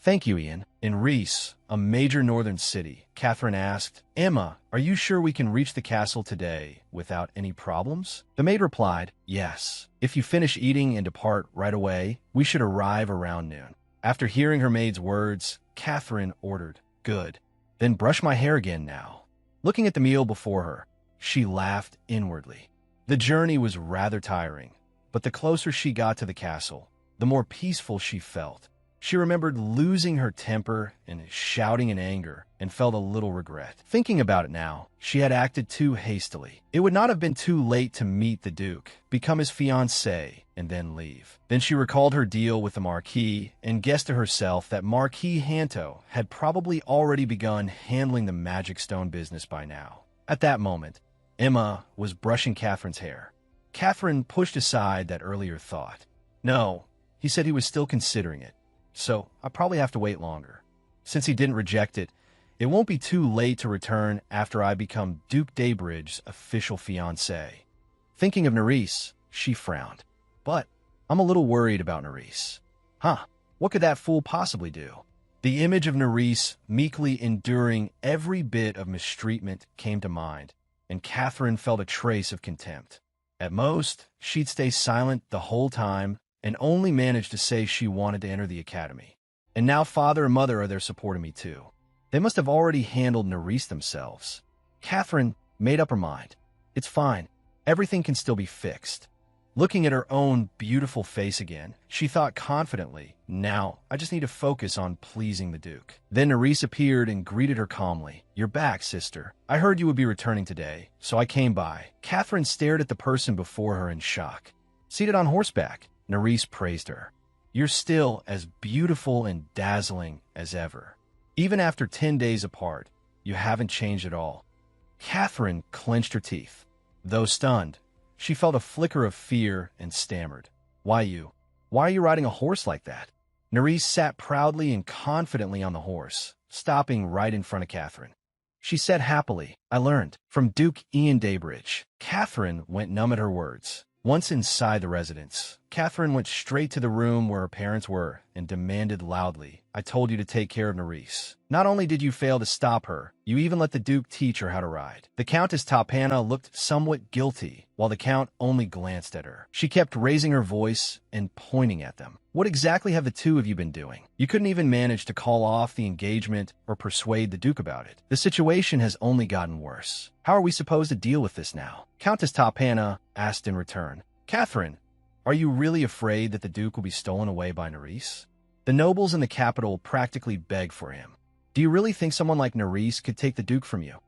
Thank you, Ian. In Reese, a major northern city, Catherine asked, Emma, are you sure we can reach the castle today without any problems? The maid replied, yes. If you finish eating and depart right away, we should arrive around noon. After hearing her maid's words, Catherine ordered, good. Then brush my hair again now. Looking at the meal before her, she laughed inwardly. The journey was rather tiring, but the closer she got to the castle, the more peaceful she felt. She remembered losing her temper and shouting in anger and felt a little regret. Thinking about it now, she had acted too hastily. It would not have been too late to meet the Duke, become his fiancée, and then leave. Then she recalled her deal with the Marquis and guessed to herself that Marquis Hanto had probably already begun handling the magic stone business by now. At that moment, Emma was brushing Catherine's hair. Catherine pushed aside that earlier thought. No, he said he was still considering it. So I'll probably have to wait longer. Since he didn't reject it, it won't be too late to return after I become Duke Daybridge's official fiancé. Thinking of Nerys, she frowned. But I'm a little worried about Nerys. What could that fool possibly do? The image of Nerys meekly enduring every bit of mistreatment came to mind, and Catherine felt a trace of contempt. At most, she'd stay silent the whole time and only managed to say she wanted to enter the academy. And now father and mother are there supporting me too. They must have already handled Nerys themselves. Catherine made up her mind. It's fine. Everything can still be fixed. Looking at her own beautiful face again, she thought confidently, now I just need to focus on pleasing the Duke. Then Nerys appeared and greeted her calmly. You're back, sister. I heard you would be returning today, so I came by. Catherine stared at the person before her in shock. Seated on horseback, Nerys praised her. You're still as beautiful and dazzling as ever. Even after 10 days apart, you haven't changed at all. Catherine clenched her teeth. Though stunned, she felt a flicker of fear and stammered. Why are you riding a horse like that? Nerys sat proudly and confidently on the horse, stopping right in front of Catherine. She said happily, I learned from Duke Ian Daybridge. Catherine went numb at her words. Once inside the residence, Catherine went straight to the room where her parents were and demanded loudly, I told you to take care of Nerys. Not only did you fail to stop her, you even let the Duke teach her how to ride. The Countess Tapana looked somewhat guilty, while the Count only glanced at her. She kept raising her voice and pointing at them. What exactly have the two of you been doing? You couldn't even manage to call off the engagement or persuade the Duke about it. The situation has only gotten worse. How are we supposed to deal with this now? Countess Tapana asked in return. Catherine, are you really afraid that the Duke will be stolen away by Nerys? The nobles in the capital practically beg for him. Do you really think someone like Nerys could take the Duke from you?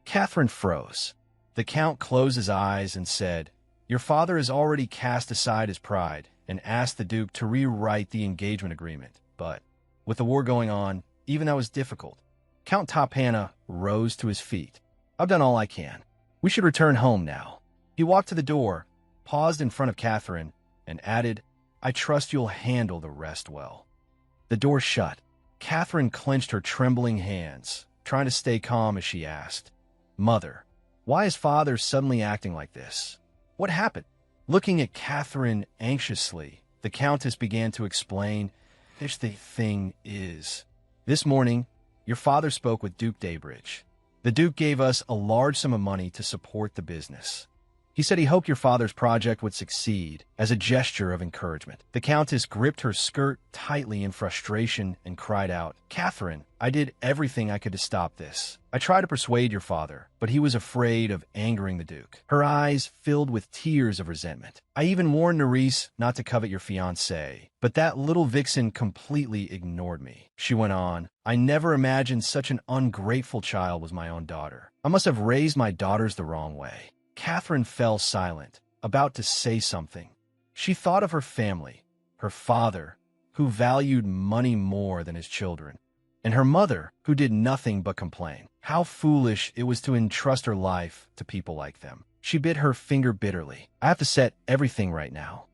Catherine froze. The Count closed his eyes and said, Your father has already cast aside his pride and asked the Duke to rewrite the engagement agreement. But with the war going on, even that was difficult. Count Tapana rose to his feet. I've done all I can. We should return home now. He walked to the door, paused in front of Catherine, and added, I trust you'll handle the rest well. The door shut. Catherine clenched her trembling hands, trying to stay calm as she asked, Mother, why is father suddenly acting like this? What happened? Looking at Catherine anxiously, the Countess began to explain, This thing is. This morning, your father spoke with Duke Daybridge. The Duke gave us a large sum of money to support the business. He said he hoped your father's project would succeed as a gesture of encouragement. The Countess gripped her skirt tightly in frustration and cried out, Catherine, I did everything I could to stop this. I tried to persuade your father, but he was afraid of angering the Duke. Her eyes filled with tears of resentment. I even warned Nerys not to covet your fiancé, but that little vixen completely ignored me. She went on, I never imagined such an ungrateful child was my own daughter. I must have raised my daughters the wrong way. Catherine fell silent, about to say something. She thought of her family, her father, who valued money more than his children, and her mother, who did nothing but complain. How foolish it was to entrust her life to people like them. She bit her finger bitterly. I have to set everything right now.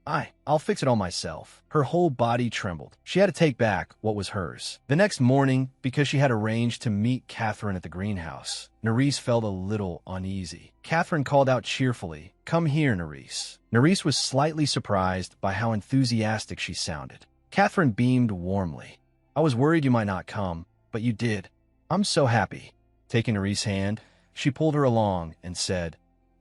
I'll fix it all myself. Her whole body trembled. She had to take back what was hers. The next morning, because she had arranged to meet Catherine at the greenhouse, Nerys felt a little uneasy. Catherine called out cheerfully, Come here, Nerys. Nerys was slightly surprised by how enthusiastic she sounded. Catherine beamed warmly. I was worried you might not come, but you did. I'm so happy. Taking Nerys' hand, she pulled her along and said,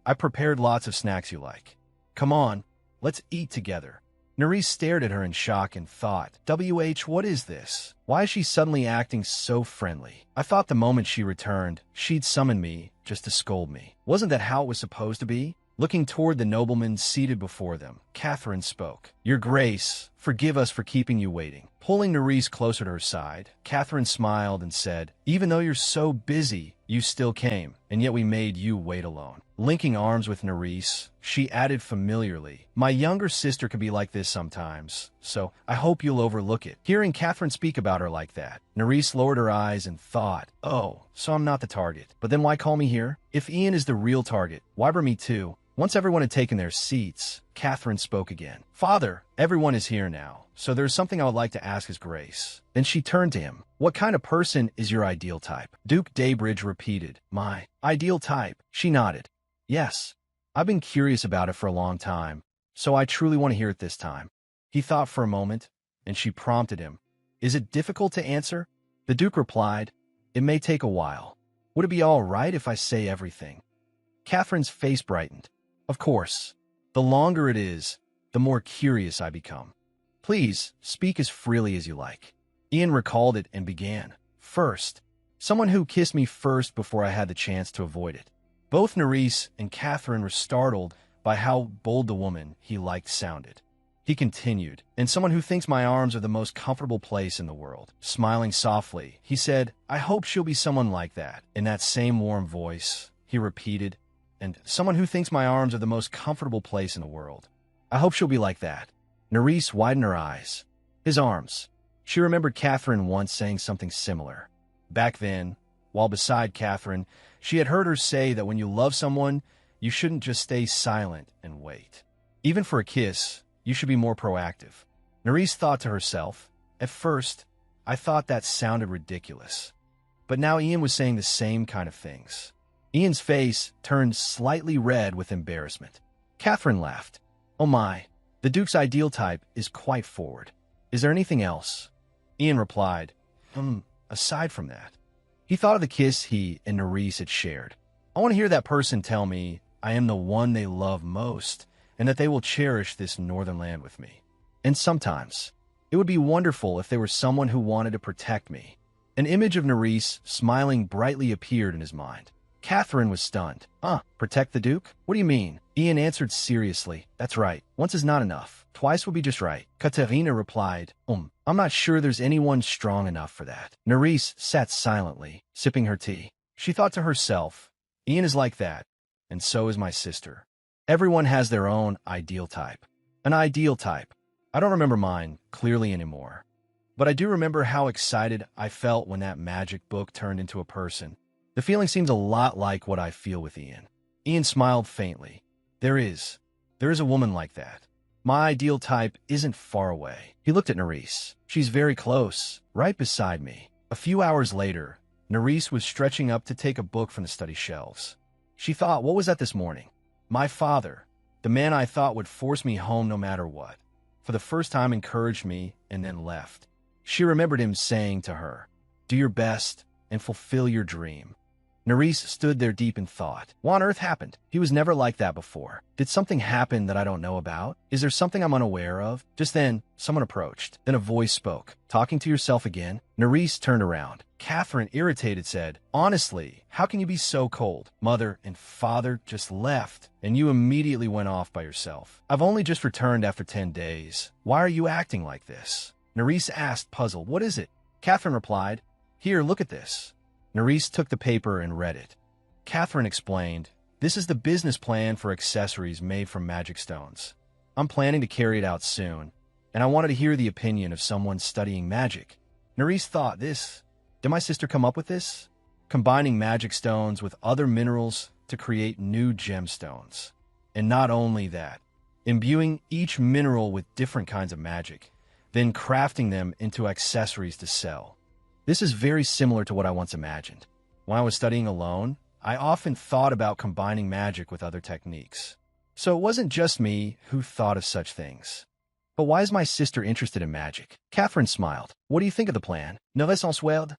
I prepared lots of snacks you like. Come on, let's eat together. Nerys stared at her in shock and thought, what is this? Why is she suddenly acting so friendly? I thought the moment she returned, she'd summon me just to scold me. Wasn't that how it was supposed to be? Looking toward the nobleman seated before them, Catherine spoke. Your Grace, forgive us for keeping you waiting. Pulling Nerys closer to her side, Catherine smiled and said, Even though you're so busy, you still came, and yet we made you wait alone. Linking arms with Nerys, she added familiarly, My younger sister can be like this sometimes, so I hope you'll overlook it. Hearing Catherine speak about her like that, Nerys lowered her eyes and thought, Oh, so I'm not the target. But then why call me here? If Ian is the real target, why bring me too? Once everyone had taken their seats, Catherine spoke again. Father, everyone is here now, so there's something I would like to ask His Grace. Then she turned to him. What kind of person is your ideal type? Duke Daybridge repeated. My ideal type. She nodded. Yes. I've been curious about it for a long time, so I truly want to hear it this time. He thought for a moment, and she prompted him. Is it difficult to answer? The Duke replied, It may take a while. Would it be all right if I say everything? Catherine's face brightened. Of course. The longer it is, the more curious I become. Please, speak as freely as you like. Ian recalled it and began. First, someone who kissed me first before I had the chance to avoid it. Both Nerys and Catherine were startled by how bold the woman he liked sounded. He continued, and someone who thinks my arms are the most comfortable place in the world. Smiling softly, he said, I hope she'll be someone like that. In that same warm voice, he repeated, and someone who thinks my arms are the most comfortable place in the world. I hope she'll be like that. Nerys widened her eyes. His arms. She remembered Catherine once saying something similar. Back then, while beside Catherine, she had heard her say that when you love someone, you shouldn't just stay silent and wait. Even for a kiss, you should be more proactive. Nerys thought to herself, At first, I thought that sounded ridiculous. But now Ian was saying the same kind of things. Ian's face turned slightly red with embarrassment. Catherine laughed. Oh my, the Duke's ideal type is quite forward. Is there anything else? Ian replied, aside from that. He thought of the kiss he and Nerys had shared. I want to hear that person tell me I am the one they love most and that they will cherish this northern land with me. And sometimes, it would be wonderful if there were someone who wanted to protect me. An image of Nerys smiling brightly appeared in his mind. Catherine was stunned. Protect the Duke? What do you mean? Ian answered seriously. That's right. Once is not enough. Twice would be just right. Katerina replied, I'm not sure there's anyone strong enough for that. Nerys sat silently, sipping her tea. She thought to herself, Ian is like that, and so is my sister. Everyone has their own ideal type. An ideal type. I don't remember mine clearly anymore. But I do remember how excited I felt when that magic book turned into a person. The feeling seems a lot like what I feel with Ian. Ian smiled faintly. There is a woman like that. My ideal type isn't far away. He looked at Nerys. She's very close, right beside me. A few hours later, Nerys was stretching up to take a book from the study shelves. She thought, what was that this morning? My father, the man I thought would force me home no matter what, for the first time encouraged me and then left. She remembered him saying to her, Do your best and fulfill your dream. Nerys stood there deep in thought. What on earth happened? He was never like that before. Did something happen that I don't know about? Is there something I'm unaware of? Just then, someone approached. Then a voice spoke. Talking to yourself again? Nerys turned around. Catherine, irritated, said, Honestly, how can you be so cold? Mother and father just left, and you immediately went off by yourself. I've only just returned after 10 days. Why are you acting like this? Nerys asked, puzzled. What is it? Catherine replied, Here, look at this. Nerys took the paper and read it. Catherine explained, This is the business plan for accessories made from magic stones. I'm planning to carry it out soon, and I wanted to hear the opinion of someone studying magic. Nerys thought, Did my sister come up with this? Combining magic stones with other minerals to create new gemstones. And not only that, imbuing each mineral with different kinds of magic, then crafting them into accessories to sell. This is very similar to what I once imagined. When I was studying alone, I often thought about combining magic with other techniques. So it wasn't just me who thought of such things. But why is my sister interested in magic? Catherine smiled. What do you think of the plan? Ne laissons swerd?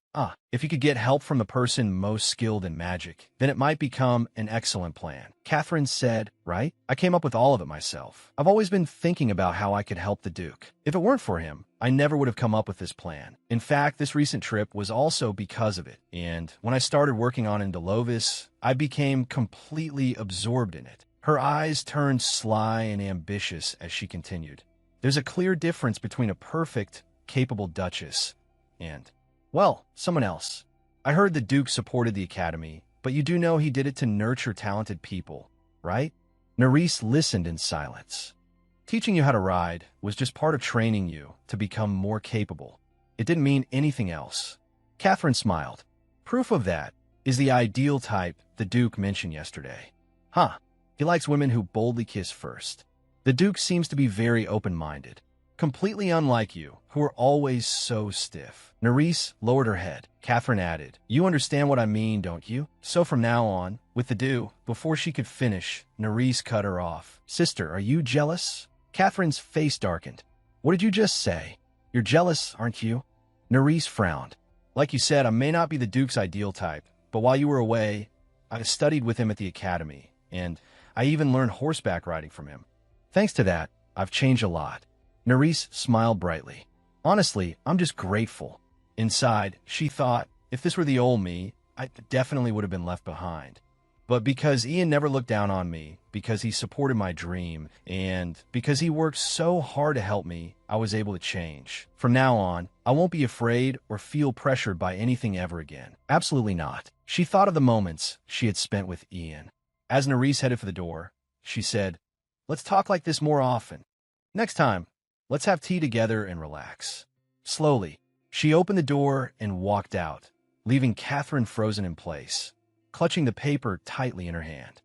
If you could get help from the person most skilled in magic, then it might become an excellent plan. Catherine said, Right? I came up with all of it myself. I've always been thinking about how I could help the Duke. If it weren't for him, I never would have come up with this plan. In fact, this recent trip was also because of it. And when I started working on Indolovis, I became completely absorbed in it. Her eyes turned sly and ambitious as she continued. There's a clear difference between a perfect, capable duchess and, well, someone else. I heard the Duke supported the academy, but you do know he did it to nurture talented people, right? Nerys listened in silence. Teaching you how to ride was just part of training you to become more capable. It didn't mean anything else. Catherine smiled. Proof of that is the ideal type the Duke mentioned yesterday. He likes women who boldly kiss first. The Duke seems to be very open-minded, completely unlike you, who are always so stiff. Nerys lowered her head. Catherine added, You understand what I mean, don't you? So from now on, with the Duke, before she could finish, Nerys cut her off. Sister, are you jealous? Catherine's face darkened. What did you just say? You're jealous, aren't you? Nerys frowned. Like you said, I may not be the Duke's ideal type, but while you were away, I studied with him at the academy, and I even learned horseback riding from him. Thanks to that, I've changed a lot. Nerys smiled brightly. Honestly, I'm just grateful. Inside, she thought, if this were the old me, I definitely would have been left behind. But because Ian never looked down on me, because he supported my dream, and because he worked so hard to help me, I was able to change. From now on, I won't be afraid or feel pressured by anything ever again. Absolutely not. She thought of the moments she had spent with Ian. As Nerys headed for the door, she said, Let's talk like this more often. Next time, let's have tea together and relax. Slowly, she opened the door and walked out, leaving Catherine frozen in place, clutching the paper tightly in her hand.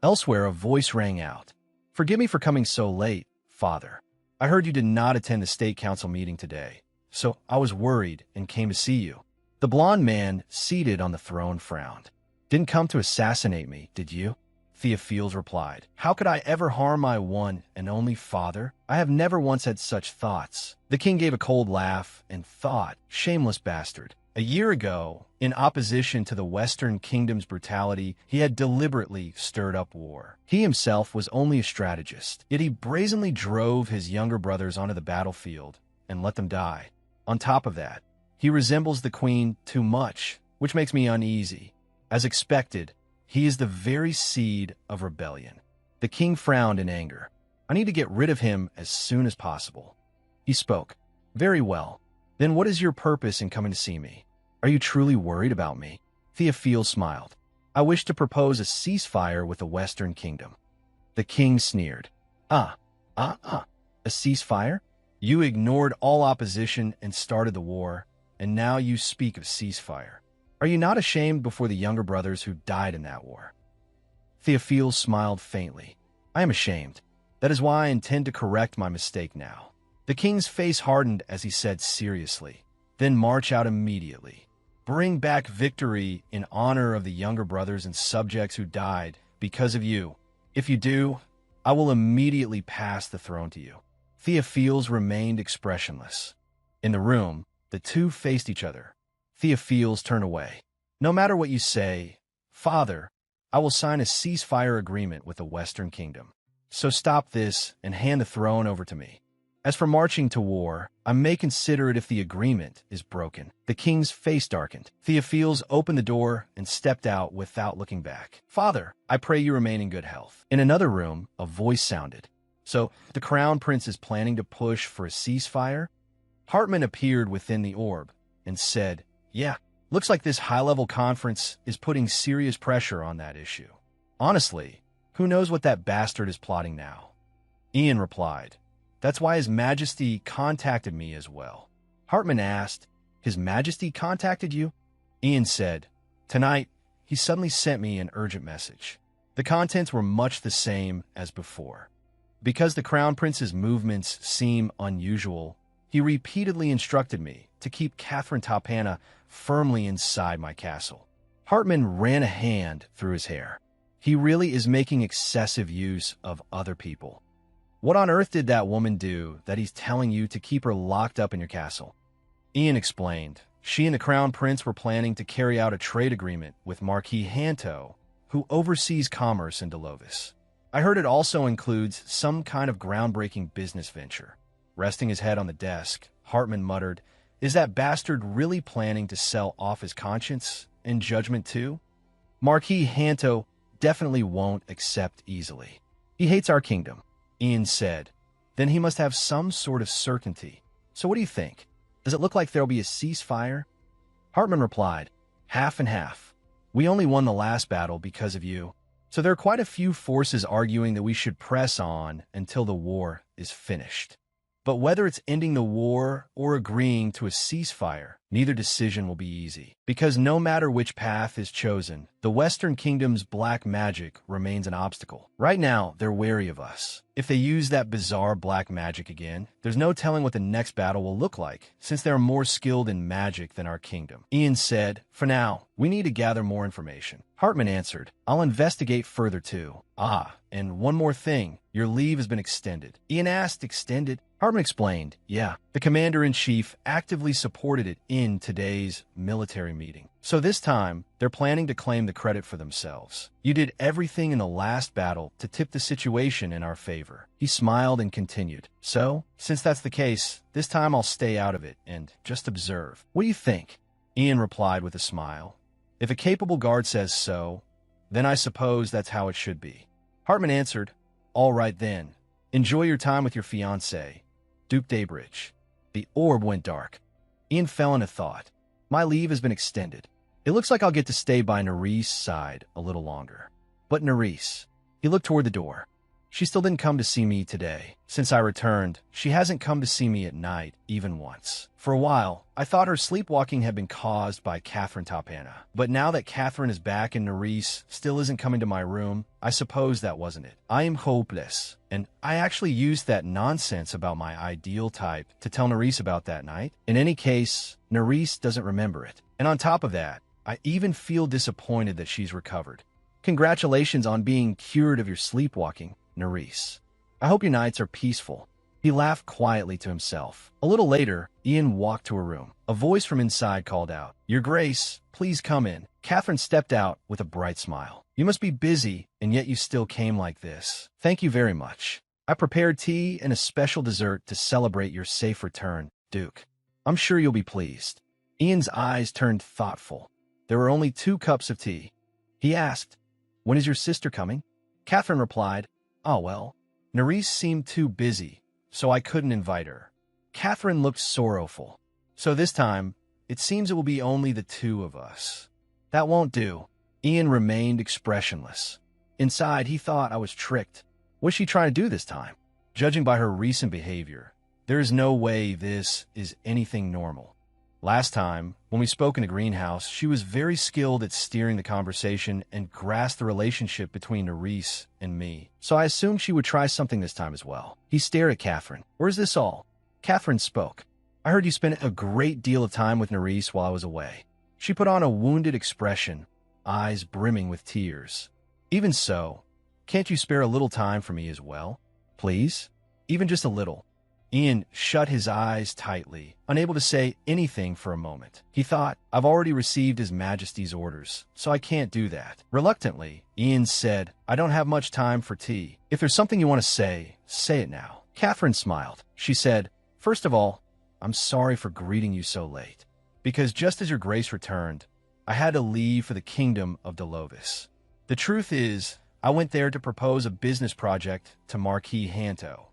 Elsewhere, a voice rang out. Forgive me for coming so late, Father. I heard you did not attend the State Council meeting today, so I was worried and came to see you. The blond man seated on the throne frowned. Didn't come to assassinate me, did you? Theophiles replied. How could I ever harm my one and only father? I have never once had such thoughts. The king gave a cold laugh and thought, shameless bastard. A year ago, in opposition to the Western Kingdom's brutality, he had deliberately stirred up war. He himself was only a strategist, yet he brazenly drove his younger brothers onto the battlefield and let them die. On top of that, he resembles the queen too much, which makes me uneasy. As expected, he is the very seed of rebellion. The king frowned in anger. I need to get rid of him as soon as possible. He spoke. Very well. Then what is your purpose in coming to see me? Are you truly worried about me? Theophiles smiled. I wish to propose a ceasefire with the Western Kingdom. The king sneered. A ceasefire? You ignored all opposition and started the war, and now you speak of ceasefire. Are you not ashamed before the younger brothers who died in that war? Theophiles smiled faintly. I am ashamed. That is why I intend to correct my mistake now. The king's face hardened as he said seriously, then march out immediately. Bring back victory in honor of the younger brothers and subjects who died because of you. If you do, I will immediately pass the throne to you. Theophiles remained expressionless. In the room, the two faced each other. Theophiles turned away. No matter what you say, "Father, I will sign a ceasefire agreement with the Western Kingdom. So stop this and hand the throne over to me. As for marching to war, I may consider it if the agreement is broken." The king's face darkened. Theophiles opened the door and stepped out without looking back. "Father, I pray you remain in good health." In another room, a voice sounded. "So, the crown prince is planning to push for a ceasefire?" Hartman appeared within the orb and said, "Yeah, looks like this high-level conference is putting serious pressure on that issue. Honestly, who knows what that bastard is plotting now?" Ian replied, "That's why His Majesty contacted me as well." Hartman asked, "His Majesty contacted you?" Ian said, "Tonight, he suddenly sent me an urgent message. The contents were much the same as before. Because the Crown Prince's movements seem unusual, he repeatedly instructed me to keep Catherine Tapana firmly inside my castle." Hartman ran a hand through his hair. He really is making excessive use of other people. What on earth did that woman do that he's telling you to keep her locked up in your castle? Ian explained. She and the Crown Prince were planning to carry out a trade agreement with Marquis Hanto, who oversees commerce in Delovis. I heard it also includes some kind of groundbreaking business venture. Resting his head on the desk, Hartman muttered, "Is that bastard really planning to sell off his conscience and judgment too? Marquis Hanto definitely won't accept easily. He hates our kingdom," Ian said. "Then he must have some sort of certainty. So what do you think? Does it look like there'll be a ceasefire?" Hartman replied, "Half and half. We only won the last battle because of you. So there are quite a few forces arguing that we should press on until the war is finished. But whether it's ending the war or agreeing to a ceasefire, neither decision will be easy. Because no matter which path is chosen, the Western Kingdom's black magic remains an obstacle. Right now, they're wary of us. If they use that bizarre black magic again, there's no telling what the next battle will look like, since they're more skilled in magic than our kingdom." Ian said, "For now, we need to gather more information." Hartman answered, "I'll investigate further too. Ah, and one more thing. Your leave has been extended." Ian asked, "Extended?" Hartman explained, "Yeah, the commander-in-chief actively supported it in today's military meeting. So this time, they're planning to claim the credit for themselves. You did everything in the last battle to tip the situation in our favor." He smiled and continued, "So, since that's the case, this time I'll stay out of it and just observe. What do you think?" Ian replied with a smile, "If a capable guard says so, then I suppose that's how it should be." Hartman answered, "All right then. Enjoy your time with your fiancé, Duke Daybridge." The orb went dark. Ian fell into thought. My leave has been extended. It looks like I'll get to stay by Neree's side a little longer. But Nerese, he looked toward the door. She still didn't come to see me today. Since I returned, she hasn't come to see me at night, even once. For a while, I thought her sleepwalking had been caused by Catherine Tapana. But now that Catherine is back and Nerese still isn't coming to my room, I suppose that wasn't it. I am hopeless. And I actually used that nonsense about my ideal type to tell Nerese about that night. In any case, Nerese doesn't remember it. And on top of that, I even feel disappointed that she's recovered. Congratulations on being cured of your sleepwalking, Nerese. I hope your nights are peaceful." He laughed quietly to himself. A little later, Ian walked to her room. A voice from inside called out, "Your Grace, please come in." Catherine stepped out with a bright smile. "You must be busy, and yet you still came like this. Thank you very much. I prepared tea and a special dessert to celebrate your safe return, Duke. I'm sure you'll be pleased." Ian's eyes turned thoughtful. There were only 2 cups of tea. He asked, "When is your sister coming?" Catherine replied, "Oh, well, Nerese seemed too busy, so I couldn't invite her." Catherine looked sorrowful. "So this time, it seems it will be only the 2 of us." "That won't do." Ian remained expressionless. Inside, he thought I was tricked. What's she trying to do this time? Judging by her recent behavior, there is no way this is anything normal. Last time, when we spoke in the greenhouse, she was very skilled at steering the conversation and grasped the relationship between Nerese and me. So I assumed she would try something this time as well. He stared at Catherine. "Where's this all?" Catherine spoke. "I heard you spent a great deal of time with Nerese while I was away." She put on a wounded expression, eyes brimming with tears. "Even so, can't you spare a little time for me as well? Please? Even just a little." Ian shut his eyes tightly, unable to say anything for a moment. He thought, I've already received His Majesty's orders, so I can't do that. Reluctantly, Ian said, I don't have much time for tea. If there's something you want to say it now. Catherine smiled. She said, First of all, I'm sorry for greeting you so late, because just as your grace returned, I had to leave for the kingdom of Delovis. The truth is, I went there to propose a business project to Marquis Hanto.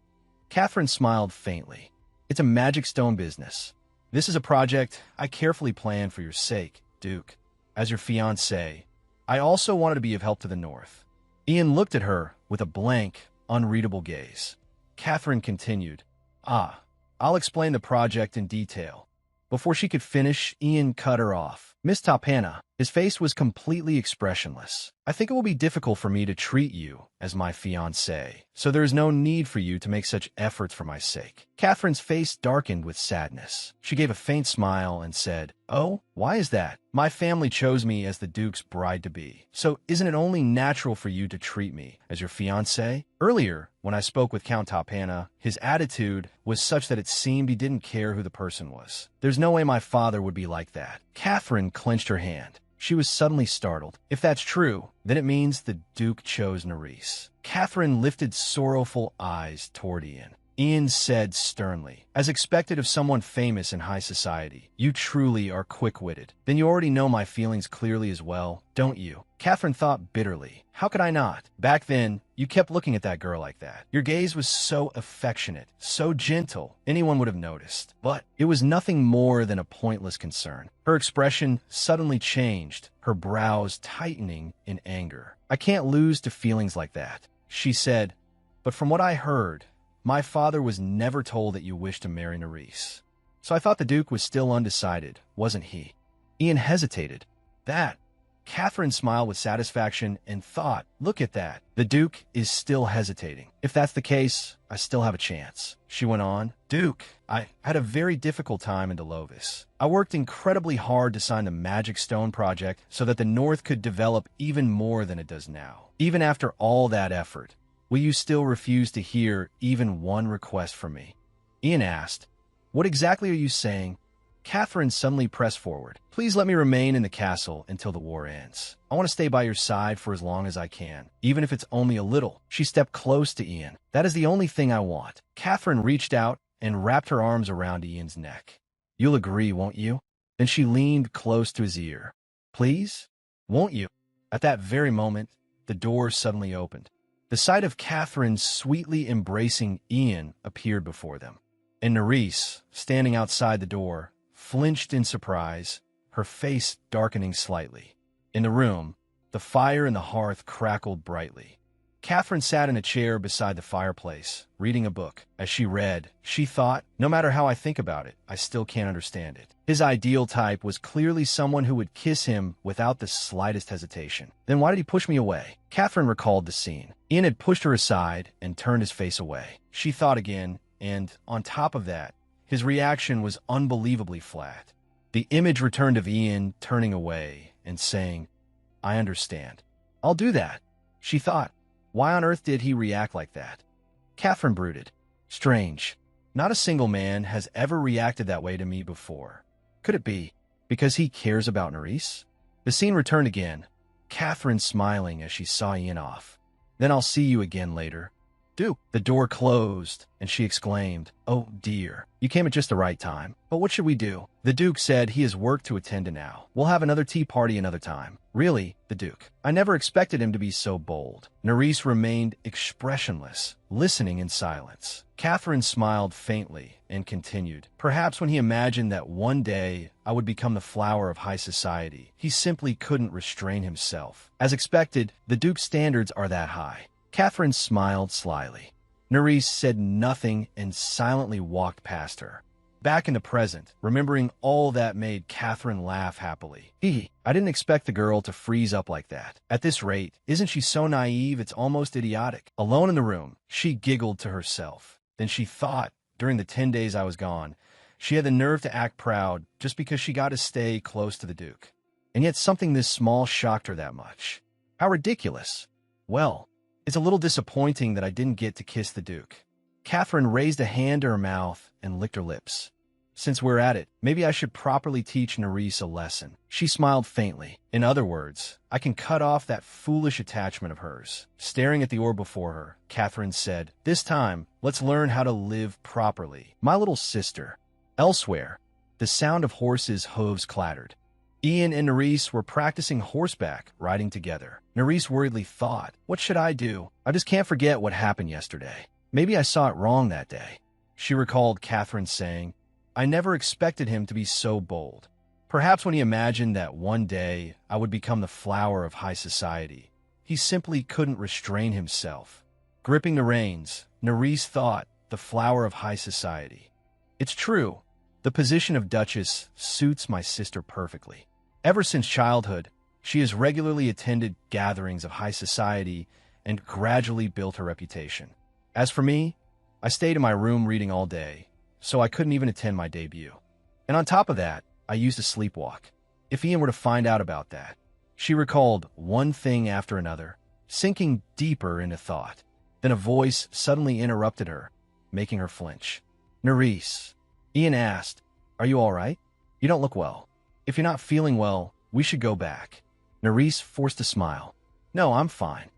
Catherine smiled faintly. It's a magic stone business. This is a project I carefully planned for your sake, Duke. As your fiancé, I also wanted to be of help to the North. Ian looked at her with a blank, unreadable gaze. Catherine continued, I'll explain the project in detail. Before she could finish, Ian cut her off. Miss Tapana, his face was completely expressionless. I think it will be difficult for me to treat you as my fiancé, so there is no need for you to make such efforts for my sake. Catherine's face darkened with sadness. She gave a faint smile and said, Oh, why is that? My family chose me as the Duke's bride-to-be, so isn't it only natural for you to treat me as your fiancé? Earlier, when I spoke with Count Tapana, his attitude was such that it seemed he didn't care who the person was. There's no way my father would be like that. Catherine clenched her hand. She was suddenly startled. If that's true, then it means the Duke chose Nerys. Catherine lifted sorrowful eyes toward Ian. Ian said sternly, as expected of someone famous in high society, You truly are quick-witted. Then you already know my feelings clearly as well, don't you? Catherine thought bitterly. How could I not? Back then, you kept looking at that girl like that. Your gaze was so affectionate, so gentle, anyone would have noticed. But it was nothing more than a pointless concern. Her expression suddenly changed, her brows tightening in anger. I can't lose to feelings like that, she said. But from what I heard, my father was never told that you wished to marry Nerys. So I thought the Duke was still undecided, wasn't he? Ian hesitated. That. Catherine smiled with satisfaction and thought, Look at that. The Duke is still hesitating. If that's the case, I still have a chance. She went on, Duke, I had a very difficult time in Delovis. I worked incredibly hard to sign the Magic Stone project so that the North could develop even more than it does now. Even after all that effort, will you still refuse to hear even one request from me? Ian asked, What exactly are you saying? Catherine suddenly pressed forward. Please let me remain in the castle until the war ends. I want to stay by your side for as long as I can, even if it's only a little. She stepped close to Ian. That is the only thing I want. Catherine reached out and wrapped her arms around Ian's neck. You'll agree, won't you? Then she leaned close to his ear. Please? Won't you? At that very moment, the door suddenly opened. The sight of Catherine sweetly embracing Ian appeared before them. And Nerys, standing outside the door, flinched in surprise, her face darkening slightly. In the room, the fire in the hearth crackled brightly. Catherine sat in a chair beside the fireplace, reading a book. As she read, she thought, no matter how I think about it, I still can't understand it. His ideal type was clearly someone who would kiss him without the slightest hesitation. Then why did he push me away? Catherine recalled the scene. Ian had pushed her aside and turned his face away. She thought again, and on top of that, his reaction was unbelievably flat. The image returned of Ian turning away and saying, I understand. I'll do that. She thought, why on earth did he react like that? Catherine brooded. Strange. Not a single man has ever reacted that way to me before. Could it be because he cares about Nerys? The scene returned again, Catherine smiling as she saw Ian off. Then I'll see you again later. Duke. The door closed, and she exclaimed, Oh dear, you came at just the right time. But what should we do? The Duke said he has work to attend to now. We'll have another tea party another time. Really, the Duke. I never expected him to be so bold. Nerys remained expressionless, listening in silence. Catherine smiled faintly and continued, Perhaps when he imagined that one day I would become the flower of high society, he simply couldn't restrain himself. As expected, the Duke's standards are that high. Catherine smiled slyly. Nerys said nothing and silently walked past her. Back in the present, remembering all that made Catherine laugh happily. I didn't expect the girl to freeze up like that. At this rate, isn't she so naive it's almost idiotic? Alone in the room, she giggled to herself. Then she thought, during the 10 days I was gone, she had the nerve to act proud just because she got to stay close to the Duke. And yet something this small shocked her that much. How ridiculous. Well, it's a little disappointing that I didn't get to kiss the Duke. Catherine raised a hand to her mouth and licked her lips. Since we're at it, maybe I should properly teach Nerys a lesson. She smiled faintly. In other words, I can cut off that foolish attachment of hers. Staring at the orb before her, Catherine said, "This time, let's learn how to live properly. My little sister." Elsewhere, the sound of horses' hooves clattered. Ian and Nerys were practicing horseback riding together. Nerys worriedly thought, "What should I do? I just can't forget what happened yesterday. Maybe I saw it wrong that day." She recalled Catherine saying, "I never expected him to be so bold. Perhaps when he imagined that one day I would become the flower of high society, he simply couldn't restrain himself." Gripping the reins, Nerys thought, the flower of high society. It's true. The position of Duchess suits my sister perfectly. Ever since childhood, she has regularly attended gatherings of high society and gradually built her reputation. As for me, I stayed in my room reading all day, so I couldn't even attend my debut. And on top of that, I used to sleepwalk. If Ian were to find out about that. She recalled one thing after another, sinking deeper into thought. Then a voice suddenly interrupted her, making her flinch. "Nerys," Ian asked, "are you all right? You don't look well. If you're not feeling well, we should go back." Nerys forced a smile. "No, I'm fine."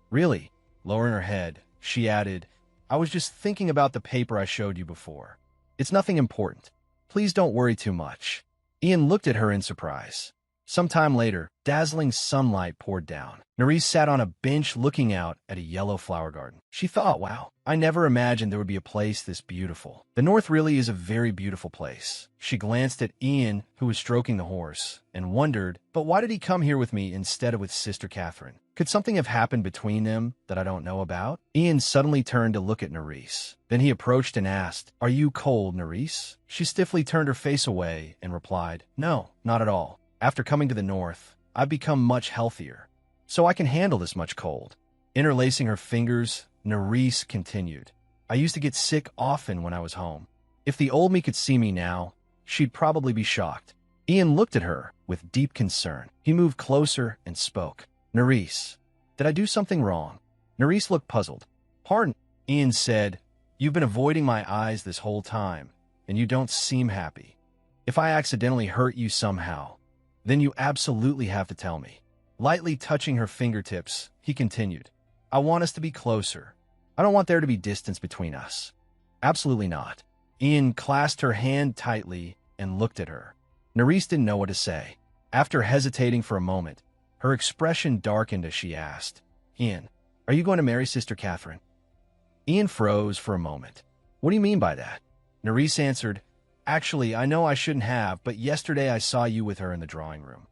"Really?" Lowering her head, she added, "I was just thinking about the paper I showed you before. It's nothing important. Please don't worry too much." Ian looked at her in surprise. Some time later, dazzling sunlight poured down. Nerys sat on a bench looking out at a yellow flower garden. She thought, wow, I never imagined there would be a place this beautiful. The North really is a very beautiful place. She glanced at Ian, who was stroking the horse, and wondered, but why did he come here with me instead of with Sister Catherine? Could something have happened between them that I don't know about? Ian suddenly turned to look at Nerys. Then he approached and asked, "Are you cold, Nerys?" She stiffly turned her face away and replied, "No, not at all. After coming to the North, I've become much healthier, so I can handle this much cold." Interlacing her fingers, Nerys continued, "I used to get sick often when I was home. If the old me could see me now, she'd probably be shocked." Ian looked at her with deep concern. He moved closer and spoke. "Nerys, did I do something wrong?" Nerys looked puzzled. "Pardon," Ian said, "you've been avoiding my eyes this whole time, and you don't seem happy. If I accidentally hurt you somehow, then you absolutely have to tell me." Lightly touching her fingertips, he continued, "I want us to be closer. I don't want there to be distance between us." "Absolutely not." Ian clasped her hand tightly and looked at her. Nerys didn't know what to say. After hesitating for a moment, her expression darkened as she asked, "Ian, are you going to marry Sister Catherine?" Ian froze for a moment. "What do you mean by that?" Nerys answered, "Actually, I know I shouldn't have, but yesterday I saw you with her in the drawing room.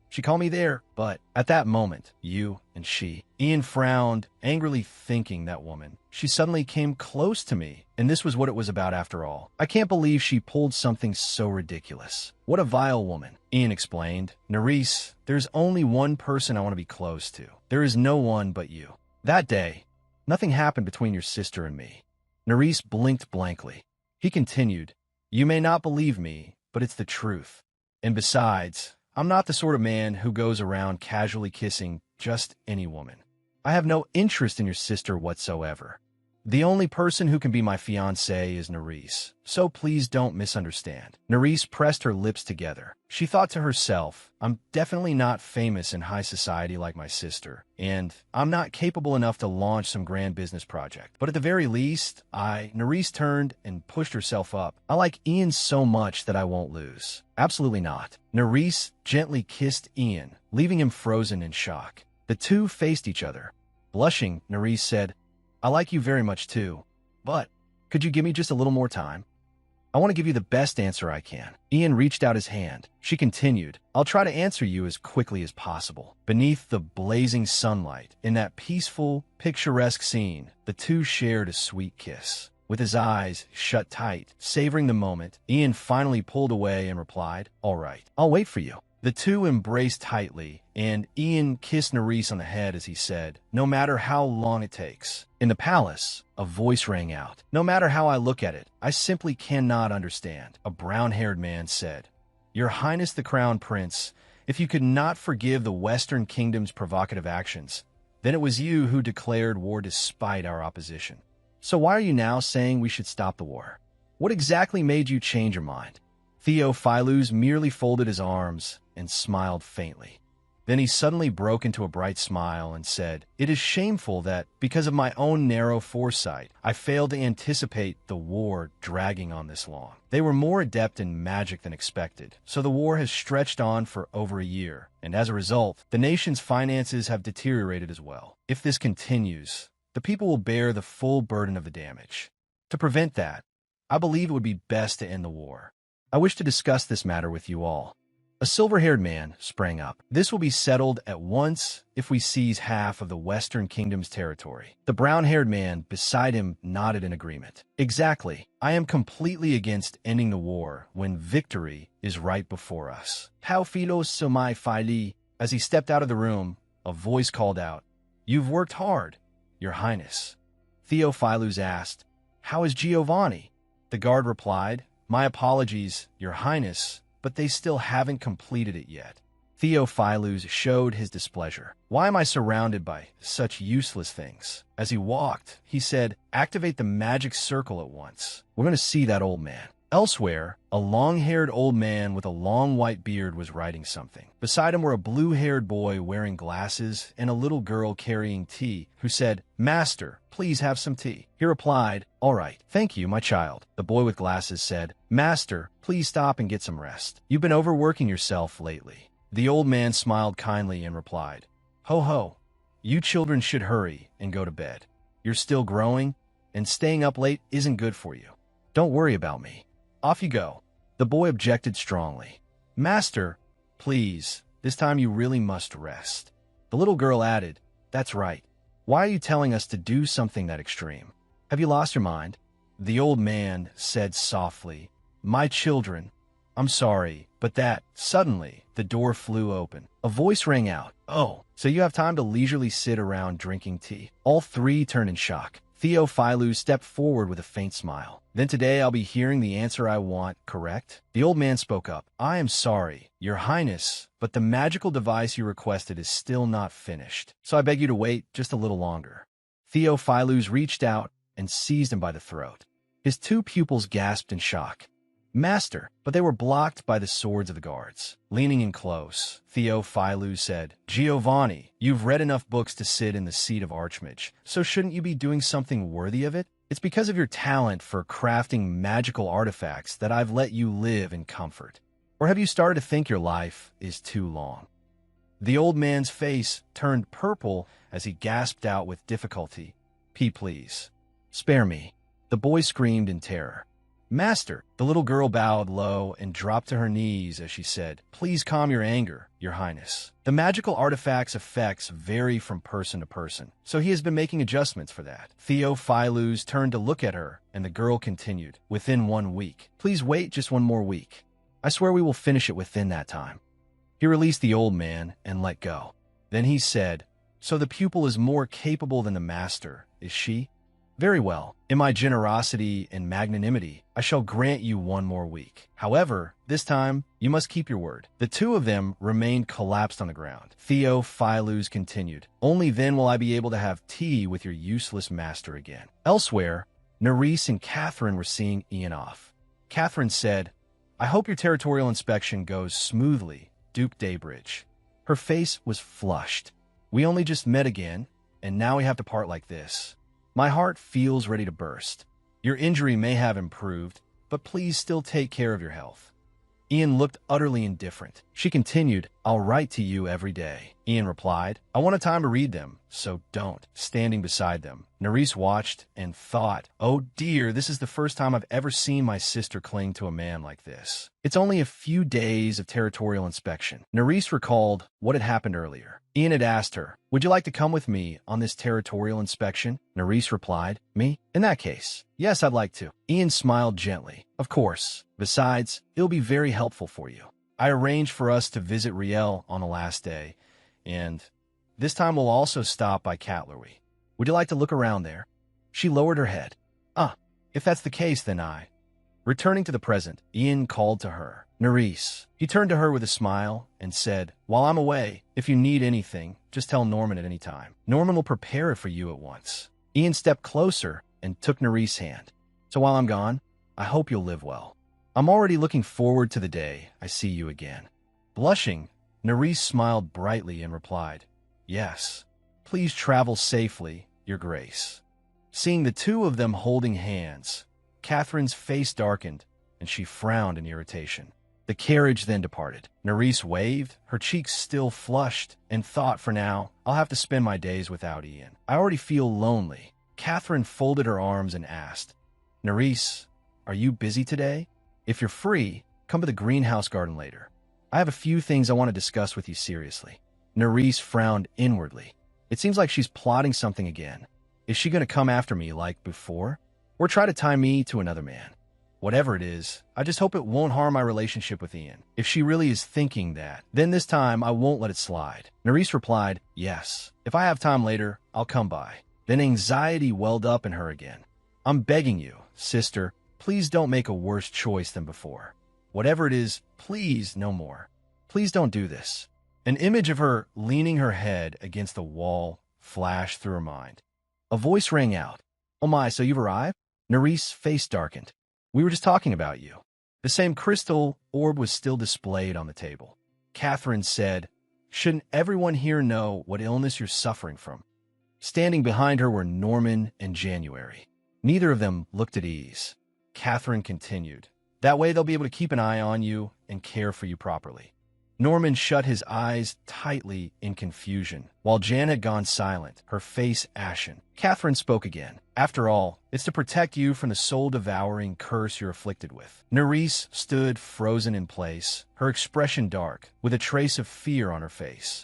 She called me there, but at that moment, you and she." Ian frowned, angrily thinking that woman. She suddenly came close to me, and this was what it was about after all. I can't believe she pulled something so ridiculous. What a vile woman. Ian explained, "Nerys, there's only one person I want to be close to. There is no one but you. That day, nothing happened between your sister and me." Nerys blinked blankly. He continued, "You may not believe me, but it's the truth. And besides, I'm not the sort of man who goes around casually kissing just any woman. I have no interest in your sister whatsoever. The only person who can be my fiancé is Nerys, so please don't misunderstand." Nerys pressed her lips together. She thought to herself, I'm definitely not famous in high society like my sister, and I'm not capable enough to launch some grand business project. But at the very least, Nerys turned and pushed herself up. "I like Ian so much that I won't lose." "Absolutely not." Nerys gently kissed Ian, leaving him frozen in shock. The two faced each other. Blushing, Nerys said, "I like you very much too, but could you give me just a little more time? I want to give you the best answer I can." Ian reached out his hand. She continued, "I'll try to answer you as quickly as possible." Beneath the blazing sunlight, in that peaceful, picturesque scene, the two shared a sweet kiss. With his eyes shut tight, savoring the moment, Ian finally pulled away and replied, "All right, I'll wait for you." The two embraced tightly, and Ian kissed Nerys on the head as he said, "No matter how long it takes." In the palace, a voice rang out. "No matter how I look at it, I simply cannot understand." A brown-haired man said, "Your Highness the Crown Prince, if you could not forgive the Western Kingdom's provocative actions, then it was you who declared war despite our opposition. So why are you now saying we should stop the war? What exactly made you change your mind? Theophilus merely folded his arms and smiled faintly. Then he suddenly broke into a bright smile and said, "It is shameful that, because of my own narrow foresight, I failed to anticipate the war dragging on this long. They were more adept in magic than expected, so the war has stretched on for over a year, and as a result, the nation's finances have deteriorated as well. If this continues, the people will bear the full burden of the damage. To prevent that, I believe it would be best to end the war. I wish to discuss this matter with you all." A silver-haired man sprang up. "This will be settled at once if we seize half of the Western Kingdom's territory." The brown-haired man beside him nodded in agreement. "Exactly. I am completely against ending the war when victory is right before us." "How philos somai phili?" As he stepped out of the room, a voice called out, "You've worked hard, Your Highness." Theophilus asked, "How is Giovanni?" The guard replied, "My apologies, Your Highness, but they still haven't completed it yet." Theophilus showed his displeasure. "Why am I surrounded by such useless things?" As he walked, he said, "Activate the magic circle at once. We're going to see that old man." Elsewhere, a long-haired old man with a long white beard was writing something. Beside him were a blue-haired boy wearing glasses and a little girl carrying tea, who said, "Master, please have some tea." He replied, "All right, thank you, my child." The boy with glasses said, "Master, please stop and get some rest. You've been overworking yourself lately." The old man smiled kindly and replied, "Ho ho, you children should hurry and go to bed. You're still growing, and staying up late isn't good for you. Don't worry about me. Off you go." The boy objected strongly. "Master, please, this time you really must rest." The little girl added, "That's right. Why are you telling us to do something that extreme? Have you lost your mind?" The old man said softly, "My children, I'm sorry, but that..." Suddenly, the door flew open. A voice rang out, "Oh, so you have time to leisurely sit around drinking tea?" All three turned in shock. Theophilus stepped forward with a faint smile. "Then today I'll be hearing the answer I want, correct?" The old man spoke up. "I am sorry, Your Highness, but the magical device you requested is still not finished, so I beg you to wait just a little longer." Theophilus reached out and seized him by the throat. His two pupils gasped in shock. "Master," but they were blocked by the swords of the guards. Leaning in close, Theophilus said, "Giovanni, you've read enough books to sit in the seat of Archmage, so shouldn't you be doing something worthy of it? It's because of your talent for crafting magical artifacts that I've let you live in comfort. Or have you started to think your life is too long?" The old man's face turned purple as he gasped out with difficulty, Please, spare me." The boy screamed in terror. "Master," the little girl bowed low and dropped to her knees as she said, "Please calm your anger, Your Highness. The magical artifact's effects vary from person to person, so he has been making adjustments for that." Theophilus turned to look at her, and the girl continued, "Within 1 week. Please wait just 1 more week. I swear we will finish it within that time." He released the old man and let go. Then he said, "So the pupil is more capable than the master, is she? Very well. In my generosity and magnanimity, I shall grant you 1 more week. However, this time, you must keep your word." The two of them remained collapsed on the ground. Theophilus continued, "Only then will I be able to have tea with your useless master again." Elsewhere, Nerys and Catherine were seeing Ian off. Catherine said, "I hope your territorial inspection goes smoothly, Duke Daybridge." Her face was flushed. "We only just met again, and now we have to part like this. My heart feels ready to burst. Your injury may have improved, but please still take care of your health." Ian looked utterly indifferent. She continued, "I'll write to you every day." Ian replied, "I want a time to read them, so don't." Standing beside them, Nerys watched and thought, "Oh dear, this is the first time I've ever seen my sister cling to a man like this. It's only a few days of territorial inspection." Nerys recalled what had happened earlier. Ian had asked her, "Would you like to come with me on this territorial inspection?" Nerys replied, "Me? In that case, yes, I'd like to." Ian smiled gently. "Of course. Besides, it'll be very helpful for you. I arranged for us to visit Riel on the last day, and this time we'll also stop by Catlerwy. Would you like to look around there?" She lowered her head. "Ah, if that's the case, then I..." Returning to the present, Ian called to her, "Nerys." He turned to her with a smile and said, "While I'm away, if you need anything, just tell Norman at any time. Norman will prepare it for you at once." Ian stepped closer and took Nerise's hand. So while I'm gone, I hope you'll live well. I'm already looking forward to the day I see you again. Blushing, Nerise smiled brightly and replied, Yes, please travel safely, Your Grace. Seeing the two of them holding hands, Catherine's face darkened, and she frowned in irritation. The carriage then departed. Nerise waved, her cheeks still flushed, and thought, for now, I'll have to spend my days without Ian. I already feel lonely. Catherine folded her arms and asked, Nerise, are you busy today? If you're free, come to the greenhouse garden later. I have a few things I want to discuss with you seriously. Nerise frowned inwardly. It seems like she's plotting something again. Is she going to come after me like before? Or try to tie me to another man? Whatever it is, I just hope it won't harm my relationship with Ian. If she really is thinking that, then this time I won't let it slide. Nerise replied, Yes. If I have time later, I'll come by. Then anxiety welled up in her again. I'm begging you, sister, please don't make a worse choice than before. Whatever it is, please no more. Please don't do this. An image of her leaning her head against the wall flashed through her mind. A voice rang out. Oh my, so you've arrived? Nerise's face darkened. We were just talking about you. The same crystal orb was still displayed on the table. Catherine said, Shouldn't everyone here know what illness you're suffering from? Standing behind her were Norman and January. Neither of them looked at ease. Catherine continued, That way they'll be able to keep an eye on you and care for you properly. Norman shut his eyes tightly in confusion, while Jan had gone silent, her face ashen. Catherine spoke again. After all, it's to protect you from the soul-devouring curse you're afflicted with. Nerise stood frozen in place, her expression dark, with a trace of fear on her face.